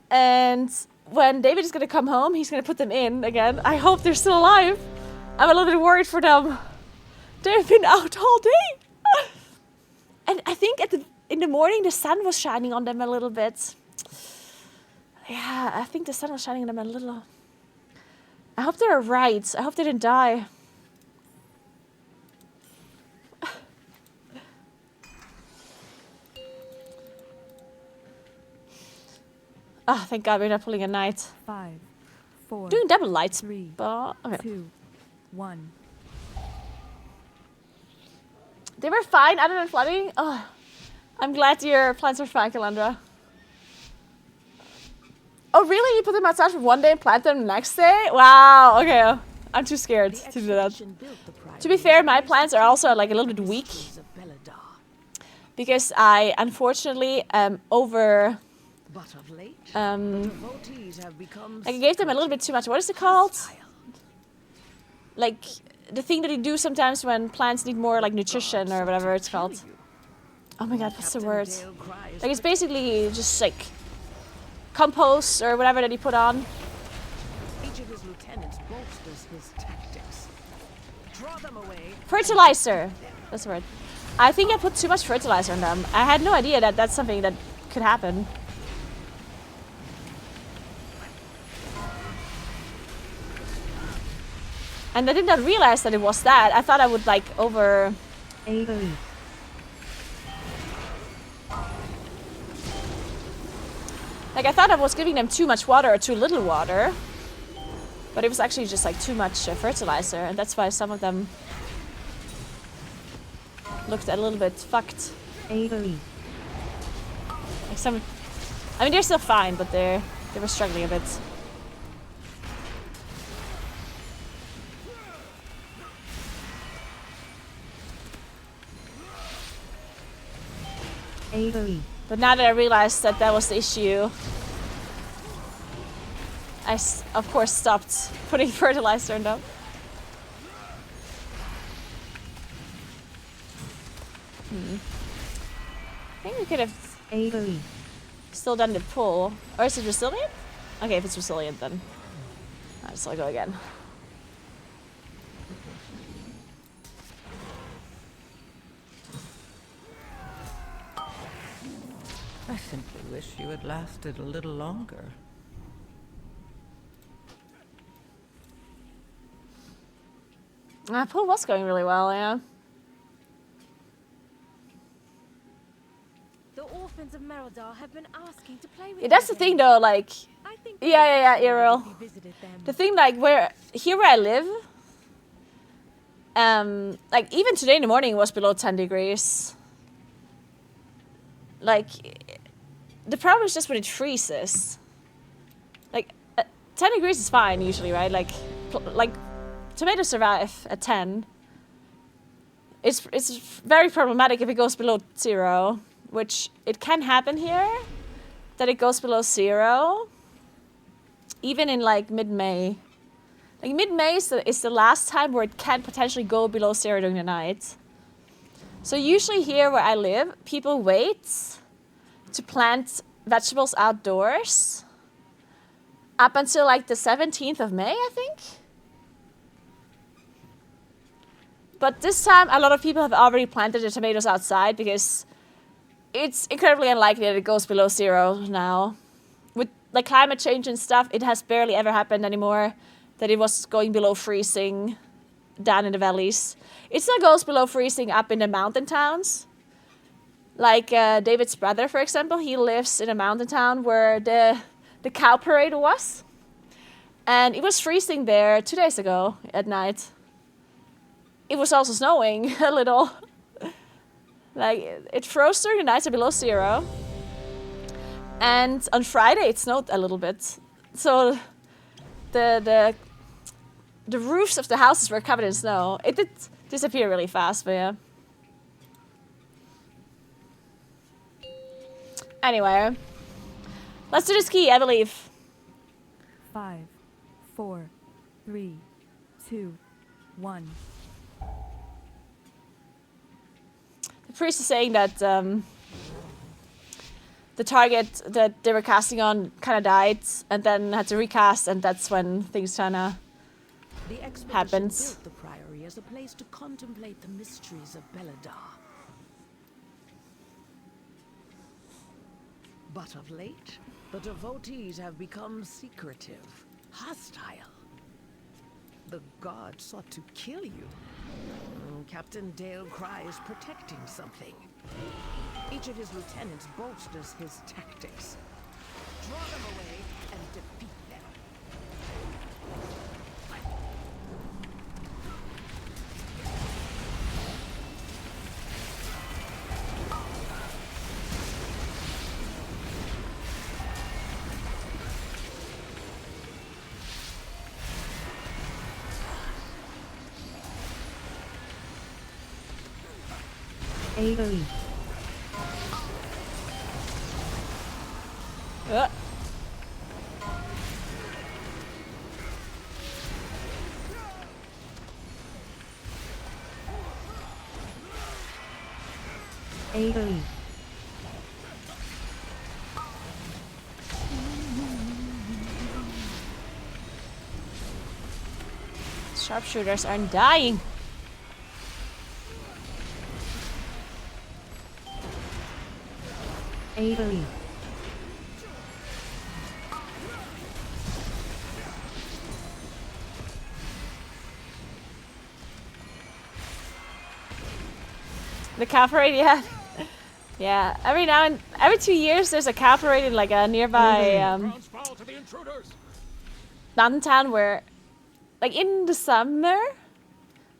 And when David is going to come home, he's going to put them in again. I hope they're still alive. I'm a little bit worried for them. They've been out all day. And I think in the morning, the sun was shining on them a little bit. Yeah, I think the sun was shining on them a little. I hope they're right. I hope they didn't die. Oh, thank God we're not pulling a night. 5, 4, doing double lights. 3, but, okay. 2, 1. They were fine other than flooding. Oh, I'm glad your plants are fine, Calandra. Oh, really? You put them outside for one day and plant them the next day? Wow, okay. I'm too scared to do that. To be fair, my plants are also like a little bit weak. Because I, unfortunately, over... I gave them a little bit too much. What is it called? Like the thing that you do sometimes when plants need more like nutrition or whatever it's called. Oh my God, what's the word? Like it's basically just like compost or whatever that you put on. Each of his lieutenants bolsters his tactics. Draw them away. Fertilizer. That's the word. I think I put too much fertilizer on them. I had no idea that that's something that could happen. And I did not realize that it was that. I thought I would like over... Like I thought I was giving them too much water or too little water. But it was actually just like too much fertilizer. And that's why some of them looked a little bit fucked. Like some... I mean, they're still fine, but they were struggling a bit. But now that I realized that that was the issue, I, of course, stopped putting fertilizer in them. I think we could have still done the pull. Or is it resilient? Okay, if it's resilient, then I'll just go again. I simply wish you had lasted a little longer. Pull was going really well, yeah. The orphans of Merodar have been asking to play with. Yeah, that's the thing, though. Like, yeah, Errol. The thing, like, where I live, like even today in the morning it was below 10 degrees. Like, the problem is just when it freezes. Like, 10 degrees is fine usually, right? Like tomatoes survive at 10. It's very problematic if it goes below 0, which it can happen here, that it goes below 0, even in like mid-May. Like mid-May is the last time where it can potentially go below 0 during the night. So usually here where I live, people wait to plant vegetables outdoors up until like the 17th of May, I think. But this time, a lot of people have already planted the tomatoes outside because it's incredibly unlikely that it goes below 0 now. With like climate change and stuff, it has barely ever happened anymore that it was going below freezing down in the valleys. It still goes below freezing up in the mountain towns. Like David's brother, for example, he lives in a mountain town where the cow parade was. And it was freezing there 2 days ago at night. It was also snowing a little. Like, it froze during the night to below 0. And on Friday, it snowed a little bit. So the roofs of the houses were covered in snow. It did disappear really fast, but yeah. Anyway, let's do the ski, I believe. 5, 4, 3, 2, 1. priest is saying that the target that they were casting on kind of died, and then had to recast, and that's when things kind of happens. Built the priory as a place to contemplate the mysteries of Belladar. But of late, the devotees have become secretive, hostile. The god sought to kill you. Captain Dale Cry is protecting something. Each of his lieutenants bolsters his tactics. Draw them away and defeat them. AoE. AoE. Sharpshooters are dying. AoE. The cavalry, yeah. Yeah, every 2 years there's a cavalry in like a nearby mountain town where, like in the summer,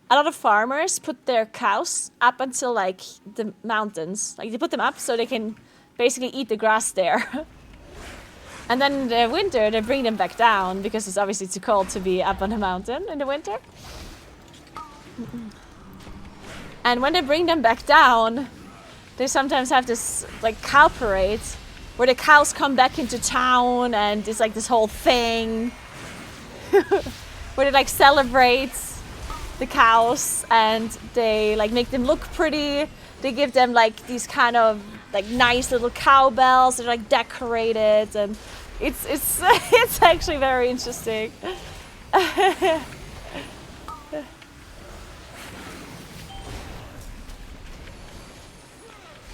a lot of farmers put their cows up until like the mountains. Like they put them up so they can basically eat the grass there. And then in the winter they bring them back down because it's obviously too cold to be up on the mountain in the winter. And when they bring them back down, they sometimes have this like cow parade where the cows come back into town, and it's like this whole thing where they like celebrate the cows and they like make them look pretty. They give them like these kind of like nice little cowbells. They're like decorated, and it's it's actually very interesting.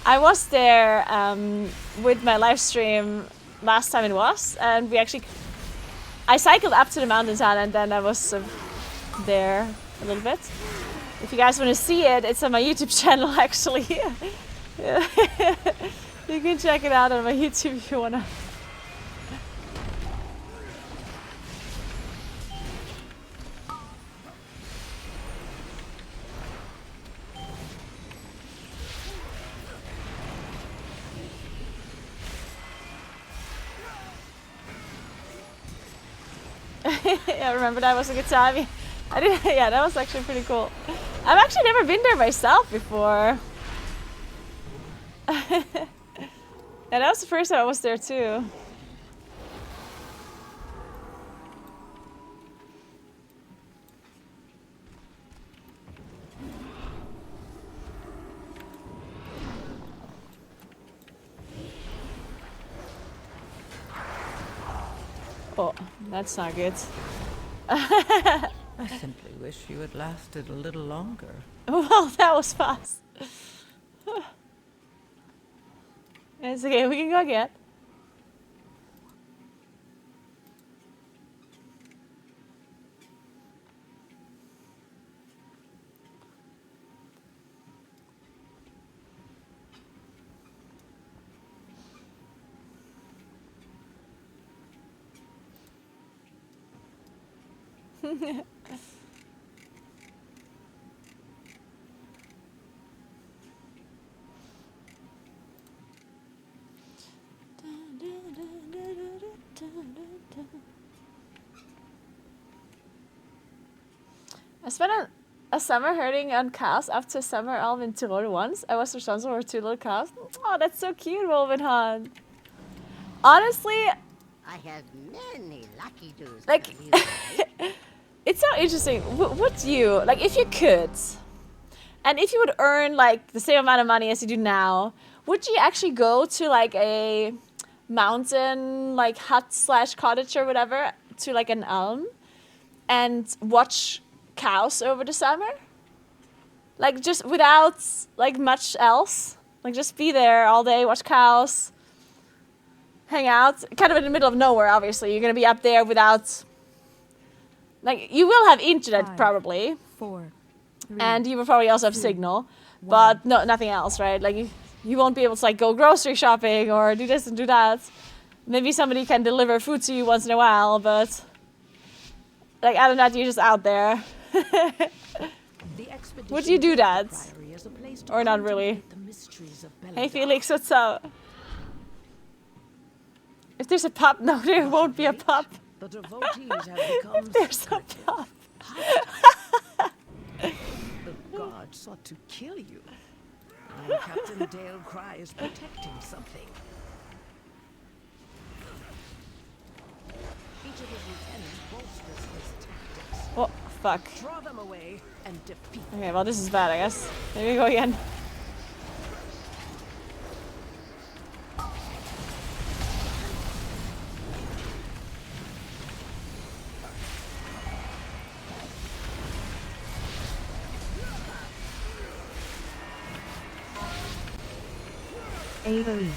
I was there with my live stream last time it was, and I cycled up to the mountain town, and then I was there a little bit. If you guys want to see it, it's on my YouTube channel actually. You can check it out on my YouTube if you wanna. Yeah, I remember that was a good time. Yeah, that was actually pretty cool. I've actually never been there myself before. Yeah, that was the first time I was there too. Oh, that's not good. I simply wish you had lasted a little longer. Well, that was fast. It's okay, we can go again. I spent a summer herding on cows after summer elf in Tirol once. I was responsible for 2 little cows. Oh, that's so cute, Wolvenhan. Honestly, I have many lucky dues. like, it's so interesting. Would you, like, if you could, And if you would earn like the same amount of money as you do now, would you actually go to like a mountain like hut / cottage or whatever to like an elm and watch cows over the summer? Like just without like much else? Like just be there all day, watch cows, hang out, kind of in the middle of nowhere, obviously. You're going to be up there without... Like, you will have internet, 5, probably. 4, 3, and you will probably also have 2, signal. 1. But no, nothing else, right? Like, you won't be able to, like, go grocery shopping or do this and do that. Maybe somebody can deliver food to you once in a while, but... Like, other than that, you're just out there. Would you do that? Or not really? Hey, Felix, what's up? If there's a pub, no, there won't be a pub. The devotees have become If there's a pub. The god sought to kill you. And Captain Dale Cry is protecting something. Each of his lieutenants bolsters his tactics. Oh, fuck. Draw them away and defeat them. Okay, well, this is bad, I guess. Here we go again. AoE.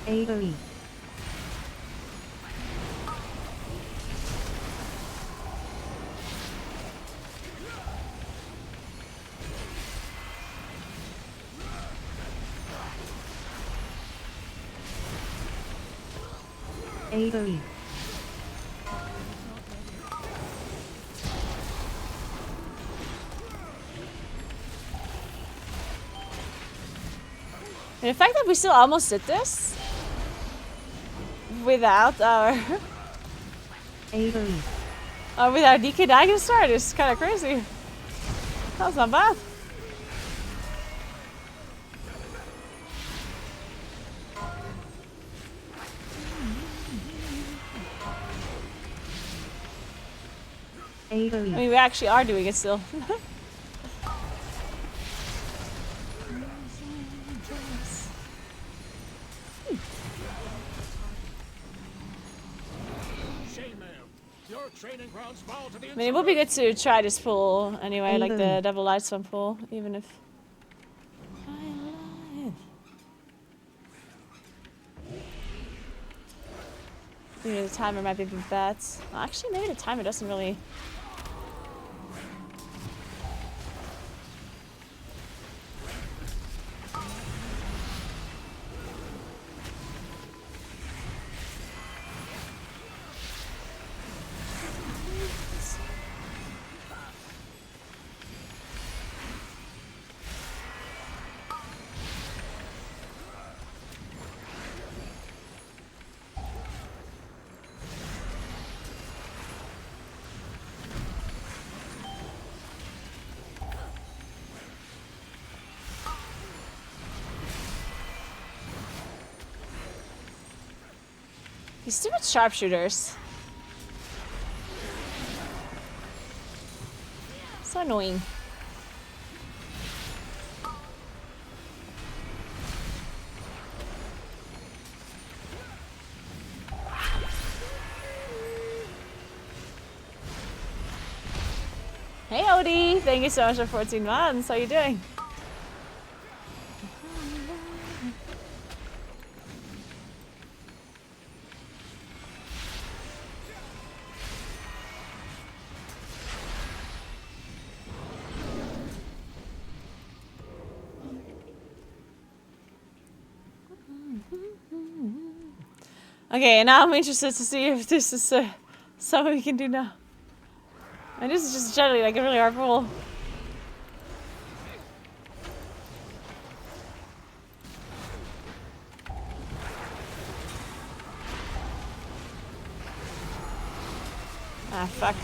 AoE. AoE. And the fact that we still almost did this without our AoE. with our DK Dragon start is kind of crazy. That's not bad. AoE. I mean, we actually are doing it still. I mean, it would be good to try this pool anyway, like the double light swim pool, even if... Maybe the timer might be a bit bad. Well, actually, maybe the timer doesn't really... These stupid sharpshooters. So annoying. Hey Odie, thank you so much for 14 months. How are you doing? Okay, now I'm interested to see if this is something we can do now. And this is just generally like a really hard pool. Ah, fuck.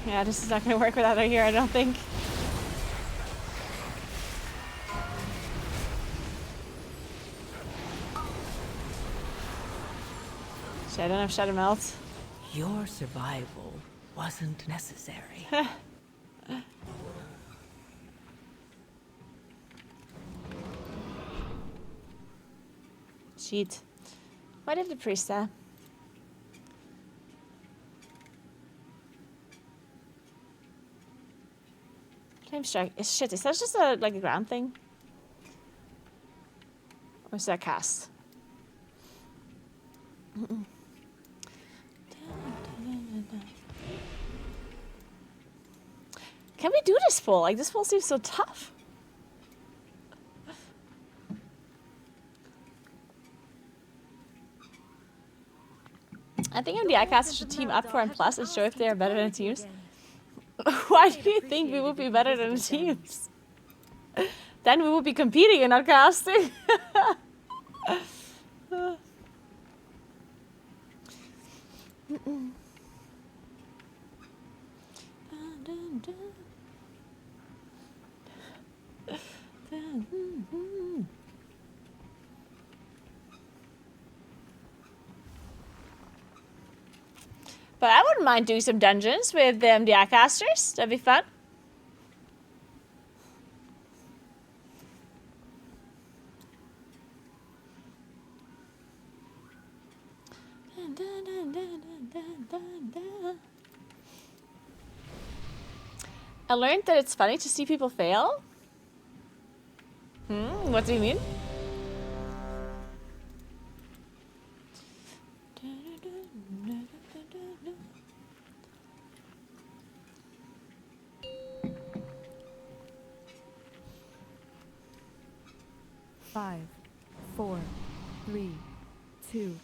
Yeah, this is not gonna work without her here, I don't think. Shit, I don't have Shadow Melt. Your survival wasn't necessary. Cheat. Why did the priest there? Flame strike. Shit, is that just like a ground thing? Or is that cast? Can we do this poll? Like, this poll seems so tough. I think MDI casters should team up for M+ and show if they are better than teams. Why do you think we would be better than the teams? Then we would be competing and not casting. But I wouldn't mind doing some dungeons with the MDI casters. That'd be fun. I learned that it's funny to see people fail. What do you mean? Five, 4, 3, 2,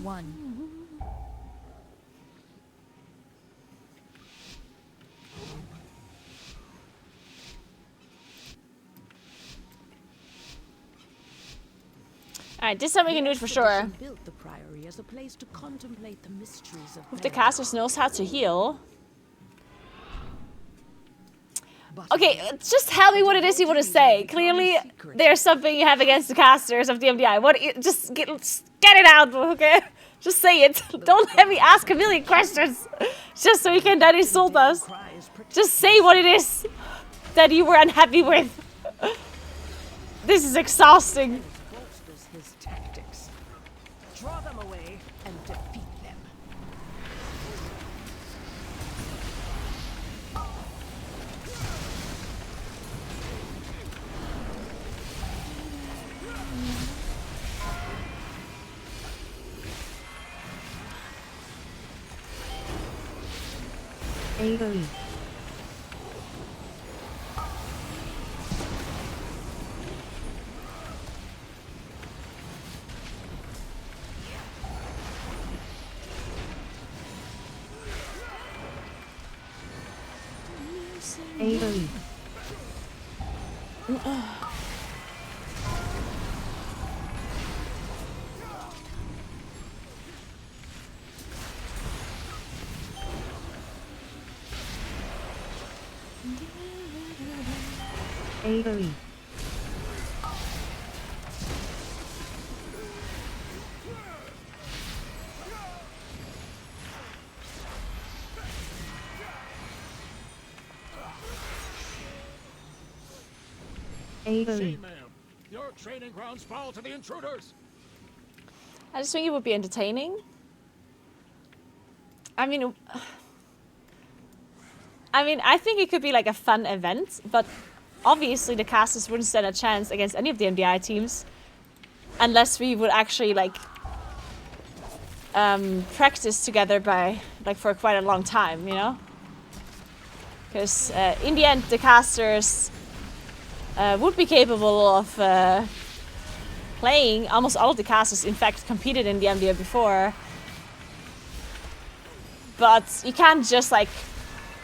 1. Alright, this time we can do it for sure. Built the priory as a place to contemplate the mysteries of If the caster knows how to heal. Okay, just tell me what it is you want to say. Clearly, there's something you have against the casters of the MDI. What? Just get it out, okay? Just say it. Don't let me ask a million questions just so you can then insult us. Just say what it is that you were unhappy with. This is exhausting. His tactics. Draw them away and defeat them. AoE. AoE. AoE. AoE. Your training grounds fall to the intruders. I just think it would be entertaining. I mean, I think it could be like a fun event, but obviously the casters wouldn't stand a chance against any of the MDI teams unless we would actually like practice together for quite a long time, you know? Because in the end, the casters would be capable of playing. Almost all of the casters, in fact, competed in the MDI before. But you can't just like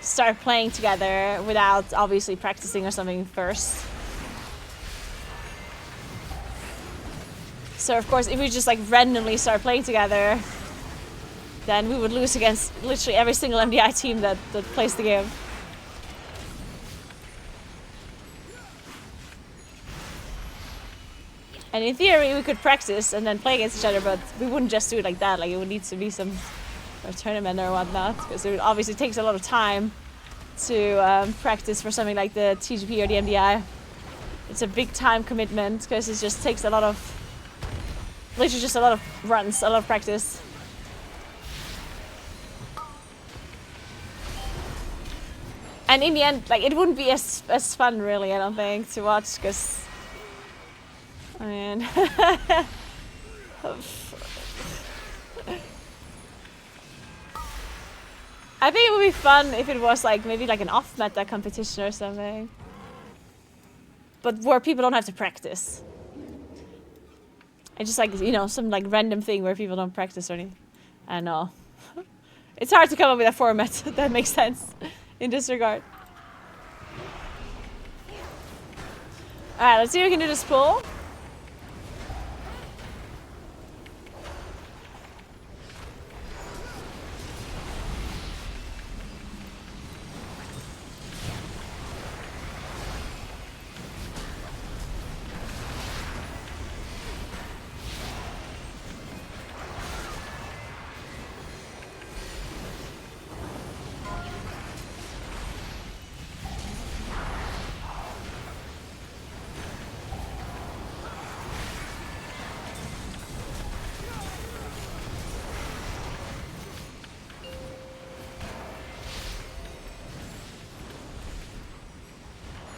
start playing together without obviously practicing or something first. So of course, if we just like randomly start playing together, then we would lose against literally every single MDI team that plays the game. And in theory, we could practice and then play against each other, but we wouldn't just do it like that. Like, it would need to be some tournament or whatnot, because it obviously takes a lot of time to practice for something like the TGP or the MDI. It's a big time commitment, because it just takes a lot of, literally just a lot of runs, a lot of practice. And in the end, like, it wouldn't be as fun, really, I don't think, to watch, because, I mean, I think it would be fun if it was like maybe like an off-meta competition or something, but where people don't have to practice. And just like, you know, some like random thing where people don't practice or anything. I don't know. It's hard to come up with a format that makes sense in this regard. Alright, let's see if we can do this pull.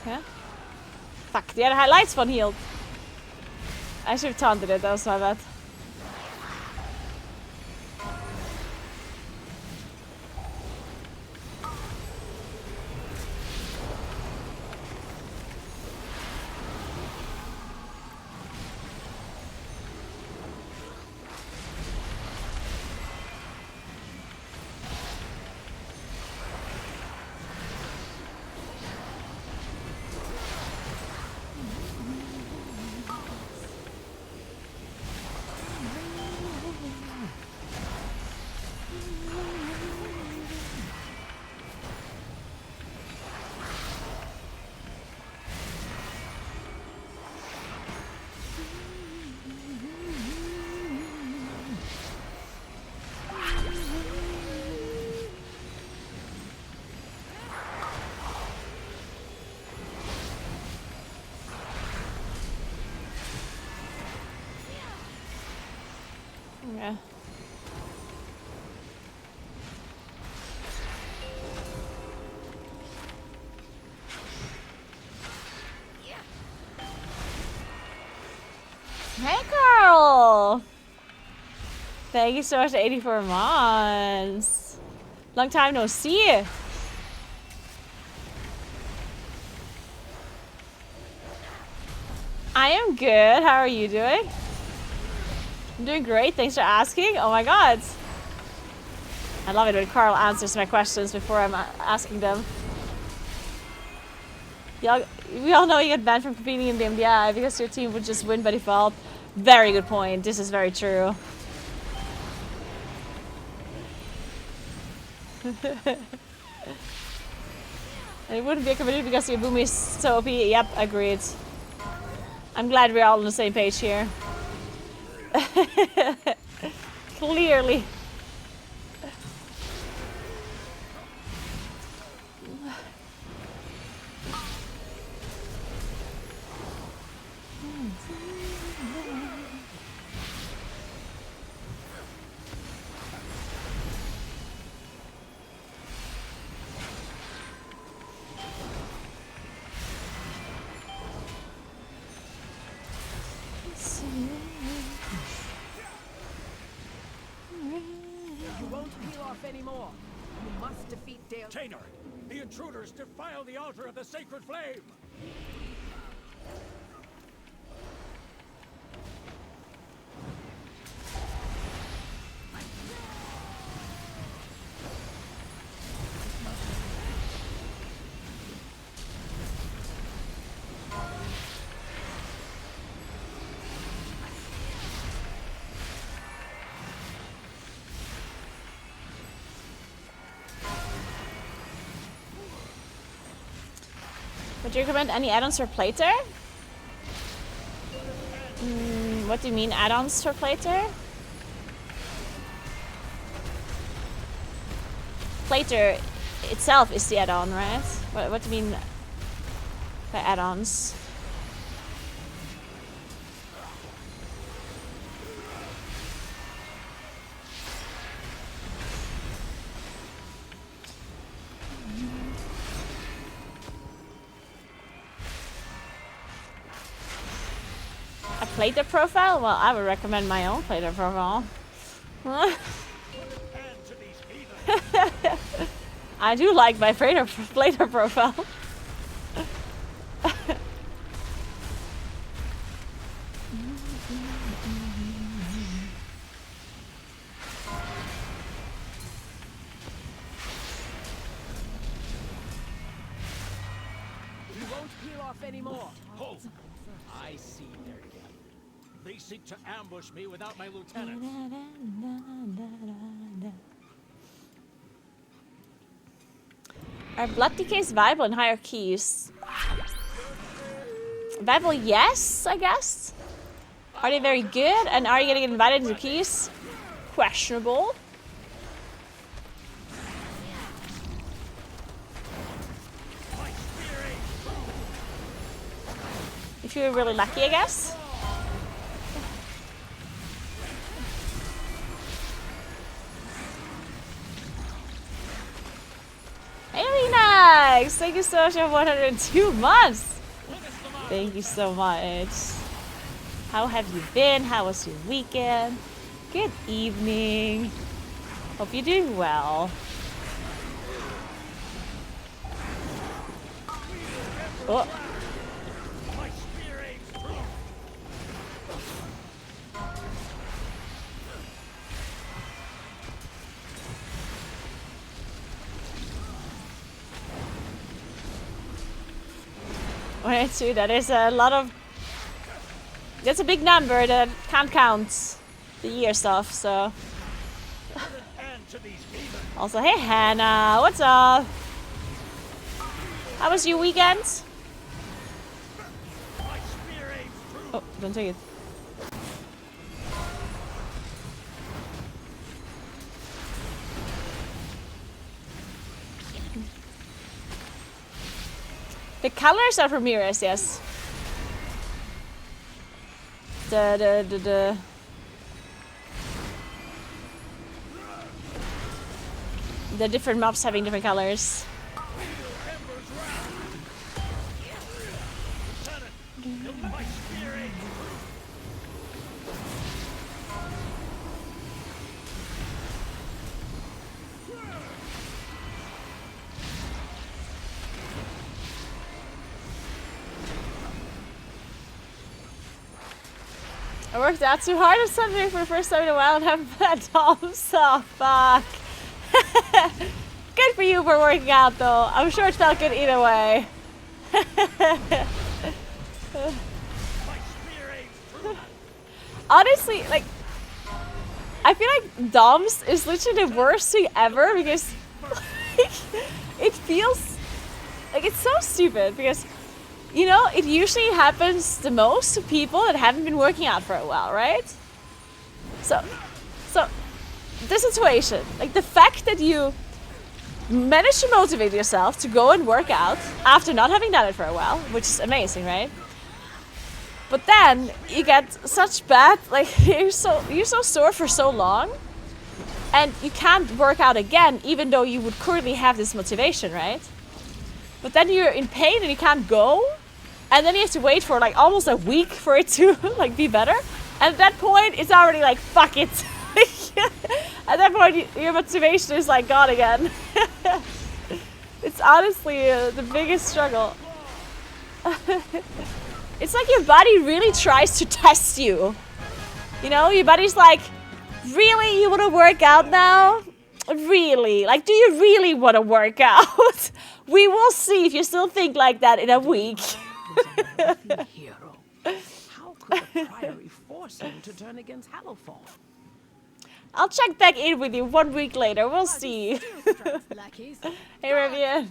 Yeah. Fuck, the other highlights one healed. I should have taunted it, that was my bad. Yeah. Hey, Carl! Thank you so much for 84 months. Long time no see. I am good. How are you doing? I'm doing great. Thanks for asking. Oh my god. I love it when Carl answers my questions before I'm asking them. We all know you get banned from competing in the MDI because your team would just win by default. Very good point. This is very true. And it wouldn't be a community because your boom is so OP. Yep, agreed. I'm glad we're all on the same page here. Clearly. Anymore. You must defeat Dale. Tainer, the intruders defile the altar of the sacred flame. Would you recommend any add-ons for Plater? What do you mean add-ons for Plater? Plater itself is the add-on, right? What do you mean by add-ons? A Plater profile? Well, I would recommend my own Plater profile. I do like my Plater profile. You won't peel off anymore. Hold. I see their game. They seek to ambush me without my lieutenants. Are blood decays viable in higher keys? Viable, yes, I guess. Are they very good? And are you gonna get invited into keys? Questionable. If you're really lucky, I guess. Hey, nice! Thank you so much for 102 months! Thank you so much. How have you been? How was your weekend? Good evening. Hope you're doing well. Oh. Alright, so that is a lot of... That's a big number that can't count the year stuff, so... Also, hey Hannah, what's up? How was your weekend? Oh, don't take it. The colors are from Mirrors, yes. The different mobs having different colors. I worked out too hard on Sunday for the first time in a while and haven't put thumbs up. Fuck. Good for you for working out though. I'm sure it felt good either way. Honestly, like, I feel like DOMS is literally the worst thing ever because like, it feels like it's so stupid because, you know, it usually happens the most to people that haven't been working out for a while, right? So the situation, like the fact that you manage to motivate yourself to go and work out after not having done it for a while, which is amazing, right? But then you get such bad, like you're so sore for so long, and you can't work out again, even though you would currently have this motivation, right? But then you're in pain and you can't go, and then you have to wait for like almost a week for it to like be better. And at that point, it's already like fuck it. At that point, your motivation is like gone again. It's honestly the biggest struggle. It's like your body really tries to test you. You know, your body's like, really, you want to work out now? Really? Like, do you really want to work out? We will see if you still think like that in a week. How could the Priory force him to turn against Hallowfall? I'll check back in with you 1 week later. We'll see. Hey, Rivian.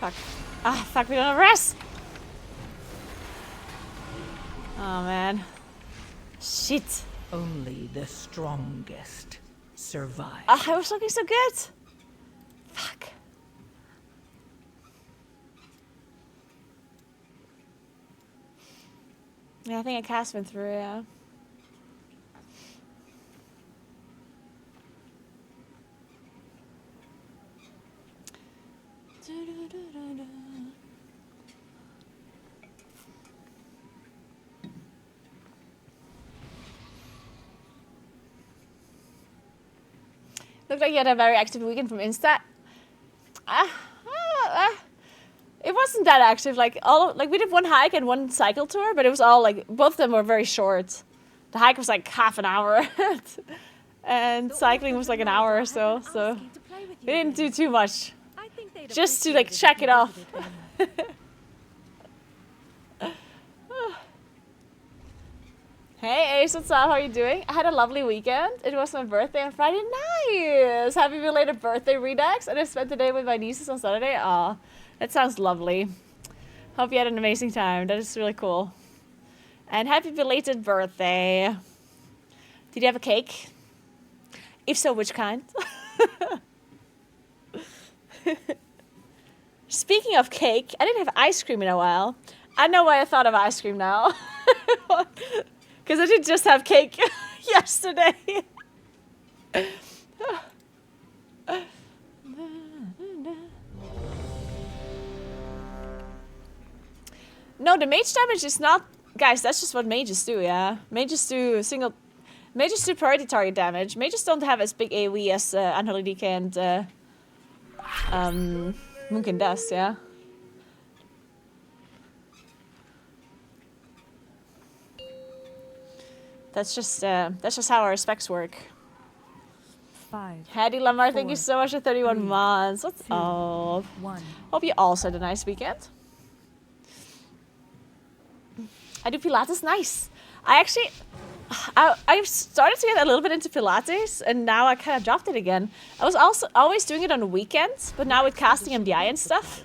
Fuck. Ah, fuck, we don't have rest! Oh, man. Shit. Only the strongest survive. Ah, I was looking so good! Fuck. Yeah, I think I cast went through, yeah. Looked like you had a very active weekend from Insta. It wasn't that active. Like we did one hike and one cycle tour, but it was all like both of them were very short. The hike was like half an hour, and cycling was like an hour or so. So we didn't do too much, just to like check it off. Hey Ace, what's up? How are you doing? I had a lovely weekend. It was my birthday on Friday. Nice! Happy belated birthday, Redux. And I spent the day with my nieces on Saturday. Aw, that sounds lovely. Hope you had an amazing time. That is really cool. And happy belated birthday. Did you have a cake? If so, which kind? Speaking of cake, I didn't have ice cream in a while. I know why I thought of ice cream now. Because I did just have cake yesterday. No, the mage damage is not... Guys, that's just what mages do, yeah? Mages do Mages do priority target damage. Mages don't have as big AoE as Unholy DK and Moonkin does, yeah? That's just how our specs work. 5. Hedy Lamar, 4, thank you so much for 31 3, months. What's 2, up? 1. Hope you also had a nice weekend. I do Pilates, nice. I started to get a little bit into Pilates, and now I kind of dropped it again. I was also always doing it on the weekends, but now with casting MDI and stuff,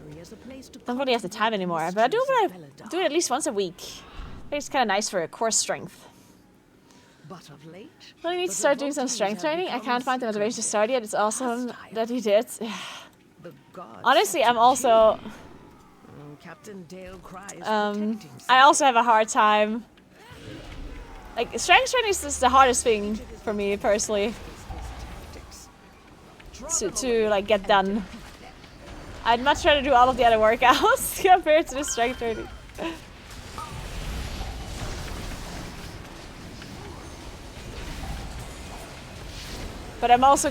don't really have the time anymore. But I do it at least once a week. I think it's kind of nice for core strength. But of late, I need to start doing some strength training. I can't find the motivation to start yet. It's awesome that he did. Honestly, I'm also... Captain Dale cries I also have a hard time. Like, strength training is just the hardest thing for me personally to like get done. I'd much rather do all of the other workouts compared to the strength training. But I'm also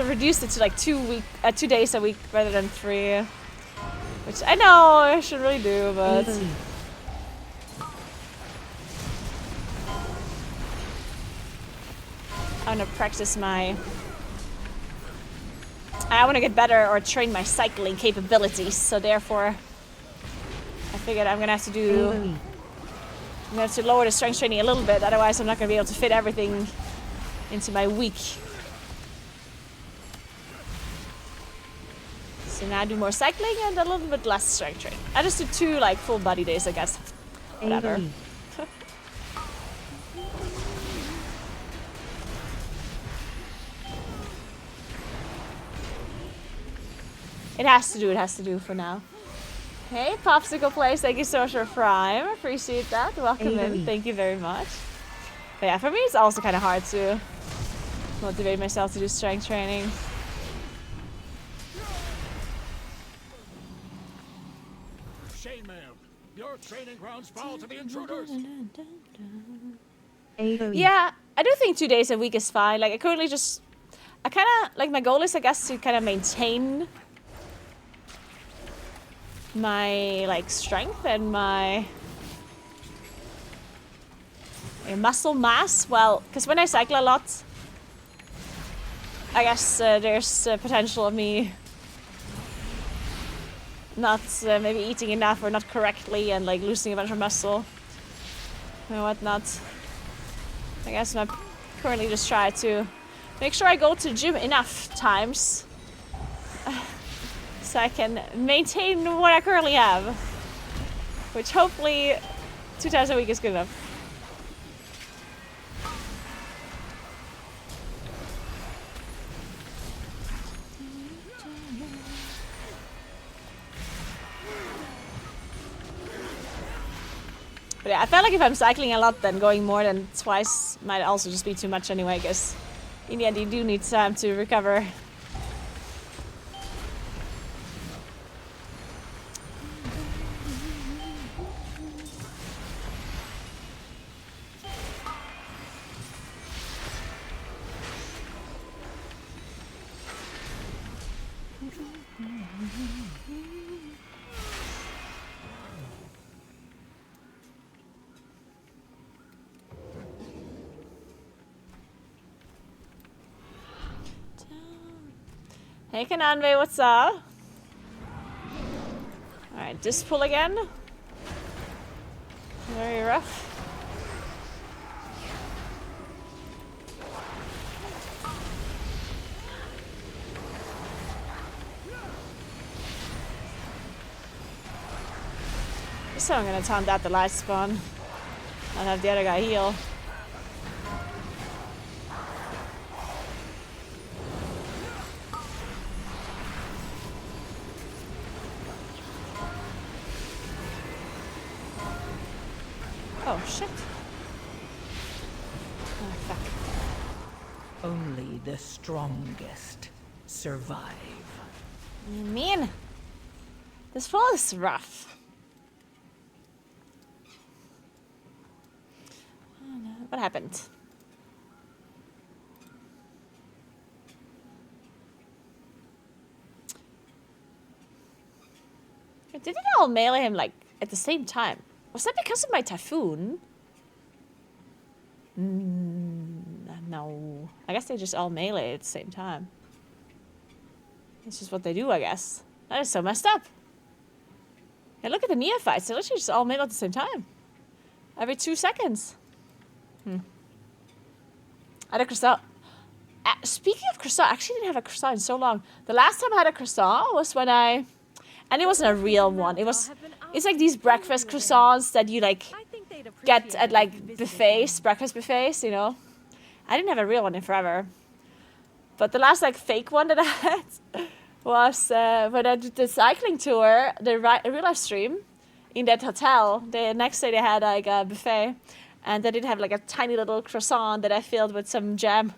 reduced it to like 2 days a week rather than 3. Which I know I should really do, but... I want to practice I want to get better or train my cycling capabilities, so therefore I figured I'm going to have to lower the strength training a little bit, otherwise I'm not going to be able to fit everything into my week. So now I do more cycling and a little bit less strength training. I just do 2 like full body days, I guess. Whatever. It has to do for now. Hey, Popsicle Place, thank you so much for Prime. Appreciate that. Welcome in. Thank you very much. But yeah, for me it's also kind of hard to motivate myself to do strength training. Chainmail, your training grounds fall to the intruders. Yeah, I do think 2 days a week is fine. Like I kind of like my goal is I guess to kind of maintain my like strength and my muscle mass. Well, because when I cycle a lot, I guess there's potential of me not maybe eating enough or not correctly and like losing a bunch of muscle and whatnot. I guess I'm currently just try to make sure I go to the gym enough times so I can maintain what I currently have, which hopefully 2 times a week is good enough. But yeah, I felt like if I'm cycling a lot, then going more than twice might also just be too much anyway, because in the end you do need time to recover. Hey Kananve, what's up? Alright, this pull again. Very rough. So I'm gonna taunt out the light spawn. I'll have the other guy heal. Oh shit. Oh fuck. Only the strongest survive. Man, this fall is rough. Oh, no. What happened? Did it all melee him like at the same time? Was that because of my typhoon? No. I guess they just all melee at the same time. That's just what they do, I guess. That is so messed up. Yeah, look at the neophytes. They literally just all melee at the same time. Every 2 seconds. I had a croissant. Speaking of croissant, I actually didn't have a croissant in so long. The last time I had a croissant was when I... And it wasn't a real one. It's like these breakfast croissants that you like get at like buffets, breakfast buffets, you know. I didn't have a real one in forever. But the last like fake one that I had was when I did the cycling tour, the real life stream in that hotel. The next day they had like a buffet, and they did have like a tiny little croissant that I filled with some jam.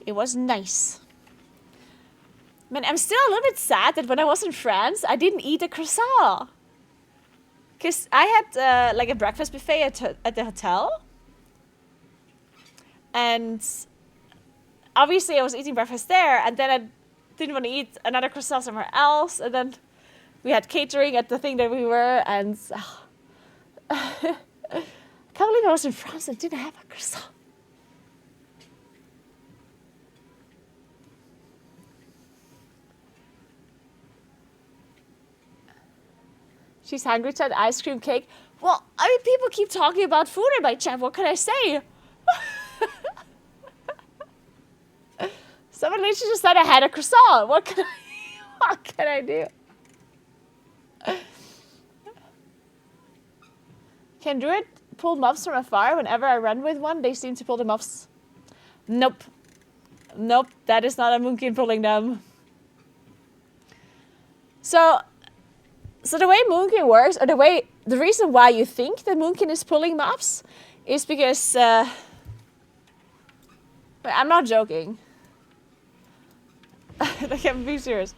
It was nice. Man, I'm still a little bit sad that when I was in France, I didn't eat a croissant. Because I had like a breakfast buffet at the hotel. And obviously I was eating breakfast there, and then I didn't want to eat another croissant somewhere else. And then we had catering at the thing that we were, and I can't believe I was in France and didn't have a croissant. She's hungry to have ice cream cake. Well, I mean, people keep talking about food in my chat. What can I say? Someone literally just said I had a croissant. What can I do? Can Druid pull mobs from afar? Whenever I run with one, they seem to pull the mobs. Nope. Nope, that is not a Moonkin pulling them. So the way Moonkin works, or the reason why you think that Moonkin is pulling mobs is because, I'm not joking. Like, I'm being serious.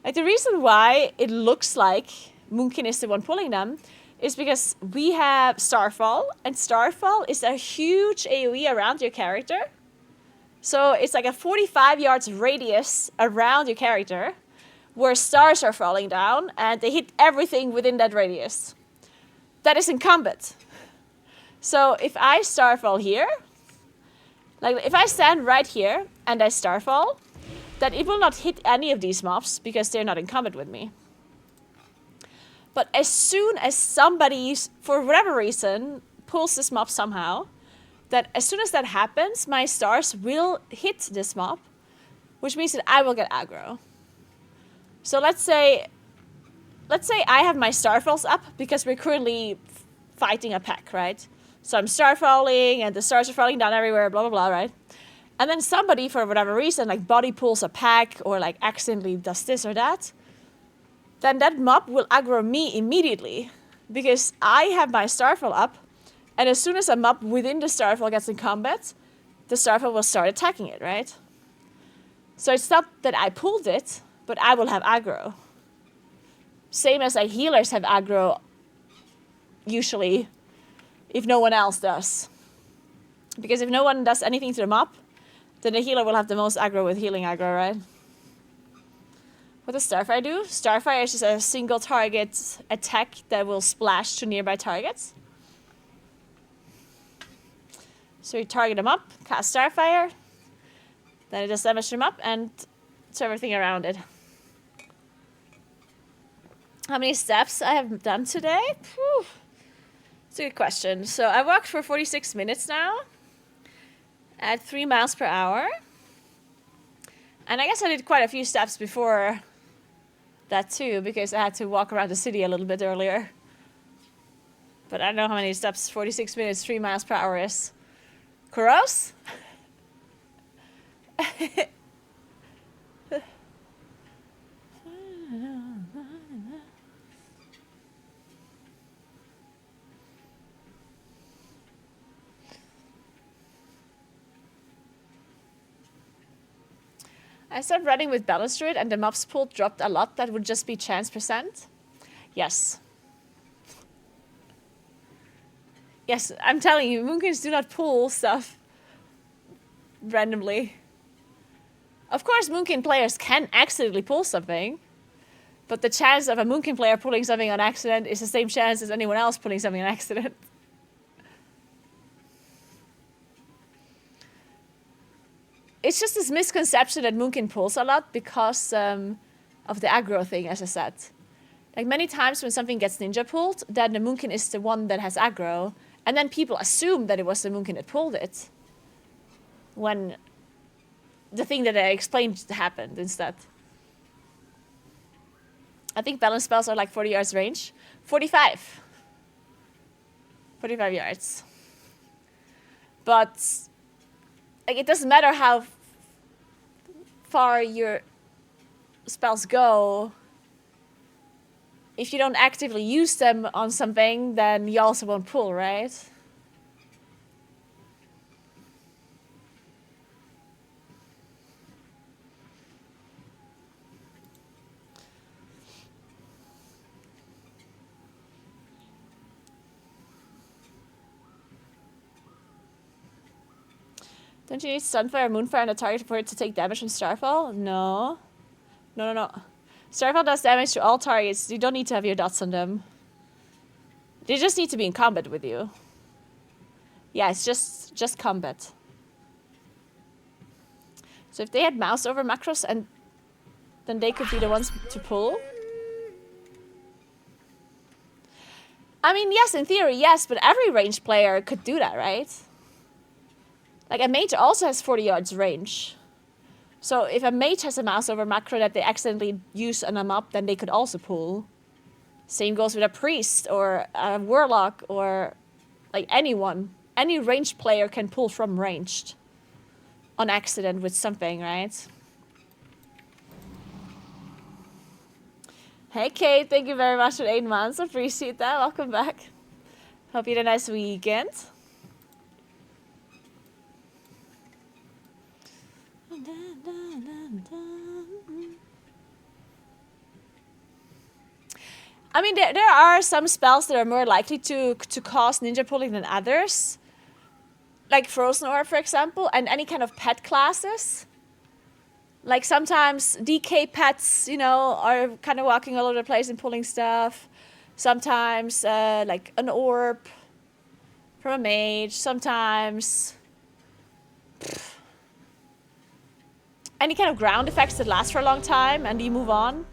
Like, the reason why it looks like Moonkin is the one pulling them is because we have Starfall, and Starfall is a huge AoE around your character. So it's like a 45 yards radius around your character, where stars are falling down, and they hit everything within that radius. That is in combat. So if I starfall here, like if I stand right here and I starfall, then it will not hit any of these mobs because they're not in combat with me. But as soon as somebody, for whatever reason, pulls this mob somehow, that as soon as that happens, my stars will hit this mob, which means that I will get aggro. So let's say I have my starfalls up because we're currently fighting a pack, right? So I'm starfalling and the stars are falling down everywhere, blah, blah, blah, right? And then somebody, for whatever reason, like body pulls a pack or like accidentally does this or that, then that mob will aggro me immediately because I have my starfall up, and as soon as a mob within the starfall gets in combat, the starfall will start attacking it, right? So it's not that I pulled it, but I will have aggro. Same as like healers have aggro, usually, if no one else does. Because if no one does anything to the mob, then the healer will have the most aggro with healing aggro, right? What does Starfire do? Starfire is just a single target attack that will splash to nearby targets. So you target them up, cast Starfire, then it does damage to them up, and to everything around it. How many steps I have done today? Whew. It's a good question. So I walked for 46 minutes now at 3 miles per hour. And I guess I did quite a few steps before that too, because I had to walk around the city a little bit earlier. But I don't know how many steps 46 minutes, 3 miles per hour is. Kuros? I started running with Balance Druid and the mobs pool dropped a lot. That would just be chance %. Yes. Yes, I'm telling you, Moonkins do not pull stuff randomly. Of course, Moonkin players can accidentally pull something, but the chance of a Moonkin player pulling something on accident is the same chance as anyone else pulling something on accident. It's just this misconception that Moonkin pulls a lot because of the aggro thing, as I said. Like many times when something gets ninja pulled, then the Moonkin is the one that has aggro, and then people assume that it was the Moonkin that pulled it, when the thing that I explained happened instead. I think balance spells are like 40 yards range. 45. 45 yards. But like, it doesn't matter how far your spells go. If you don't actively use them on something, then you also won't pull, right? Don't you need Sunfire, Moonfire, and a target for it to take damage from Starfall? No. No. Starfall does damage to all targets. You don't need to have your dots on them. They just need to be in combat with you. Yeah, it's just combat. So if they had mouse over macros, and then they could be the ones to pull. I mean, yes, in theory, yes, but every ranged player could do that, right? Like, a mage also has 40 yards range. So if a mage has a mouse over macro that they accidentally use on a mob, then they could also pull. Same goes with a priest or a warlock or like anyone. Any ranged player can pull from ranged on accident with something, right? Hey Kate, thank you very much for 8 months. Appreciate that. Welcome back. Hope you had a nice weekend. I mean, there are some spells that are more likely to cause ninja pulling than others. Like Frozen Orb, for example, and any kind of pet classes. Like sometimes DK pets, you know, are kind of walking all over the place and pulling stuff. Sometimes like an orb from a mage. Sometimes any kind of ground effects that last for a long time and you move on.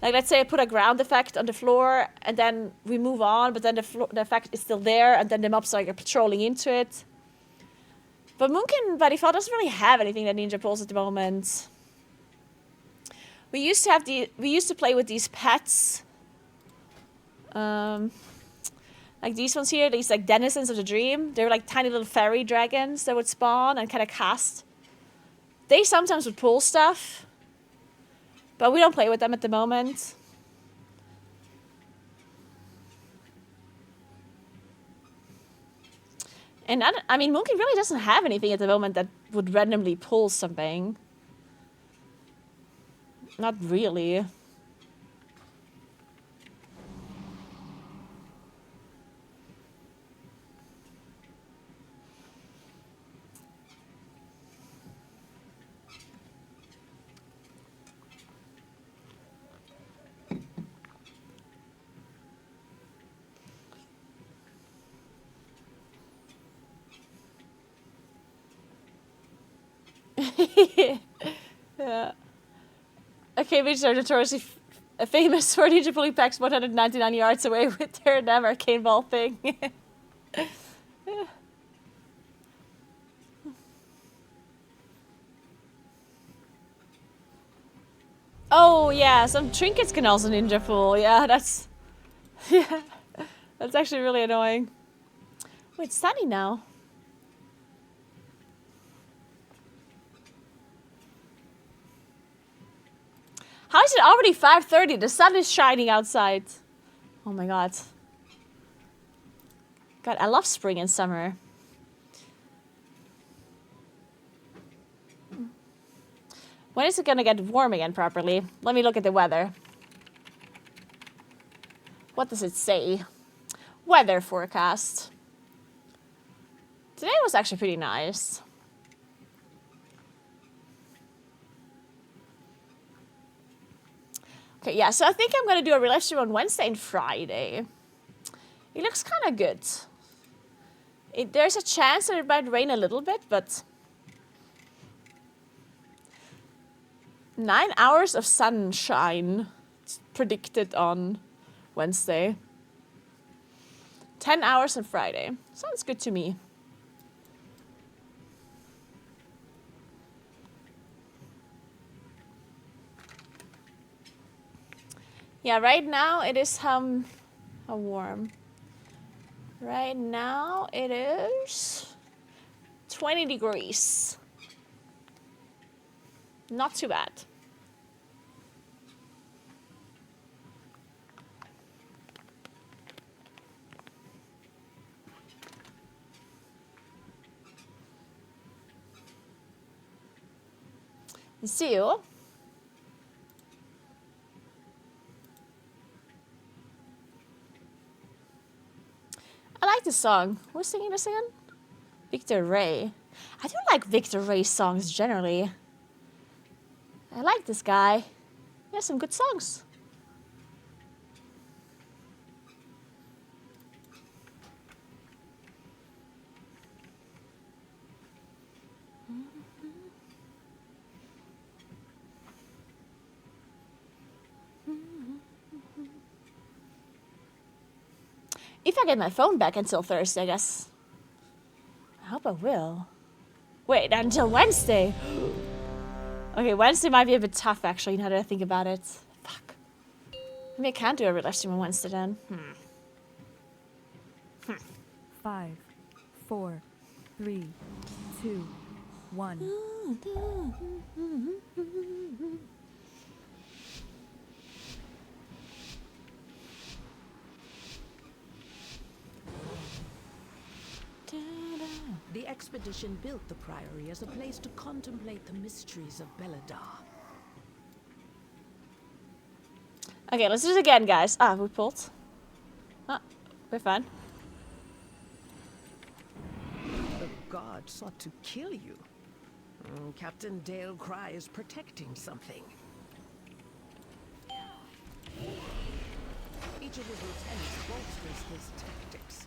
Like, let's say I put a ground effect on the floor and then we move on, but then the effect is still there and then the mobs are patrolling into it. But Moonkin by default doesn't really have anything that ninja pulls at the moment. We used to play with these pets. Like these ones here, these like denizens of the dream. They were like tiny little fairy dragons that would spawn and kind of cast. They sometimes would pull stuff. But we don't play with them at the moment. And I mean, Moonkin really doesn't have anything at the moment that would randomly pull something. Not really. Yeah. Okay, which are notoriously famous for ninja pulling packs 199 yards away with their damn arcane ball thing. Oh yeah, some trinkets can also ninja pull. Yeah, that's that's actually really annoying. Wait, it's sunny now. How is it already 5:30? The sun is shining outside. Oh my god. God, I love spring and summer. When is it gonna get warm again properly? Let me look at the weather. What does it say? Weather forecast. Today was actually pretty nice. Okay, yeah, so I think I'm gonna do a real live stream on Wednesday and Friday. It looks kind of good. There's a chance that it might rain a little bit, but 9 hours of sunshine predicted on Wednesday. 10 hours on Friday. Sounds good to me. Yeah, right now it is how warm. Right now it is 20 degrees. Not too bad. So, I like this song. Who's singing this again? Victor Ray. I do like Victor Ray's songs generally. I like this guy. He has some good songs. If I get my phone back until Thursday, I guess. I hope I will. Wait, until Wednesday. Okay, Wednesday might be a bit tough, actually, now that I think about it. Fuck. Maybe I can't do a real live stream on Wednesday then. 5, 4, 3, 2, 1. The expedition built the Priory as a place to contemplate the mysteries of Belladar. Okay, let's do it again, guys. Ah, we pulled. Ah, we're fine. The god sought to kill you. Captain Dale Cry is protecting something. Each of his lieutenants bolsters his tactics.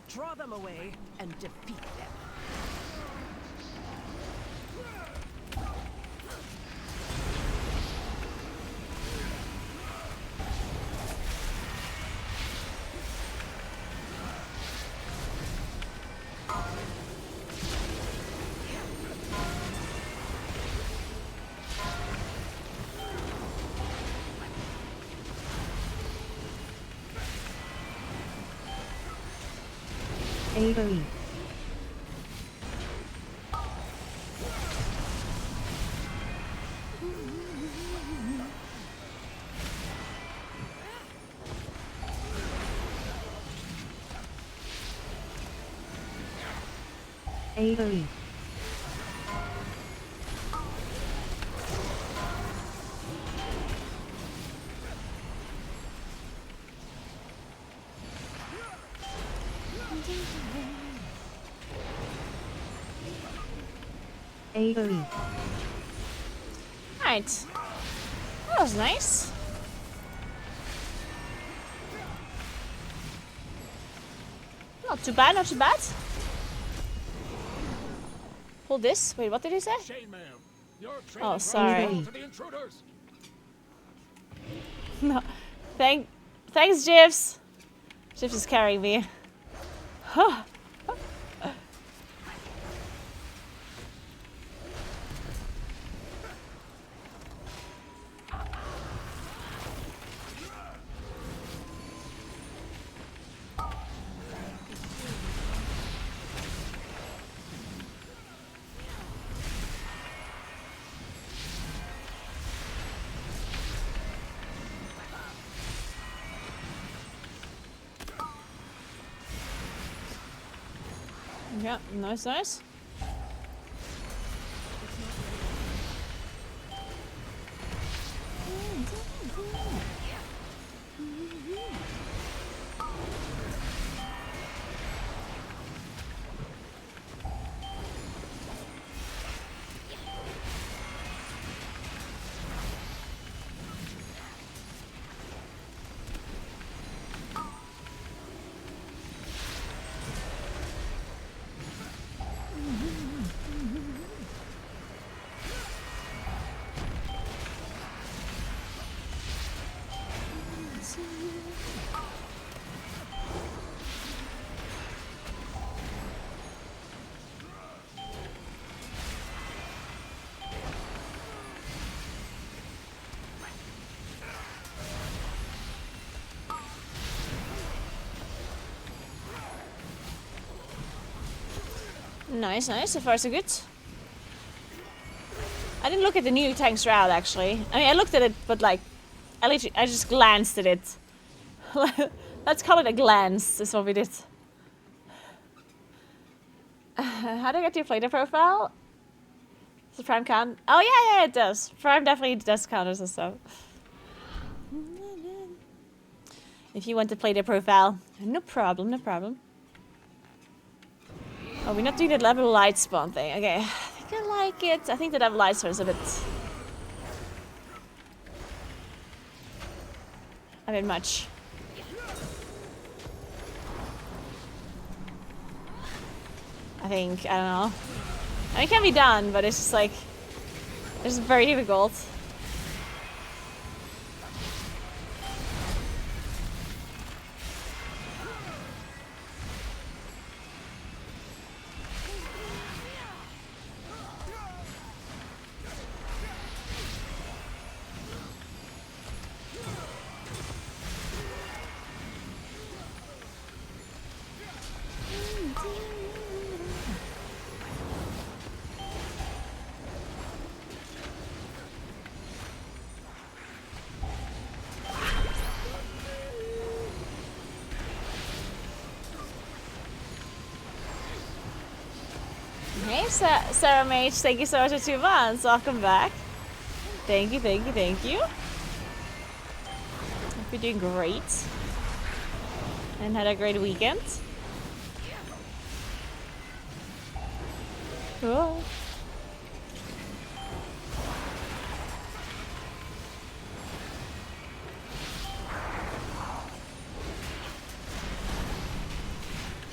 Draw them away and defeat them. AoE. AoE. AoE. Right. That was nice. Not too bad, not too bad. Hold this. Wait, what did he say? Oh, sorry. No. Thanks, Jivs. Jivs is carrying me. Huh. Yeah, nice, nice. Nice, nice. So far, so good. I didn't look at the new tank route, actually. I mean, I looked at it, but like, I just glanced at it. Let's call it a glance, is what we did. How do I get to your Flater profile? Does Prime count? Oh, yeah, it does. Prime definitely does count as a stuff. If you want to play their profile, no problem, no problem. Oh, we're not doing the level light spawn thing. Okay, I think I like it. I think the level light spawn is a bit much. I think, I don't know. I mean, it can be done, but it's just like, it's very difficult. Hey, Sarah Mage, thank you so much for 2 months. Welcome back. Thank you, thank you, thank you. Hope you're doing great. And had a great weekend. Cool.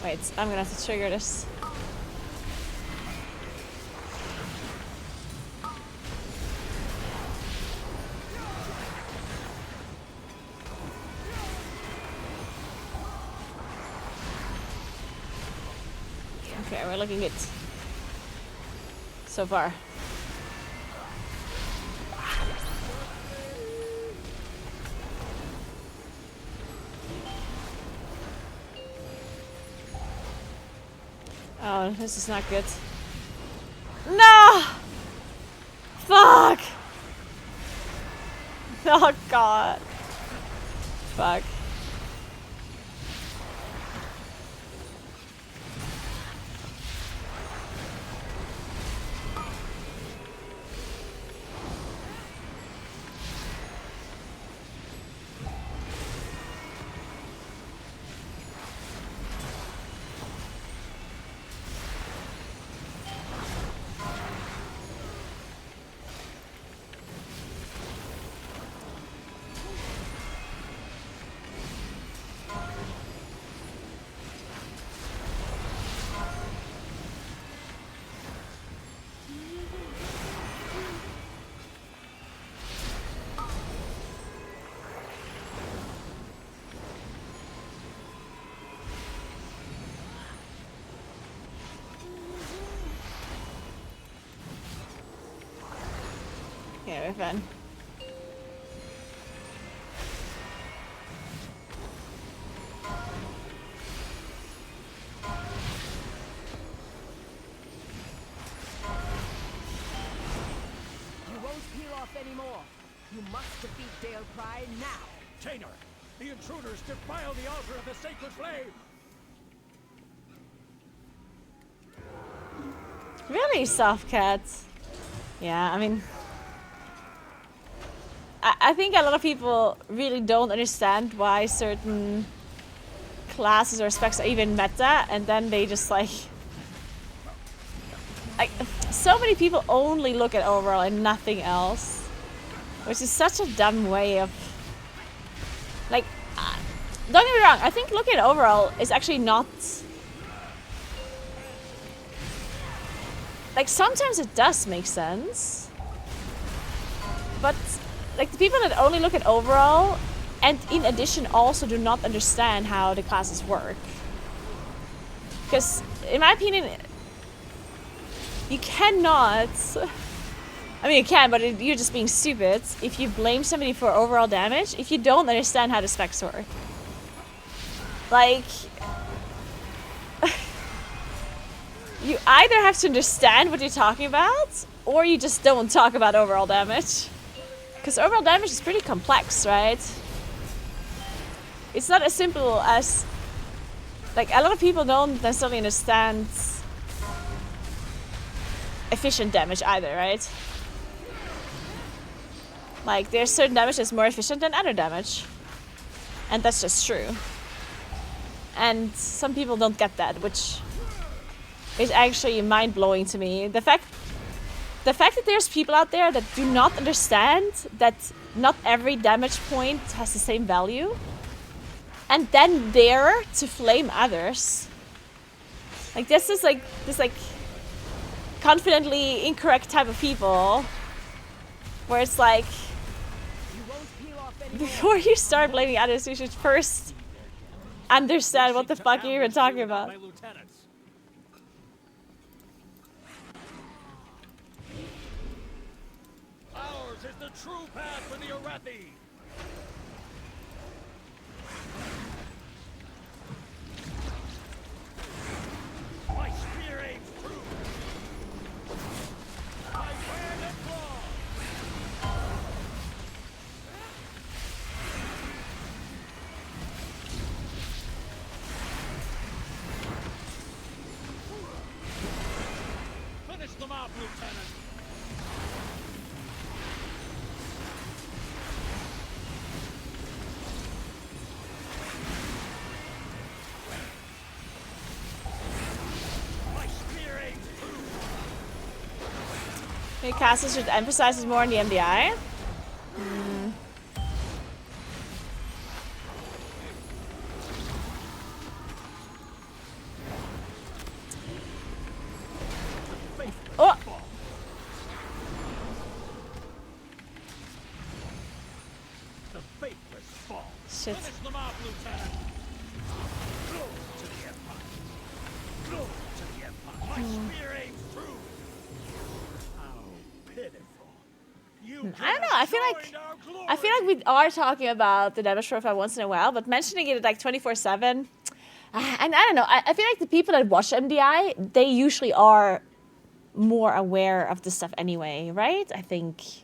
Wait, I'm gonna have to trigger this. Okay, we're looking good so far. Oh, this is not good. No! Fuck! Oh god. Fuck. Yeah, we're fine. You won't peel off anymore. You must defeat Dale Cry now. Tainer, the intruders defile the altar of the sacred flame. Really, soft cats. Yeah, I mean, I think a lot of people really don't understand why certain classes or specs are even meta, and then they just like so many people only look at overall and nothing else, which is such a dumb way of like. Don't get me wrong. I think looking at overall is actually not. Like, sometimes it does make sense, but like the people that only look at overall and in addition also do not understand how the classes work. Because in my opinion, you cannot, I mean you can, but you're just being stupid if you blame somebody for overall damage if you don't understand how the specs work. Like, you either have to understand what you're talking about, or you just don't talk about overall damage. Because overall damage is pretty complex, right? It's not as simple as... Like, a lot of people don't necessarily understand efficient damage either, right? Like, there's certain damage that's more efficient than other damage. And that's just true. And some people don't get that, which... is actually mind-blowing to me. The fact that there's people out there that do not understand that not every damage point has the same value, and then dare to flame others. Like, this is like this confidently incorrect type of people, where it's like, before you start blaming others, you should first understand what the fuck you're even talking about. Ours is the true path for the Arathi. My spear aims true. I wear the claw. Finish them off, Lieutenant. Maybe casters should emphasize more on the MDI. Oh! The faithless fall. Shit. Finish them off, Lieutenant. Glory to the Empire. Glory to the Empire. My spear aims true. How pitiful. You I don't know. I feel like we are talking about the damage profile once in a while, but mentioning it like 24/7, And I don't know, I feel like the people that watch MDI, they usually are more aware of this stuff anyway, right? I think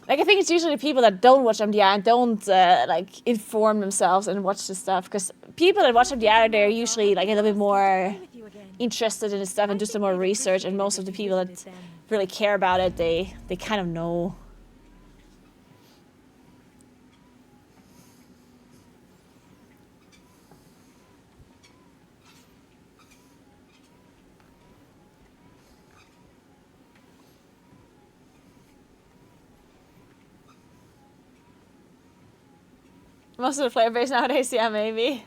it's usually the people that don't watch MDI and don't like inform themselves and watch this stuff, because people that watch MDI, they're usually like a little bit more interested in this stuff and do some more research, and most of the people that really care about it, they kind of know. Most of the player base nowadays, yeah, maybe.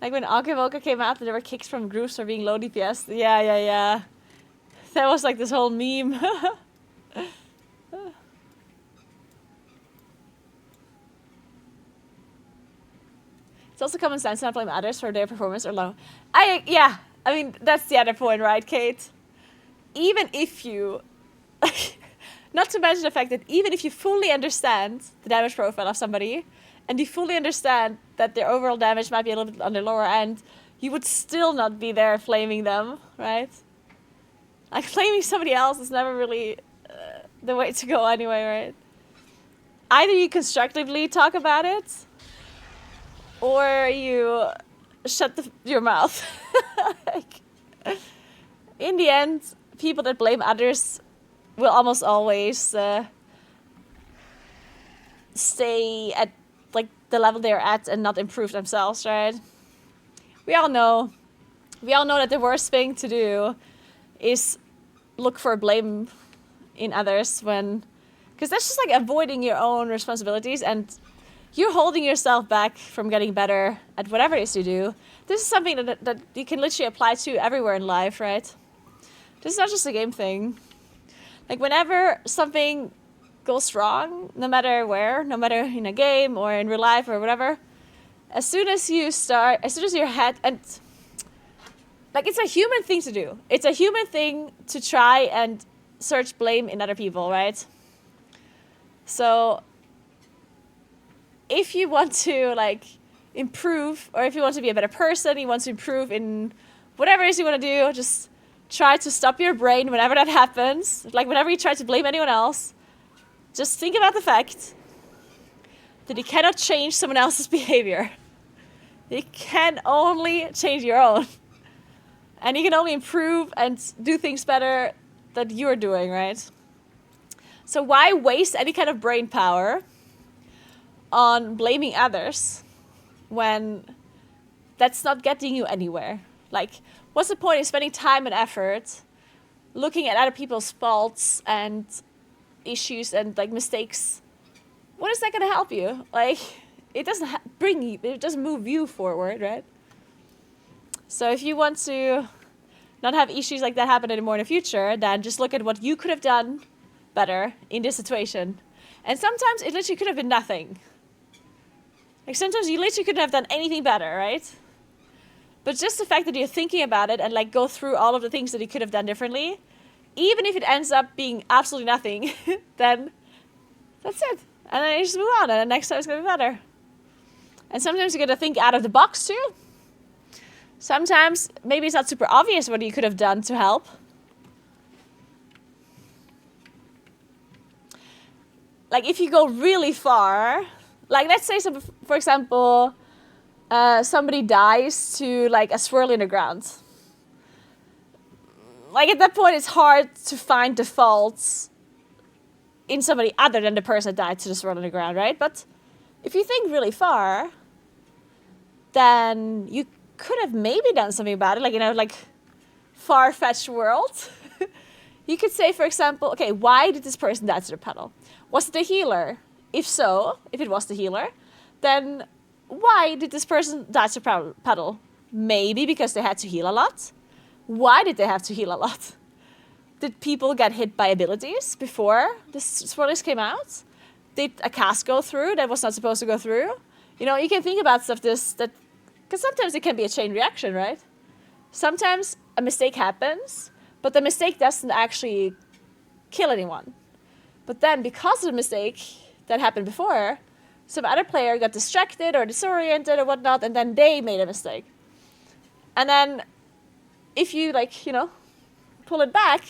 Like when Akivoka came out, there were kicks from groups for being low DPS. Yeah. That was like this whole meme. It's also common sense to not blame others for their performance or low. I mean, that's the other point, right, Kate? Even if you... not to mention the fact that even if you fully understand the damage profile of somebody, and you fully understand that their overall damage might be a little bit on the lower end, you would still not be there flaming them, right? Like, flaming somebody else is never really the way to go anyway, right? Either you constructively talk about it, or you shut your mouth. Like, in the end, people that blame others will almost always stay at like the level they're at and not improve themselves, right? We all know that the worst thing to do is look for blame in others because that's just like avoiding your own responsibilities, and you're holding yourself back from getting better at whatever it is you do. This is something that you can literally apply to everywhere in life, right? This is not just a game thing. Like, whenever something goes wrong, no matter where, no matter in a game or in real life or whatever, as soon as your head, and like, it's a human thing to do. It's a human thing to try and search blame in other people, right? So if you want to like improve, or if you want to be a better person, you want to improve in whatever it is you want to do, just try to stop your brain whenever that happens. Like, whenever you try to blame anyone else, just think about the fact that you cannot change someone else's behavior. You can only change your own. And you can only improve and do things better that you're doing, right? So why waste any kind of brain power on blaming others when that's not getting you anywhere? Like, what's the point of spending time and effort looking at other people's faults and issues and like mistakes? What is that going to help you? Like, it doesn't it doesn't move you forward, right? So if you want to not have issues like that happen anymore in the future, then just look at what you could have done better in this situation. And sometimes it literally could have been nothing. Like, sometimes you literally couldn't have done anything better, right? But just the fact that you're thinking about it and like go through all of the things that you could have done differently, even if it ends up being absolutely nothing, then that's it. And then you just move on, and the next time it's going to be better. And sometimes you got to think out of the box too. Sometimes maybe it's not super obvious what you could have done to help. Like, if you go really far, like, let's say, for example, somebody dies to like a swirl in the ground. Like, at that point, it's hard to find the faults in somebody other than the person that died to the swirl in the ground, right? But if you think really far, then you could have maybe done something about it. Like, like far-fetched world. You could say, for example, okay, why did this person die to the puddle? Was it the healer? If so, if it was the healer, then why did this person die to the puddle? Maybe because they had to heal a lot. Why did they have to heal a lot? Did people get hit by abilities before the spoilers came out? Did a cast go through that was not supposed to go through? You can think about stuff because sometimes it can be a chain reaction, right? Sometimes a mistake happens, but the mistake doesn't actually kill anyone. But then, because of the mistake that happened before, some other player got distracted or disoriented or whatnot, and then they made a mistake. And then if you, like, you know, pull it back,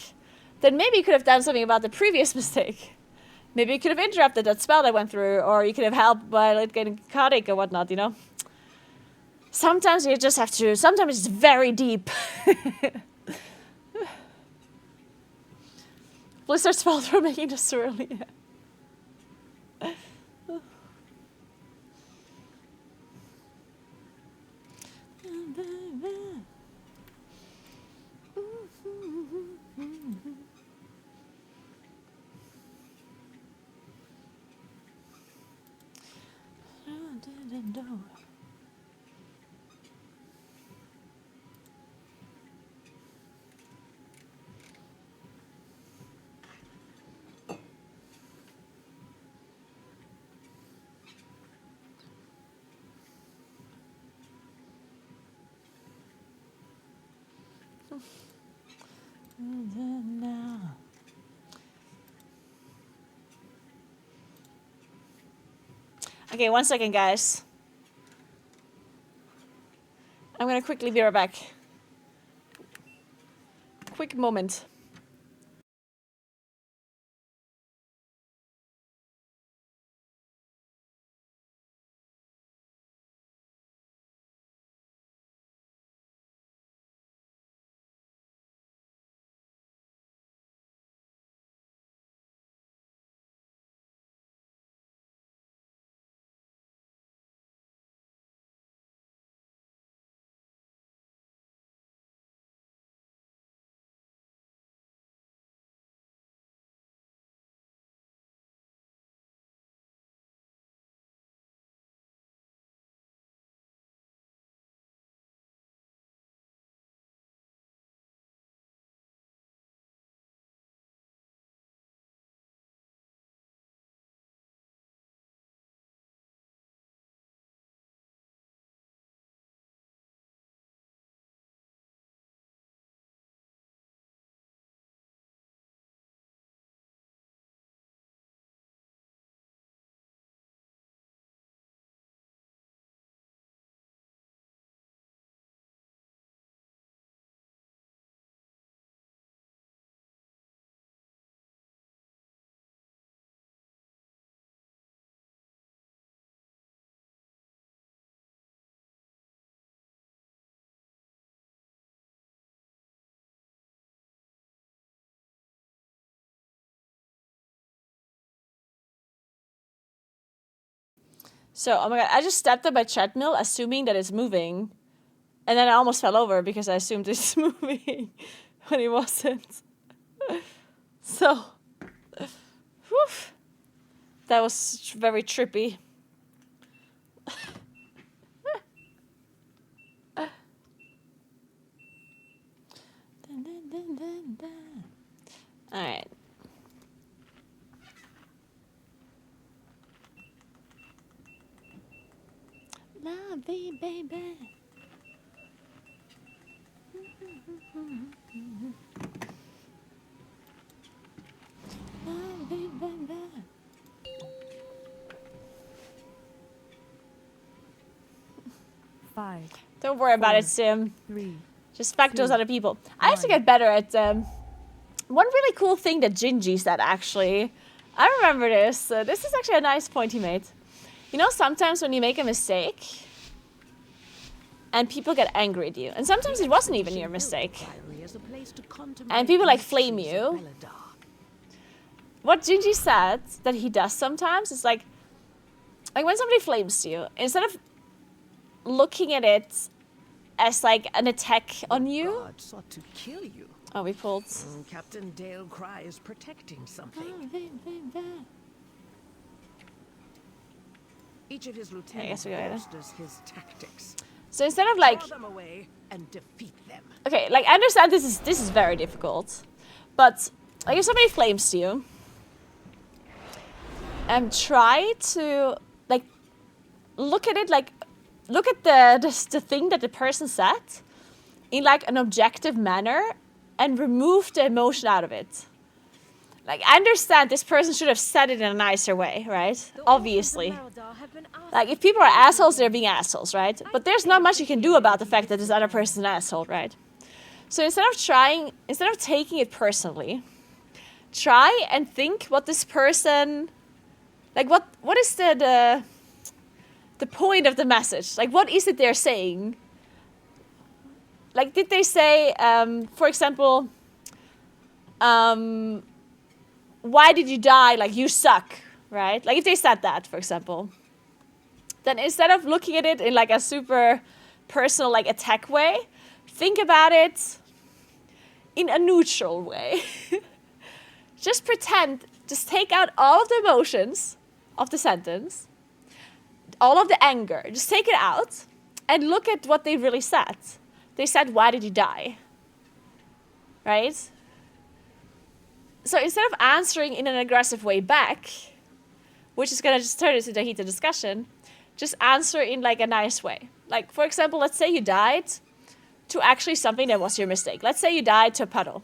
then maybe you could have done something about the previous mistake. Maybe you could have interrupted that spell that went through, or you could have helped by, like, getting chaotic or whatnot, you know? Sometimes you just have to, sometimes it's very deep. Blizzard spell for making this early. Okay, 1 second, guys. I'm gonna quickly be right back. Quick moment. So, oh my god, I just stepped on my treadmill assuming that it's moving. And then I almost fell over because I assumed it's moving when it wasn't. So, whew, that was very trippy. Alright. Lovey baby. Lovey baby. Five. Don't worry about it, Sim. Just fuck those other people. I have to get better at one really cool thing that Gingy said, actually. I remember this. This is actually a nice point he made. You know, sometimes when you make a mistake and people get angry at you, and sometimes it wasn't even your mistake, and people like flame you, what Gingy said that he does sometimes is like when somebody flames you, instead of looking at it as like an attack on you. God sought to kill you. Oh, we pulled. Captain Dale Cry is protecting something. Each of his lieutenants bolsters his tactics. So instead of like draw them away and defeat them. Okay, like I understand this is very difficult, but like if somebody flames you, try to like look at it like look at the thing that the person said in like an objective manner and remove the emotion out of it. Like I understand this person should have said it in a nicer way, right? Obviously. Like, if people are assholes, they're being assholes, right? But there's not much you can do about the fact that this other person's an asshole, right? So instead of taking it personally, try and think what this person, like, what is the point of the message? Like, what is it they're saying? Like, did they say, for example, why did you die? Like, you suck, right? Like, if they said that, for example, then instead of looking at it in like a super personal, like, attack way, think about it in a neutral way. Just pretend, just take out all of the emotions of the sentence, all of the anger, just take it out and look at what they really said. They said, why did you die? Right? So instead of answering in an aggressive way back, which is gonna just turn it into a heated discussion, just answer in like a nice way. Like, for example, let's say you died to actually something that was your mistake. Let's say you died to a puddle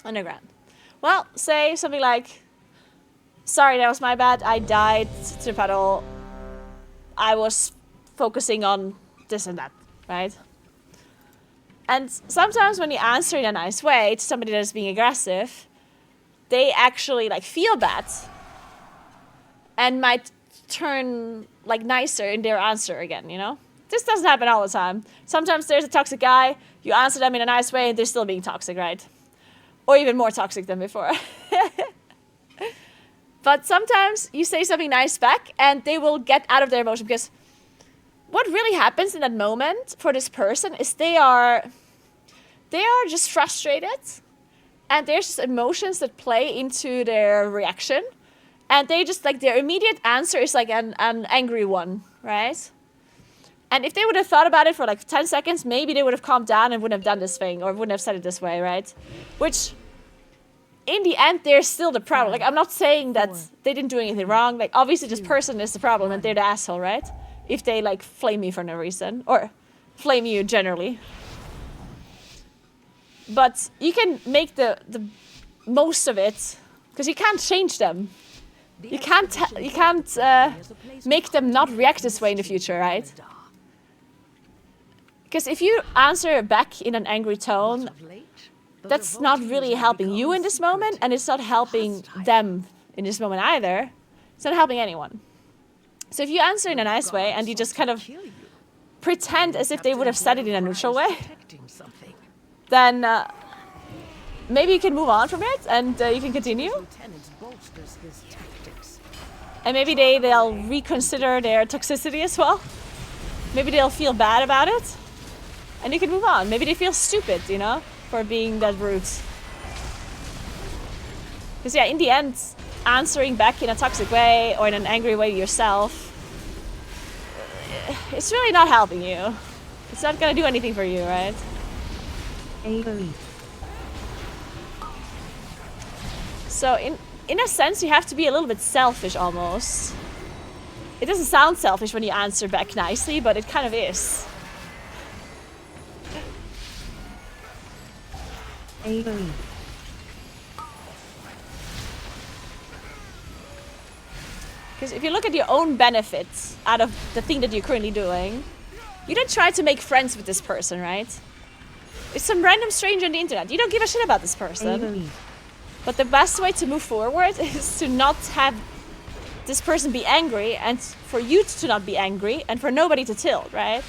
underground. Well, say something like, sorry, that was my bad. I died to a puddle. I was focusing on this and that, right? And sometimes when you answer in a nice way to somebody that is being aggressive, they actually like feel bad and might turn like nicer in their answer again, you know? This doesn't happen all the time. Sometimes there's a toxic guy, you answer them in a nice way and they're still being toxic, right? Or even more toxic than before. But sometimes you say something nice back and they will get out of their emotion, because what really happens in that moment for this person is they are just frustrated, and there's just emotions that play into their reaction, and they just like their immediate answer is like an angry one, right? And if they would have thought about it for like 10 seconds, maybe they would have calmed down and wouldn't have done this thing or wouldn't have said it this way, right? Which in the end, they're still the problem. Like, I'm not saying that they didn't do anything wrong. Like, obviously this person is the problem and they're the asshole, right? If they like flame me for no reason, or flame you generally. But you can make the most of it, because you can't change them. You can't make them not react this way in the future, right? Because if you answer back in an angry tone, that's not really helping you in this moment, and it's not helping them in this moment either. It's not helping anyone. So if you answer in a nice way and you just kind of pretend as if they would have said it in a neutral way, then maybe you can move on from it and you can continue. And maybe they'll reconsider their toxicity as well. Maybe they'll feel bad about it. And you can move on. Maybe they feel stupid, you know, for being that rude. Because yeah, in the end, answering back in a toxic way or in an angry way yourself, it's really not helping you. It's not gonna do anything for you, right? So in a sense, you have to be a little bit selfish almost. It doesn't sound selfish when you answer back nicely, but it kind of is. Because if you look at your own benefits out of the thing that you're currently doing, you don't try to make friends with this person, right? It's some random stranger on the internet. You don't give a shit about this person. But the best way to move forward is to not have this person be angry, and for you to not be angry, and for nobody to tilt, right?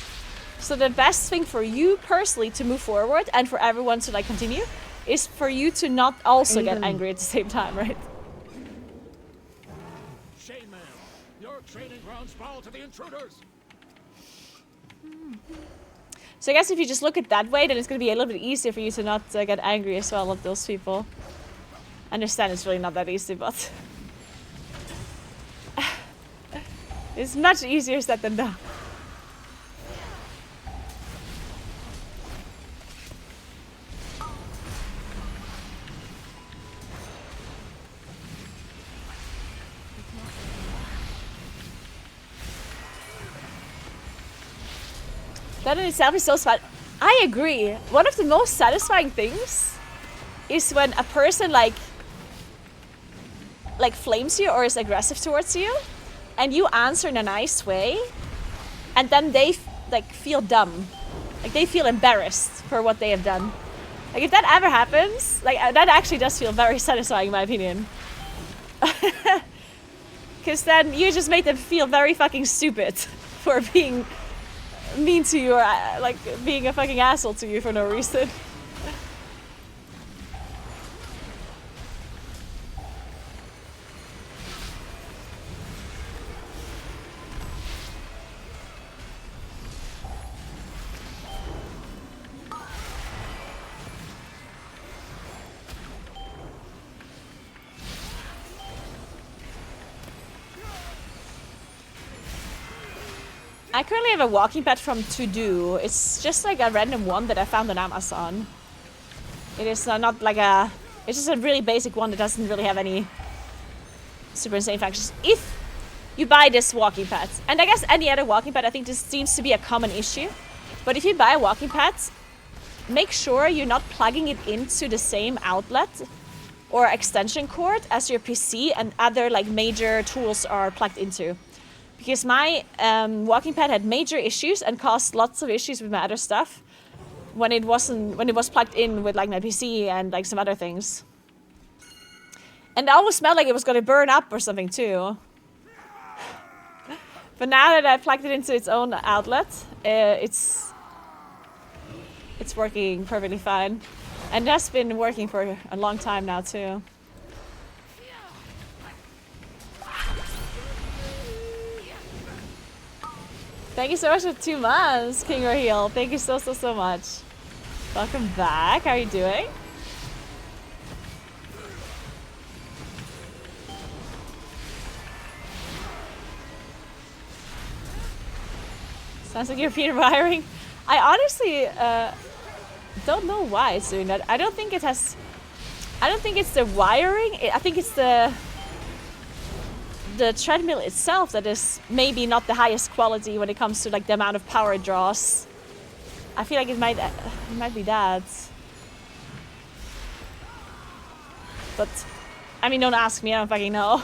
So the best thing for you personally to move forward, and for everyone to like continue, is for you to not also get angry at the same time, right? Shame, man. Your training grounds fall to the intruders. So I guess if you just look at it that way, then it's going to be a little bit easier for you to not get angry as well at those people. I understand it's really not that easy, but it's much easier said than done. That in itself is so fun. I agree. One of the most satisfying things is when a person like flames you or is aggressive towards you, and you answer in a nice way, and then they like feel dumb, like they feel embarrassed for what they have done. Like if that ever happens, like that actually does feel very satisfying in my opinion. Because then you just made them feel very fucking stupid for being mean to you or like being a fucking asshole to you for no reason. I currently have a walking pad from To Do. It's just like a random one that I found on Amazon. It is not like a... It's just a really basic one that doesn't really have any super insane functions. If you buy this walking pad, and I guess any other walking pad, I think this seems to be a common issue. But if you buy a walking pad, make sure you're not plugging it into the same outlet or extension cord as your PC and other like major tools are plugged into. Because my walking pad had major issues and caused lots of issues with my other stuff when it was plugged in with like my PC and like some other things. And it almost smelled like it was gonna burn up or something too. But now that I plugged it into its own outlet, it's working perfectly fine. And that's been working for a long time now too. Thank you so much for 2 months, King Raheel. Thank you so much. Welcome back. How are you doing? Sounds like European wiring. I honestly don't know why it's doing that. I don't think it's the wiring. I think it's the treadmill itself that is maybe not the highest quality when it comes to like the amount of power it draws. I feel like it might be that. But I mean, don't ask me, I don't fucking know.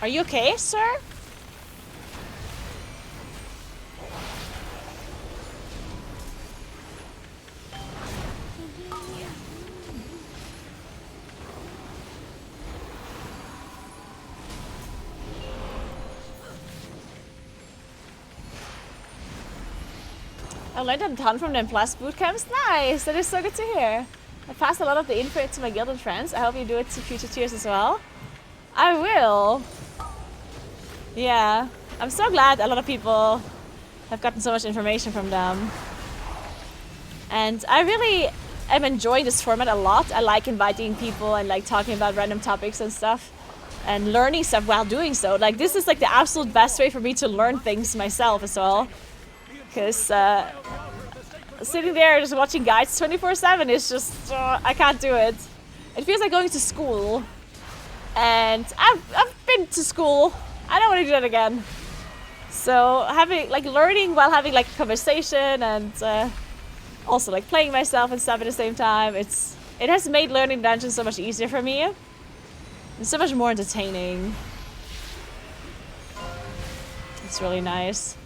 Are you okay, sir? I learned a ton from them plus bootcamps. Nice! That is so good to hear. I passed a lot of the info to my guild and friends. I hope you do it to future tiers as well. I will. Yeah. I'm so glad a lot of people have gotten so much information from them. And I really am enjoying this format a lot. I like inviting people and like talking about random topics and stuff. And learning stuff while doing so. Like this is like the absolute best way for me to learn things myself as well. Because sitting there just watching guides 24/7 is just, I can't do it. It feels like going to school. And I've been to school. I don't want to do that again. So having, like learning while having like a conversation and also like playing myself and stuff at the same time, it has made learning dungeons so much easier for me. And so much more entertaining. It's really nice.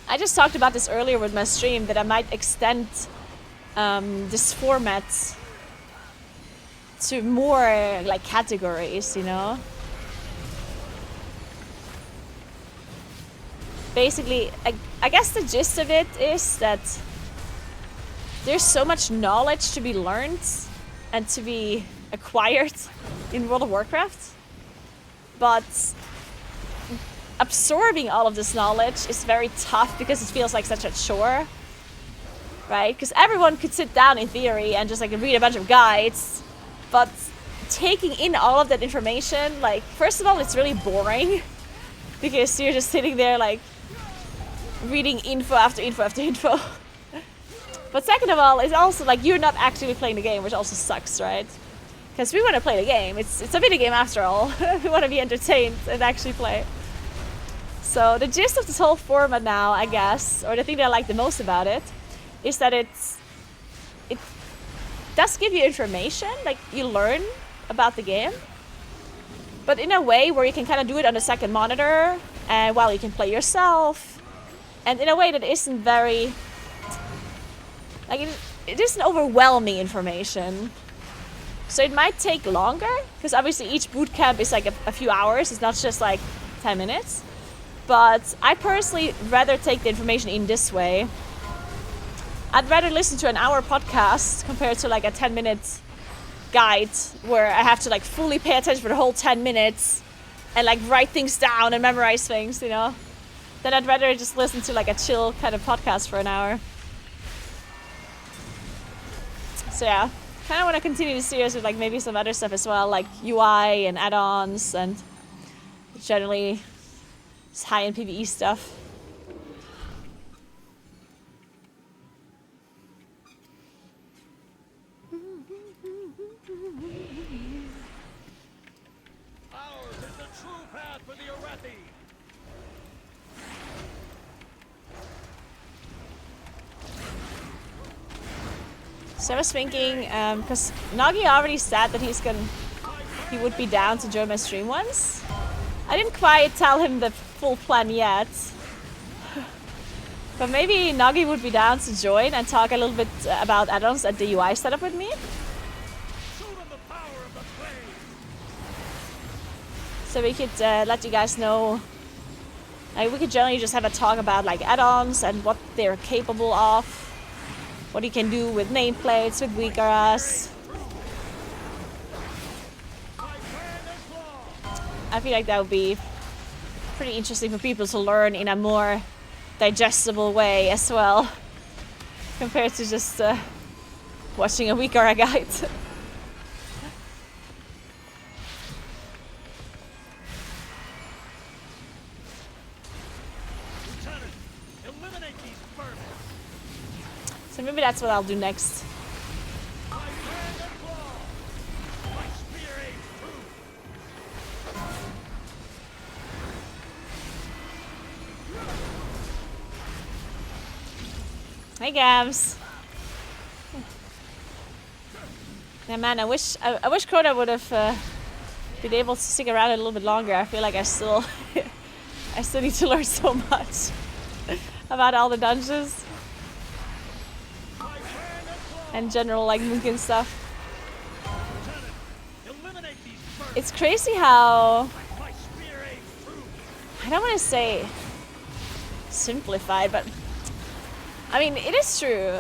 I just talked about this earlier with my stream that I might extend this format to more like categories, you know? Basically, I guess the gist of it is that there's so much knowledge to be learned and to be acquired in World of Warcraft, but absorbing all of this knowledge is very tough because it feels like such a chore, right? Because everyone could sit down in theory and just like read a bunch of guides, but taking in all of that information, like, first of all, it's really boring because you're just sitting there like reading info after info after info. But second of all, it's also like you're not actually playing the game, which also sucks, right? Because we want to play the game. It's a video game after all. We want to be entertained and actually play. So the gist of this whole format now, I guess, or the thing that I like the most about it, is that it does give you information, like you learn about the game, but in a way where you can kind of do it on the second monitor, and while you can play yourself, and in a way that isn't very, like it isn't overwhelming information. So it might take longer, because obviously each bootcamp is like a few hours, it's not just like 10 minutes. But I personally rather take the information in this way. I'd rather listen to an hour podcast compared to like a 10-minute guide where I have to like fully pay attention for the whole 10 minutes and like write things down and memorize things, you know. Then I'd rather just listen to like a chill kind of podcast for an hour. So yeah, kind of want to continue the series with like maybe some other stuff as well, like UI and add-ons and generally high-end PvE stuff. Ours is the true path for the Arathi. So I was thinking, because Nagi already said that he would be down to join my stream once. I didn't quite tell him the full plan yet. But maybe Nagi would be down to join and talk a little bit about add-ons and the UI setup with me. So we could let you guys know. Like, we could generally just have a talk about like add-ons and what they're capable of. What you can do with nameplates, with weakeras. I feel like that would be pretty interesting for people to learn in a more digestible way as well, compared to just watching a weakera guide. Lieutenant, eliminate these vermin. So maybe that's what I'll do next. My hand and claw. My spear aims true. Hey Gabs. Yeah man, I wish Crota would have been able to stick around a little bit longer. I feel like I still need to learn so much about all the dungeons and general like Munkin stuff. It's crazy how, I don't want to say simplified, but I mean, it is true.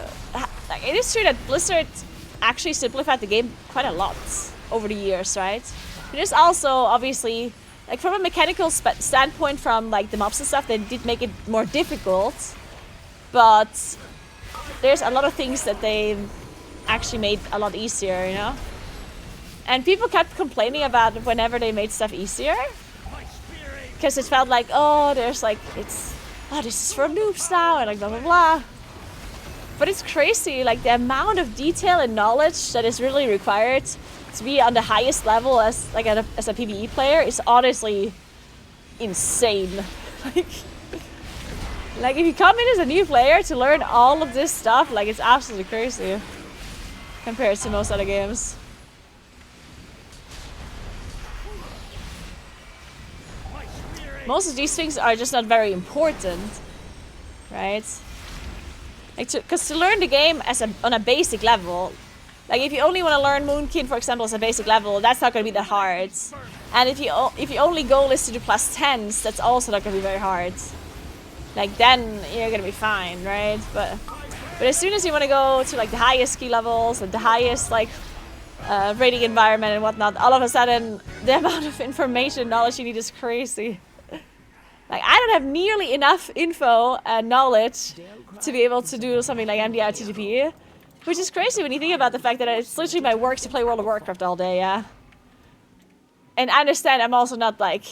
Like, it is true that Blizzard actually simplified the game quite a lot over the years, right? It is also obviously, like, from a mechanical standpoint, from like the mobs and stuff, they did make it more difficult. But there's a lot of things that they actually made a lot easier, you know? And people kept complaining about it whenever they made stuff easier, because it felt like, oh, there's like, this is for noobs now, and like blah blah blah. But it's crazy, like the amount of detail and knowledge that is really required to be on the highest level as like as a PvE player is honestly insane. Like if you come in as a new player to learn all of this stuff, like it's absolutely crazy compared to most other games. Most of these things are just not very important, right? Like because to learn the game on a basic level, like if you only want to learn Moonkin, for example, as a basic level, that's not going to be that hard. And if your only goal is to do +10s, that's also not going to be very hard. Like then you're going to be fine, right? But as soon as you want to go to like the highest key levels and the highest like rating environment and whatnot, all of a sudden the amount of information and knowledge you need is crazy. Like, I don't have nearly enough info and knowledge to be able to do something like MDI TTP. Which is crazy when you think about the fact that it's literally my work to play World of Warcraft all day, yeah. And I understand I'm also not like...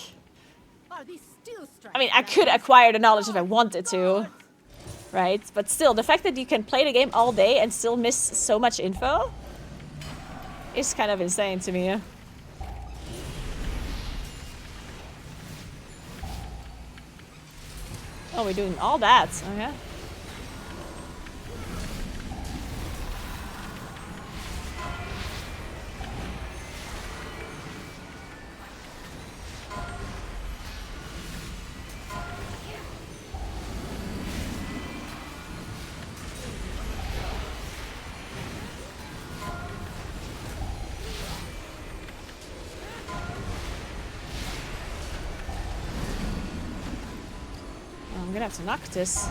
I mean, I could acquire the knowledge if I wanted to. Right? But still, the fact that you can play the game all day and still miss so much info is kind of insane to me. Oh, we're doing all that. Okay. I'm gonna have to knock this.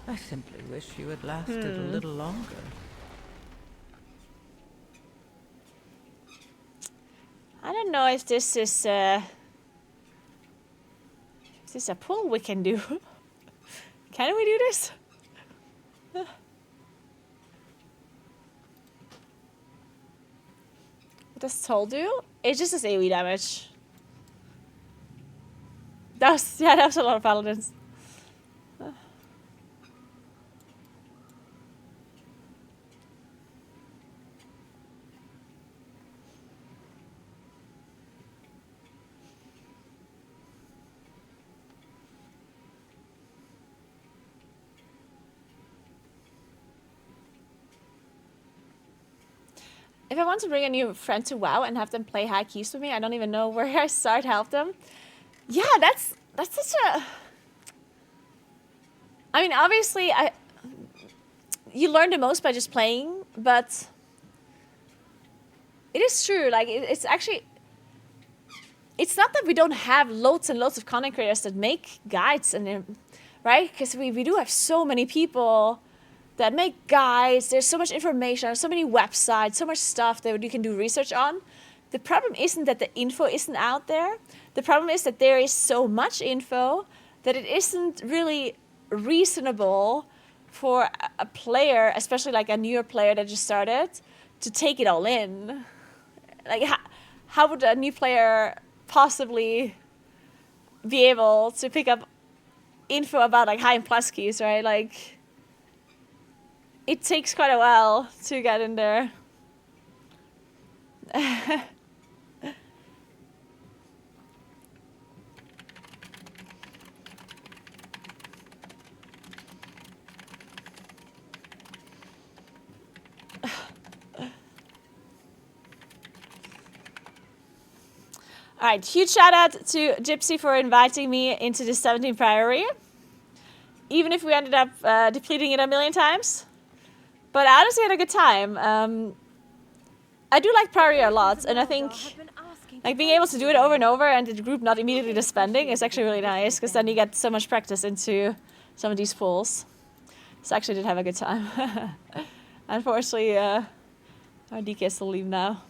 I simply wish you had lasted a little longer. I don't know if this is a pull we can do. Can we do this? What does Toll do? It just does AoE damage. That was a lot of paladins. If I want to bring a new friend to WoW and have them play high keys with me, I don't even know where I start help them. Yeah, that's such a... I mean, obviously, you learn the most by just playing, but it is true. Like, it's actually... It's not that we don't have loads and loads of content creators that make guides, and right? Because we do have so many people that make guides. There's so much information, so many websites, so much stuff that you can do research on. The problem isn't that the info isn't out there. The problem is that there is so much info that it isn't really reasonable for a player, especially like a newer player that just started, to take it all in. Like, how would a new player possibly be able to pick up info about like high and plus keys, right? Like, it takes quite a while to get in there. All right, huge shout out to Gypsy for inviting me into the 17th Priory. Even if we ended up depleting it a million times. But I honestly had a good time. I do like Priory a lot, and I think like being able to do it over and over and the group not immediately disbanding is actually really nice, because then you get so much practice into some of these pools. So I actually did have a good time. Unfortunately, our DK has to leave now.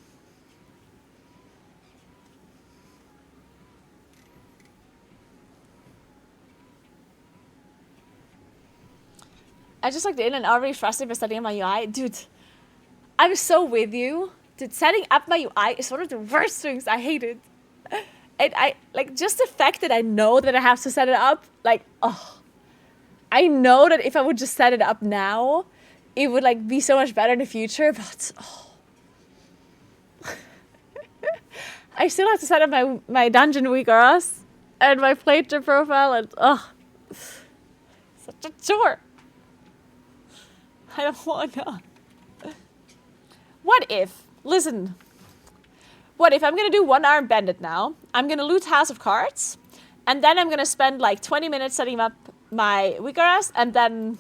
I just logged in and already frustrated by setting up my UI. Dude, I'm so with you. Dude, setting up my UI is one of the worst things. I hate it. And I, like, just the fact that I know that I have to set it up, like, oh. I know that if I would just set it up now, it would, like, be so much better in the future, but, oh. I still have to set up my dungeon weakers and my playthrough profile, and, oh. Such a chore. I don't want to. What if, listen, what if I'm going to do One Arm Bandit now, I'm going to loot House of Cards, and then I'm going to spend like 20 minutes setting up my Weakeress, and then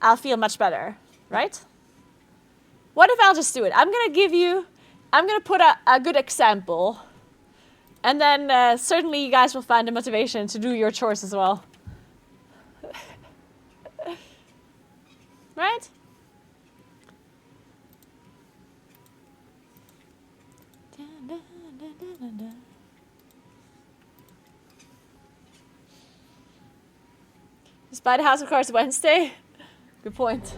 I'll feel much better, right? What if I'll just do it? I'm going to put a good example, and then certainly you guys will find the motivation to do your chores as well. right? Just buy the House of Cards Wednesday. Good point.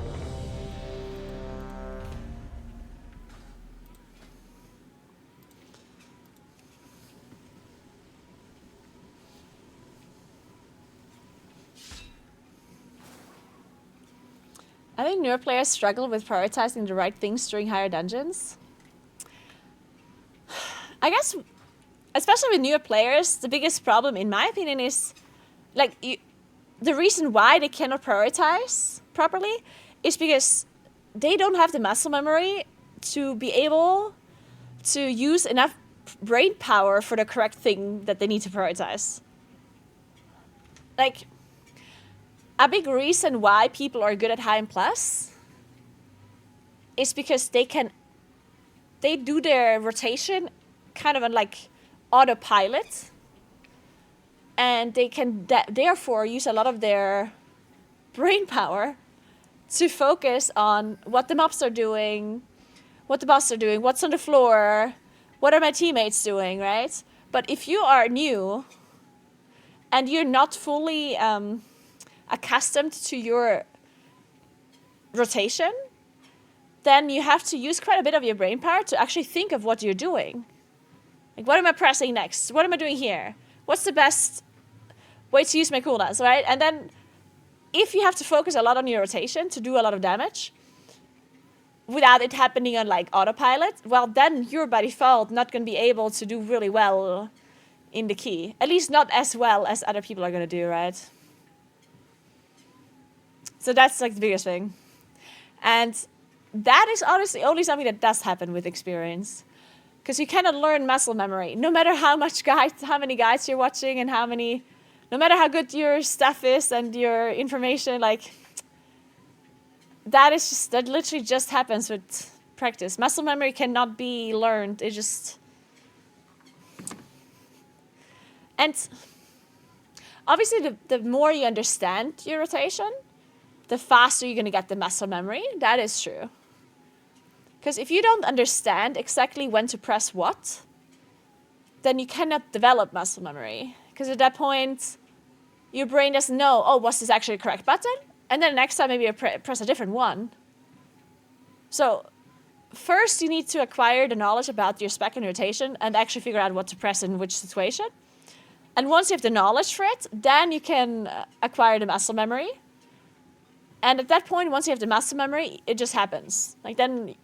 I think newer players struggle with prioritizing the right things during higher dungeons. I guess, especially with newer players, the biggest problem, in my opinion, is like the reason why they cannot prioritize properly is because they don't have the muscle memory to be able to use enough brain power for the correct thing that they need to prioritize. Like, a big reason why people are good at High and Plus is because they do their rotation kind of on like autopilot, and they can therefore use a lot of their brain power to focus on what the mobs are doing, what the boss are doing, what's on the floor, what are my teammates doing, right? But if you are new and you're not fully accustomed to your rotation, then you have to use quite a bit of your brain power to actually think of what you're doing. Like, what am I pressing next? What am I doing here? What's the best way to use my cooldowns, right? And then if you have to focus a lot on your rotation to do a lot of damage without it happening on like autopilot, well, then you're by default not going to be able to do really well in the key. At least not as well as other people are going to do, right? So that's like the biggest thing. And that is honestly only something that does happen with experience. Because you cannot learn muscle memory. No matter how many guides you're watching and no matter how good your stuff is and your information, like, that literally just happens with practice. Muscle memory cannot be learned. It just... And obviously the more you understand your rotation, the faster you're going to get the muscle memory. That is true. Because if you don't understand exactly when to press what, then you cannot develop muscle memory. Because at that point, your brain doesn't know, oh, was this actually the correct button? And then next time maybe you press a different one. So first you need to acquire the knowledge about your spec and rotation and actually figure out what to press in which situation. And once you have the knowledge for it, then you can acquire the muscle memory. And at that point, once you have the muscle memory, it just happens. Like, then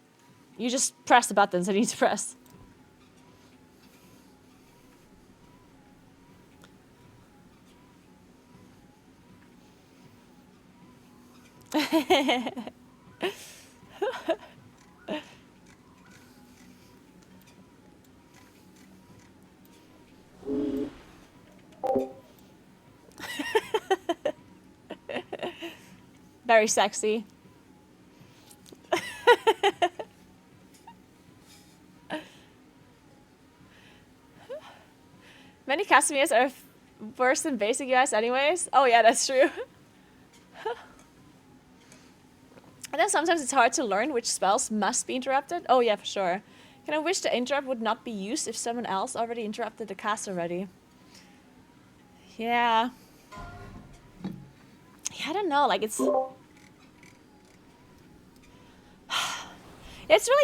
you just press the buttons that you need to press. Very sexy. Many custom UIs are worse than basic UIs anyways. Oh yeah, that's true. And then sometimes it's hard to learn which spells must be interrupted. Oh yeah, for sure. Can I wish the interrupt would not be used if someone else already interrupted the cast already? Yeah. I don't know, like it's really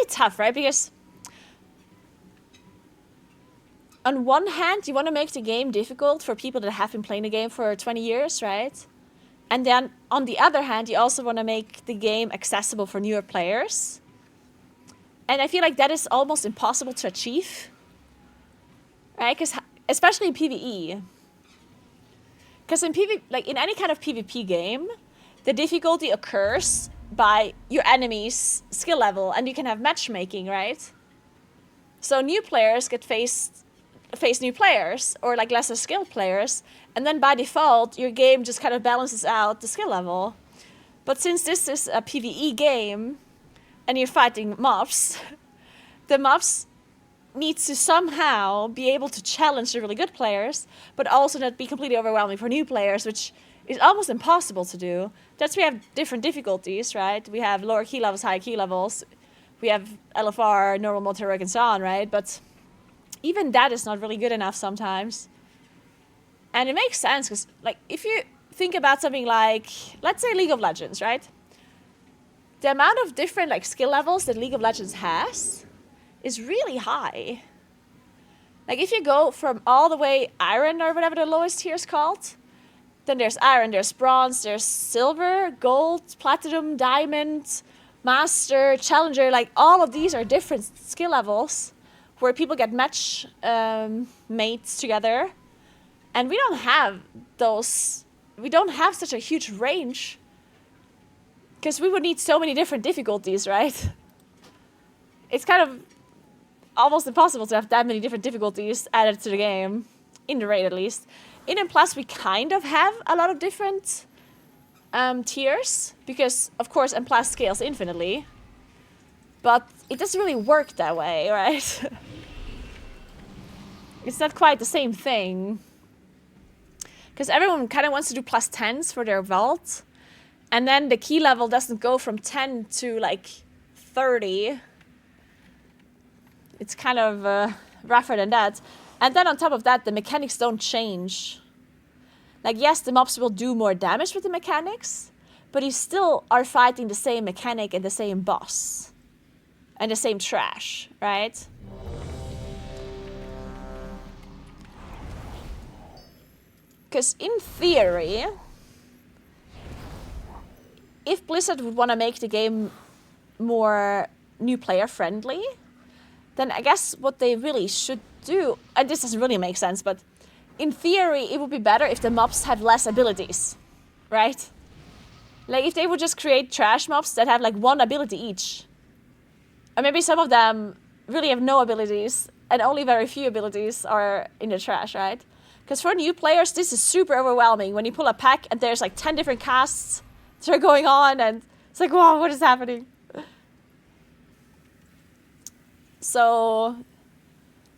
tough, right? Because on one hand, you want to make the game difficult for people that have been playing the game for 20 years, right? And then on the other hand, you also want to make the game accessible for newer players. And I feel like that is almost impossible to achieve, right? Because especially in PvE. Because in like in any kind of PvP game, the difficulty occurs by your enemy's skill level, and you can have matchmaking, right? So new players get face new players, or like lesser skilled players, and then by default, your game just kind of balances out the skill level. But since this is a PvE game, and you're fighting mobs, the mobs need to somehow be able to challenge the really good players, but also not be completely overwhelming for new players, which is almost impossible to do. That's we have different difficulties, right? We have lower key levels, high key levels. We have LFR, normal, mode, heroic, and so on, right? But even that is not really good enough sometimes. And it makes sense, because like if you think about something like, let's say League of Legends, right? The amount of different like skill levels that League of Legends has is really high. Like if you go from all the way Iron or whatever the lowest tier is called, then there's Iron, there's Bronze, there's Silver, Gold, Platinum, Diamond, Master, Challenger. Like all of these are different skill levels where people get match mates together. And we don't have those, we don't have such a huge range. Because we would need so many different difficulties, right? It's kind of almost impossible to have that many different difficulties added to the game, in the raid at least. In M+, we kind of have a lot of different tiers, because of course M+ scales infinitely, but it doesn't really work that way, right? It's not quite the same thing, because everyone kind of wants to do +10s for their vault, and then the key level doesn't go from 10 to like 30. It's kind of rougher than that. And then on top of that, the mechanics don't change. Like, yes, the mobs will do more damage with the mechanics, but you still are fighting the same mechanic and the same boss. And the same trash, right? Because in theory, if Blizzard would want to make the game more new player friendly, then I guess what they really should do, and this doesn't really make sense, but in theory, it would be better if the mobs have less abilities, right? Like if they would just create trash mobs that have like one ability each. Or maybe some of them really have no abilities and only very few abilities are in the trash, right? Because for new players, this is super overwhelming when you pull a pack and there's like 10 different casts that are going on and it's like, wow, what is happening? So,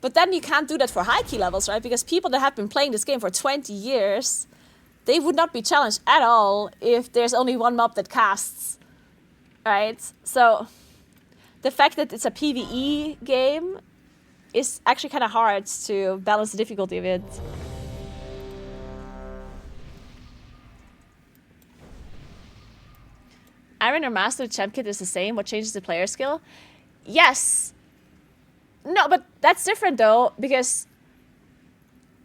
but then you can't do that for high key levels, right? Because people that have been playing this game for 20 years, they would not be challenged at all if there's only one mob that casts, right? So the fact that it's a PvE game is actually kind of hard to balance the difficulty of it. Iron or Master Champ Kit is the same. What changes the player skill? Yes. No, but that's different though, because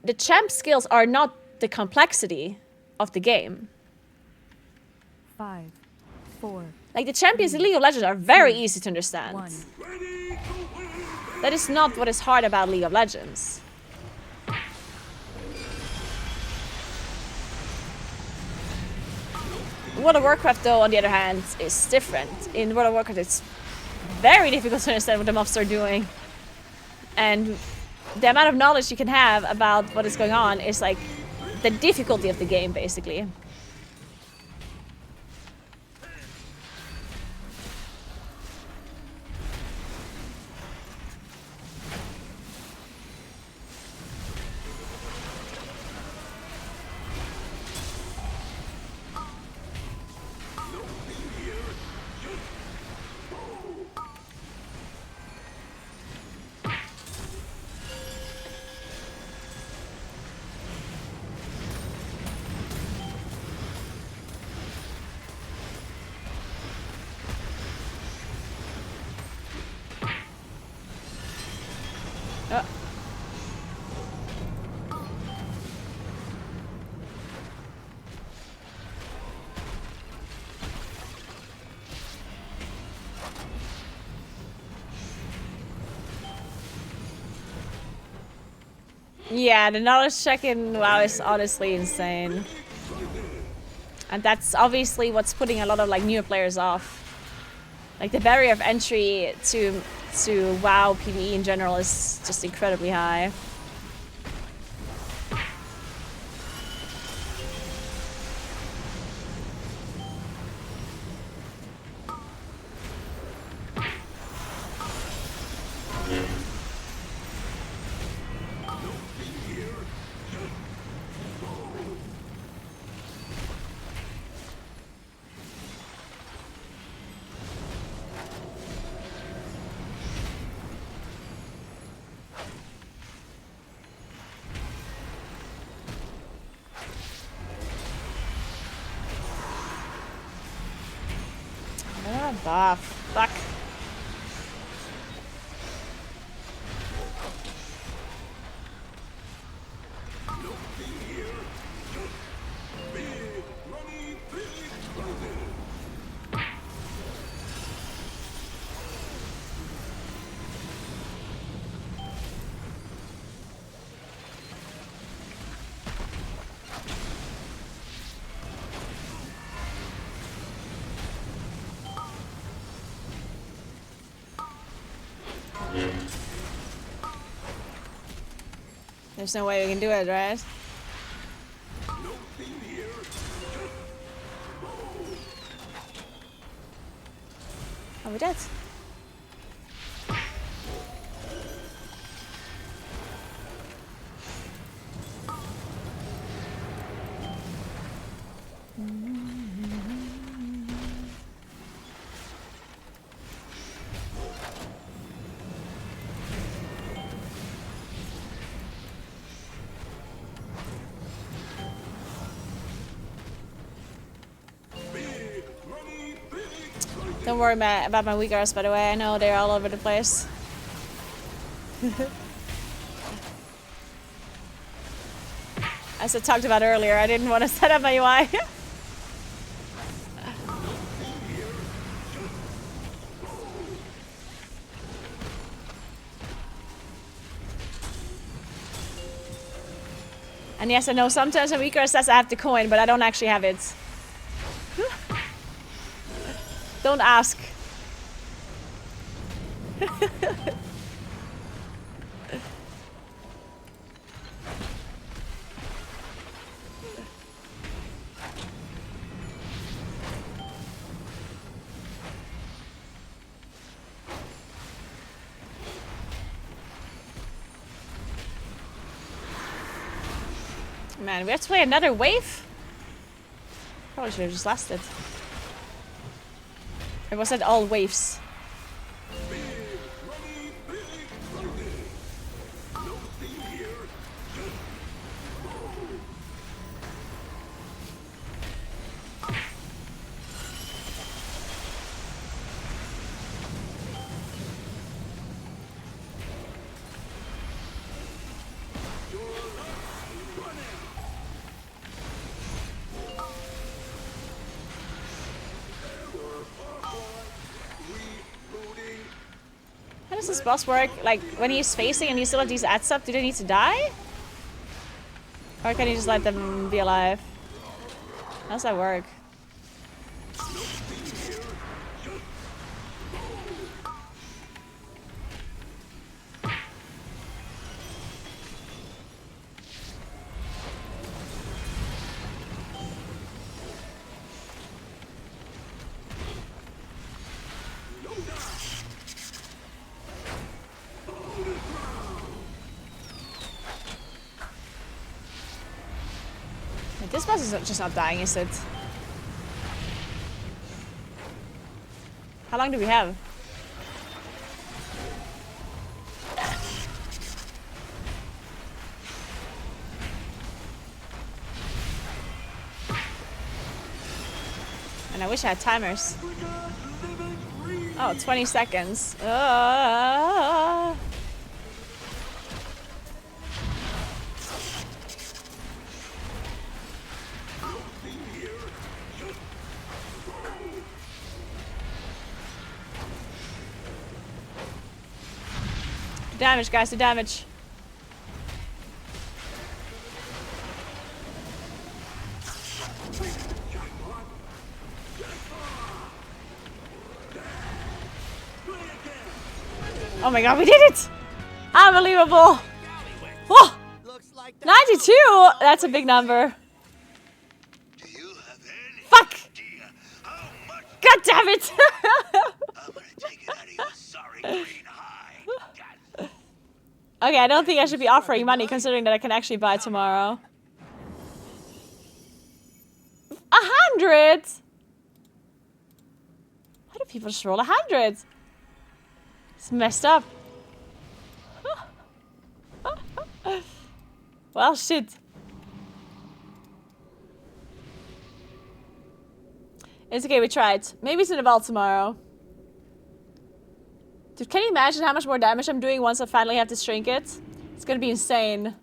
the champ skills are not the complexity of the game. 5, 4. Like the champions in League of Legends are very easy to understand. 1. That is not what is hard about League of Legends. World of Warcraft though, on the other hand, is different. In World of Warcraft it's very difficult to understand what the mobs are doing. And the amount of knowledge you can have about what is going on is like the difficulty of the game, basically. Yeah, the knowledge check in WoW is honestly insane. And that's obviously what's putting a lot of like newer players off. Like the barrier of entry to WoW PvE in general is just incredibly high. buff. Fuck. There's no way we can do it, right? Oh, we did. Don't worry about my weak arrows, by the way. I know they're all over the place. As I talked about earlier, I didn't want to set up my UI. And yes, I know sometimes on weaker says I have the coin, but I don't actually have it. Don't ask. Man, we have to play another wave? Probably should have just lasted. Or was that all waves? How does this boss work? Like, when he's facing and you still have these ads up, do they need to die? Or can you just let them be alive? How does that work? This boss is just not dying, is it? How long do we have? And I wish I had timers. Oh, 20 seconds. Damage, guys, the damage. Oh my god, we did it! Unbelievable! Whoa! 92! That's a big number. Fuck! God damn it! Okay, I don't think I should be offering money considering that I can actually buy tomorrow. 100! Why do people just roll 100? It's messed up. Well, shit. It's okay, we tried. Maybe it's in the vault tomorrow. Dude, can you imagine how much more damage I'm doing once I finally have this trinket? It's gonna be insane.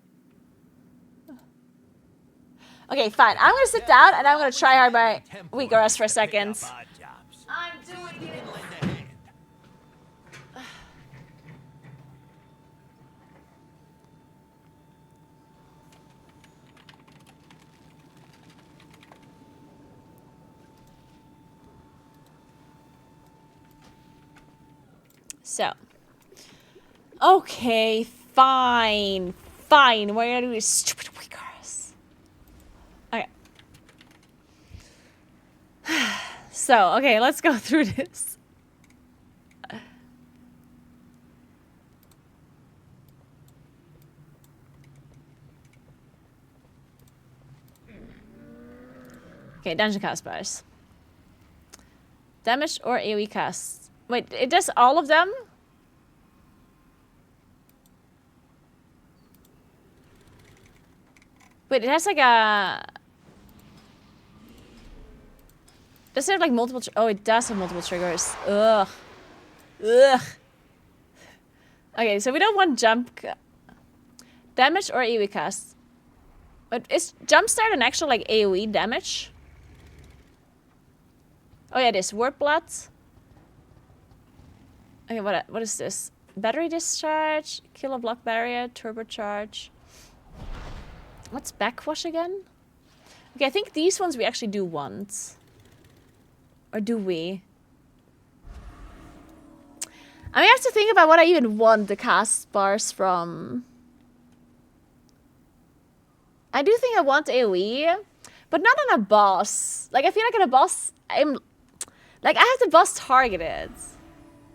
Okay, fine. I'm gonna sit down and I'm gonna try hard my weaker rest for a second. I'm doing it. So. Okay, fine. Fine. We're gonna do this stupid weaker rest. Okay. So, okay, let's go through this. Okay, dungeon cast bars. Damage or AoE cast. Wait, it does all of them? Wait, it has like a... Does it have like multiple... Oh, it does have multiple triggers. Ugh. Ugh. Okay, so we don't want jump... Damage or AoE cast. But is jumpstart an actual like AoE damage? Oh yeah, it is. Warp blood. Okay, what is this? Battery discharge, kilo block barrier, turbocharge. What's backwash again? Okay, I think these ones we actually do want. Or do we? I mean, I have to think about what I even want the cast bars from. I do think I want AoE, but not on a boss. Like, I feel like on a boss, like, I have the boss targeted.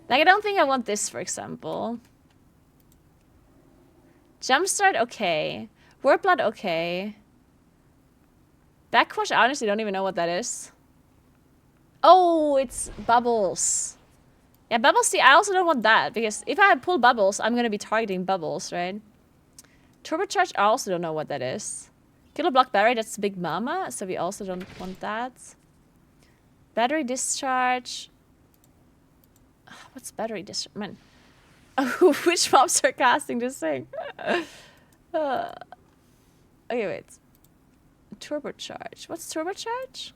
Like, I don't think I want this, for example. Jumpstart, okay. Warp blood, okay. Backwash, I honestly don't even know what that is. Oh, it's bubbles. Yeah, bubbles, see, I also don't want that, because if I pull bubbles, I'm gonna be targeting bubbles, right? Turbocharge, I also don't know what that is. Kilo block barrier, that's Big Mama, so we also don't want that. Battery discharge. What's battery discharge? Man. Oh, which mobs are casting this thing? Okay, wait. Turbocharge. What's turbocharge?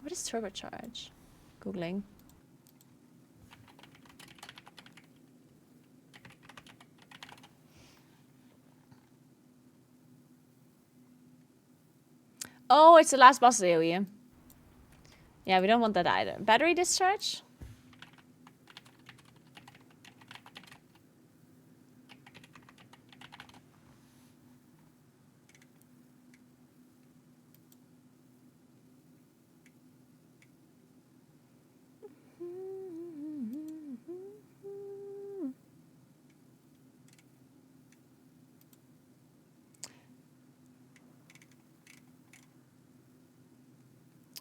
What is turbocharge? Googling. Oh, it's the last boss AoE. Yeah, we don't want that either. Battery discharge?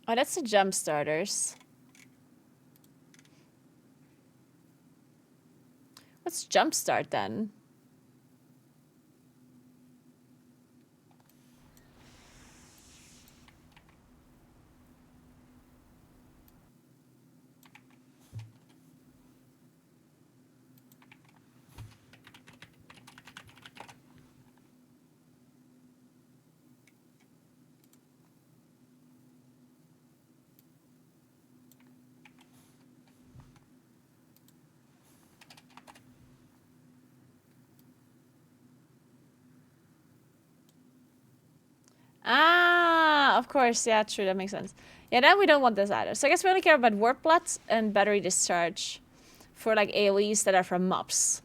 Oh, that's the jump starters. What's jump start then? Ah, of course. Yeah, true. That makes sense. Yeah, then we don't want this either. So I guess we only care about warp blood and battery discharge for like AoEs that are from mobs.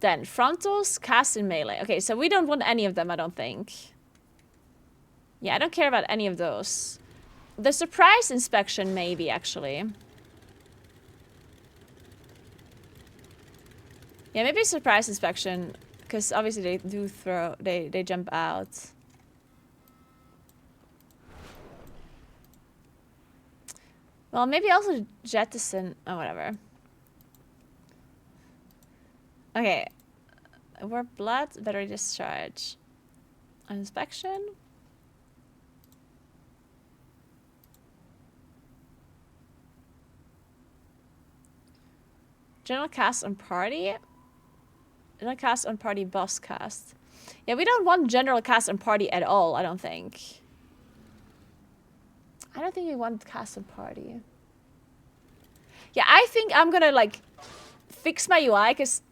Then frontals, cast in melee. Okay, so we don't want any of them, I don't think. Yeah, I don't care about any of those. The surprise inspection, maybe, actually. Yeah, maybe surprise inspection, because obviously they do throw, they jump out. Well, maybe also jettison, oh, whatever. Okay. Warp blood, battery discharge. Inspection. General cast on party. General cast on party boss cast. Yeah, we don't want general cast on party at all, I don't think. I don't think we want cast on party. Yeah, I think I'm gonna like fix my UI because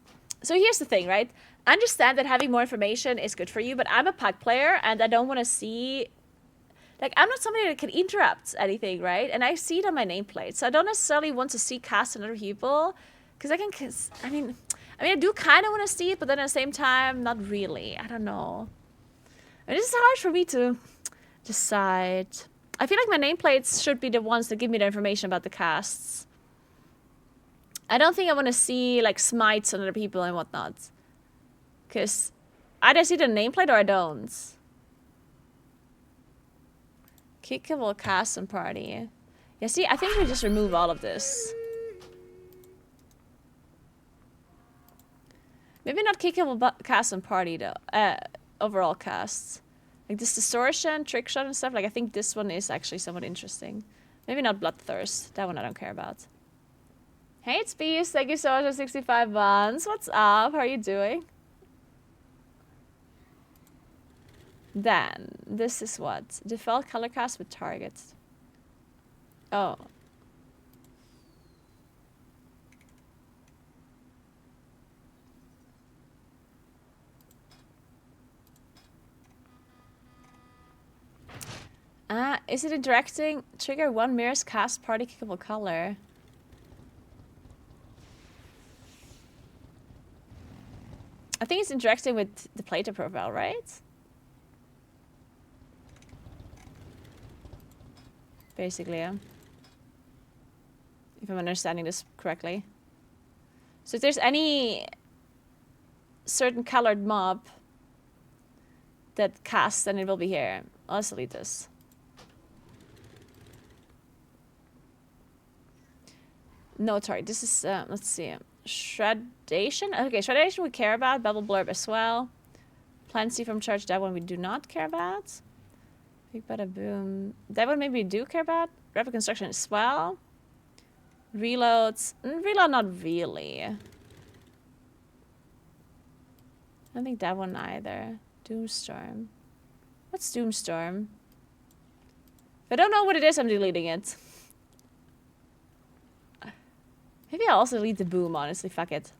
so here's the thing, right? I understand that having more information is good for you, but I'm a pack player and I don't want to see like I'm not somebody that can interrupt anything, right? And I see it on my nameplate. So I don't necessarily want to see cast on other people because I mean I do kind of want to see it, but then at the same time, not really. I don't know. I mean, this is hard for me to decide. I feel like my nameplates should be the ones that give me the information about the casts. I don't think I want to see like smites on other people and whatnot. Because either I see the nameplate or I don't. Kickable cast and party. Yeah, see, I think we just remove all of this. Maybe not kickable cast and party though. Overall casts. Like this distortion, trick shot and stuff. Like I think this one is actually somewhat interesting. Maybe not bloodthirst. That one I don't care about. Hey, it's Beast. Thank you so much for 65 months. What's up? How are you doing? Then, this is what? Default color cast with targets. Oh. Is it interacting? Trigger one mirrors cast party kickable color. I think it's interacting with the player profile, right? Basically, yeah. If I'm understanding this correctly. So if there's any certain colored mob that casts, then it will be here. Let's delete this. No, sorry. This is, let's see. Shredation? Okay, Shredation we care about. Bubble Blurb as well. Plancy from Church, that one we do not care about. Big Bada Boom. That one maybe we do care about. Rapid Construction as well. Reloads. Reload not really. I don't think that one either. Doomstorm. What's Doomstorm? If I don't know what it is, I'm deleting it. Maybe I'll also delete the boom, honestly. Fuck it.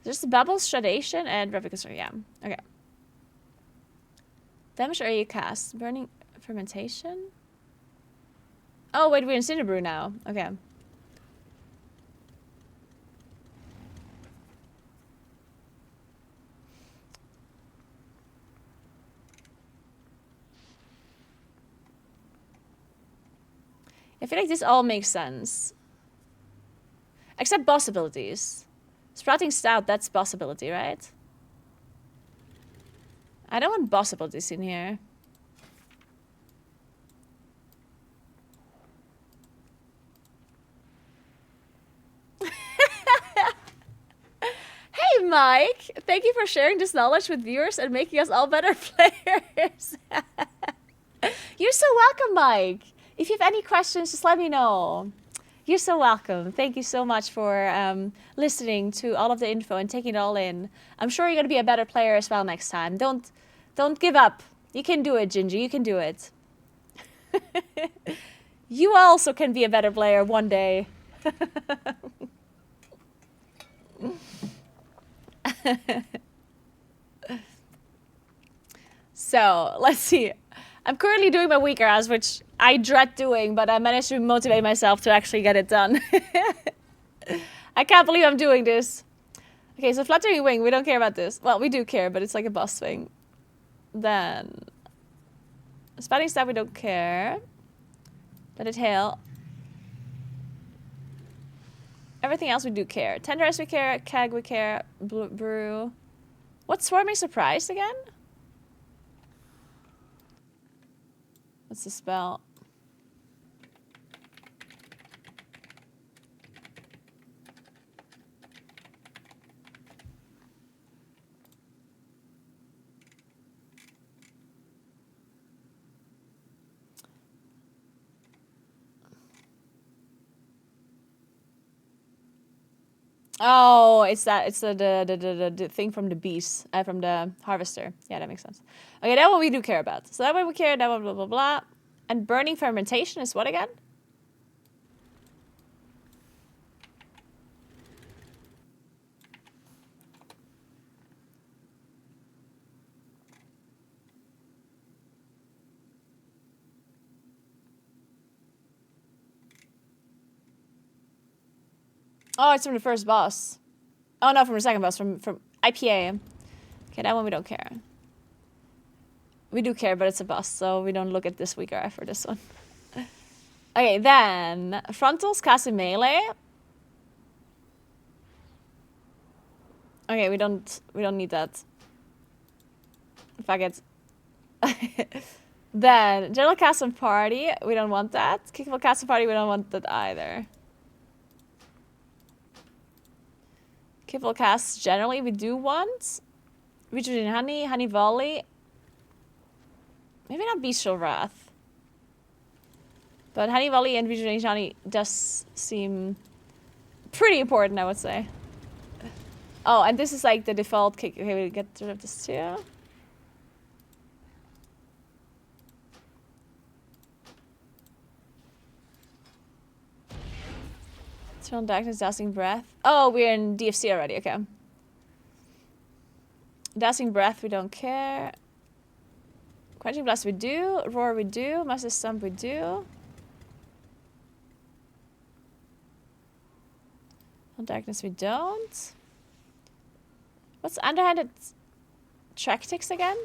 Just the bubbles, shredation, and rapid construction. Yeah. Okay. Damage area cast. Burning fermentation? Oh, wait, we're in Cinderbrew now. Okay. I feel like this all makes sense. Except boss abilities. Sprouting Stout, that's boss ability, right? I don't want boss abilities in here. Hey, Mike! Thank you for sharing this knowledge with viewers and making us all better players. You're so welcome, Mike! If you have any questions, just let me know. You're so welcome. Thank you so much for listening to all of the info and taking it all in. I'm sure you're going to be a better player as well next time. Don't give up. You can do it, Ginger. You can do it. You also can be a better player one day. So, let's see. I'm currently doing my weaker hours, which I dread doing, but I managed to motivate myself to actually get it done. I can't believe I'm doing this. Okay, so Fluttering Wing, we don't care about this. Well, we do care, but it's like a boss thing. Then, Spouting Stab, we don't care. Let it hail. Everything else we do care. Tenderize we care, Keg we care, Brew. What's Swarming Surprise again? What's the spell? Oh, it's that. It's the thing from the beast, from the harvester. Yeah, that makes sense. Okay, that one we do care about. So that one we care. That one, blah blah blah. And burning fermentation is what again? Oh, it's from the first boss. Oh no, from the second boss, from IPA. Okay, that one we don't care. We do care, but it's a boss, so we don't look at this weaker for this one. Okay, then frontals cast in melee. Okay, we don't need that. Fuck it. Then general cast and party, we don't want that. Kickable cast and party, we don't want that either. Kickable cast generally we do want. Rejuvenating honey, honey volley. Maybe not bestial wrath. But honey volley and rejuvenating honey does seem pretty important, I would say. Oh, and this is like the default kick. Okay, we get rid of this too. Eternal darkness, dazzling breath. Oh, we're in DFC already. Okay. Dazzling breath, we don't care. Quenching blast, we do. Roar, we do. Master stump, we do. Darkness, we don't. What's underhanded tactics again?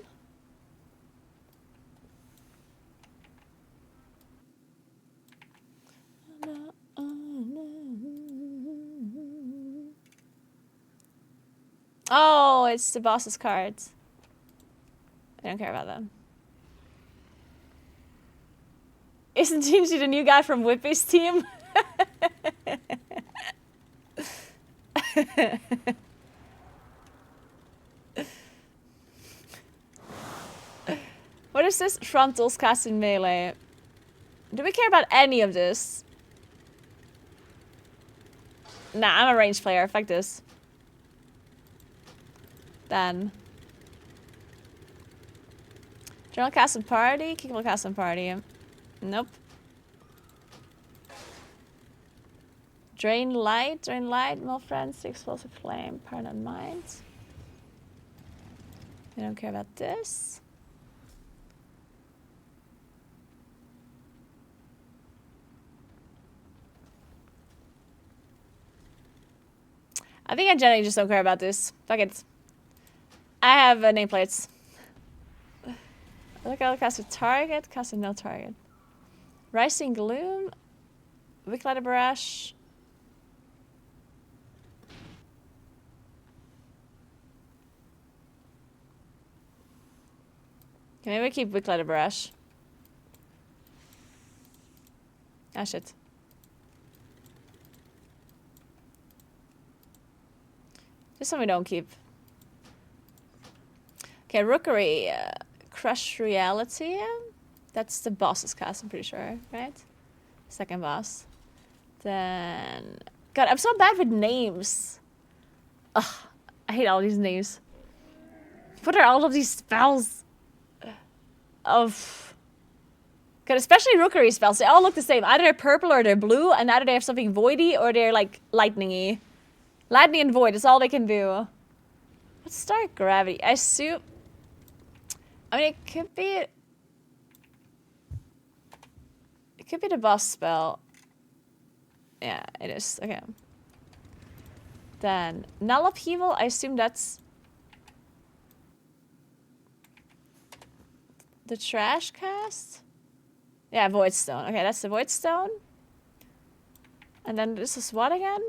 Oh, it's the boss's cards. I don't care about them. Isn't Jinji the new guy from Whippy's team? What is this? Frontals cast in melee. Do we care about any of this? Nah, I'm a ranged player. Fuck this. Then. General cast and party. Kickable cast and party. Nope. Drain light. Drain light. Mill frenzy. Explosive flame. Paranoid mind. We don't care about this. I think I generally just don't care about this. Fuck it. I have nameplates. Look, I'll cast a target. Cast a no target. Rising Gloom. Wick Lighter Barrage. Okay, maybe we keep Wick Lighter Barrage. Ah, shit. This one we don't keep. Okay, Rookery. Crush Reality. That's the boss's cast, I'm pretty sure, right? Second boss. Then... God, I'm so bad with names. Ugh, I hate all these names. What are all of these spells? Of... God, especially Rookery spells. They all look the same. Either they're purple or they're blue, and either they have something voidy or they're like lightning-y. Lightning and void is all they can do. What's Dark Gravity? I assume... I mean, it could be... It could be the boss spell. Yeah, it is. Okay. Then, Null Upheaval, I assume that's... the trash cast? Yeah, Void Stone. Okay, that's the Void Stone. And then this is what again?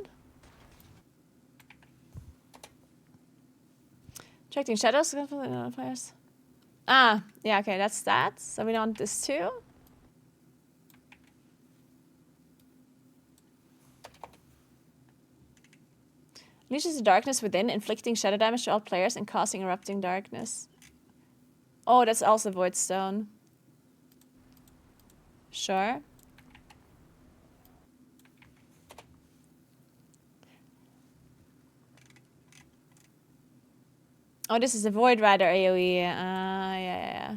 Attracting shadows. Ah, yeah, okay, that's that. So we want this too. Unleashes the darkness within, inflicting shadow damage to all players and causing erupting darkness. Oh, that's also Void Stone. Sure. Oh, this is a Void Rider AoE. Yeah.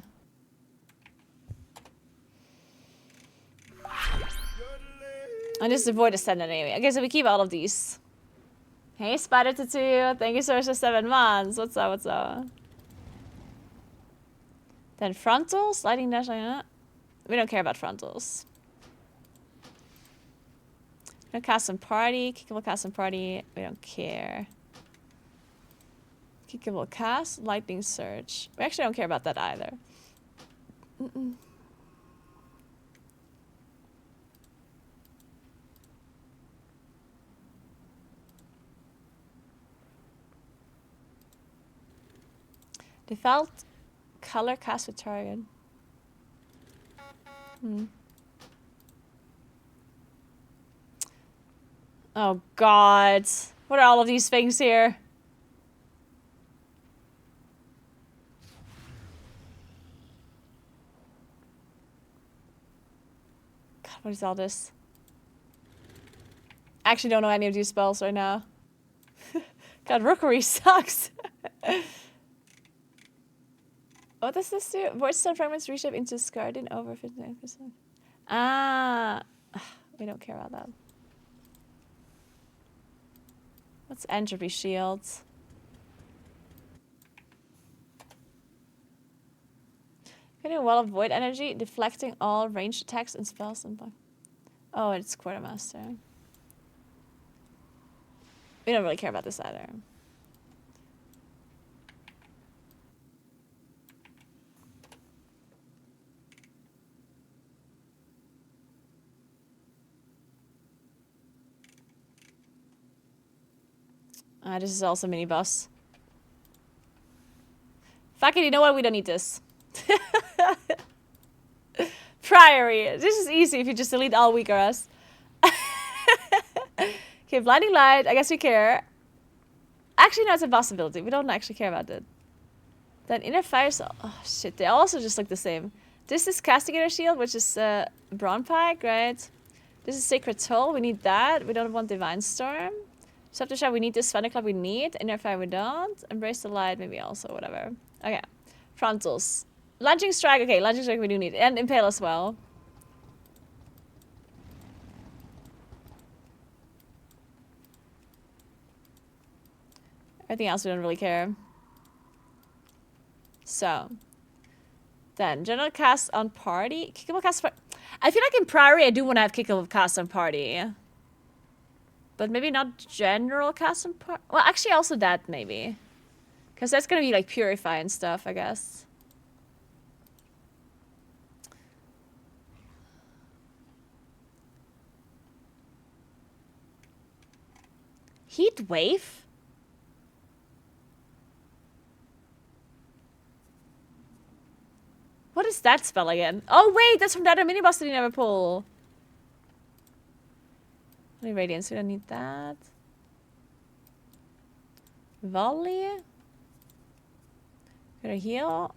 And this is a Void Ascendant AoE. Okay, so we keep all of these. Hey, Spider Tattoo. Thank you so much for 7 months. What's up? Then frontals, lighting dash. We don't care about frontals. No custom party. Kickable custom party. We don't care. Kickable cast, lightning surge. We actually don't care about that either. Default color cast with target. Oh God. What are all of these things here? God, what is all this? I actually don't know any of these spells right now. God, Rookery sucks. What does this do? Void Stone fragments reshape into scarred in over 59%. Ah, we don't care about that. What's entropy shields? Getting a wall of void energy, deflecting all ranged attacks and spells and oh, it's Quartermaster. We don't really care about this either. This is also mini boss. Fuck it, you know what? We don't need this. Priory. This is easy if you just delete all weaker us. Okay, blinding light. I guess we care. Actually, no, it's a possibility. We don't actually care about that. Then inner fire soul. Oh shit, they also just look the same. This is Castigator Shield, which is Brawn Pike, right? This is Sacred Toll. We need that. We don't want Divine Storm. Scepter Shot, we need this. Thunder Club, we need. Inner Fire, we don't. Embrace the Light, maybe also, whatever. Okay. Frontals. Lunging Strike, okay, Lunging Strike we do need. And Impale as well. Everything else we don't really care. So. Then, General Cast on Party. Kickable Cast on Party. I feel like in Priory I do want to have Kickable Cast on Party. But maybe not General Cast on Party. Well, actually also that, maybe. Because that's going to be like Purify and stuff, I guess. Heat Wave? What is that spell again? Oh wait, that's from the other mini-boss that you never pull. Only Radiance, we don't need that. Volley. Gonna heal.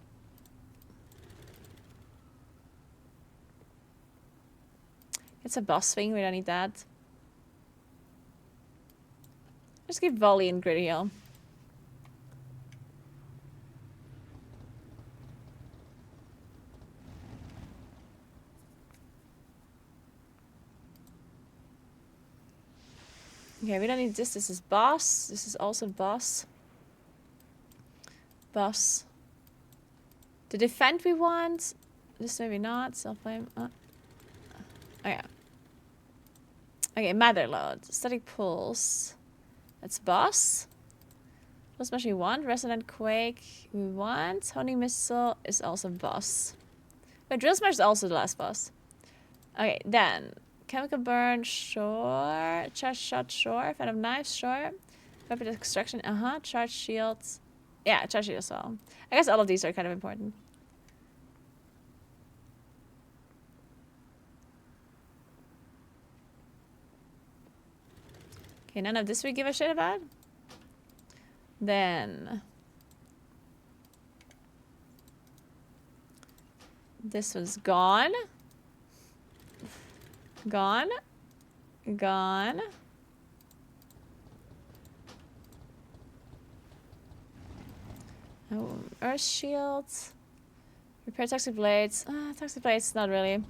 It's a boss thing, we don't need that. Just give Volley and Grid Heal. Okay, we don't need this. This is boss. This is also boss. Boss. The defend we want. This maybe not. Self-flame. Okay. Okay, Mather Load. Static Pulse. That's boss. Drill Smash we want. Resonant Quake we want. Honing Missile is also boss. Wait, Drill Smash is also the last boss. Okay, then. Chemical Burn, sure. Charge Shot, sure. Phantom Knife, sure. Weapon Extraction, Charge Shields. Yeah, Charge Shield as well. I guess all of these are kind of important. Okay, none of this we give a shit about. Then... this one's gone. Gone. Gone. Oh, Earth Shield. Repair Toxic Blades. Toxic Blades, not really.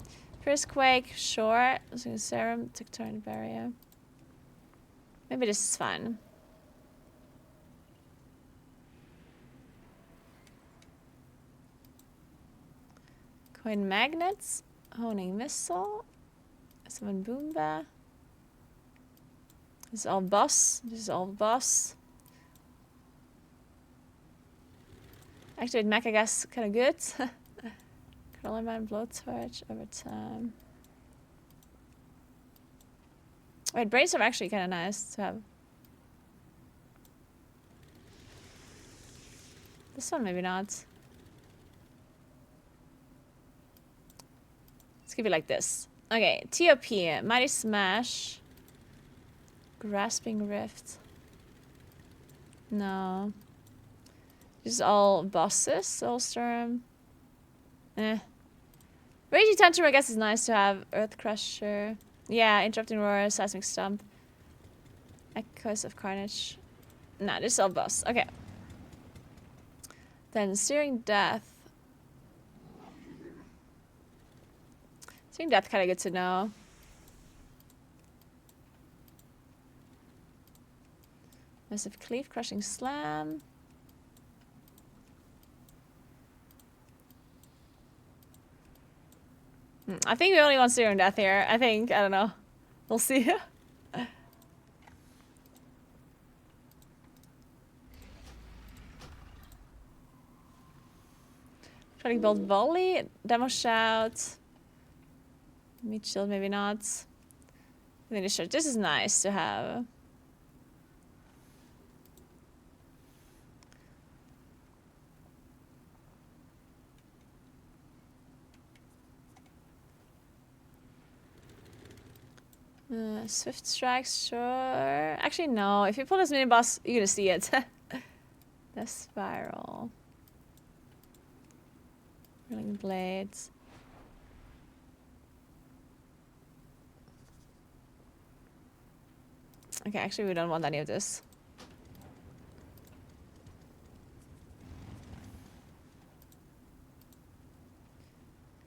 First Quake, sure. Serum, Tectonic Barrier. Maybe this is fine. Coin Magnets. Honing Missile. Summon Boomba. This is all boss. This is all boss. Activate Mecha Gas, kind of good. Crawler Man, Blowtorch over time. Wait, Brains are actually kind of nice to have. This one, maybe not. Let's give it like this. Okay, TOP, Mighty Smash. Grasping Rift. No. This is all bosses, Soulstorm. Raging Tantrum, I guess, is nice to have. Earth Crusher. Yeah, Interrupting Roar, Seismic Stump. Echoes of Carnage. Nah, this is all boss. Okay. Then Searing Death. Searing Death, kind of good to know. Massive Cleave, Crushing Slam. I think we only want Searing Death here. I think. I don't know. We'll see. Trying to build Volley. Demo Shout. Meat Shield, maybe not. This is nice to have. Swift Strikes, sure. Actually, no. If you pull this mini boss, you're gonna see it. The Spiral. Rolling Blades. Okay, actually, we don't want any of this.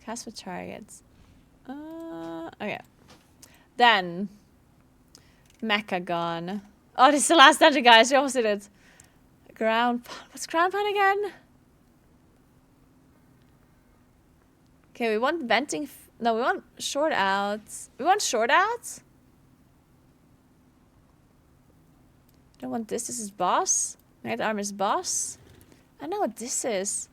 Cast for targets. Okay. Then, Mechagon. Oh, this is the last dungeon, guys. We almost did it. Ground. What's Ground Pound again? Okay, we want venting. No, we want short outs. We want short outs. Don't want this. This is boss. Night Armor's boss. I don't know what this is.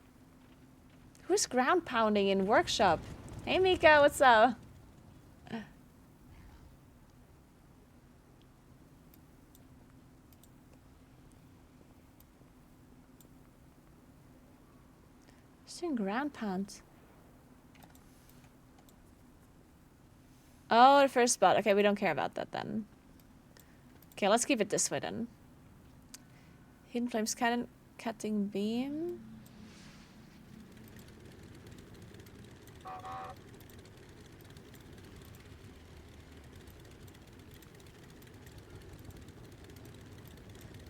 Who's ground pounding in workshop? Hey, Mika, what's up? Doing ground pound. Oh, the first spot. Okay, we don't care about that then. Okay, let's keep it this way then. Hidden Flames Cannon, Cutting Beam.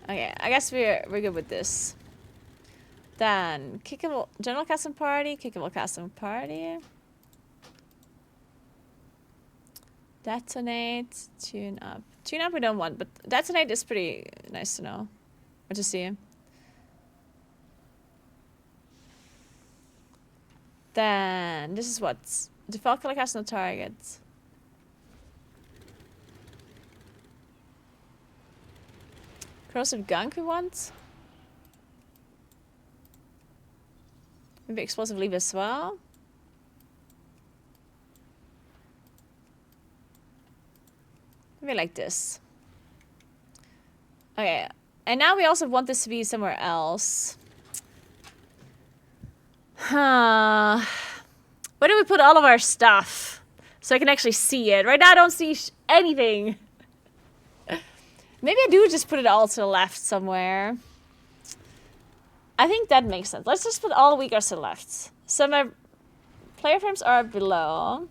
Okay, I guess we're good with this. Then, Kickable, General Custom Party, Kickable Custom Party. Detonate, Tune Up. Tune Up we don't want, but Detonate is pretty nice to know. Or to see. Then, this is what? Default color cast no target. Corrosive Gunk we want. Maybe Explosive Leave as well. Maybe like this. Okay. And now we also want this to be somewhere else. Huh. Where do we put all of our stuff? So I can actually see it. Right now I don't see anything. Maybe I do just put it all to the left somewhere. I think that makes sense. Let's just put all the weakers to the left. So my player frames are below.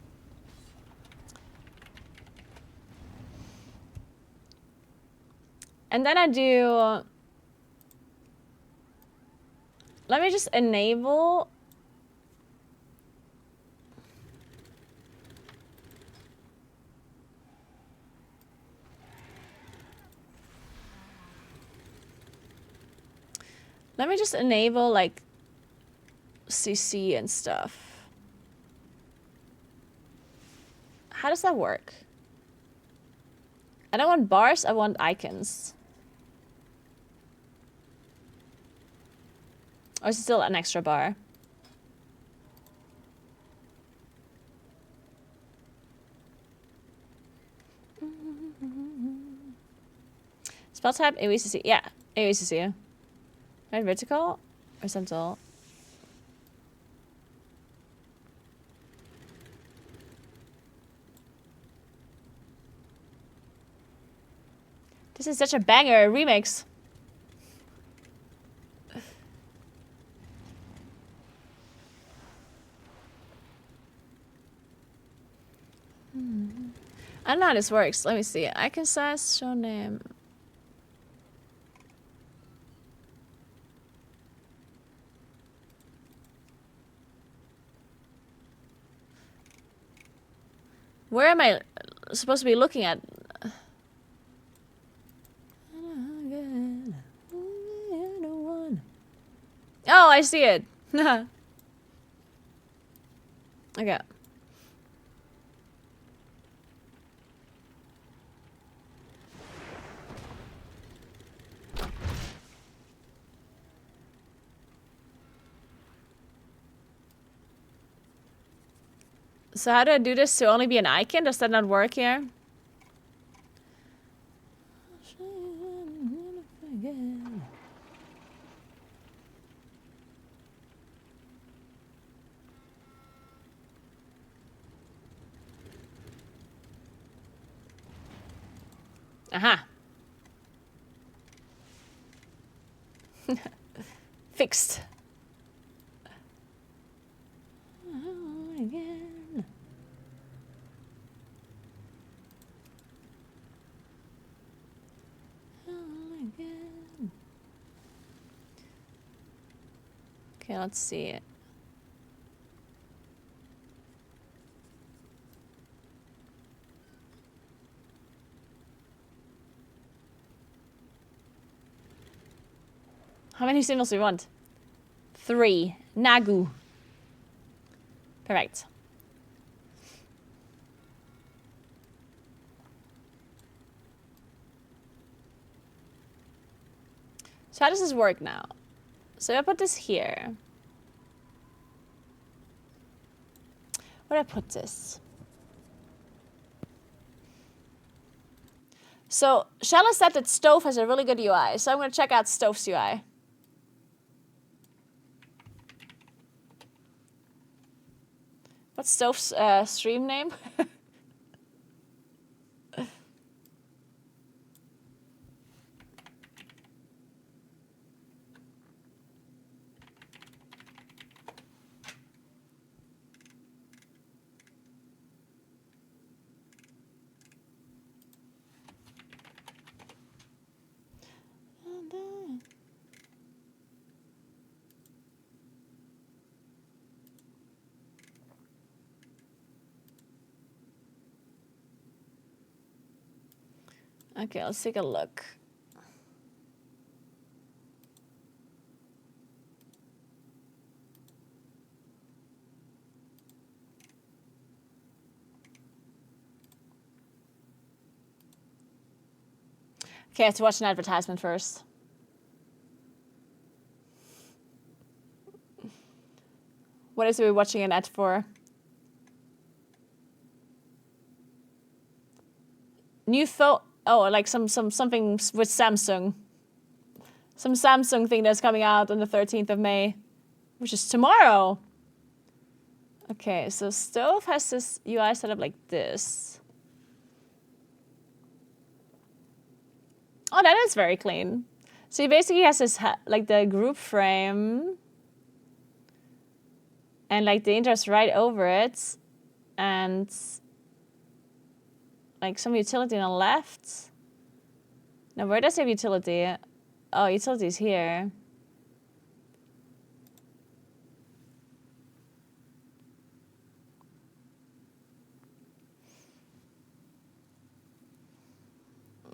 And then I do Let me just enable. Let me just enable like CC and stuff. How does that work? I don't want bars, I want icons. Or is it still an extra bar? Spell type, AOE. Yeah, AOE. Right, vertical? Horizontal? This is such a banger remix. I don't know how this works. Let me see. Icon size, show name. Where am I supposed to be looking at? Oh, I see it. Okay. So how do I do this to only be an icon? Does that not work here? Aha. Fixed. Again. Again. Okay, let's see it. How many symbols do we want? 3. Nagu. Perfect. So how does this work now? So I put this here. Where do I put this? So Shella said that Stove has a really good UI, so I'm going to check out Stove's UI. What's Stove's stream name? Okay, let's take a look. Okay, I have to watch an advertisement first. What is we watching an ad for? New phone. Oh, like something with Samsung. Some Samsung thing that's coming out on the 13th of May, which is tomorrow. Okay, so Stove has this UI set up like this. Oh, that is very clean. So he basically has this like the group frame, and like the intros right over it, and like some utility on the left. Now, where does it have utility? Oh, utility is here.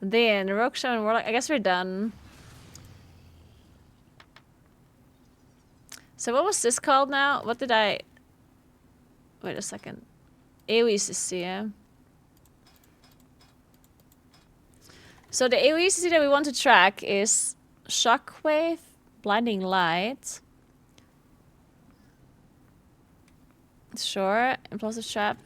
Then Rogue Show and Warlock. I guess we're done. So what was this called now? What did I... Wait a second. AoE CC, yeah. So the AoE CC that we want to track is Shockwave, Blinding Light. Sure, Implosive Trap.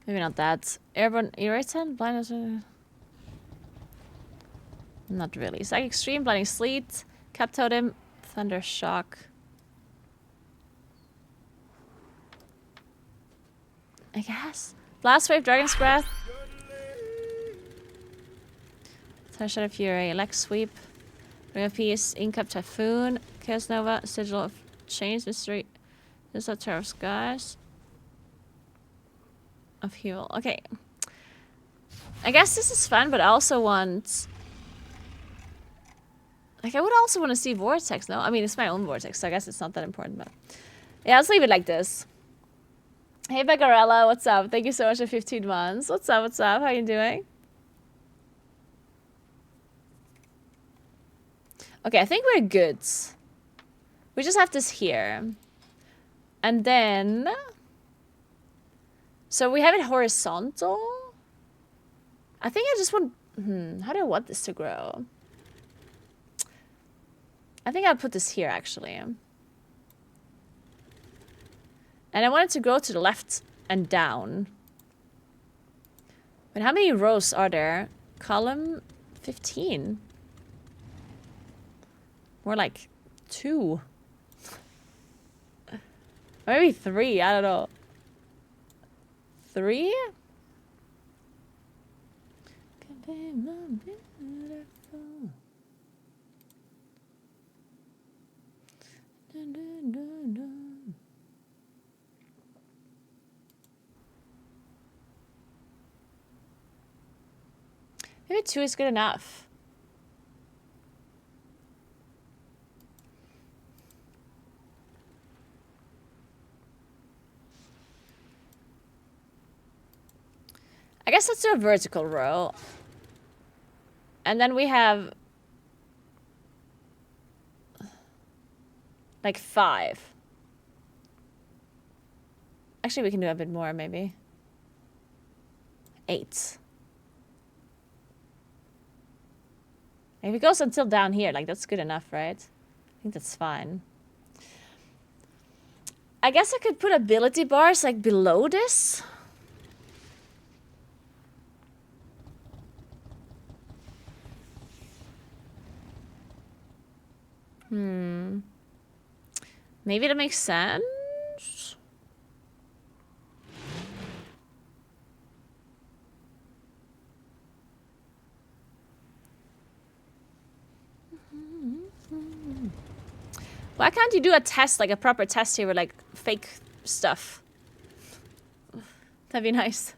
Maybe not that. Airborne Irritant? Blind... Not really. Psychic Stream, Blinding Sleet, Cap Totem, Thunder Shock. I guess. Blast Wave, Dragon's Breath. Shadow Fury, Lex Sweep. Ring of Peace, Incap Typhoon, Chaos Nova, Sigil of Chains, Mystery. This is a Terror of Skies. Of Heal. Okay. I guess this is fun, but I also want... Like, I would also want to see Vortex, no? I mean, it's my own Vortex, so I guess it's not that important, but... Yeah, let's leave it like this. Hey, Beccarella, what's up? Thank you so much for 15 months. What's up, what's up? How you doing? Okay, I think we're good. We just have this here. And then... So we have it horizontal. I think I just want... how do I want this to grow? I think I'll put this here, actually. And I want it to grow to the left and down. But how many rows are there? Column 15. More like 2. Maybe 3, I don't know. 3? Maybe 2 is good enough. I guess let's do a vertical row. And then we have... like 5. Actually, we can do a bit more, maybe. 8. If it goes until down here, like, that's good enough, right? I think that's fine. I guess I could put ability bars, like, below this. Maybe that makes sense? Why can't you do a test, like a proper test here with like fake stuff? That'd be nice.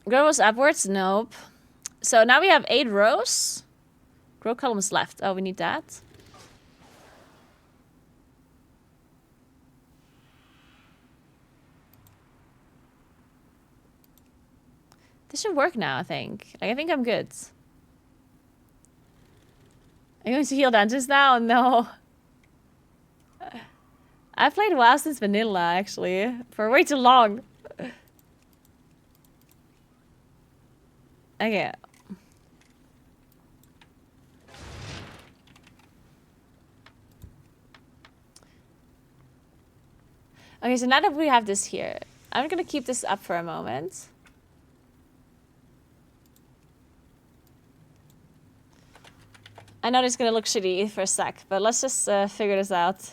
Grow rows upwards? Nope. So now we have 8 rows. Grow columns left. Oh, we need that. This should work now, I think. Like, I think I'm good. Are you going to heal dungeons now? No. I've played WoW since vanilla, actually. For way too long. Okay. Okay, so now that we have this here, I'm gonna keep this up for a moment. I know it's gonna look shitty for a sec, but let's just figure this out.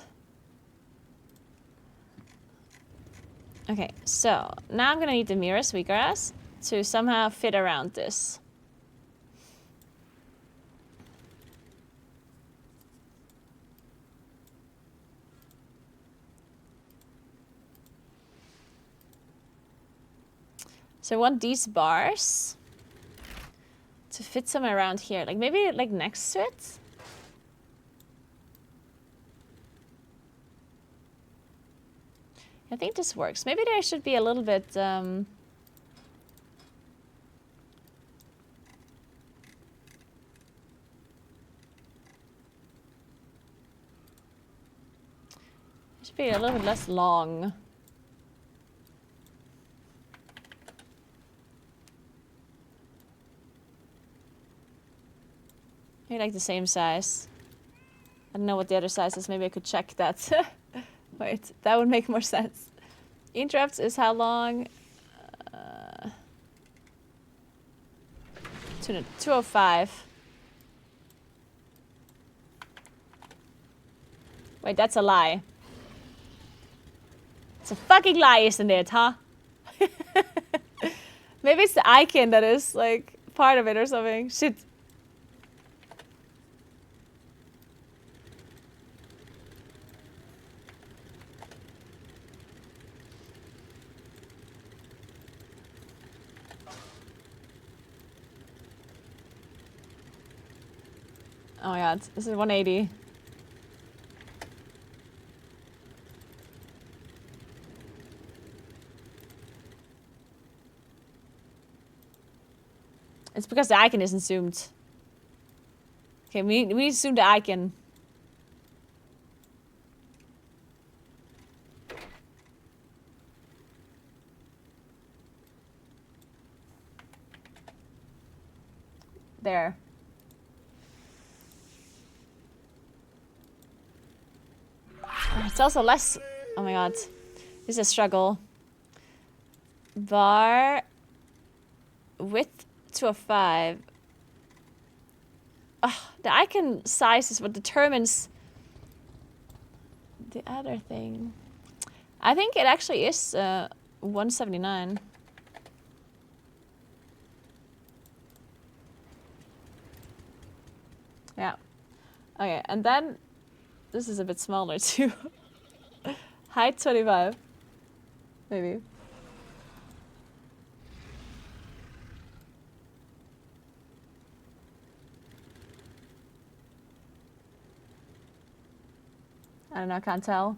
Okay, so now I'm gonna need the mirrors, Weaker-ass, to somehow fit around this. So I want these bars to fit somewhere around here. Like maybe like next to it. I think this works. Maybe there should be a little bit should be a little bit less long. Maybe like the same size. I don't know what the other size is. Maybe I could check that. Wait, that would make more sense. Interrupts is how long? 205. Wait, that's a lie. It's a fucking lie, isn't it, huh? Maybe it's the icon that is, like, part of it or something. Shit. Oh my god, this is 180. It's because the icon isn't zoomed. Okay, we need to zoom the icon. There. It's also less... Oh my god. This is a struggle. Bar... Width 205. The icon size is what determines the other thing. I think it actually is 179. Yeah. Okay, and then this is a bit smaller too. Height 25. Maybe. I don't know, can't tell.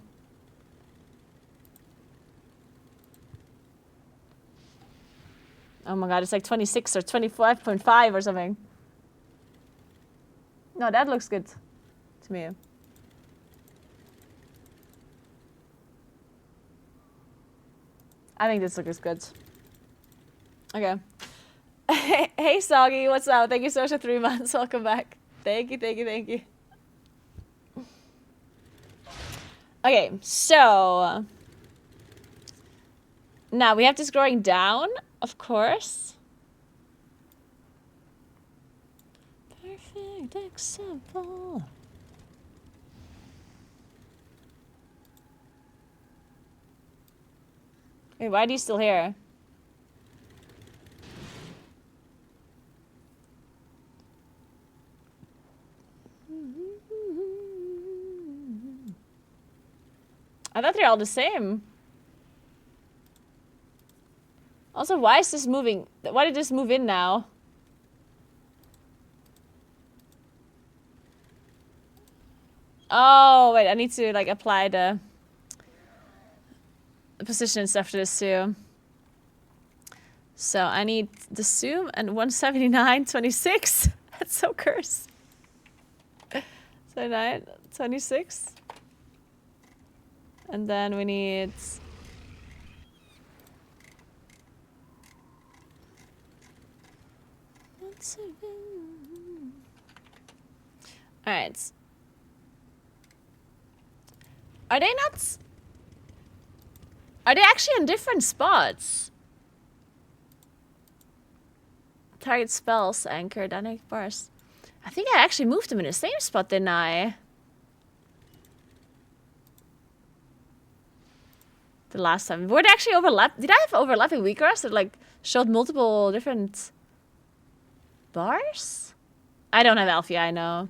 Oh my god, it's like 26 or 25.5 or something. No, that looks good to me. I think this looks good. Okay. Hey Soggy, what's up? Thank you so much for 3 months. Welcome back. Thank you, thank you, thank you. Okay, so now we have this growing down, of course. Perfect example. Wait, why are you still here? I thought they're all the same. Also, why is this moving? Why did this move in now? Oh, wait, I need to like apply the position and stuff to this too. So I need the zoom and 179.26. That's so cursed. 79, 26. And then we need... Alright. Are they not... Are they actually in different spots? Target spells, anchor, dynamic bars. I think I actually moved them in the same spot, didn't I? The last time. Were they actually overlapped? Did I have overlapping weak grass that like showed multiple different bars? I don't have Alfia, I know.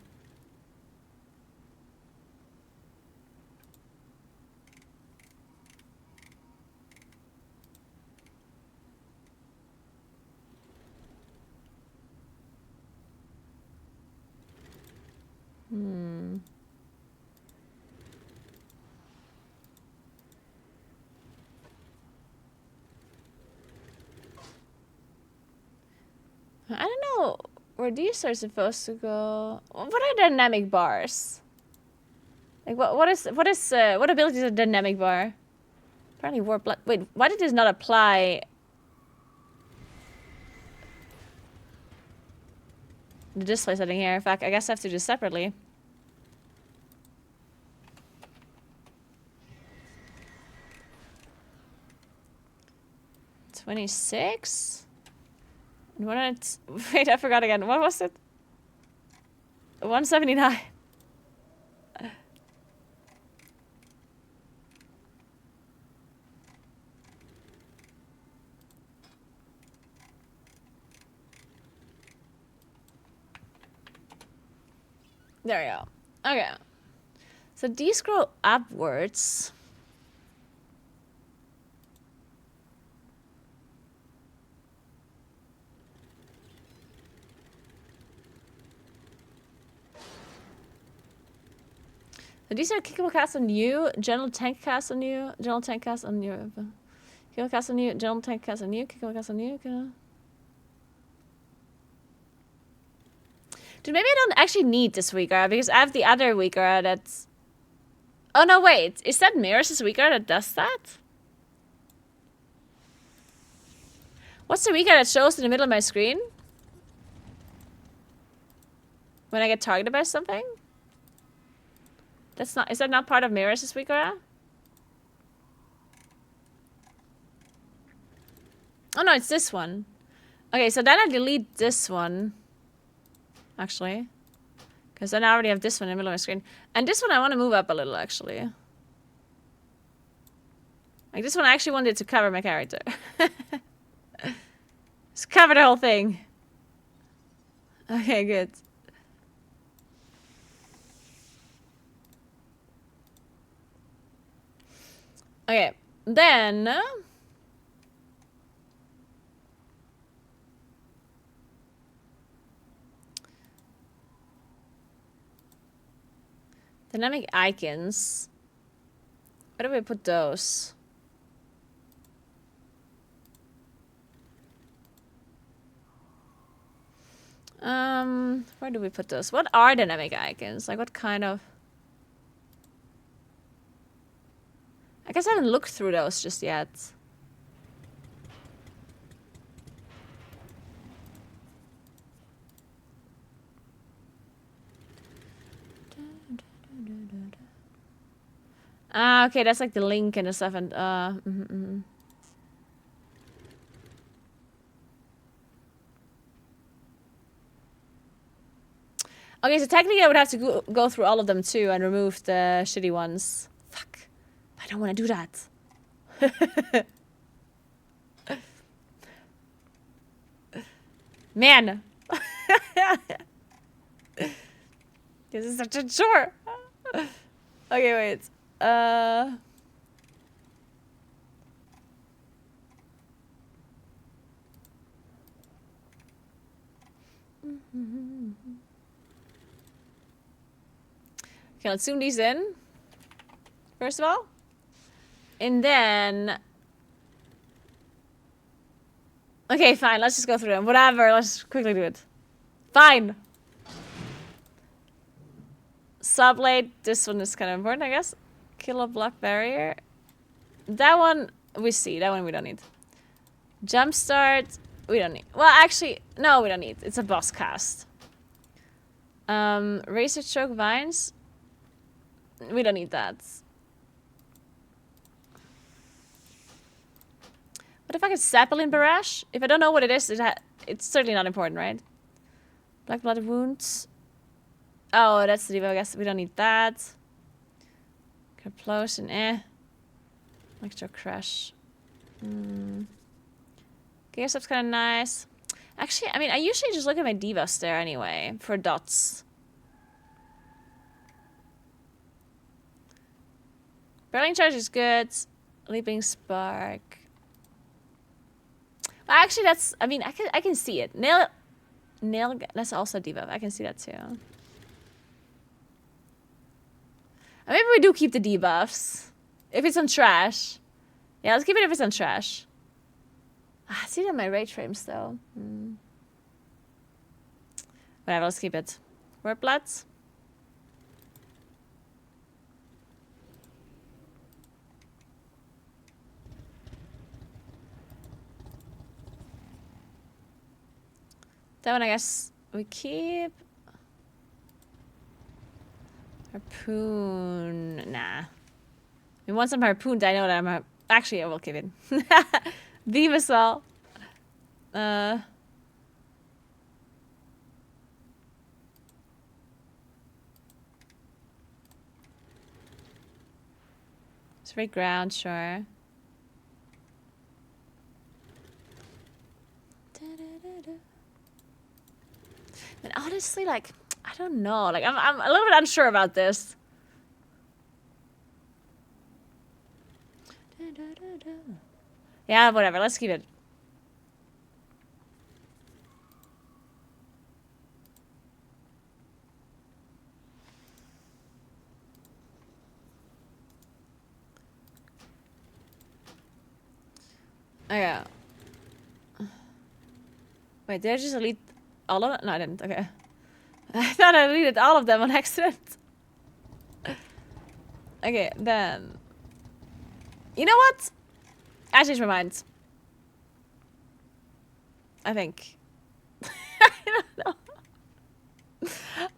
don't know where these are supposed to go. What are dynamic bars? Like what ability is a dynamic bar? Apparently warp blood. Wait, why did this not apply? The display setting here. In fact, I guess I have to do this separately. $26? And wait, I forgot again. What was it? 179. There we go. Okay. So these scroll upwards. So these are kickable cast on you, general tank cast on you, general tank cast on you, kickable cast on you, general tank cast on you, kickable cast on you. Dude, maybe I don't actually need this weaker because I have the other weaker that's. Oh no, wait, is that Mirrors' weaker that does that? What's the weaker that shows in the middle of my screen when I get targeted by something? That's not. Is that not part of Mirrors' weaker? Oh no, it's this one. Okay, so then I delete this one. Actually. Because then I already have this one in the middle of my screen. And this one I want to move up a little, actually. Like, this one I actually wanted to cover my character. Just cover the whole thing. Okay, good. Okay, then... Dynamic icons. Where do we put those? Where do we put those? What are dynamic icons? Like what kind of... I guess I haven't looked through those just yet. Ah, okay, that's like the link and the stuff and Okay, so technically I would have to go through all of them too and remove the shitty ones. Fuck. I don't want to do that. Man. This is such a chore. Okay, wait. Okay, let's zoom these in. First of all. And then... Okay, fine. Let's just go through them. Whatever. Let's quickly do it. Fine. Sublate. This one is kind of important, I guess. Kill a block barrier. That one we see. That one we don't need. Jumpstart. We don't need. Well, actually, no, we don't need. It's a boss cast. Razor choke vines. We don't need that. What if I get Zeppelin Barrage? If I don't know what it is, it's certainly not important, right? Black Blood Wounds. Oh, that's the debuff. I guess we don't need that. Complosion, Electro Crush. Gearstop's kind of nice. Actually, I mean, I usually just look at my debuffs there anyway, for dots. Barreling Charge is good. Leaping Spark. Well, actually, that's... I mean, I can see it. Nail... That's also a debuff. I can see that too. Maybe we do keep the debuffs. If it's on trash. Yeah, let's keep it if it's on trash. I see it on my rage frames though. Whatever, let's keep it. Word bloods. That one, I guess we keep. Harpoon. Nah. We want some harpoons. I know that I'm. Actually, I will keep it. Beam as well. Straight ground, sure. And honestly, like, I don't know. Like, I'm a little bit unsure about this. Yeah, whatever. Let's keep it. Okay. Wait, did I just delete all of it? No, I didn't. Okay. I thought I deleted all of them on accident. Okay, then. You know what? I changed my mind. I think. I don't know.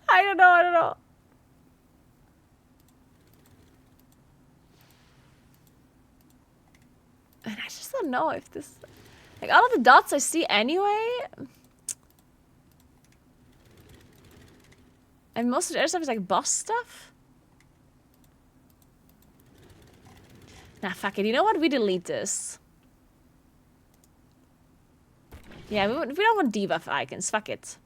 I don't know. And I just don't know if this... Like, all of the dots I see anyway... And most of the other stuff is like boss stuff? Nah, fuck it. You know what? We delete this. Yeah, we don't want debuff icons. Fuck it.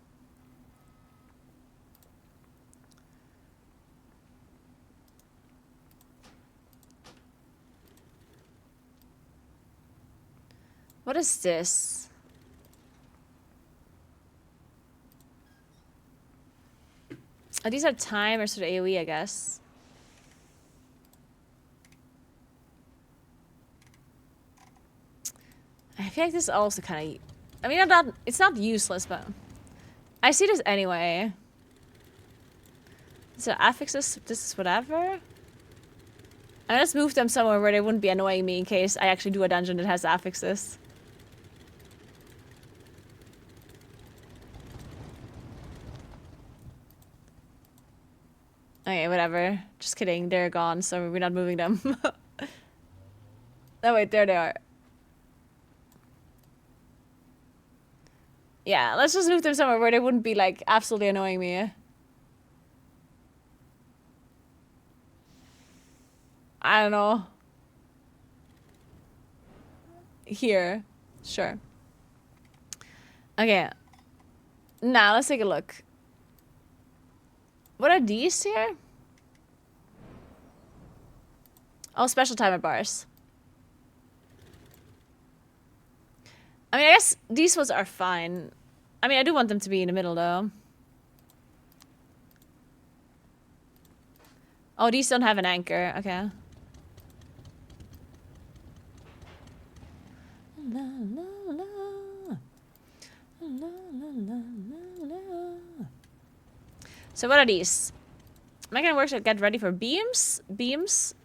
What is this? Oh, these are timers for the AoE, I guess. I feel like this is also kind of... I mean, it's not useless, but... I see this anyway. So affixes, this is whatever. I'm just move them somewhere where they wouldn't be annoying me in case I actually do a dungeon that has affixes. Okay, whatever. Just kidding. They're gone, so we're not moving them. Oh, wait. There they are. Yeah, let's just move them somewhere where they wouldn't be, like, absolutely annoying me. I don't know. Here. Sure. Okay. Now, let's take a look. What are these here? Oh, special timer bars. I mean, I guess these ones are fine. I mean, I do want them to be in the middle, though. Oh, these don't have an anchor. Okay. La, la, la. La, la, la, la, la. So what are these? Am I gonna work to get ready for beams? Beams?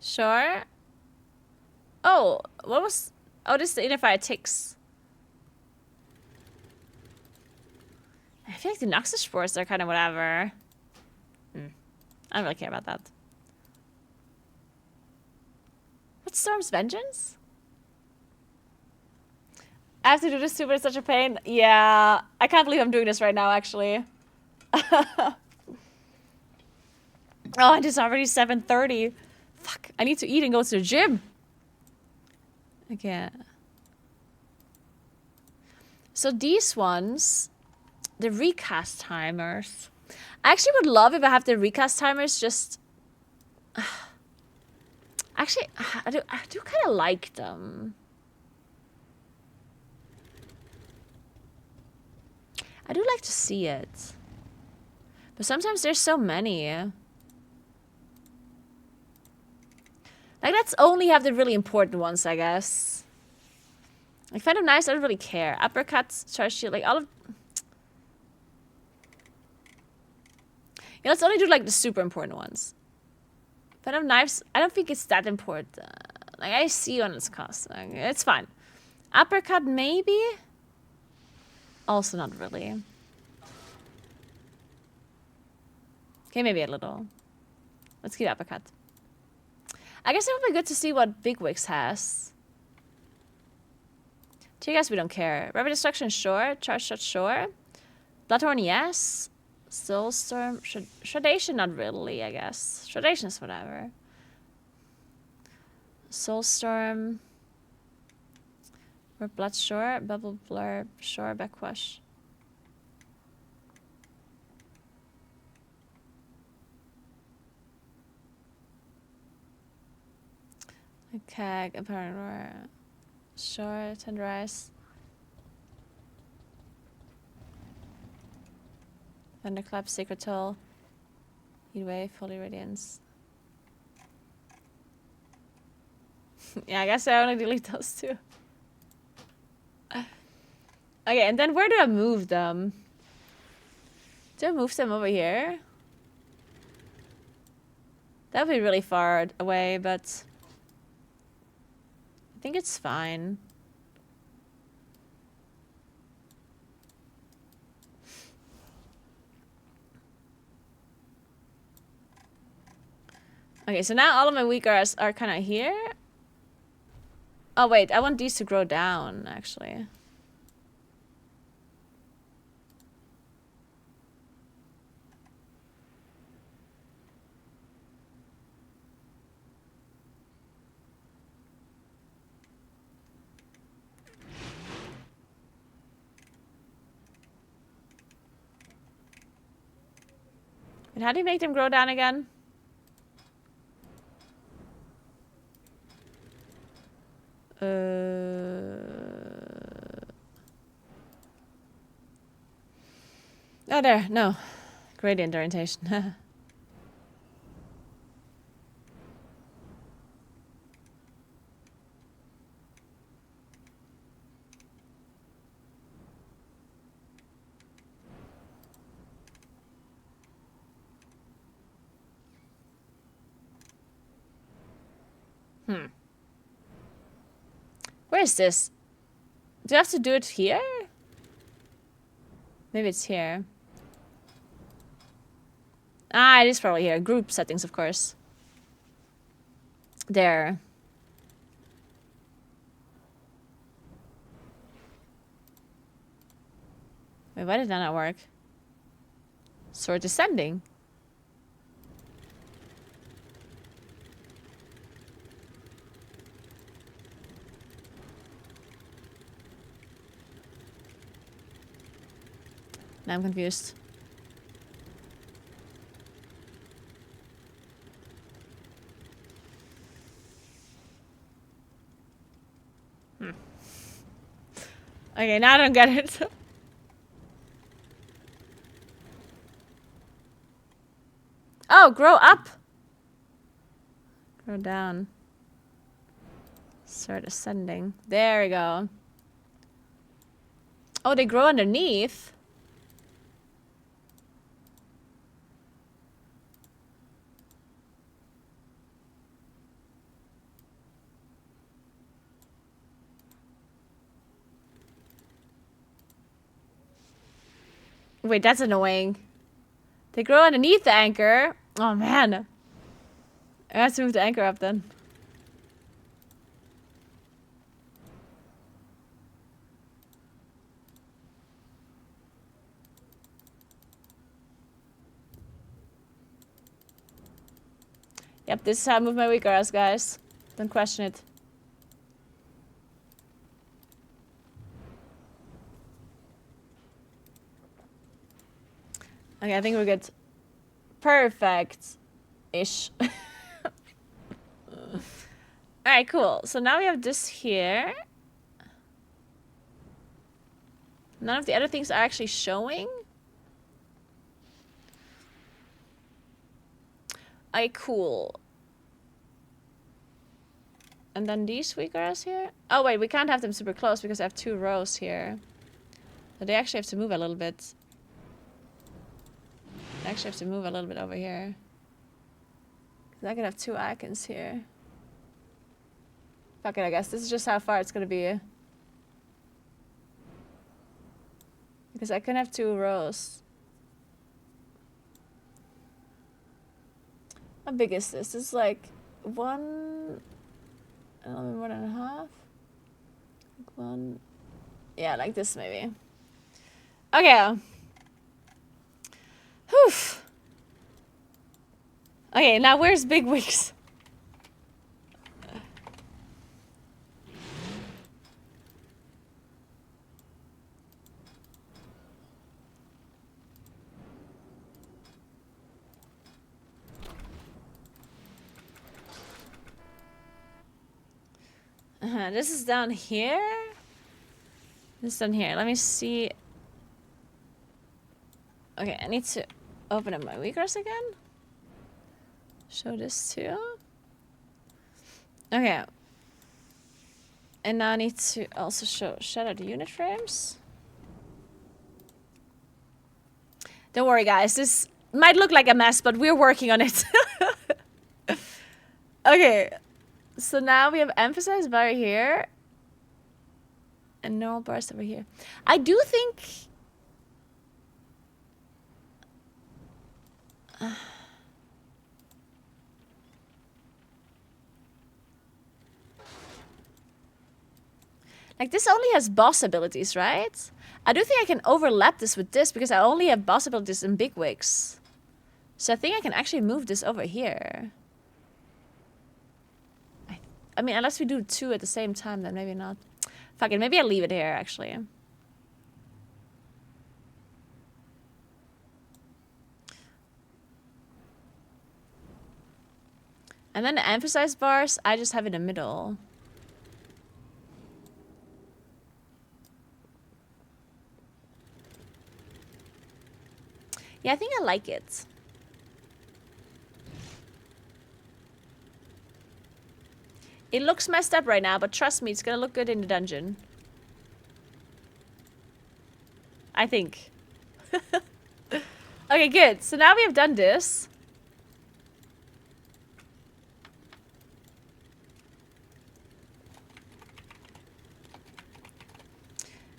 Sure. Oh, what was... Oh, this is the identifier ticks. I feel like the Noxus spores are kind of whatever. I don't really care about that. What's Storm's Vengeance? I have to do this too, but it's such a pain. Yeah, I can't believe I'm doing this right now, actually. Oh, and it's already 7:30. Fuck, I need to eat and go to the gym. Okay. So these ones, the recast timers. I actually would love if I have the recast timers just... Actually, I do kind of like them. I do like to see it. But sometimes there's so many. Like, let's only have the really important ones, I guess. Like, Phantom Knives, I don't really care. Uppercuts, charge shield, like all of... Yeah, let's only do like the super important ones. Phantom Knives, I don't think it's that important. Like, I see on its cost. Like, it's fine. Uppercut, maybe? Also not really. Okay, maybe a little. Let's keep uppercut. I guess it would be good to see what Bigwigs has. Tear gas, we don't care. Rapid destruction, sure. Charge shot, sure. Bloodhorn, yes. Soulstorm, Shredation, not really, I guess. Shredation is whatever. Soulstorm. Or Blood, sure. Bubble Blur, sure. Backwash. Okay, apparent. Sure, Tenderize. Thunderclap, Sacred Toll. Heatwave, Holy Radiance. Yeah, I guess I only delete those two. Okay, and then where do I move them? Do I move them over here? That would be really far away, but... I think it's fine. Okay, so now all of my weak are kind of here. Oh wait, I want these to grow down, actually. And how do you make them grow down again? Oh, there. No. Gradient orientation. Where is this? Do I have to do it here? Maybe it's here. Ah, it is probably here. Group settings, of course. There. Wait, why did that not work? Sword descending. Now I'm confused. Okay, now I don't get it. Oh, grow up. Grow down. Start ascending. There we go. Oh, they grow underneath. Wait, that's annoying. They grow underneath the anchor. Oh, man. I have to move the anchor up then. Yep, this is how I move my weak girls, guys. Don't question it. Okay, I think we're good. Perfect-ish. Alright, cool. So now we have this here. None of the other things are actually showing. Alright, cool. And then these wheatgrass here. Oh wait, we can't have them super close because I have 2 rows here. So they actually have to move a little bit. I actually have to move a little bit over here. Because I could have 2 icons here. Fuck it, I guess. This is just how far it's gonna be. Because I can have 2 rows. How big is this? This is like 1... a little bit more than a half. Like 1... yeah, like this maybe. Okay. Whew. Okay, now where's Big Wigs? This is down here. This is down here. Let me see. Okay, I need to open up my wheatgrass again. Show this too. Okay. And now I need to also shadow the unit frames. Don't worry, guys. This might look like a mess, but we're working on it. Okay. So now we have emphasized bar here. And normal bars over here. I do think... like this only has boss abilities, right? I do think I can overlap this with this because I only have boss abilities in big wigs. So I think I can actually move this over here. I mean, unless we do 2 at the same time, then maybe not. Fuck it, maybe I'll leave it here, actually. And then the emphasize bars, I just have in the middle. Yeah, I think I like it. It looks messed up right now, but trust me, it's gonna look good in the dungeon. I think. Okay, good. So now we have done this.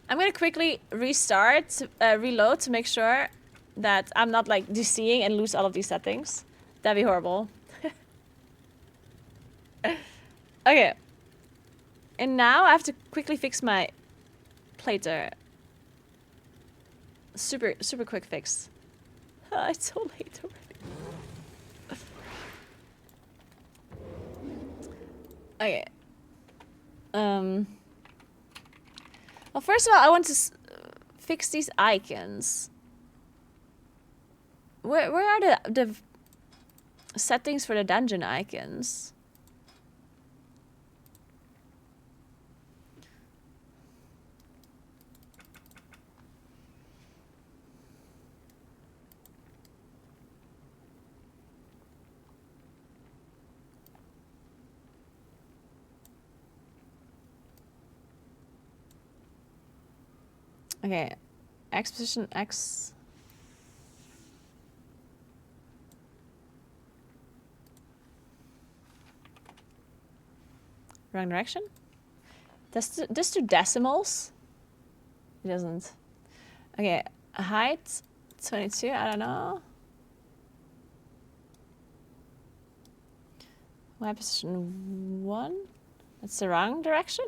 I'm gonna quickly restart, reload to make sure that I'm not like DCing and lose all of these settings. That'd be horrible. Okay. And now I have to quickly fix my plater. Super quick fix. It's so late already. Okay. Well, first of all, I want to fix these icons. Where are the settings for the dungeon icons? Okay, X position, X. Wrong direction? This do decimals? It doesn't. Okay, height, 22, I don't know. Y position 1? That's the wrong direction?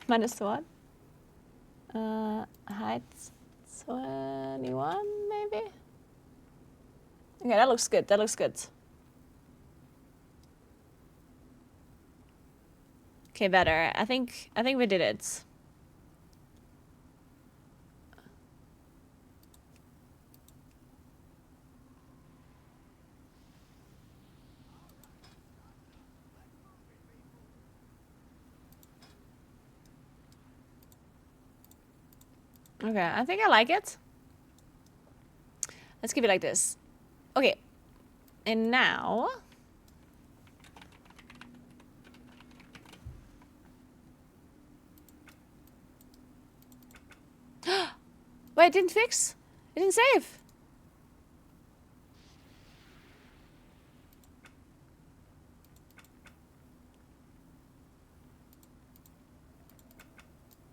-1. Height 21 maybe? Okay, that looks good. That looks good. Okay, better. I think we did it. Okay, I think I like it. Let's keep it like this. Okay. And now Wait, it didn't fix? It didn't save?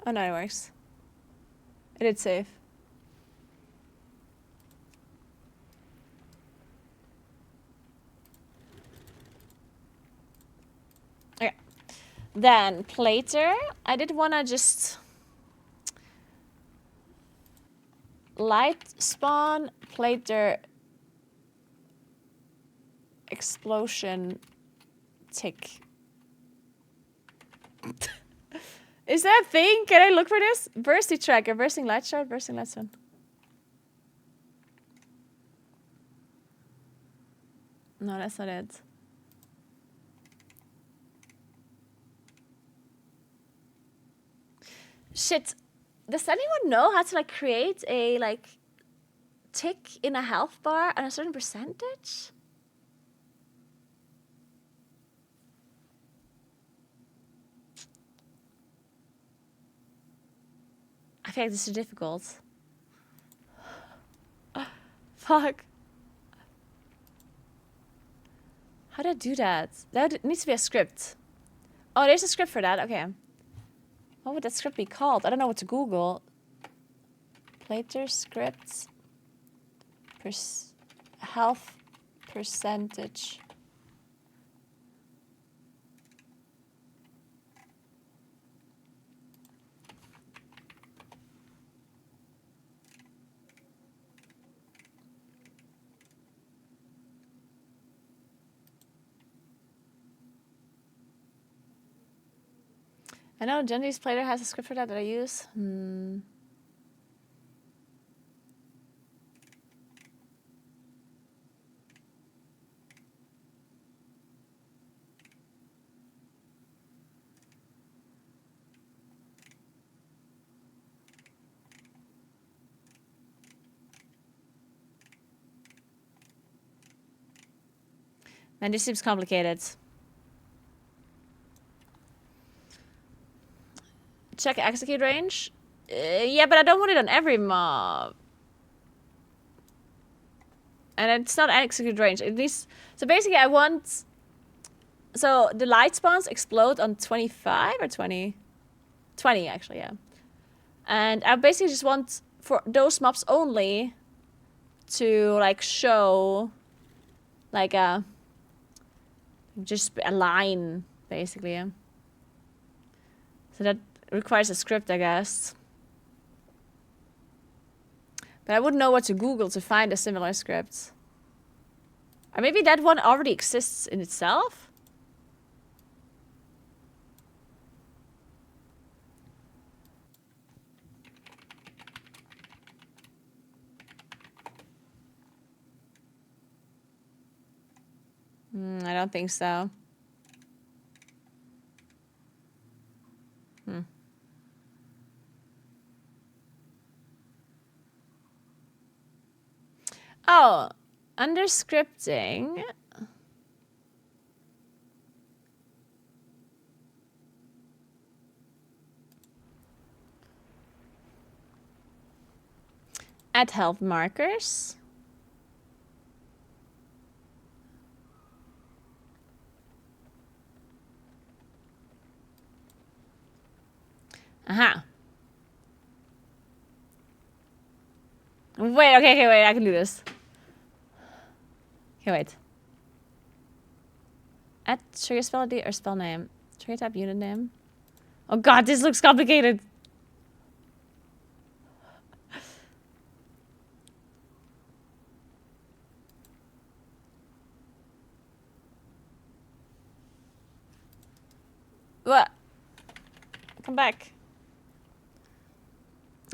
Oh no, it works. It did save. Okay. Then plater. I did wanna just light spawn plater explosion tick. Is that a thing? Can I look for this? Bursty tracker, bursting light shard, bursting light stone. No, that's not it. Shit. Does anyone know how to like create a like tick in a health bar at a certain percentage? I feel like this is difficult. Fuck. How do I do that? That needs to be a script. Oh, there's a script for that. Okay. What would that script be called? I don't know what to Google. Plater scripts. Health percentage. I know Gendy's Plater has a script for that I use. Man, this seems complicated. Check execute range. Yeah, but I don't want it on every mob. And it's not execute range. It needs. So basically, I want. So the light spawns explode on 25 or 20? 20 actually, yeah. And I basically just want for those mobs only to like show like just a line basically. Yeah. So that requires a script, I guess. But I wouldn't know what to Google to find a similar script. Or maybe that one already exists in itself? I don't think so. Oh, under scripting. Add health markers. Aha. Wait, okay, wait, I can do this. Okay, wait. Add trigger spell ID or spell name. Trigger type unit name. Oh god, this looks complicated. What? Come back.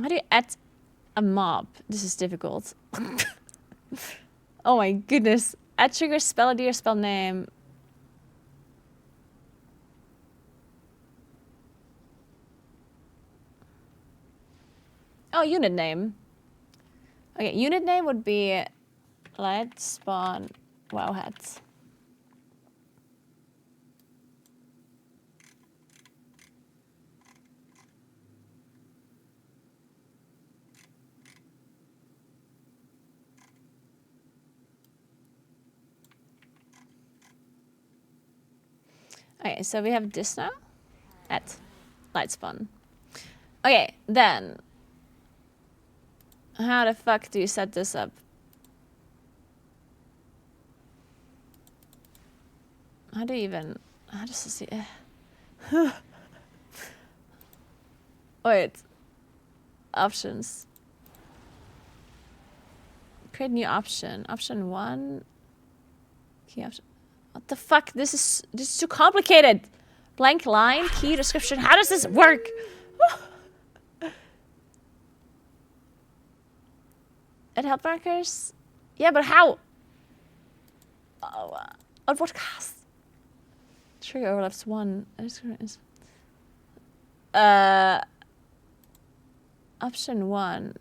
How do you add a mob? This is difficult. Oh my goodness. Add trigger spell ID or spell name. Oh, unit name. Okay, unit name would be let's spawn wowheads. Okay, so we have this now. At light spawn. Okay, then. How the fuck do you set this up? How do you even... How does this... Wait. Options. Create new option. Option 1. Key option. What the fuck? This is too complicated. Blank line, key description. How does this work? Add help markers? Yeah, but how? Oh, on what cast? Trigger overlaps 1. Option 1.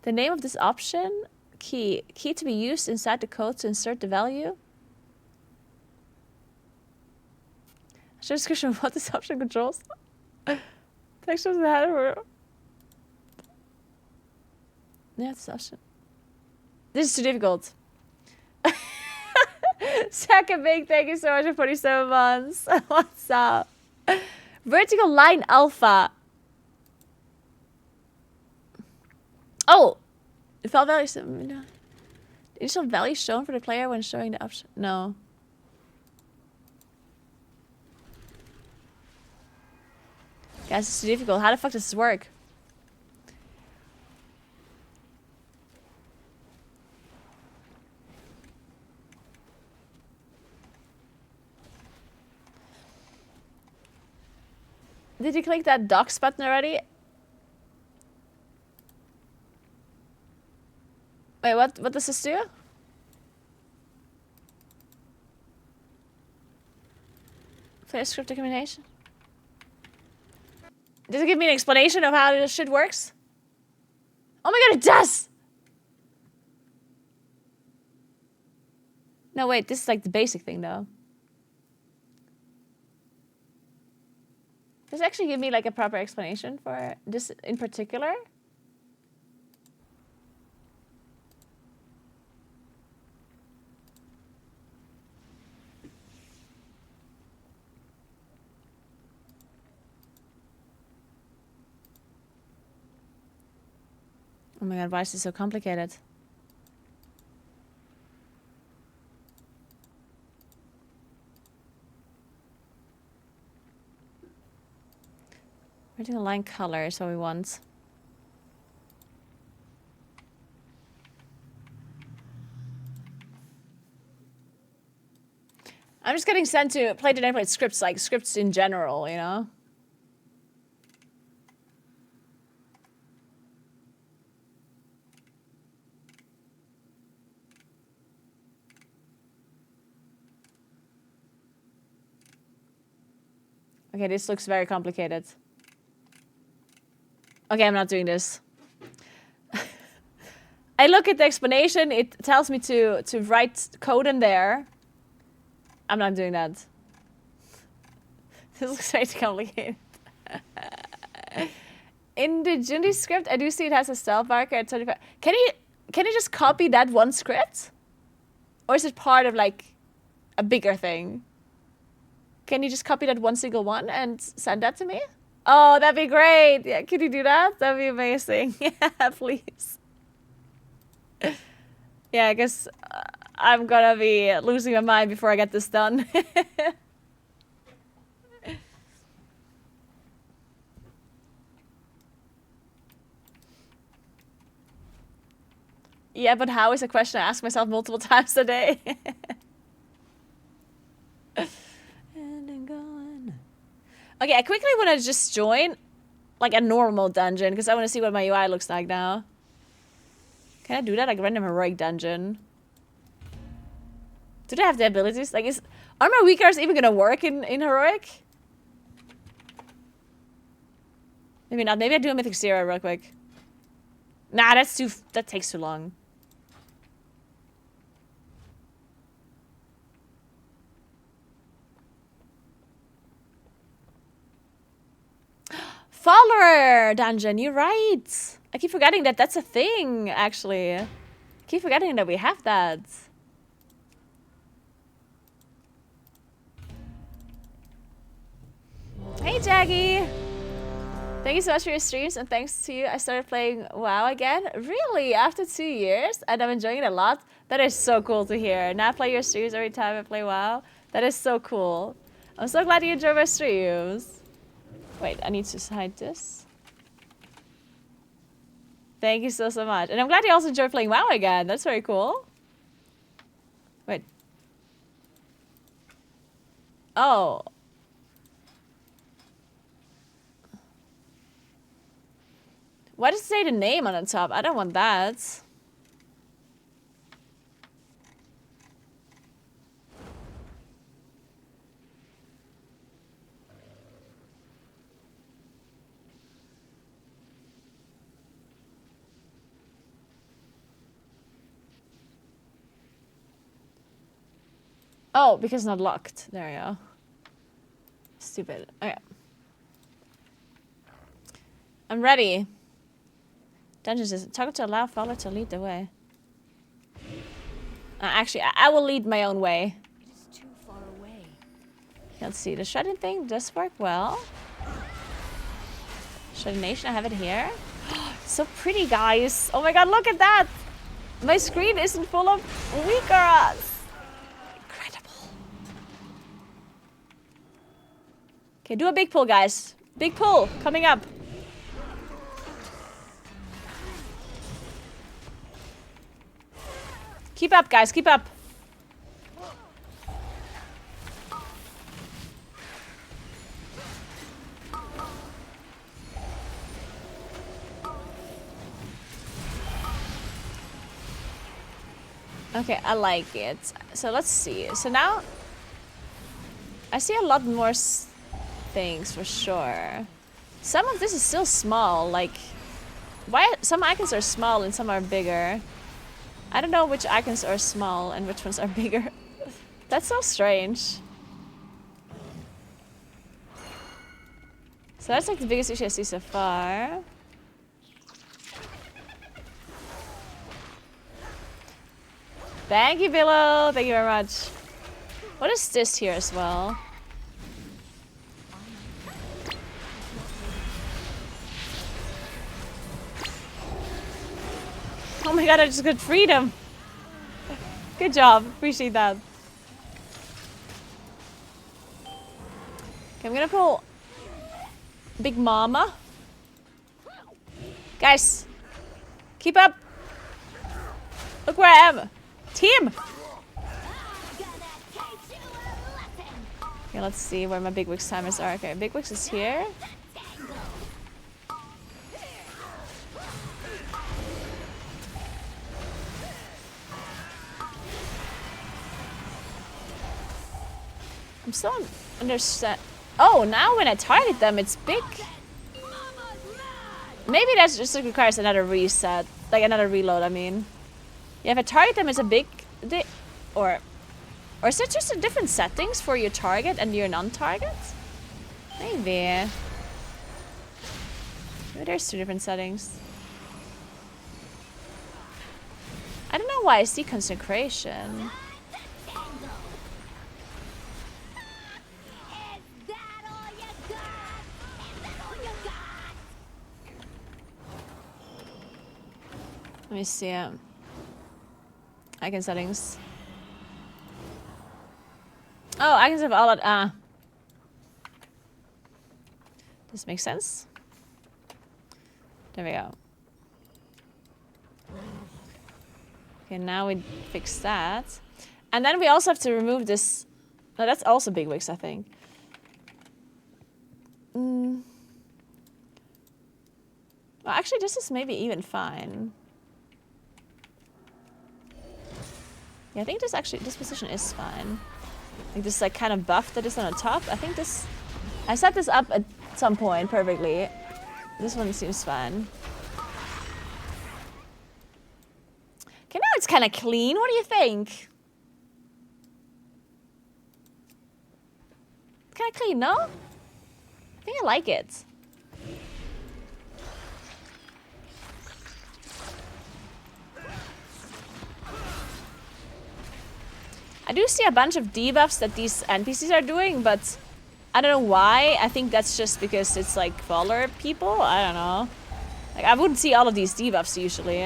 The name of this option? Key. Key to be used inside the code to insert the value? Show description of what this option controls? Text of the header. Yeah, this option. This is too difficult. Second big, thank you so much for 47 months. What's up? Vertical line alpha. Oh! Default value. Initial value shown for the player when showing the option. No. Guys, it's too difficult. How the fuck does this work? Did you click that docs button already? Wait, what does this do? Player script documentation. Does it give me an explanation of how this shit works? Oh my god, it does! No, wait, this is like the basic thing though. Does it actually give me like a proper explanation for this in particular? Oh my god, why is this so complicated? We're doing a line color is what we want. I'm just getting sent to play the nameplate scripts, like scripts in general, you know? Okay, this looks very complicated. Okay, I'm not doing this. I look at the explanation, it tells me to write code in there. I'm not doing that. This looks way too complicated. In the Jundi script, I do see it has a stealth marker at 25. Can you just copy that one script? Or is it part of like a bigger thing? Can you just copy that one single one and send that to me? Oh, that'd be great. Yeah, could you do that? That'd be amazing. Yeah, please. Yeah, I guess I'm gonna be losing my mind before I get this done. Yeah, but how is a question I ask myself multiple times a day? Okay, I quickly want to just join like a normal dungeon because I want to see what my UI looks like now. Can I do that? Like random heroic dungeon. Do they have the abilities? Like, are my weak cards even gonna work in heroic? Maybe not. Maybe I do a mythic zero real quick. Nah, that takes too long. Follower dungeon, you're right. I keep forgetting that that's a thing, actually. I keep forgetting that we have that. Jackie! Thank you so much for your streams, and thanks to you, I started playing WoW again. Really? After 2 years? And I'm enjoying it a lot? That is so cool to hear. Now I play your streams every time I play WoW. That is so cool. I'm so glad you enjoy my streams. Wait, I need to hide this. Thank you so much. And I'm glad you also enjoy playing WoW again. That's very cool. Wait. Oh. Why does it say the name on the top? I don't want that. Oh, because it's not locked. There we go. Stupid. Okay. I'm ready. Dungeons is talk to allow follow to lead the way. Actually, I will lead my own way. It is too far away. Let's see. The shredding thing does work well. Shredding Nation, I have it here. So pretty, guys. Oh my god, look at that. My screen isn't full of weakeras. Okay, do a big pull, guys. Big pull coming up. Keep up, guys. Keep up. Okay, I like it. So let's see. So now I see a lot more things for sure. Some of this is still small, like why some icons are small and some are bigger. I don't know which icons are small and which ones are bigger. That's so strange. So that's like the biggest issue I see so far. Thank you, Billo. Thank you very much. What is this here as well? Oh my god, I just got freedom. Good job. Appreciate that. Okay, I'm gonna pull Big Mama. Guys, keep up. Look where I am. Team. Okay, let's see where my Big Wigs timers are. Okay, Big Wigs is here. I'm still understand. Oh, now when I target them, it's big. Maybe that just requires another reset, like another reload. I mean, yeah, if I target them, it's a big, or is it just a different settings for your target and your non-target? Maybe. Maybe there's 2 different settings. I don't know why I see consecration. Let me see. Icon settings. Oh, icons have all that. This makes sense. There we go. Okay, now we fix that. And then we also have to remove this. No, that's also Big Wigs, I think. Well, actually, this is maybe even fine. Yeah, I think this position is fine. Like this like kind of buff that is on the top. I think this, I set this up at some point perfectly. This one seems fine. Okay, now it's kind of clean. What do you think? Kind of clean, no? I think I like it. I do see a bunch of debuffs that these NPCs are doing, but I don't know why. I think that's just because it's like Valor people. I don't know. Like, I wouldn't see all of these debuffs usually.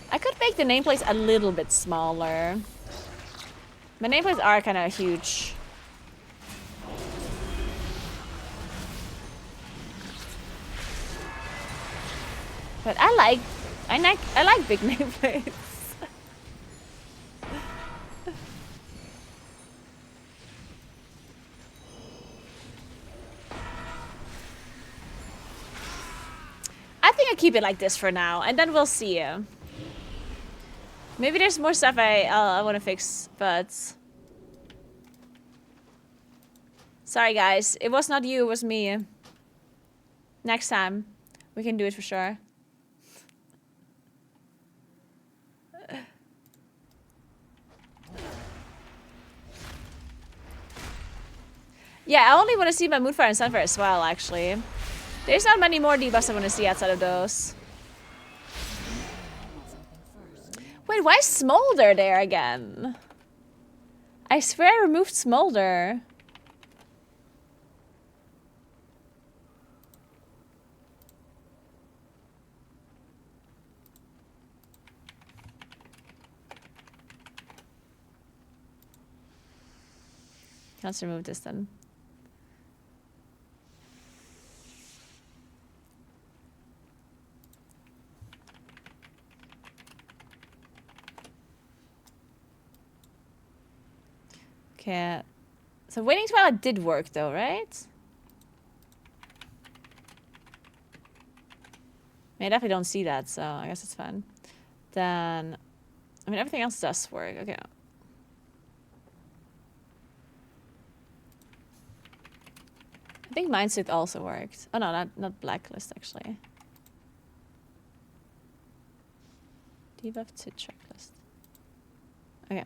I could make the nameplates a little bit smaller. My nameplates are kind of huge. But I like big nameplates. I think I'll keep it like this for now, and then we'll see. Maybe there's more stuff I want to fix, but sorry guys, it was not you, it was me. Next time, we can do it for sure. Yeah, I only want to see my Moonfire and Sunfire as well, actually. There's not many more debuffs I want to see outside of those. Wait, why is Smolder there again? I swear I removed Smolder. Let's remove this then. Okay. So Waning Twilight did work though, right? I definitely don't see that, so I guess it's fine. Then, I mean, everything else does work. Okay. I think Mindsuit also worked. Oh no, not Blacklist actually. Debuff to checklist. Okay.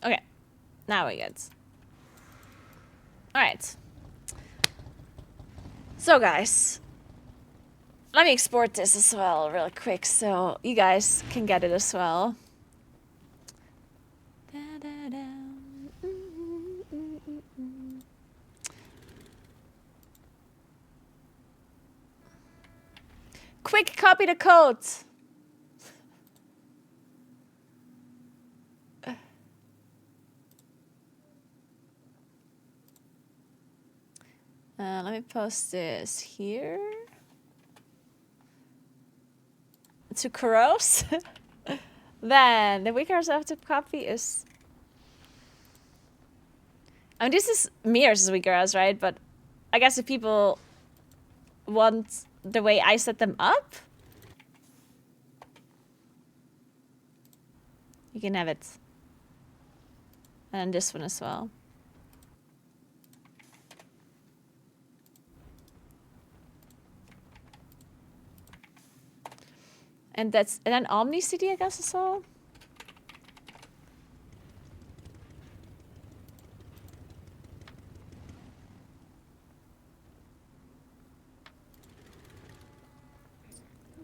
Okay. Now we good. Alright. So guys, let me export this as well real quick so you guys can get it as well. Quick, copy the code. Let me post this here. To Kuros. Then the weaker I have to copy is... I mean, this is Mirror's weaker, right? But I guess if people want the way I set them up, you can have it. And this one as well. And then Omni City, I guess, as well.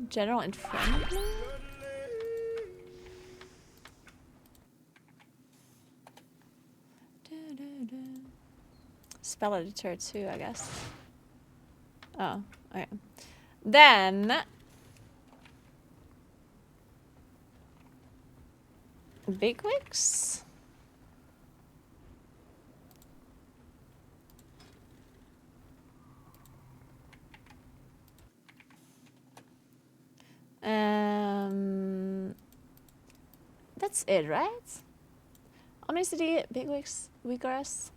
General and friendly. Spell editor too, I guess. Oh, okay. Then Bigwigs. That's it, right? Omnicity, Bigwigs, Weakgrass.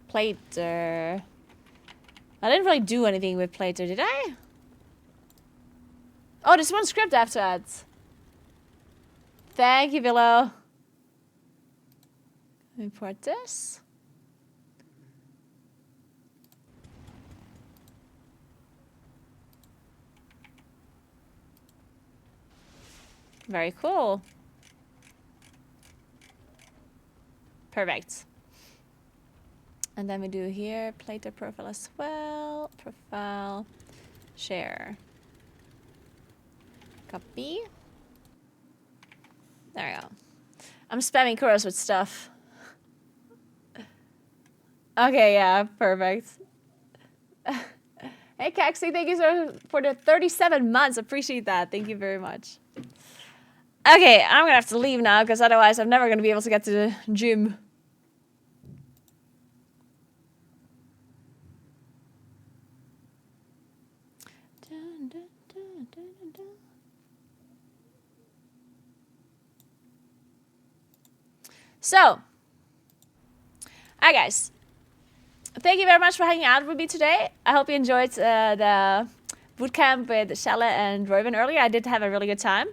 Plater. I didn't really do anything with Plater, did I? Oh, there's one script I have to add. Thank you, Willow. Import this. Very cool. Perfect. And then we do here, plater profile as well. Profile, share. Copy. There we go. I'm spamming chorus with stuff. Okay, yeah, perfect. Hey, Kaxi, thank you so for the 37 months. Appreciate that. Thank you very much. Okay, I'm gonna have to leave now because otherwise I'm never gonna be able to get to the gym. So, hi guys. Thank you very much for hanging out with me today. I hope you enjoyed the bootcamp with Sjele and Roiben earlier. I did have a really good time.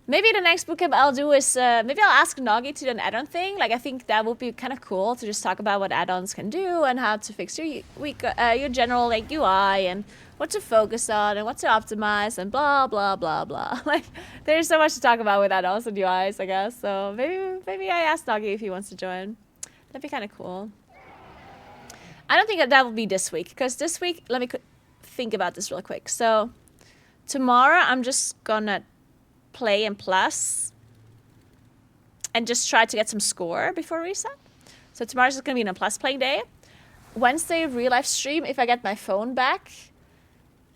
Maybe the next bootcamp I'll do is, maybe I'll ask Nagi to do an add-on thing. Like, I think that would be kind of cool to just talk about what add-ons can do and how to fix your general like UI and what to focus on and what to optimize and blah, blah, blah, blah. Like, there's so much to talk about with add-ons and UIs, I guess. So maybe I ask Nagi if he wants to join. That'd be kind of cool. I don't think that will be this week, because this week, let me think about this real quick. So, tomorrow I'm just gonna play in Plus and just try to get some score before reset. So tomorrow's just gonna be a Plus playing day. Wednesday, real life stream if I get my phone back.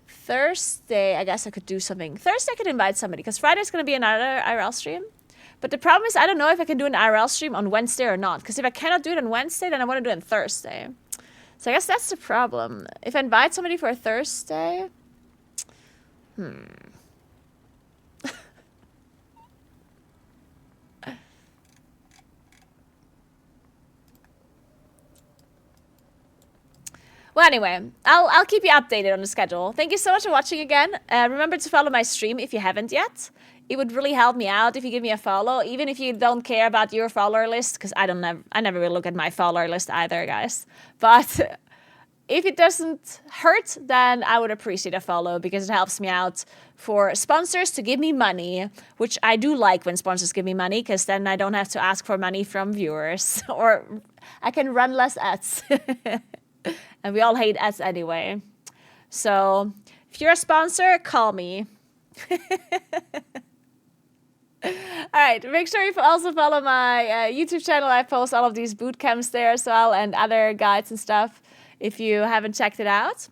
Thursday, I guess I could do something. Thursday I could invite somebody, because Friday's gonna be another IRL stream. But the problem is I don't know if I can do an IRL stream on Wednesday or not, because if I cannot do it on Wednesday, then I want to do it on Thursday. So I guess that's the problem. If I invite somebody for a Thursday, Well, anyway, I'll keep you updated on the schedule. Thank you so much for watching again. Remember to follow my stream if you haven't yet. It would really help me out if you give me a follow, even if you don't care about your follower list, because I never really look at my follower list either, guys. But if it doesn't hurt, then I would appreciate a follow, because it helps me out for sponsors to give me money, which I do like when sponsors give me money, because then I don't have to ask for money from viewers, or I can run less ads. And we all hate ads anyway. So if you're a sponsor, call me. Alright, make sure you also follow my YouTube channel. I post all of these boot camps there as well, and other guides and stuff if you haven't checked it out.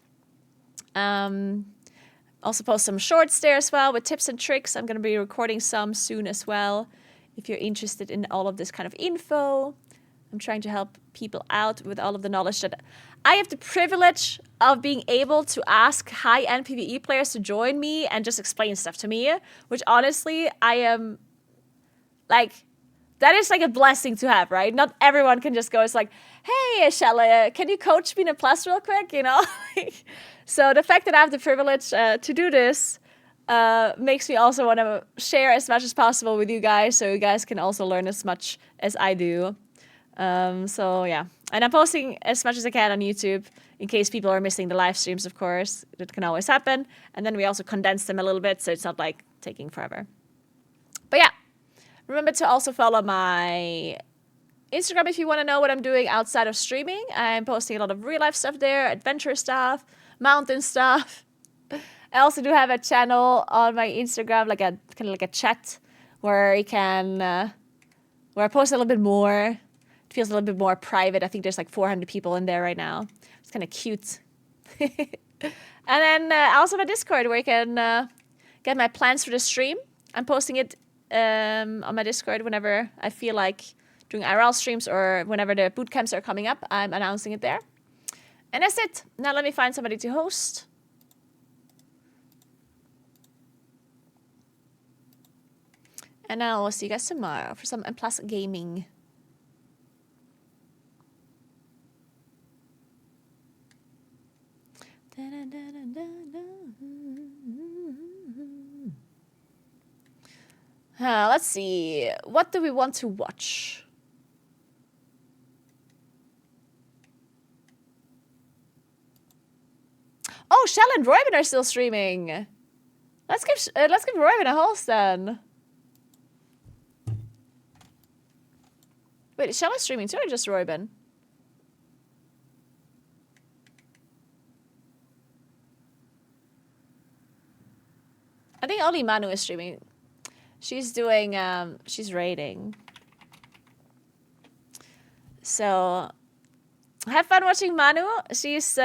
Also post some shorts there as well with tips and tricks. I'm going to be recording some soon as well if you're interested in all of this kind of info. I'm trying to help people out with all of the knowledge that I have the privilege of being able to ask high-end PvE players to join me and just explain stuff to me, which honestly, I am, like, that is like a blessing to have, right? Not everyone can just go, it's like, hey, Sjele, can you coach me in a Plus real quick, you know? So the fact that I have the privilege to do this makes me also want to share as much as possible with you guys, so you guys can also learn as much as I do. So yeah, and I'm posting as much as I can on YouTube in case people are missing the live streams, of course. That can always happen. And then we also condense them a little bit, so it's not like taking forever. But yeah, remember to also follow my Instagram if you want to know what I'm doing outside of streaming. I'm posting a lot of real life stuff there, adventure stuff, mountain stuff. I also do have a channel on my Instagram, like a kind of like a chat where you can, where I post a little bit more. It feels a little bit more private. I think there's like 400 people in there right now. It's kind of cute. And then I also have a Discord where you can get my plans for the stream. I'm posting it on my Discord whenever I feel like doing IRL streams, or whenever the boot camps are coming up, I'm announcing it there. And that's it. Now let me find somebody to host. And then I'll see you guys tomorrow for some M+ gaming. Let's see. What do we want to watch? Oh, Sjele and Roiben are still streaming. Let's give Roiben a host then. Wait, is Sjele streaming too or just Roiben? I think only Manu is streaming. She's doing, she's raiding. So, have fun watching Manu. She's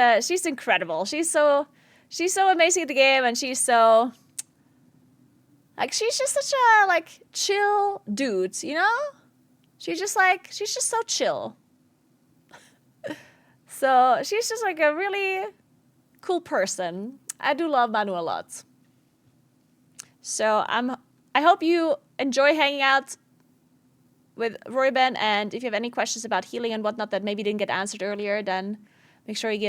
incredible. She's so amazing at the game, and she's so, like, she's just such a, like, chill dude, you know? She's just so chill. So, she's just, like, a really cool person. I do love Manu a lot. So, I hope you enjoy hanging out with Roiben, and if you have any questions about healing and whatnot that maybe didn't get answered earlier, then make sure you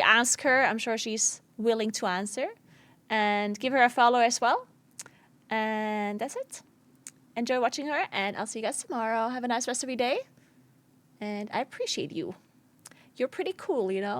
ask her. I'm sure she's willing to answer. And give her a follow as well. And that's it. Enjoy watching her, and I'll see you guys tomorrow. Have a nice rest of your day. And I appreciate you. You're pretty cool, you know?